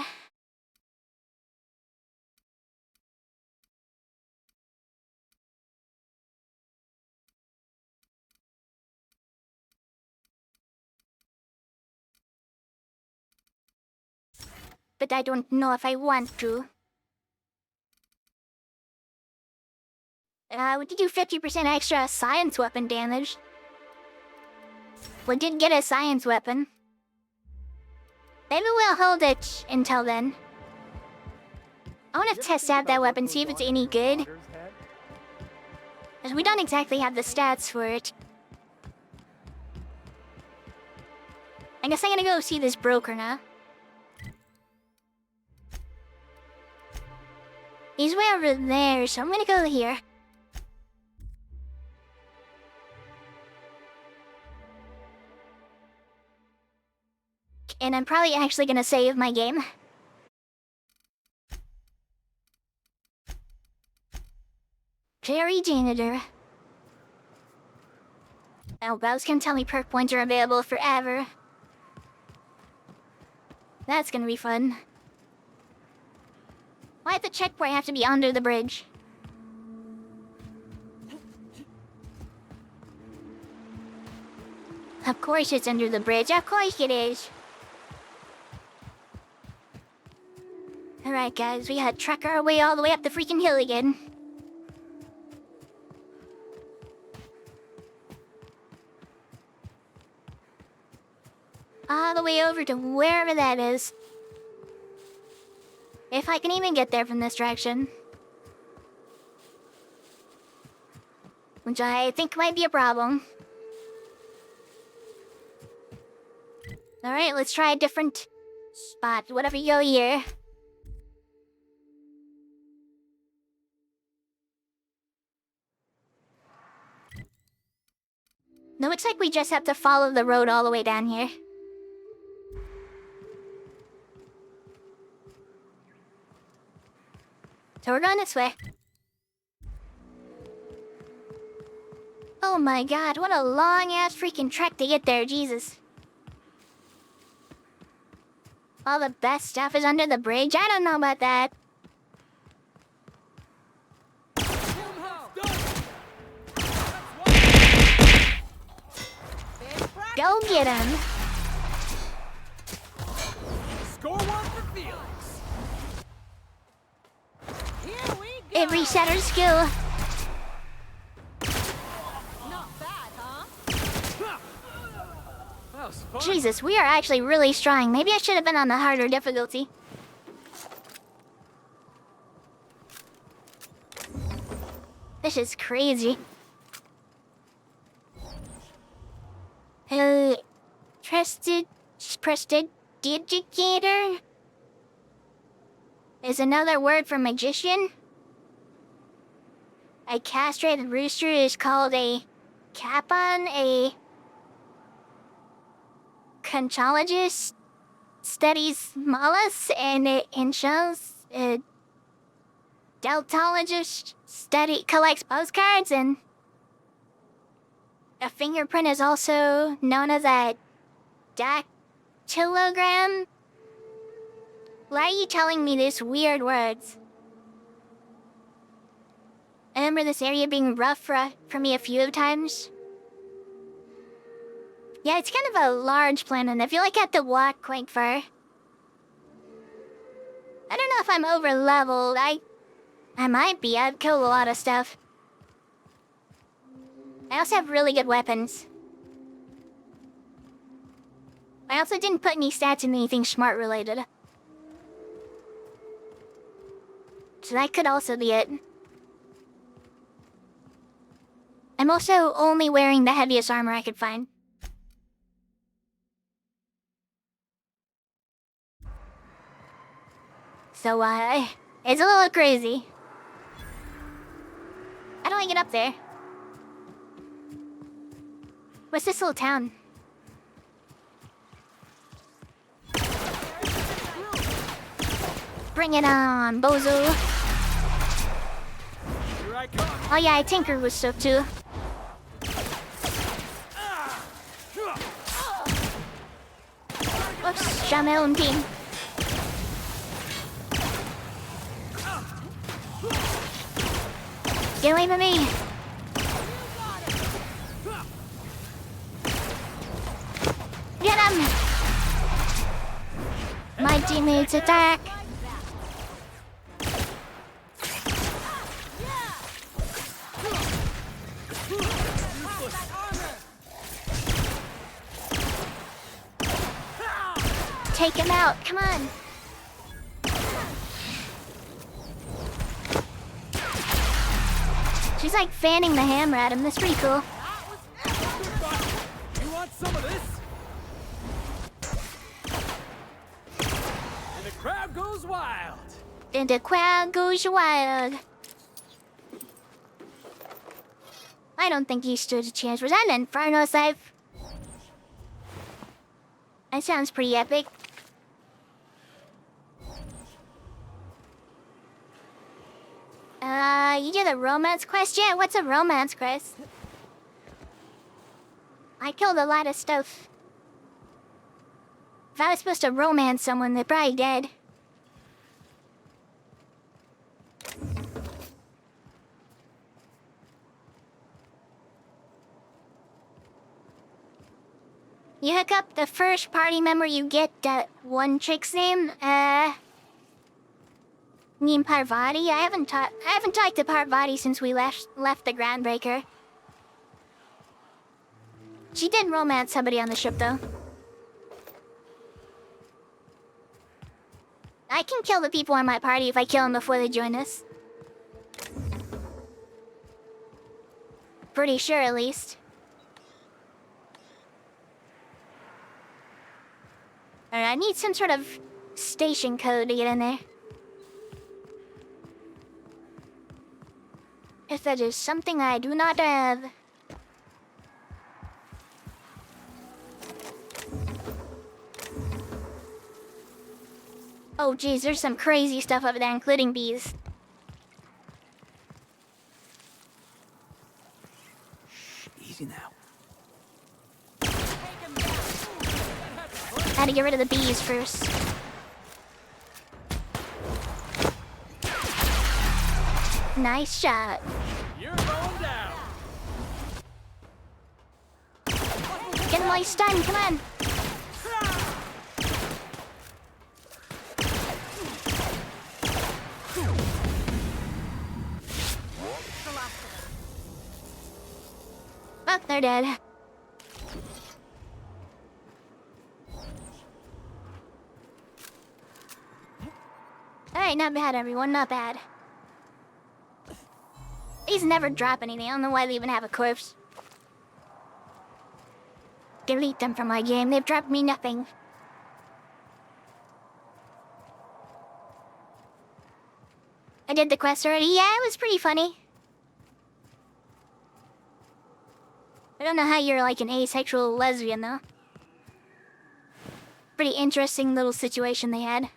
[SPEAKER 1] But I don't know if I want to. We did do 50% extra science weapon damage. We did get a science weapon. Maybe we'll hold it until then. I want to test out that weapon, see if it's any good. Because we don't exactly have the stats for it. I guess I'm gonna go see this broker now. He's way over there, so I'm gonna go here. And I'm probably actually gonna save my game. Jerry Janitor. Oh, Bow's gonna tell me perk points are available forever. That's gonna be fun. Why'd the checkpoint have to be under the bridge? Of course it's under the bridge. Of course it is. Alright, guys. We gotta trek our way all the way up the freaking hill again. All the way over to wherever that is. If I can even get there from this direction. Which I think might be a problem. Alright, let's try a different spot. Whatever you go here. No, looks like we just have to follow the road all the way down here. So we're going this way. Oh my god, what a long-ass freaking trek to get there, Jesus. All the best stuff is under the bridge? I don't know about that. Go get him.
[SPEAKER 9] Score one for Felix.
[SPEAKER 21] Here we go.
[SPEAKER 1] It reset her skill.
[SPEAKER 21] Not bad, huh?
[SPEAKER 9] That was fun.
[SPEAKER 1] Jesus, we are actually really strong. Maybe I should have been on the harder difficulty. This is crazy. Prestidigitator is another word for magician. A castrated rooster is called a capon. A conchologist studies mollusks, and in shells, a deltologist collects postcards, and a fingerprint is also known as a dactylogram. Why are you telling me these weird words? I remember this area being rough for me a few times. Yeah, it's kind of a large planet. I feel like I have to walk quite far. I don't know if I'm over leveled. I might be. I've killed a lot of stuff. I also have really good weapons. I also didn't put any stats in anything smart related. So that could also be it. I'm also only wearing the heaviest armor I could find. So, it's a little crazy. How do I get up there? What's this little town? Bring it on, bozo.
[SPEAKER 9] Here I come.
[SPEAKER 1] Oh yeah, I tinkered with stuff too. Whoops, shot my own team. Get away from me! Get him! My teammates attack! Take him out, come on! She's like fanning the hammer at him. That's pretty cool.
[SPEAKER 9] You want some of this? And the crowd goes wild.
[SPEAKER 1] And the crowd goes wild. I don't think he stood a chance. Was that an Inferno save? That sounds pretty epic. You did a romance quest? Yeah, what's a romance quest? I killed a lot of stuff. If I was supposed to romance someone, they're probably dead. You hook up the first party member you get that one chick's name, Neem Parvati. I haven't talked to Parvati since we left the Groundbreaker. She did romance somebody on the ship though. I can kill the people on my party if I kill them before they join us. Pretty sure at least. Alright, I need some sort of station code to get in there. If that is something I do not have. Oh geez, there's some crazy stuff over there, including bees.
[SPEAKER 6] Easy now.
[SPEAKER 1] Had to get rid of the bees first. Nice shot.
[SPEAKER 8] You're going down.
[SPEAKER 1] Get him while he's stunned, come on. Oh, they're dead. Alright, not bad everyone, not bad. These never drop anything, I don't know why they even have a corpse. Delete them from my game, they've dropped me nothing. I did the quest already, yeah, it was pretty funny. I don't know how you're like an asexual lesbian though. Pretty interesting little situation they had.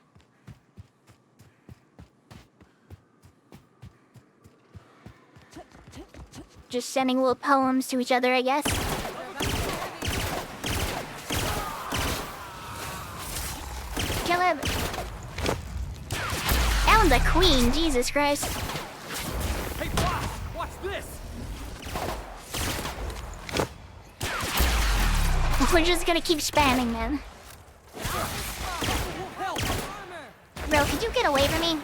[SPEAKER 1] Just sending little poems to each other, I guess. Kill him! That one's a queen, Jesus Christ.
[SPEAKER 8] Hey, boss, watch this!
[SPEAKER 1] We're just gonna keep spamming them. Bro, could you get away from me?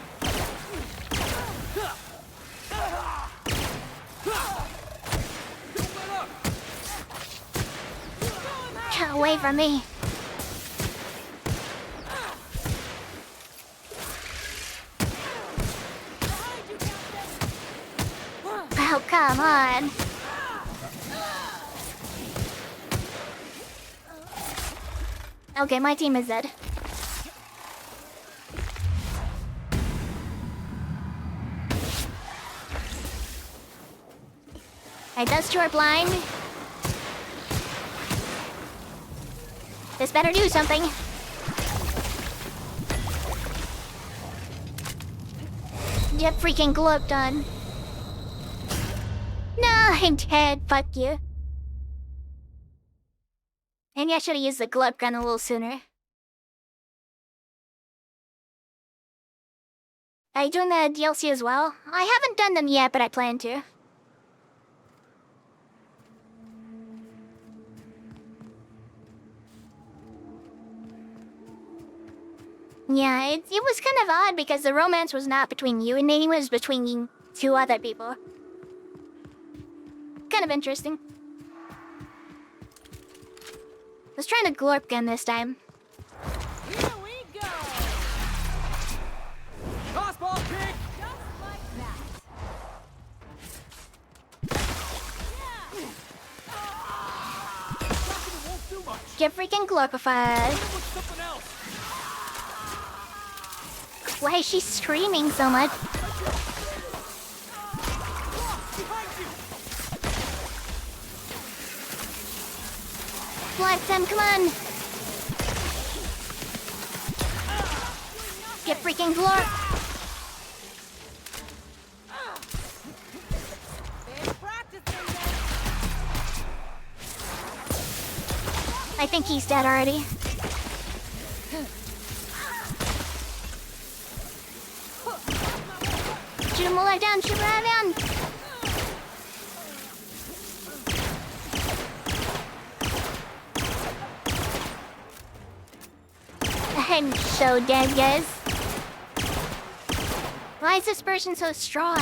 [SPEAKER 1] Get away from me. Oh, come on. Okay, my team is dead. Alright, those two are blind. This better do something. Get freaking gloped on. No, I'm dead. Fuck you. Maybe I should have used the glove gun a little sooner. Are you doing the DLC as well? I haven't done them yet, but I plan to. Yeah, it was kind of odd because the romance was not between you and me, it was between two other people. Kind of interesting. Let's try the glorp gun this time.
[SPEAKER 11] Here we go.
[SPEAKER 8] Crossball kick!
[SPEAKER 11] Just like that.
[SPEAKER 1] Get freaking glorified. Why is she screaming so much? Blast them, come on! Get freaking glorp! I think he's dead already. Shoot him alive down, shoot him alive down! I'm so dead, guys. Why is this person so strong?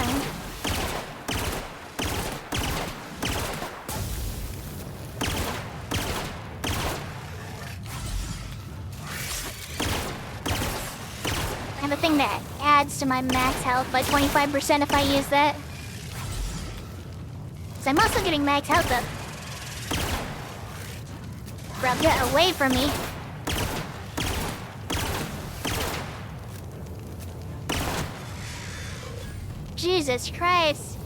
[SPEAKER 1] I have a thing that adds to my max health by 25% if I use that. So I'm also getting max health up. Bro, get away from me. Jesus Christ.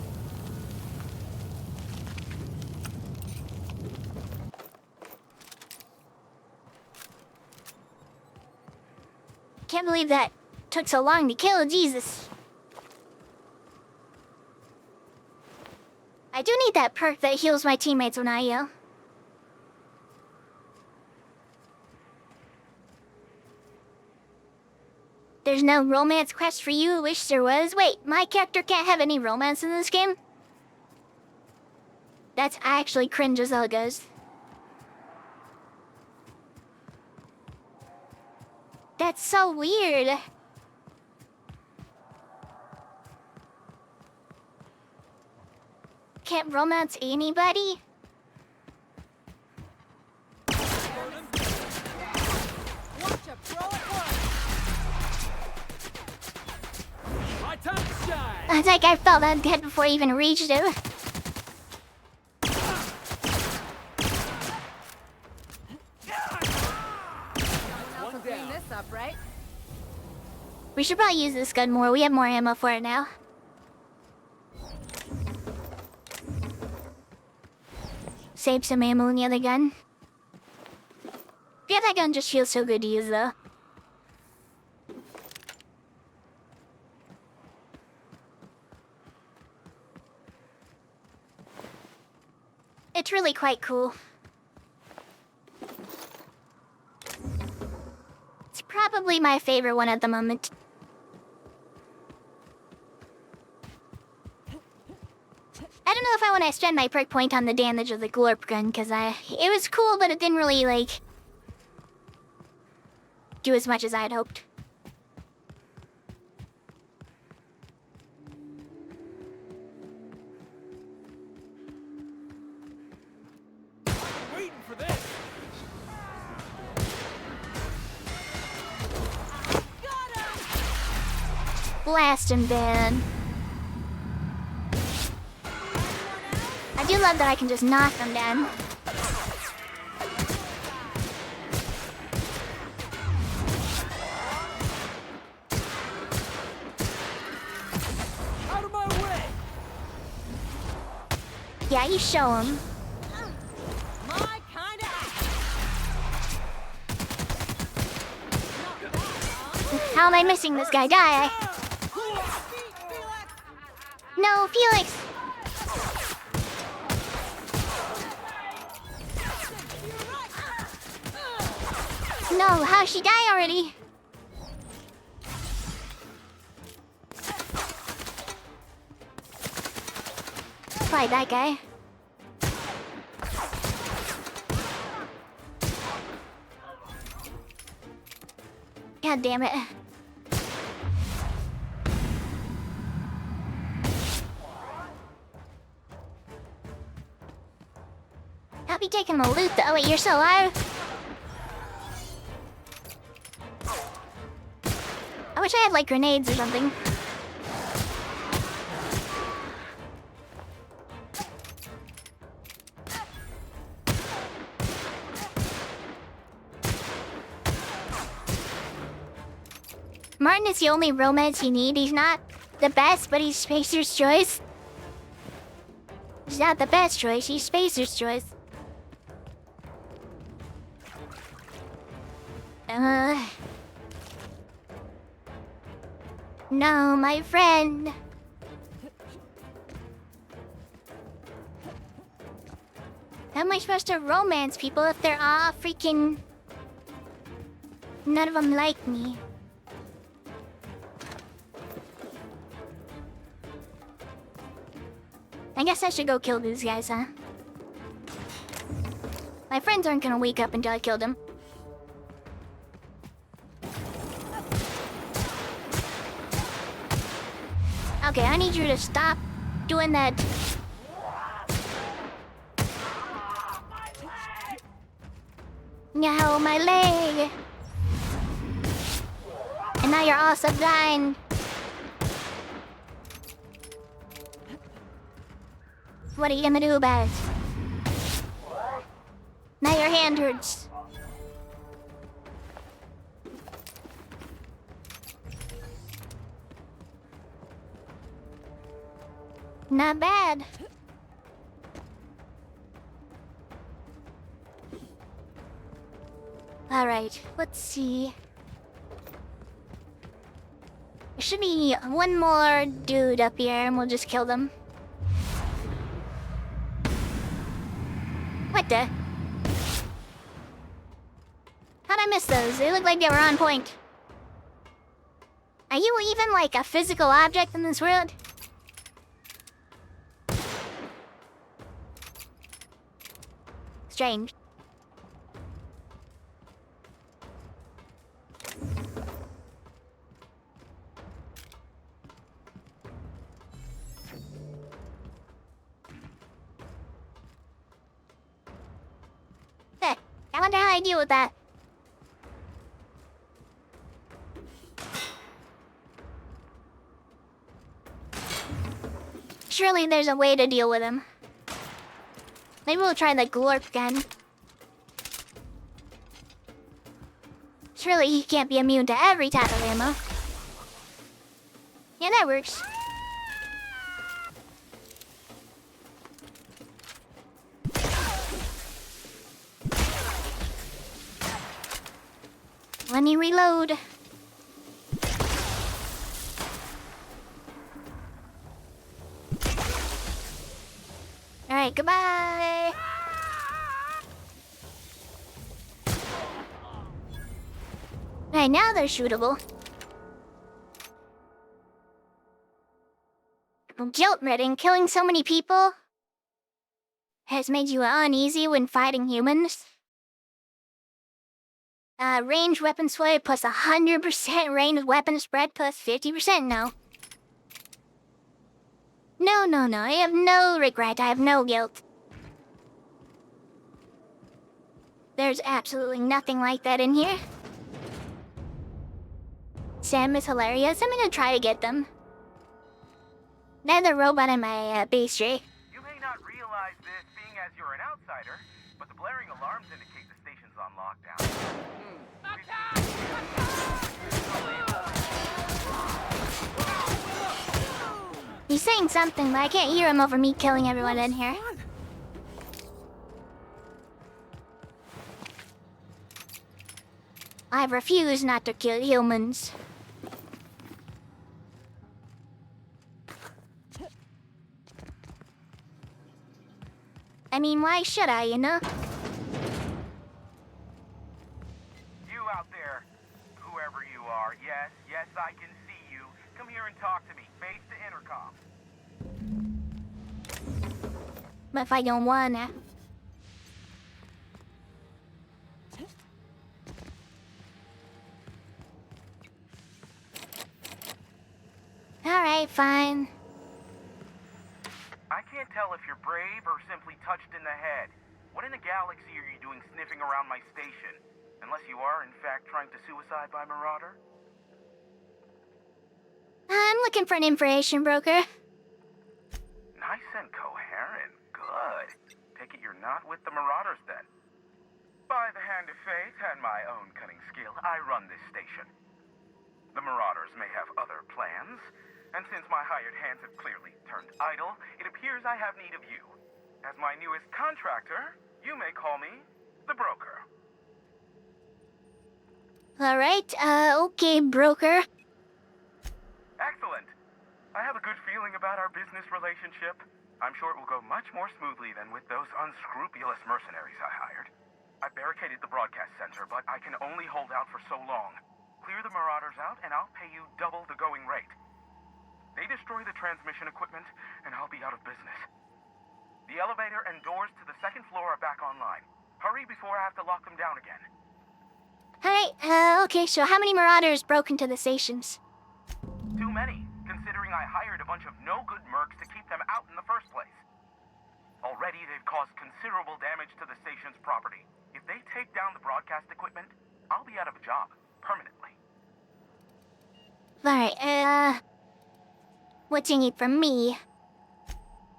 [SPEAKER 1] Can't believe that took so long to kill, Jesus. I do need that perk that heals my teammates when I yell. There's no romance quest for you. Wish there was. Wait, my character can't have any romance in this game? That's actually cringe as all goes. That's so weird. Can't romance anybody? I think I felt that dead before I even reached it.
[SPEAKER 19] Clean this up, right?
[SPEAKER 1] We should probably use this gun more. We have more ammo for it now. Save some ammo in the other gun. Yeah, that gun just feels so good to use though. It's really quite cool. It's probably my favorite one at the moment. I don't know if I want to spend my perk point on the damage of the glorp gun, because it was cool, but it didn't really, like, do as much as I had hoped.
[SPEAKER 2] Waiting for this.
[SPEAKER 1] Blast him, Ben. I do love that I can just knock them down.
[SPEAKER 2] Out of my way.
[SPEAKER 1] Yeah, you show him.
[SPEAKER 11] My kind of
[SPEAKER 1] How am I missing this guy? Die. No, Felix. No, how'd she die already? Probably that guy. God damn it. I'll be taking the loot though. Oh wait, you're still alive? I wish I had like grenades or something. Martin is the only romance you need. He's not the best, but he's Spacer's choice. He's not the best choice, he's Spacer's choice. No, my friend. How am I supposed to romance people if they're all freaking... None of them like me. I guess I should go kill these guys, huh? My friends aren't gonna wake up until I killed them. Okay, I need you to stop doing that. No, my leg! And now you're also blind. What are you gonna do about it? Now your hand hurts. Not bad. Alright, let's see. There should be one more dude up here and we'll just kill them. What the? How'd I miss those? They look like they were on point. Are you even like a physical object in this world? Strange. I wonder how I deal with that. Surely there's a way to deal with him. Maybe we'll try the glorp gun. Surely he can't be immune to every type of ammo. Yeah, that works. Let me reload. Alright, goodbye. Alright, now they're shootable. Guilt-ridden, killing so many people has made you uneasy when fighting humans. Range weapon sway plus 100% range weapon spread plus 50% no. No, I have no regret, I have no guilt. There's absolutely nothing like that in here. Sam is hilarious, I'm gonna try to get them. Another robot in my base tree.
[SPEAKER 9] You may not realize this being as you're an outsider, but the blaring alarms indicate the station's on lockdown.
[SPEAKER 1] He's saying something, but I can't hear him over me killing everyone in here. I refuse not to kill humans. I mean, why should I, you know?
[SPEAKER 9] You out there, whoever you are, yes, I can see you. Come here and talk to me, face the intercom.
[SPEAKER 1] But if I don't wanna. Alright, fine.
[SPEAKER 9] I can't tell if you're brave or simply touched in the head. What in the galaxy are you doing sniffing around my station? Unless you are, in fact, trying to suicide by Marauder?
[SPEAKER 1] I'm looking for an information broker.
[SPEAKER 9] Nice and coherent. Good. Take it you're not with the Marauders, then. By the hand of fate and my own cunning skill, I run this station. The Marauders may have other plans, and since my hired hands have clearly turned idle, it appears I have need of you. As my newest contractor, you may call me the broker.
[SPEAKER 1] Alright, okay, broker.
[SPEAKER 9] Excellent. I have a good feeling about our business relationship. I'm sure it will go much more smoothly than with those unscrupulous mercenaries I hired. I barricaded the broadcast center, but I can only hold out for so long. Clear the Marauders out, and I'll pay you double the going rate. They destroy the transmission equipment, and I'll be out of business. The elevator and doors to the second floor are back online. Hurry before I have to lock them down again.
[SPEAKER 1] Alright, okay, so how many marauders broke into the stations?
[SPEAKER 9] Too many, considering I hired a bunch of no-good mercs to keep them out in the first place. Already, they've caused considerable damage to the station's property. If they take down the broadcast equipment, I'll be out of a job, permanently.
[SPEAKER 1] Alright, what do you need from me?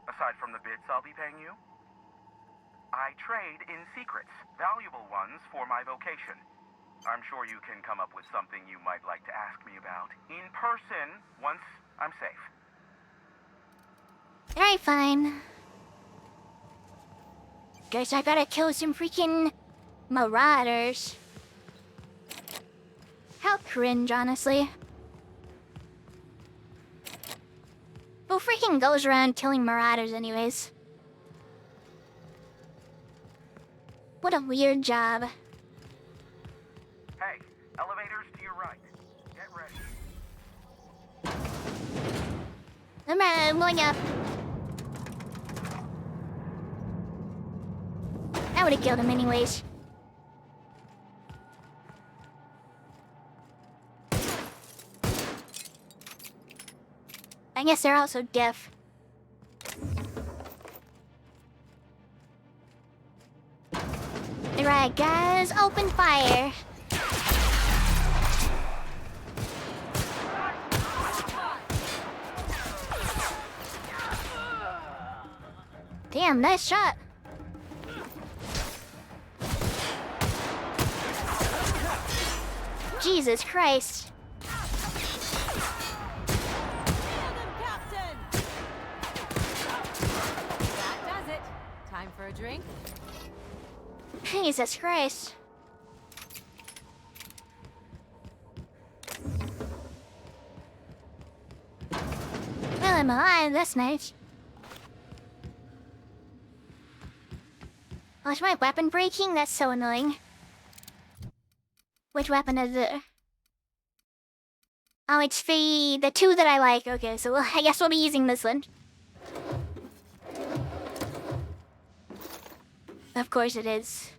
[SPEAKER 9] Aside from the bits I'll be paying you, I trade in secrets, valuable ones for my vocation. I'm sure you can come up with something you might like to ask me about in person once I'm safe.
[SPEAKER 1] Alright, fine. Guess I gotta kill some freaking marauders. How cringe, honestly. Who freaking goes around killing marauders anyways? What a weird job.
[SPEAKER 9] Hey, elevators to your right. Get ready.
[SPEAKER 1] I'm going up. I would've killed him anyways. I guess they're also deaf. Alright, guys, open fire. Damn, nice shot. Jesus Christ.
[SPEAKER 11] That does it. Time for a drink?
[SPEAKER 1] Jesus Christ. Well, I'm alive, that's nice. Oh, is my weapon breaking? That's so annoying. Which weapon is it? Oh, it's the two that I like. Okay, so I guess we'll be using this one. Of course it is.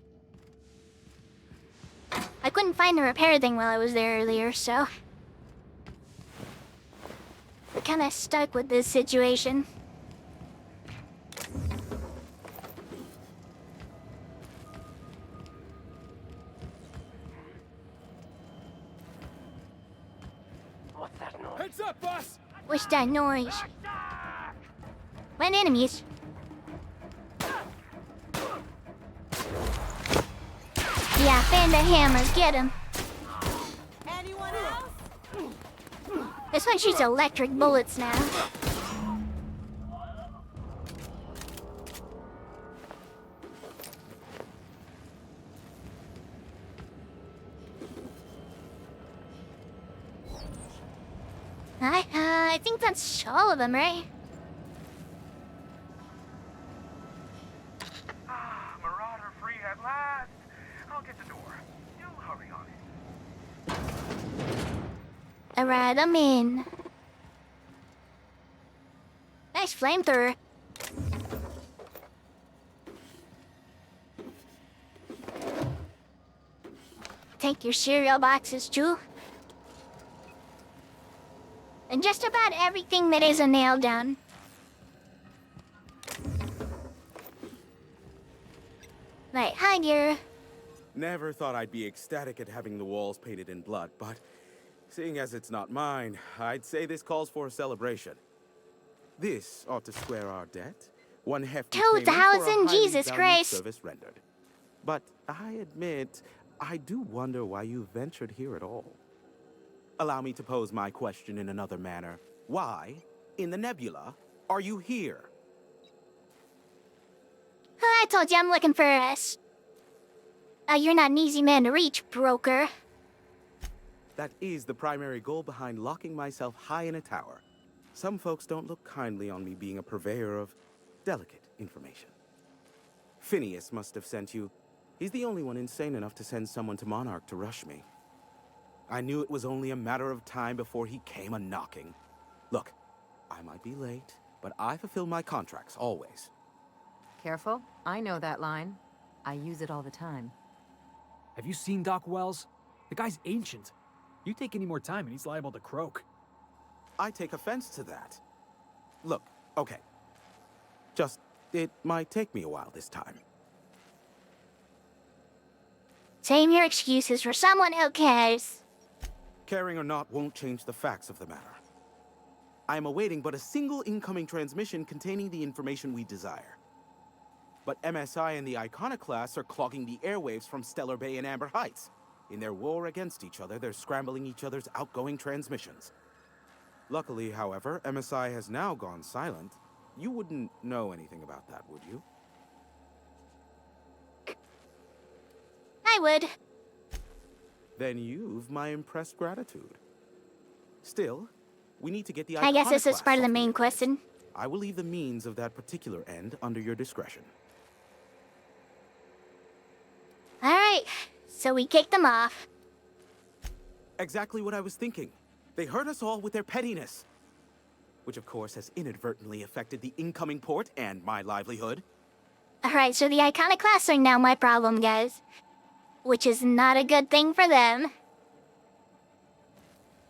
[SPEAKER 1] I couldn't find the repair thing while I was there earlier, so... I'm kinda stuck with this situation.
[SPEAKER 8] What's that noise? Heads up, boss!
[SPEAKER 1] What's that noise? When enemies? Yeah, fan the hammers, get him.
[SPEAKER 11] Anyone else?
[SPEAKER 1] This one shoots electric bullets now. I think that's all of them, right?
[SPEAKER 9] Marauder free at last. I'll get the door. You hurry on it.
[SPEAKER 1] Alright, I'm in. Nice flamethrower. Take your cereal boxes too. And just about everything that isn't nailed down. Right, hi dear.
[SPEAKER 3] Never thought I'd be ecstatic at having the walls painted in blood, but seeing as it's not mine, I'd say this calls for a celebration. This ought to square our debt. One hefty payment for a
[SPEAKER 1] 2,000,
[SPEAKER 3] highly
[SPEAKER 1] Jesus
[SPEAKER 3] valued
[SPEAKER 1] Christ.
[SPEAKER 3] service rendered. But I admit, I do wonder why you ventured here at all. Allow me to pose my question in another manner. Why, in the nebula, are you here?
[SPEAKER 1] I told you I'm looking for us. You're not an easy man to reach, broker.
[SPEAKER 3] That is the primary goal behind locking myself high in a tower. Some folks don't look kindly on me being a purveyor of delicate information. Phineas must have sent you. He's the only one insane enough to send someone to Monarch to rush me. I knew it was only a matter of time before he came a-knocking. Look, I might be late, but I fulfill my contracts, always.
[SPEAKER 15] Careful. I know that line. I use it all the time.
[SPEAKER 14] Have you seen Doc Wells? The guy's ancient. You take any more time and he's liable to croak.
[SPEAKER 3] I take offense to that. Look, okay. It might take me a while this time.
[SPEAKER 1] Save your excuses for someone who cares.
[SPEAKER 3] Caring or not won't change the facts of the matter. I am awaiting but a single incoming transmission containing the information we desire. But MSI and the Iconoclasts are clogging the airwaves from Stellar Bay and Amber Heights. In their war against each other, they're scrambling each other's outgoing transmissions. Luckily, however, MSI has now gone silent. You wouldn't know anything about that, would you?
[SPEAKER 1] I would.
[SPEAKER 3] Then you've my impressed gratitude. Still, we need to get the
[SPEAKER 1] I guess this is
[SPEAKER 3] Iconoclasts
[SPEAKER 1] part of the
[SPEAKER 3] off
[SPEAKER 1] main
[SPEAKER 3] your
[SPEAKER 1] question.
[SPEAKER 3] list. I will leave the means of that particular end under your discretion.
[SPEAKER 1] Alright, so we kicked them off.
[SPEAKER 3] Exactly what I was thinking. They hurt us all with their pettiness. Which of course has inadvertently affected the incoming port and my livelihood.
[SPEAKER 1] Alright, so the Iconoclasts are now my problem, guys. Which is not a good thing for them.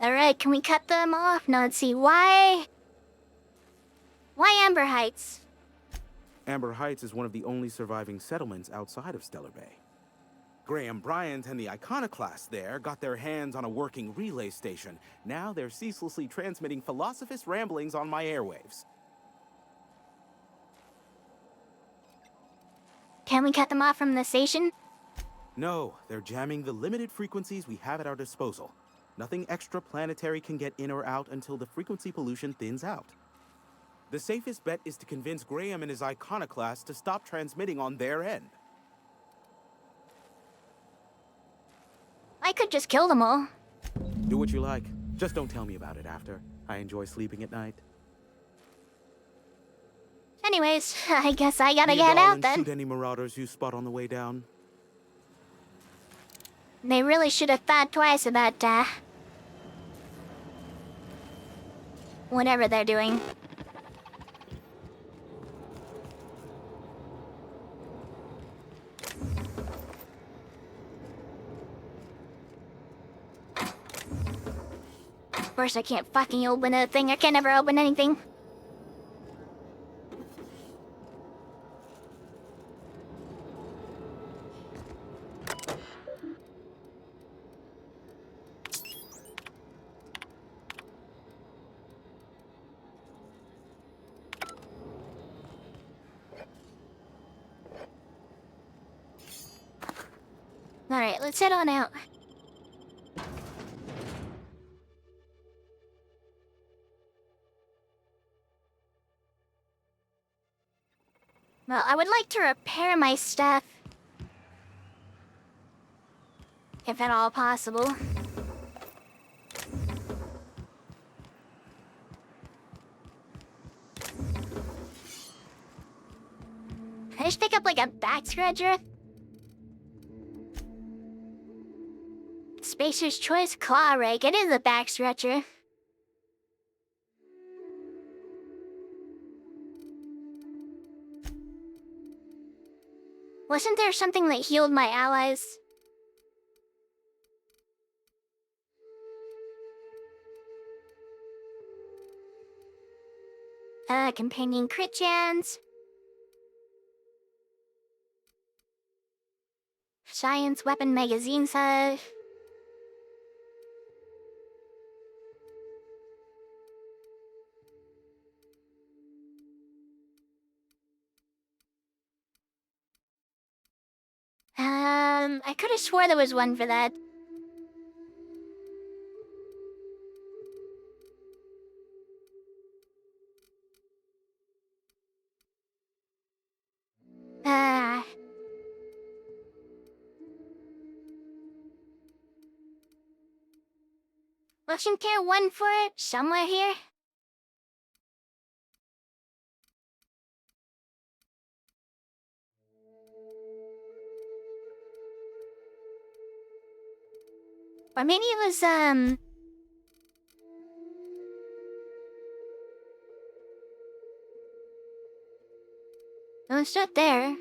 [SPEAKER 1] Alright, can we cut them off? Now let's see, why Amber Heights?
[SPEAKER 3] Amber Heights is one of the only surviving settlements outside of Stellar Bay. Graham Bryant and the Iconoclasts there got their hands on a working relay station. Now they're ceaselessly transmitting philosophist ramblings on my airwaves.
[SPEAKER 1] Can we cut them off from the station?
[SPEAKER 3] No, they're jamming the limited frequencies we have at our disposal. Nothing extraplanetary can get in or out until the frequency pollution thins out. The safest bet is to convince Graham and his Iconoclasts to stop transmitting on their end.
[SPEAKER 1] I could just kill them all.
[SPEAKER 3] Do what you like. Just don't tell me about it after. I enjoy sleeping at night.
[SPEAKER 1] Anyways, I guess I gotta
[SPEAKER 3] Be a
[SPEAKER 1] get
[SPEAKER 3] doll
[SPEAKER 1] out
[SPEAKER 3] and
[SPEAKER 1] then.
[SPEAKER 3] Shoot any marauders you spot on the way down.
[SPEAKER 1] They really should have thought twice about, whatever they're doing. Of course, I can't fucking open a thing. I can never open anything. Alright, let's head on out. Well, I would like to repair my stuff. If at all possible. I just pick up like a back scratcher. Spacer's Choice Claw Rake. It is a back stretcher. Wasn't there something that healed my allies? Companion crit chance. Science weapon magazine size. I could have swore there was one for that. Wasn't there one for it somewhere here? Or maybe it was, No, it's not there.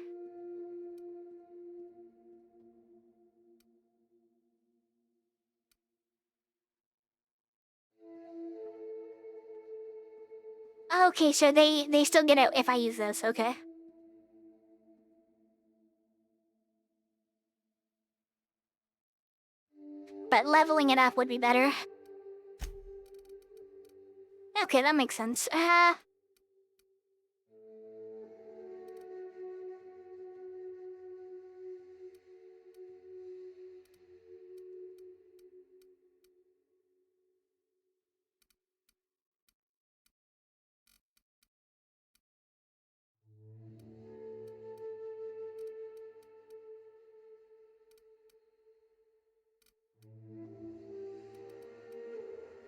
[SPEAKER 1] Okay, so they still get it if I use this, okay. But leveling it up would be better. Okay, that makes sense.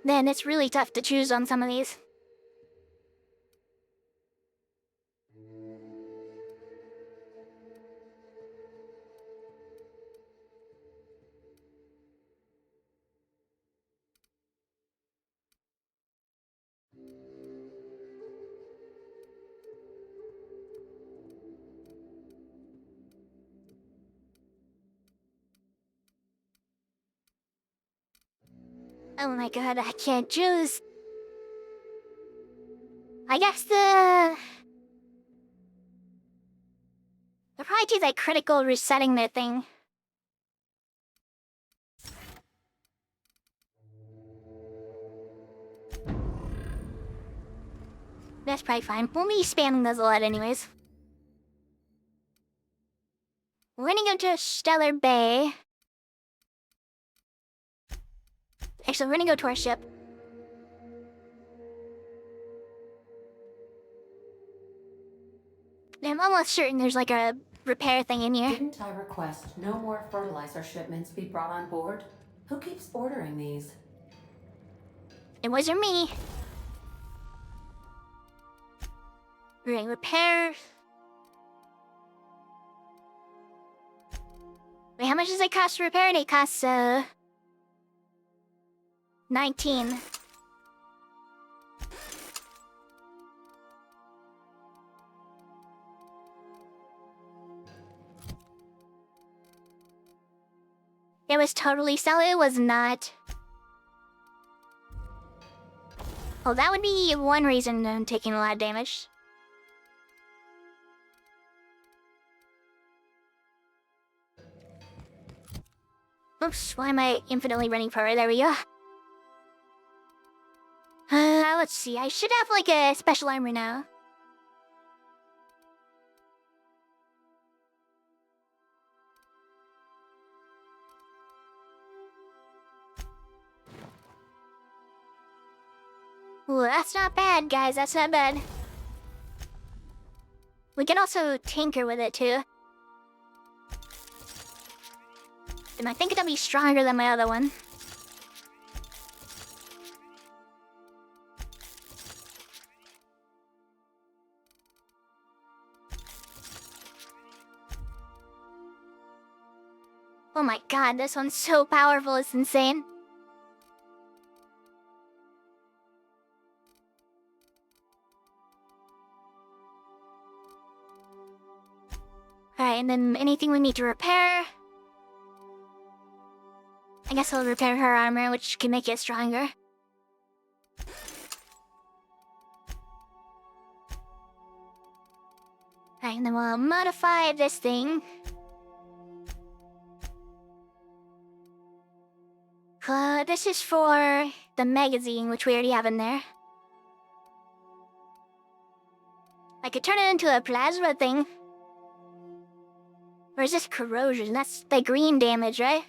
[SPEAKER 1] Then it's really tough to choose on some of these. Oh my god, I can't choose. I guess the probably do that critical resetting the thing. That's probably fine. We'll be spamming those a lot anyways. We're gonna go to Stellar Bay. Actually, we're gonna go to our ship. I'm almost certain there's like a repair thing in here.
[SPEAKER 12] Didn't I request no more fertilizer shipments be brought on board? Who keeps ordering these?
[SPEAKER 1] It wasn't me. Right, repair. Wait, how much does it cost to repair it? It costs, 19. It was totally Stella, it was not. Oh, that would be one reason I'm taking a lot of damage. Oops, why am I infinitely running forward? There we go. Let's see, I should have like a special armor now. Ooh, that's not bad, guys. That's not bad. We can also tinker with it, too. And I think it'll be stronger than my other one. Oh my god, this one's so powerful, it's insane. Alright, and then anything we need to repair. I guess I'll repair her armor, which can make it stronger. Alright, and then we'll modify this thing. This is for the magazine, which we already have in there. I could turn it into a plasma thing. Or is this corrosion? That's the green damage, right?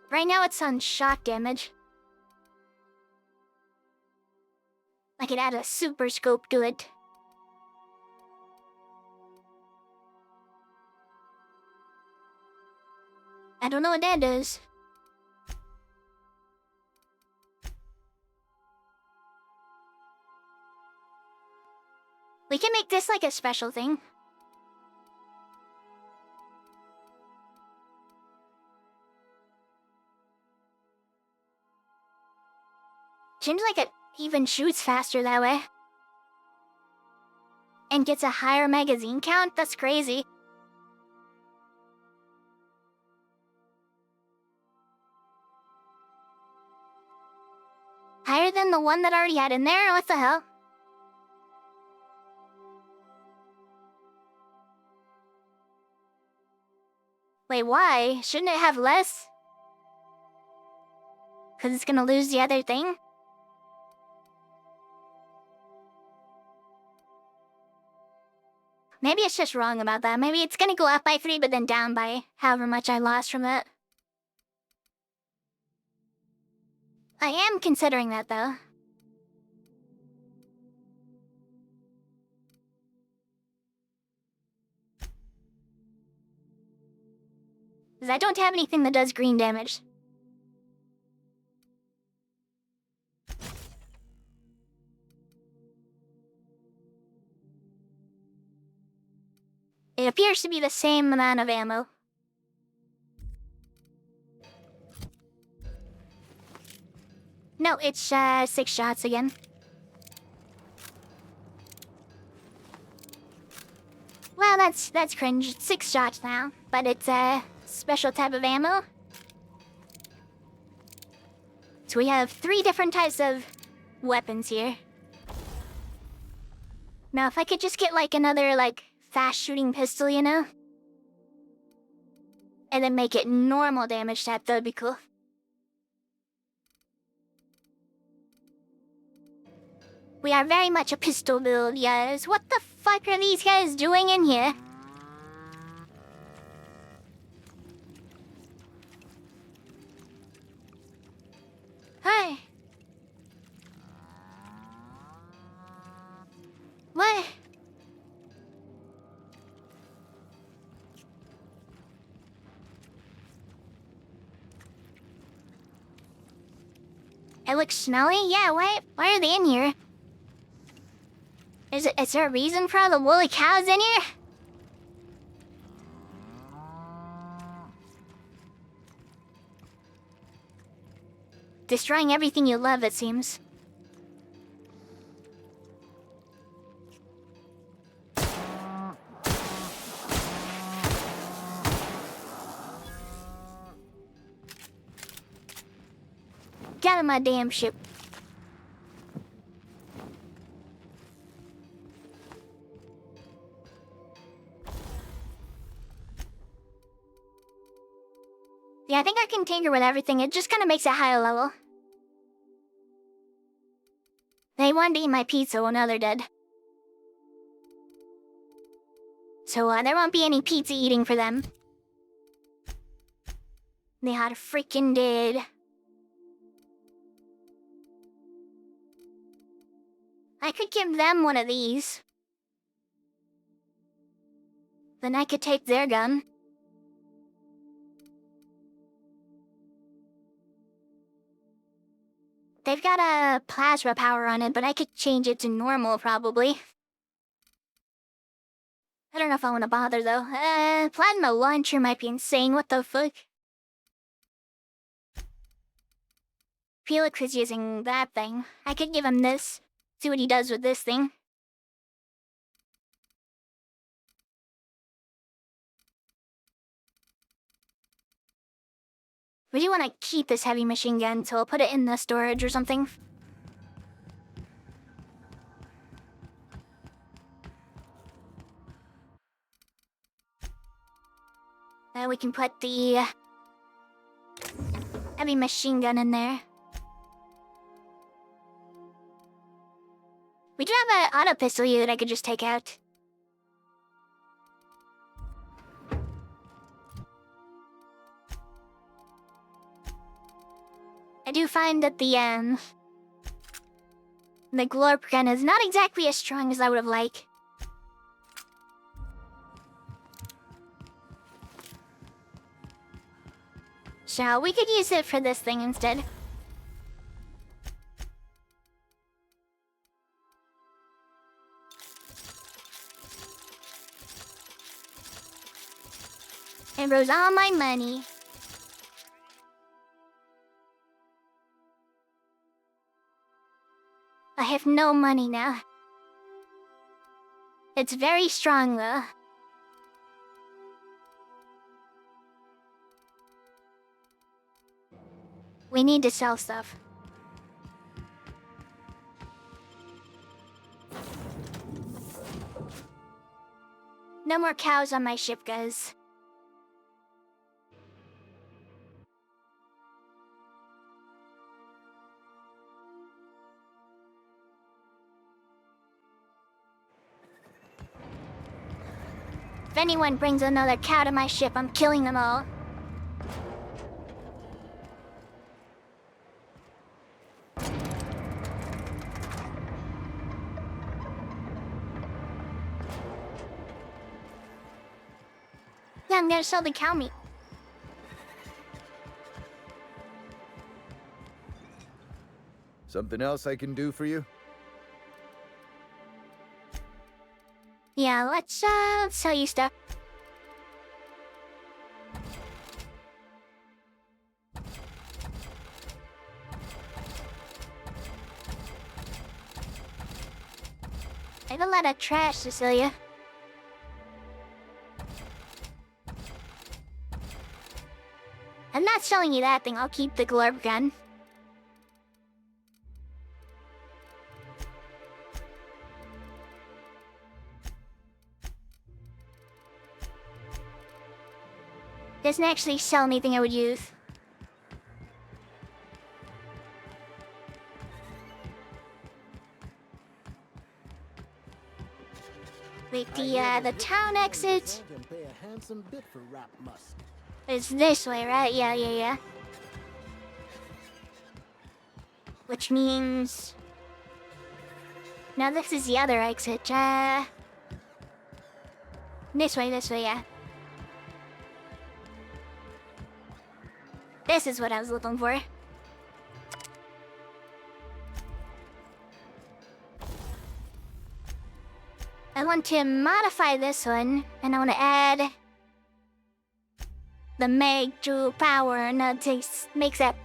[SPEAKER 1] Right now it's on shock damage. I could add a super scope to it. I don't know what that does. We can make this like a special thing. Seems like it even shoots faster that way. And gets a higher magazine count? That's crazy. Higher than the one that I already had in there? What the hell? Wait, why? Shouldn't it have less? Because it's gonna lose the other thing? Maybe it's just wrong about that. Maybe it's gonna go up by 3 but then down by however much I lost from it. I am considering that though. Because I don't have anything that does green damage. It appears to be the same amount of ammo. No, it's 6 shots again. Well, that's cringe. It's 6 shots now, but it's a special type of ammo. So we have 3 different types of weapons here. Now, if I could just get like another fast shooting pistol, you know? And then make it normal damage type, that would be cool. We are very much a pistol build, yes. What the fuck are these guys doing in here? Hi. What? It looks smelly? Yeah, why are they in here? Is there a reason for all the woolly cows in here? Destroying everything you love, it seems. Get out of my damn ship. Yeah, I think I can tinker with everything. It just kind of makes it higher level. They wanted to eat my pizza, well now they're dead. So there won't be any pizza eating for them. They are freaking dead. I could give them one of these. Then I could take their gun. They've got a plasma power on it, but I could change it to normal, probably. I don't know if I want to bother, though. Plasma launcher might be insane, what the fuck? Felix is using that thing. I could give him this. See what he does with this thing. We do want to keep this heavy machine gun, so I'll put it in the storage or something. Then we can put the heavy machine gun in there. We do have an auto pistol here that I could just take out. I do find that the glorp gun is not exactly as strong as I would have liked. So we could use it for this thing instead. It rose all my money. I have no money now. It's very strong, though. We need to sell stuff. No more cows on my ship, guys. If anyone brings another cow to my ship, I'm killing them all. Yeah, I'm gonna sell the cow meat.
[SPEAKER 6] Something else I can do for you?
[SPEAKER 1] Yeah, let's sell you stuff. I have a lot of trash, Cecilia. I'm not selling you that thing, I'll keep the glurp gun. Doesn't actually sell anything I would use. Wait, the town exit
[SPEAKER 5] Pay a handsome bit for Rap Musk.
[SPEAKER 1] is this way, right? Yeah. Which means... Now this is the other exit, This way, yeah. This is what I was looking for. I want to modify this one, and I want to add the mag to power, and that makes that.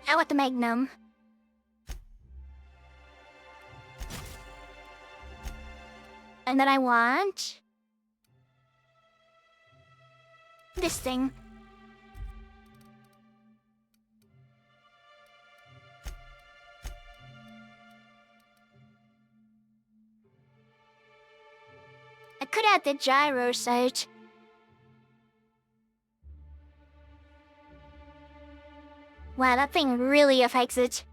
[SPEAKER 1] I want the magnum. And then I want this thing. I could add the gyro sight. Wow, that thing really affects it.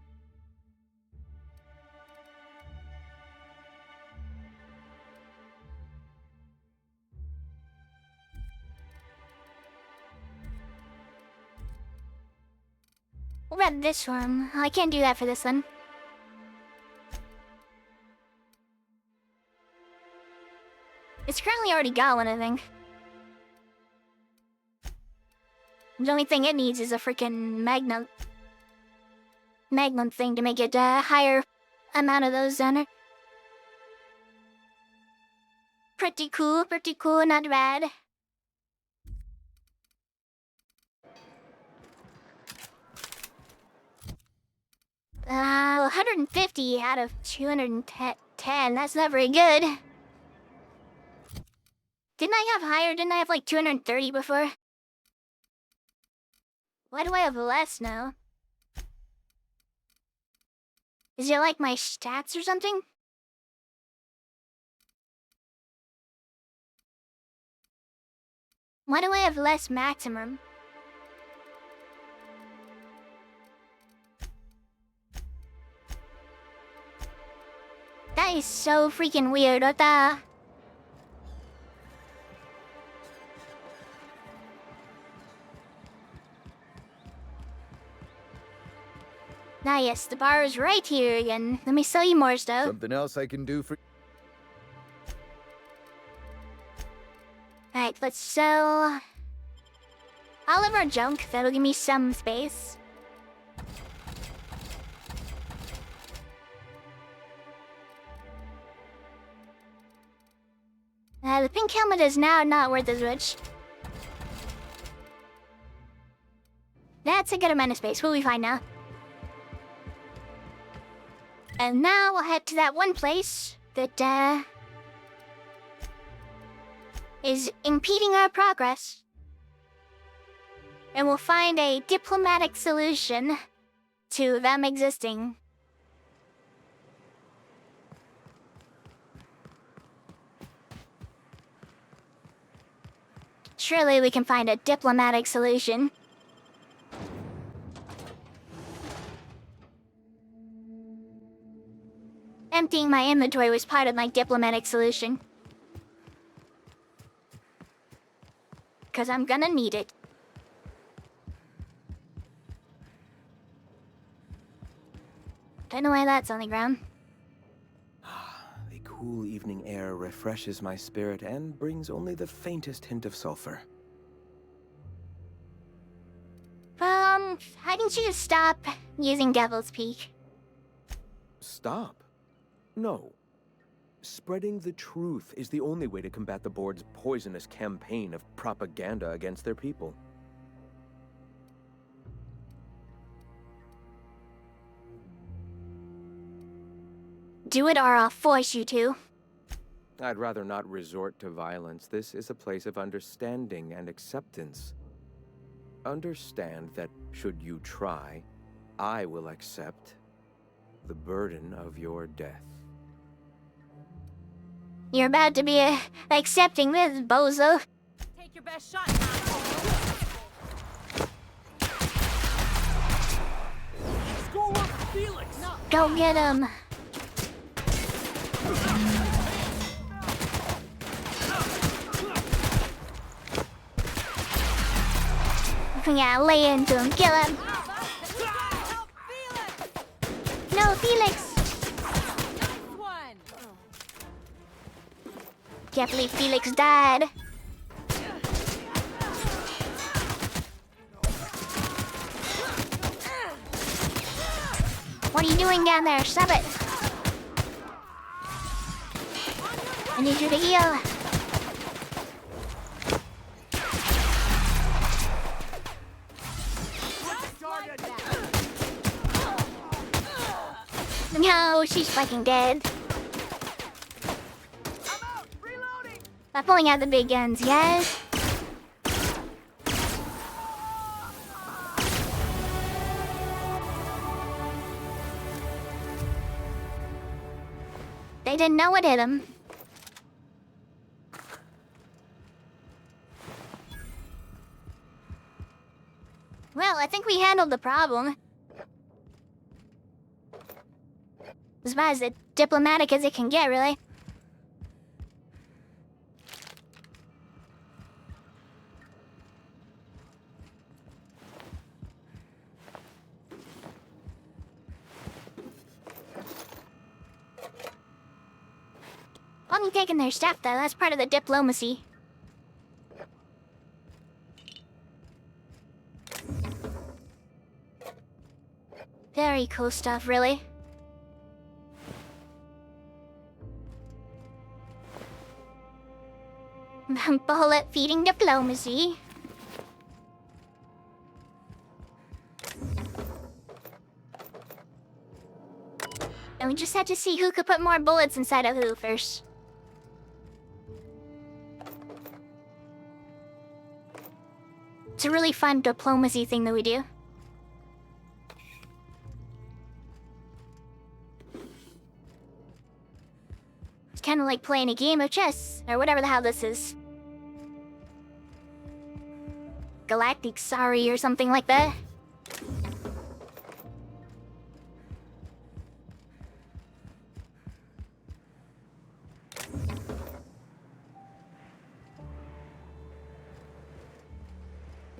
[SPEAKER 1] What about this one? I can't do that for this one. It's currently already got one, I think. The only thing it needs is a freaking magnum thing to make it a higher amount of those on it. Pretty cool, not bad. 150 out of 210. That's not very good. Didn't I have higher? Didn't I have like 230 before? Why do I have less now? Is it like my stats or something? Why do I have less maximum? That is so freaking weird, what the? Ah yes, the bar is right here again. Let me sell you more stuff.
[SPEAKER 6] Something else I can do for...
[SPEAKER 1] Alright, let's sell all of our junk. That'll give me some space. The pink helmet is now not worth as much. That's a good amount of space. We'll be fine now. And now we'll head to that one place that, is impeding our progress. And we'll find a diplomatic solution to them existing. Surely we can find a diplomatic solution. Emptying my inventory was part of my diplomatic solution. 'Cause I'm gonna need it. Don't know why that's on the ground.
[SPEAKER 13] The cool evening air refreshes my spirit and brings only the faintest hint of sulfur.
[SPEAKER 1] Why didn't you just stop using Devil's Peak?
[SPEAKER 13] Stop? No. Spreading the truth is the only way to combat the board's poisonous campaign of propaganda against their people.
[SPEAKER 1] Do it or I'll force you to.
[SPEAKER 13] I'd rather not resort to violence. This is a place of understanding and acceptance. Understand that should you try, I will accept the burden of your death.
[SPEAKER 1] You're about to be accepting this, bozo.
[SPEAKER 11] Take your best shot.
[SPEAKER 2] Felix! No.
[SPEAKER 1] Go get him. Yeah, lay into him, kill him. No, Felix. Can't believe Felix died. What are you doing down there? Stop it. I need you to heal. No, she's fucking dead. By pulling out the big guns, yes? They didn't know what hit him. Well, I think we handled the problem. As bad as diplomatic as it can get, really. Only taking their stuff, though. That's part of the diplomacy. Very cool stuff, really. Bullet-feeding diplomacy. And we just had to see who could put more bullets inside of who first. It's a really fun diplomacy thing that we do. It's kind of like playing a game of chess, or whatever the hell this is. Galactic Sorry or something like that.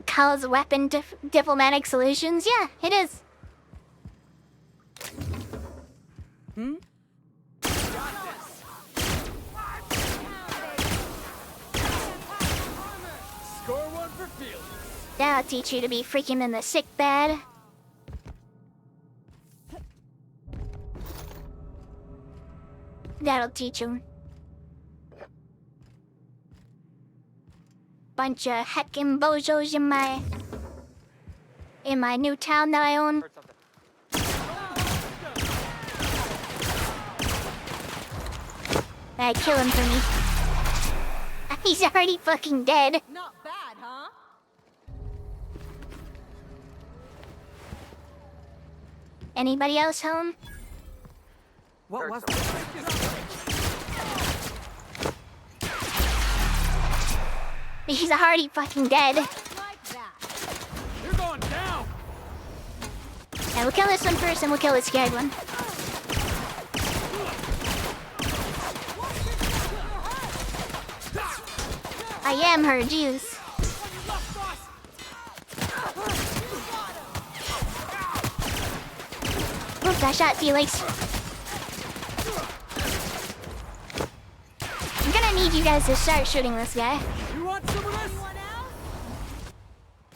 [SPEAKER 1] Calls weapon diplomatic solutions? Yeah, it is.
[SPEAKER 11] Hmm?
[SPEAKER 2] Score one for Felix.
[SPEAKER 1] That'll teach you to be freaking in the sick bed. That'll teach him. Bunch of heckin' bozos in my new town that I own. Kill him for me. He's already fucking dead.
[SPEAKER 11] Not bad, huh?
[SPEAKER 1] Anybody else home?
[SPEAKER 10] What was that?
[SPEAKER 1] He's already fucking dead.
[SPEAKER 8] You're going down.
[SPEAKER 1] And we'll kill this one first, and we'll kill the scared one. I am her, jeez. Oops, I shot Felix. I'm gonna need you guys to start shooting this guy.
[SPEAKER 8] You want some of this?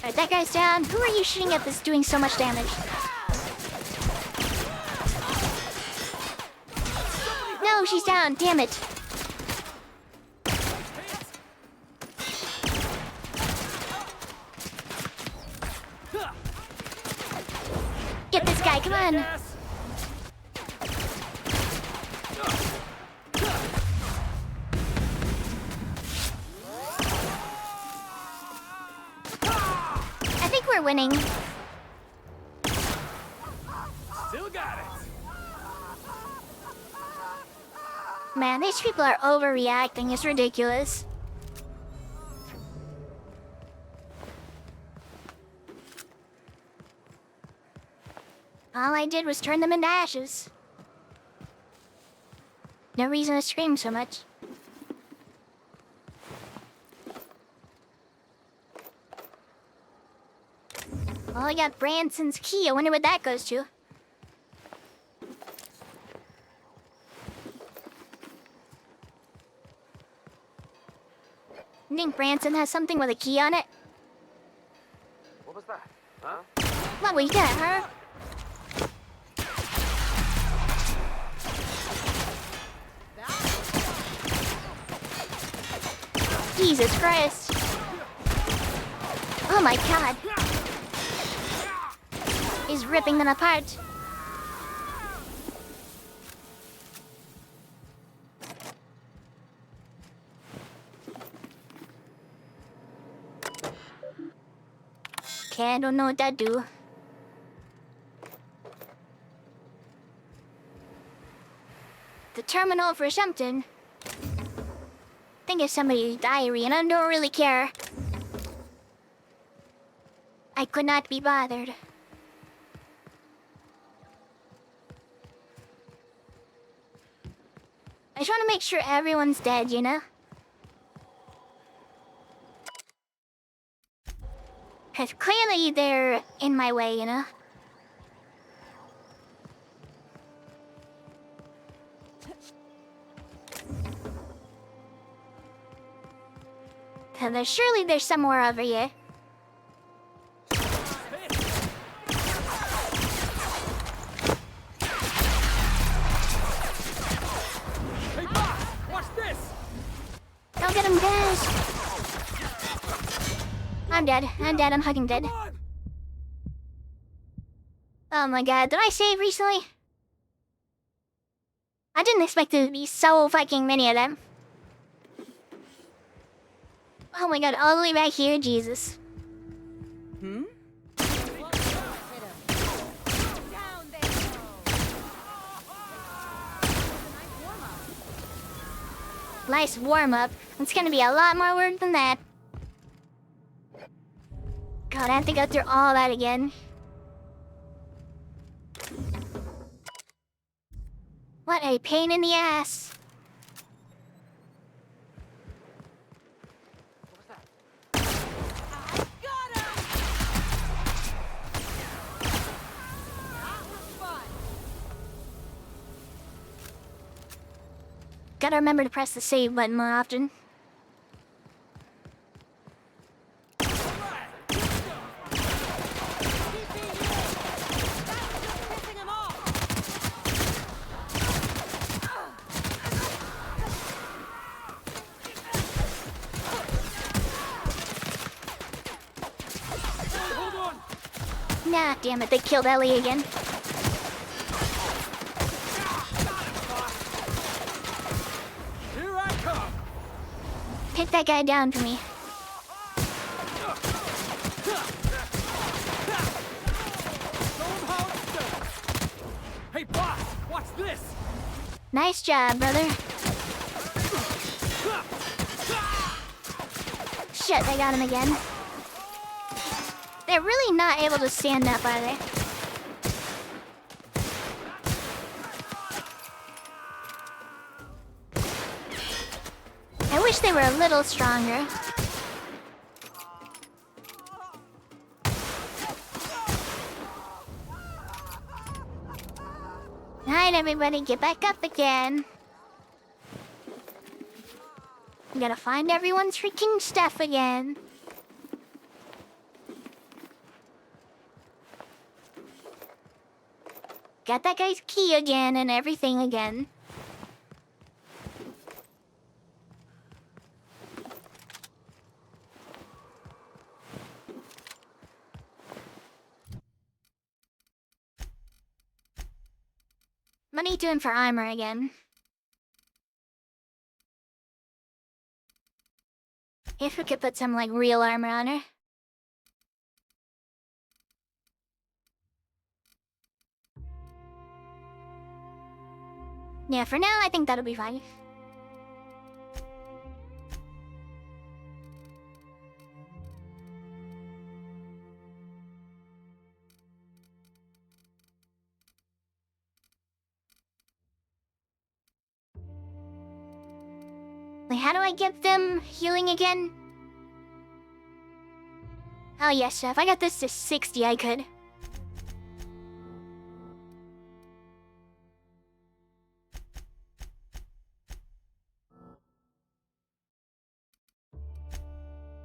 [SPEAKER 1] Alright, that guy's down. Who are you shooting at that's doing so much damage? No, she's down. Damn it. Get this guy, come on. I think we're winning.
[SPEAKER 8] Still got it.
[SPEAKER 1] Man, these people are overreacting. It's ridiculous. All I did was turn them into ashes. No reason to scream so much. Oh, I got Branson's key. I wonder what that goes to. You think Branson has something with a key on it?
[SPEAKER 10] What was that? Huh?
[SPEAKER 1] What was that, huh? Jesus Christ. Oh my god. He's ripping them apart. Okay, I don't know what that do. The terminal for something. I think it's somebody's diary, and I don't really care. I could not be bothered. I just want to make sure everyone's dead, you know? Because clearly they're in my way, you know? And surely there's somewhere over here.
[SPEAKER 8] Hey, boss, watch this.
[SPEAKER 1] Don't get him, guys. I'm dead. I'm dead. I'm fucking dead. Oh my god, did I save recently? I didn't expect there to be so fucking many of them. Oh my god, all the way back here, Jesus.
[SPEAKER 11] Hmm?
[SPEAKER 1] Nice warm-up. It's gonna be a lot more work than that. God, I have to go through all that again. What a pain in the ass. Gotta remember to press the save button more often. Nah, damn it, they killed Ellie again. take that guy down for me.
[SPEAKER 14] Hey, boss! Watch this!
[SPEAKER 1] Nice job, brother. Shit, they got him again. They're really not able to stand up, are they? I wish they were a little stronger. Alright, everybody, get back up again. We gotta find everyone's freaking stuff again. Got that guy's key again and everything again. Money to him for armor again. If we could put some, like, real armor on her. Yeah, for now, I think that'll be fine. Like, how do I get them healing again? Oh yes, so if I got this to 60, I could.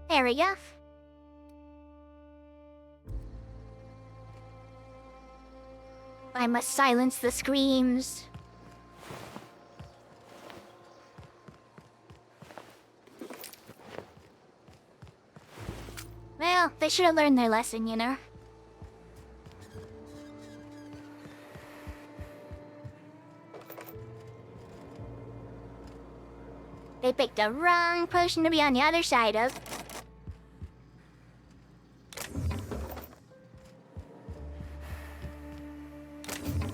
[SPEAKER 1] There we go. I must silence the screams. Well, they should have learned their lesson, you know. They picked the wrong potion to be on the other side of.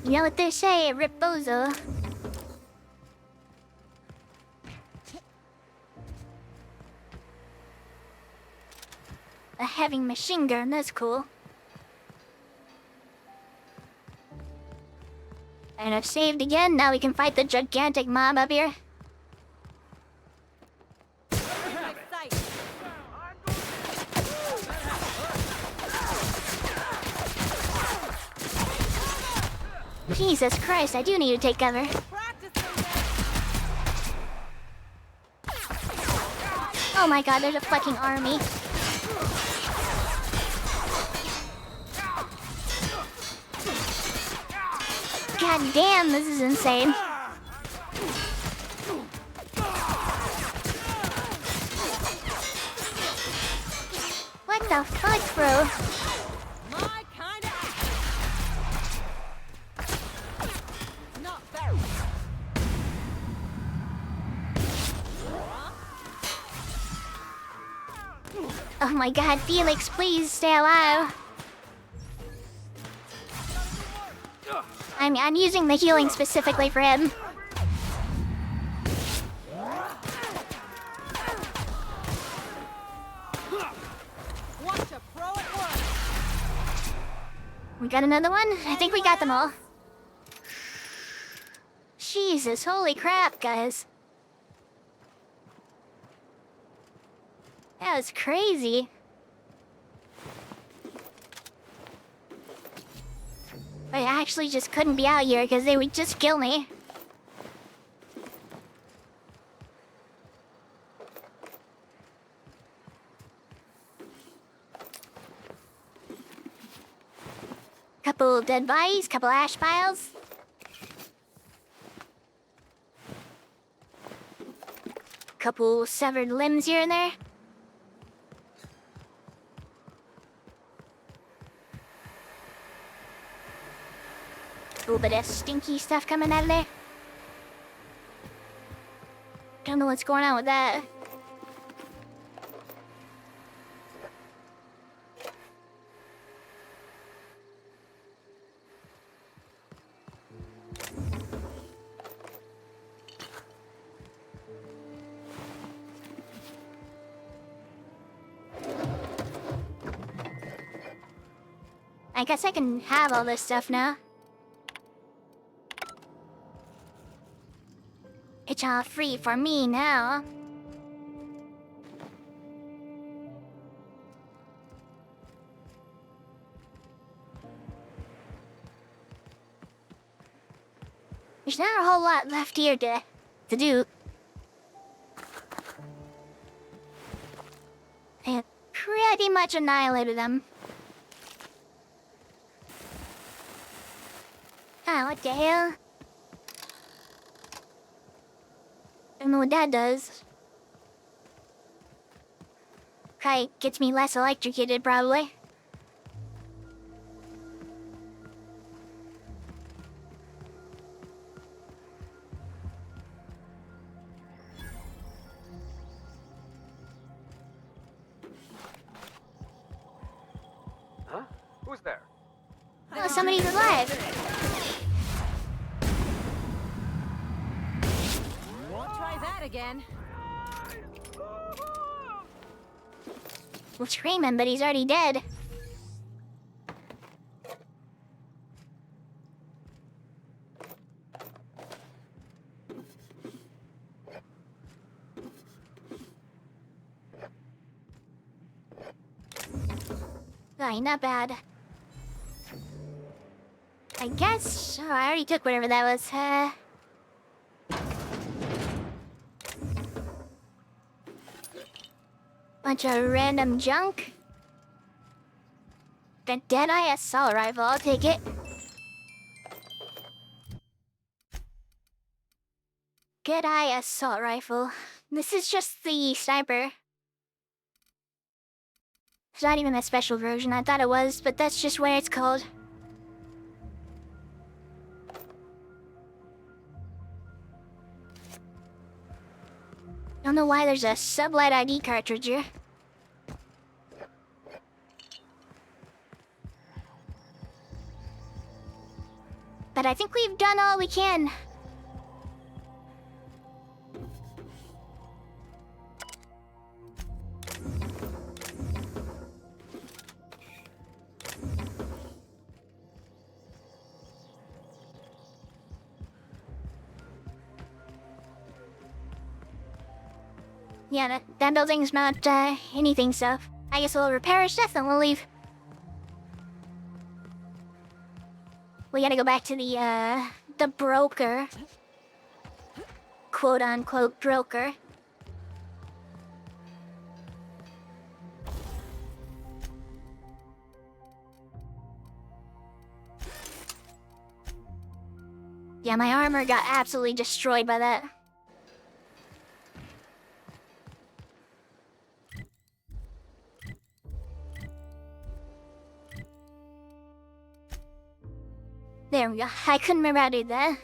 [SPEAKER 1] You know what they say, Ripozo. A heavy machine gun, that's cool. And I've saved again, now we can fight the gigantic mob up here. Jesus Christ, I do need to take cover. Oh my god, there's a fucking army. God damn, this is insane. What the fuck, bro? Oh my god, Felix, please stay alive. I'm using the healing specifically for him. We got another one? I think we got them all. Jesus, holy crap, guys. That was crazy. I actually just couldn't be out here because they would just kill me. Couple dead bodies, couple ash piles. Couple severed limbs here and there. A little bit of stinky stuff coming out of there. Don't know what's going on with that. I guess I can have all this stuff now. It's all free for me now. There's not a whole lot left here to do. I have pretty much annihilated them. Ah, what the hell? I don't know what that does. Probably gets me less electrocuted, probably.
[SPEAKER 13] Huh? Who's there?
[SPEAKER 1] Oh, somebody's alive.
[SPEAKER 11] Won't try that again.
[SPEAKER 1] We'll scream him, but he's already dead. Aye, not bad. I guess... Oh, I already took whatever that was. Bunch of random junk. The Deadeye assault rifle, I'll take it. Deadeye assault rifle. This is just the sniper. It's not even a special version, I thought it was, but that's just what it's called. Don't know why there's a sublight ID cartridge here. But I think we've done all we can. Yeah, that building's not anything, so I guess we'll repair our stuff and we'll leave. We gotta go back to the broker. Quote-unquote broker. Yeah, my armor got absolutely destroyed by that. There we go. I couldn't remember how to do that.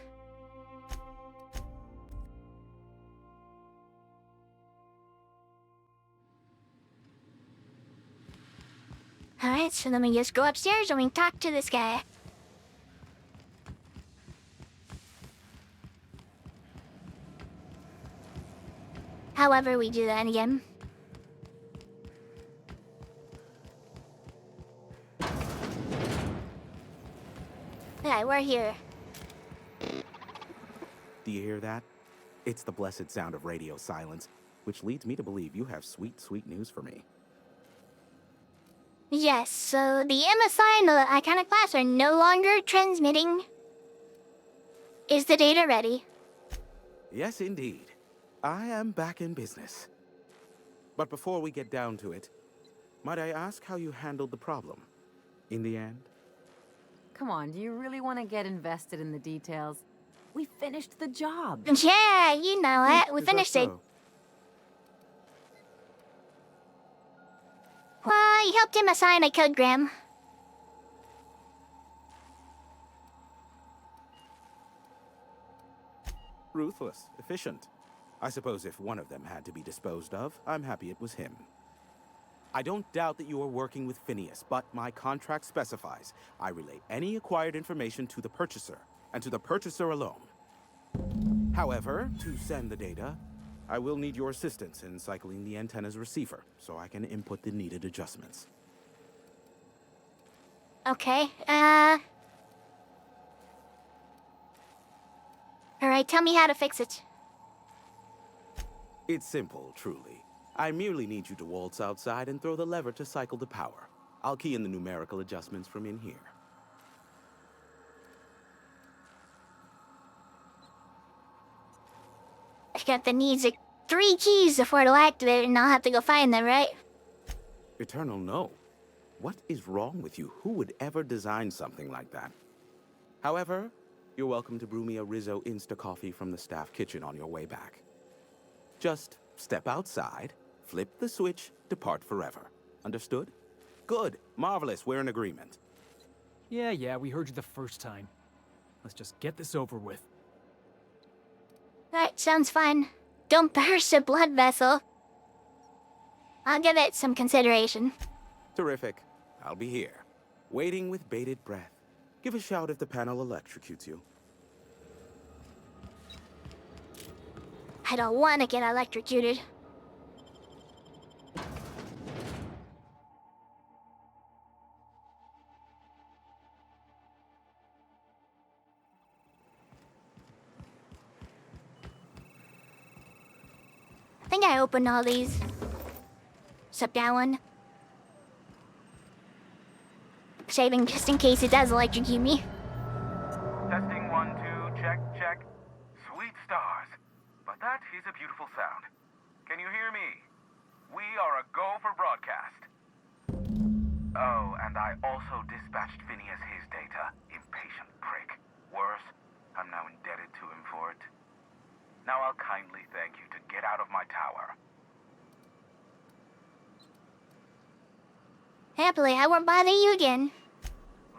[SPEAKER 1] Alright, so then we just go upstairs and we talk to this guy. However we do that again. Yeah, we're here.
[SPEAKER 3] Do you hear that? It's the blessed sound of radio silence, which leads me to believe you have sweet, sweet news for me.
[SPEAKER 1] Yes, so the MSI and the Iconic class are no longer transmitting. Is the data ready?
[SPEAKER 3] Yes, indeed. I am back in business. But before we get down to it, might I ask how you handled the problem? In the end?
[SPEAKER 15] Come on, do you really want to get invested in the details? We finished the job.
[SPEAKER 1] Yeah, you know it. We finished it. Well, you helped him assign a codegram.
[SPEAKER 3] Ruthless, efficient. I suppose if one of them had to be disposed of, I'm happy it was him. I don't doubt that you are working with Phineas, but my contract specifies I relay any acquired information to the purchaser, and to the purchaser alone. However, to send the data, I will need your assistance in cycling the antenna's receiver, so I can input the needed adjustments.
[SPEAKER 1] Okay, Alright, tell me how to fix it.
[SPEAKER 3] It's simple, truly. I merely need you to waltz outside and throw the lever to cycle the power. I'll key in the numerical adjustments from in here.
[SPEAKER 1] I got the needs of 3 keys before it'll activate, and I'll have to go find them, right?
[SPEAKER 3] Eternal, no. What is wrong with you? Who would ever design something like that? However, you're welcome to brew me a Rizzo Insta-Coffee from the staff kitchen on your way back. Just step outside, flip the switch, depart forever. Understood? Good. Marvelous. We're in agreement.
[SPEAKER 14] Yeah, we heard you the first time. Let's just get this over with.
[SPEAKER 1] Alright, sounds fine. Don't burst a blood vessel. I'll give it some consideration.
[SPEAKER 3] Terrific. I'll be here, waiting with bated breath. Give a shout if the panel electrocutes you.
[SPEAKER 1] I don't want to get electrocuted. I think I opened all these. Except that one. Saving just in case it does electrocute me.
[SPEAKER 9] Testing 1, 2, check. Sweet stars. But that is a beautiful sound. Can you hear me? We are a go for broadcast. Oh, and I also dispatched Phineas his data. Impatient prick. Worse, I'm now indebted to him for it. Now I'll kindly thank you to get out of my tower.
[SPEAKER 1] Happily, I won't bother you again.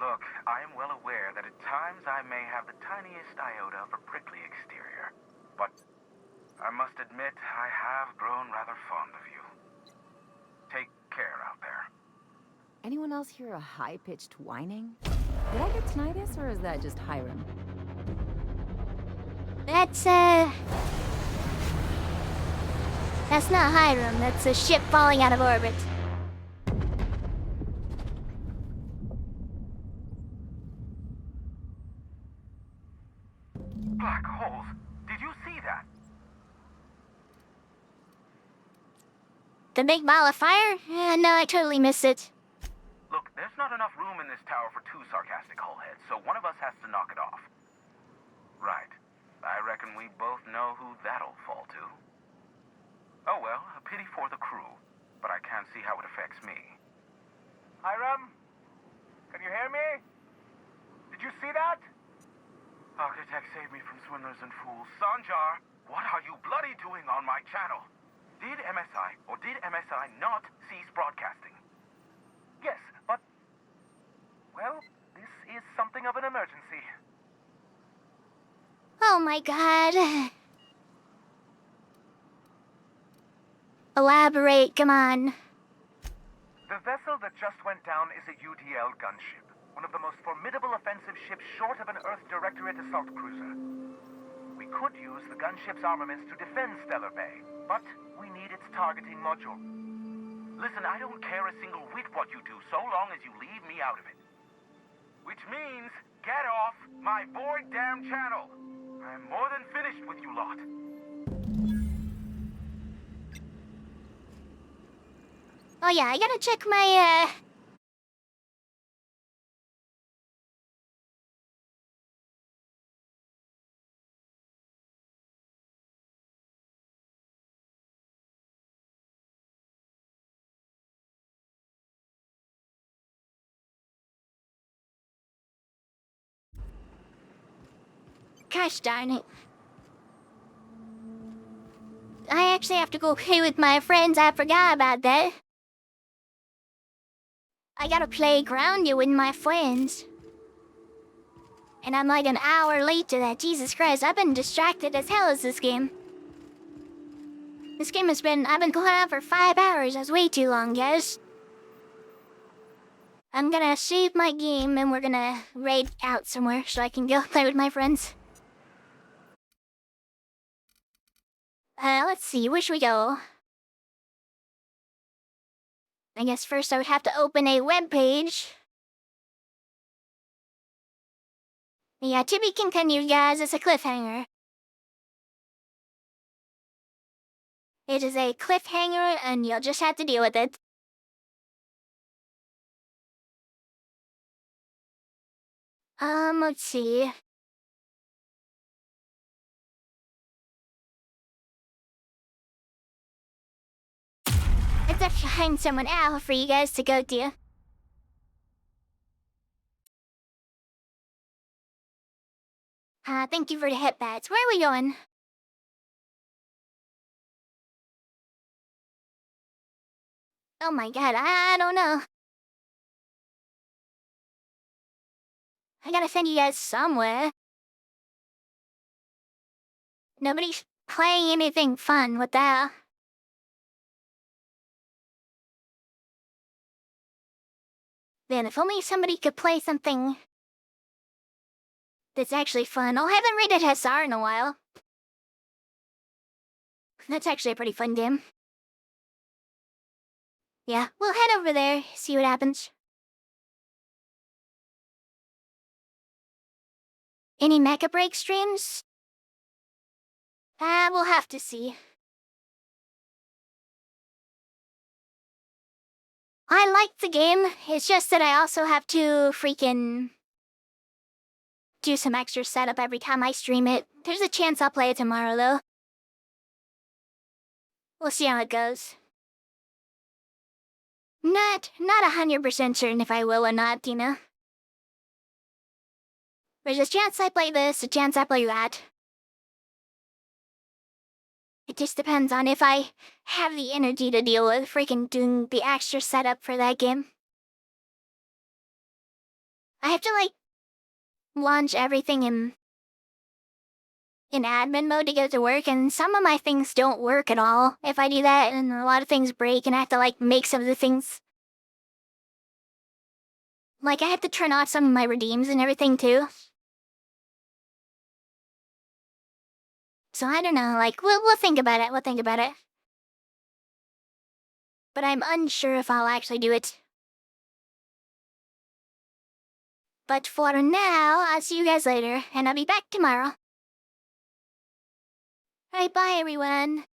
[SPEAKER 9] Look, I am well aware that at times I may have the tiniest iota of a prickly exterior, but I must admit I have grown rather fond of you. Take care out there.
[SPEAKER 15] Anyone else hear a high-pitched whining? Did I get tinnitus, or is that just Hiram?
[SPEAKER 1] That's not Hiram. That's a ship falling out of orbit.
[SPEAKER 9] Black holes. Did you see that?
[SPEAKER 1] The big ball of fire? No, I totally missed it.
[SPEAKER 9] Look, there's not enough room in this tower for 2 sarcastic hullheads, so one of us has to knock it off. Right. I reckon we both know who that'll fall to. Oh well, a pity for the crew, but I can't see how it affects me. Hiram? Can you hear me? Did you see that? Architect saved me from swindlers and fools. Sanjar, what are you bloody doing on my channel? Did MSI or did MSI not cease broadcasting? Yes, but... well, this is something of an emergency.
[SPEAKER 1] Oh my god. Elaborate, come on.
[SPEAKER 9] The vessel that just went down is a UDL gunship, one of the most formidable offensive ships short of an Earth Directorate assault cruiser. We could use the gunship's armaments to defend Stellar Bay, but we need its targeting module. Listen, I don't care a single whit what you do, so long as you leave me out of it. Which means, get off my void damn channel! I'm more than finished with you lot.
[SPEAKER 1] Oh yeah, I gotta check my, Gosh darn it. I actually have to go play with my friends. I forgot about that. I gotta play ground you with my friends. And I'm like an hour late to that. Jesus Christ, I've been distracted as hell as this game. This game I've been going on for 5 hours. That's way too long, guys. I'm gonna save my game and we're gonna raid out somewhere so I can go play with my friends. Let's see, where should we go? I guess first I would have to open a web page. Yeah, to be continued, guys. It's a cliffhanger. It is a cliffhanger, and you'll just have to deal with it. Let's see. Let's have to find someone out for you guys to go to. Thank you for the hit bats. Where are we going? Oh my god, I don't know. I gotta send you guys somewhere. Nobody's playing anything fun, what the hell? Then if only somebody could play something that's actually fun. Oh, I haven't raided Hussar in a while. That's actually a pretty fun game. Yeah, we'll head over there, see what happens. Any Mecha Break streams? We'll have to see. I like the game, it's just that I also have to freaking do some extra setup every time I stream it. There's a chance I'll play it tomorrow, though. We'll see how it goes. Not 100% certain if I will or not, you know? There's a chance I play this, a chance I play that. It just depends on if I have the energy to deal with freaking doing the extra setup for that game. I have to, like, launch everything in admin mode to get it to work, and some of my things don't work at all if I do that, and a lot of things break, and I have to, like, make some of the things. Like, I have to turn off some of my redeems and everything, too. So I don't know, like, we'll think about it, we'll think about it. But I'm unsure if I'll actually do it. But for now, I'll see you guys later, and I'll be back tomorrow. Alright, bye everyone.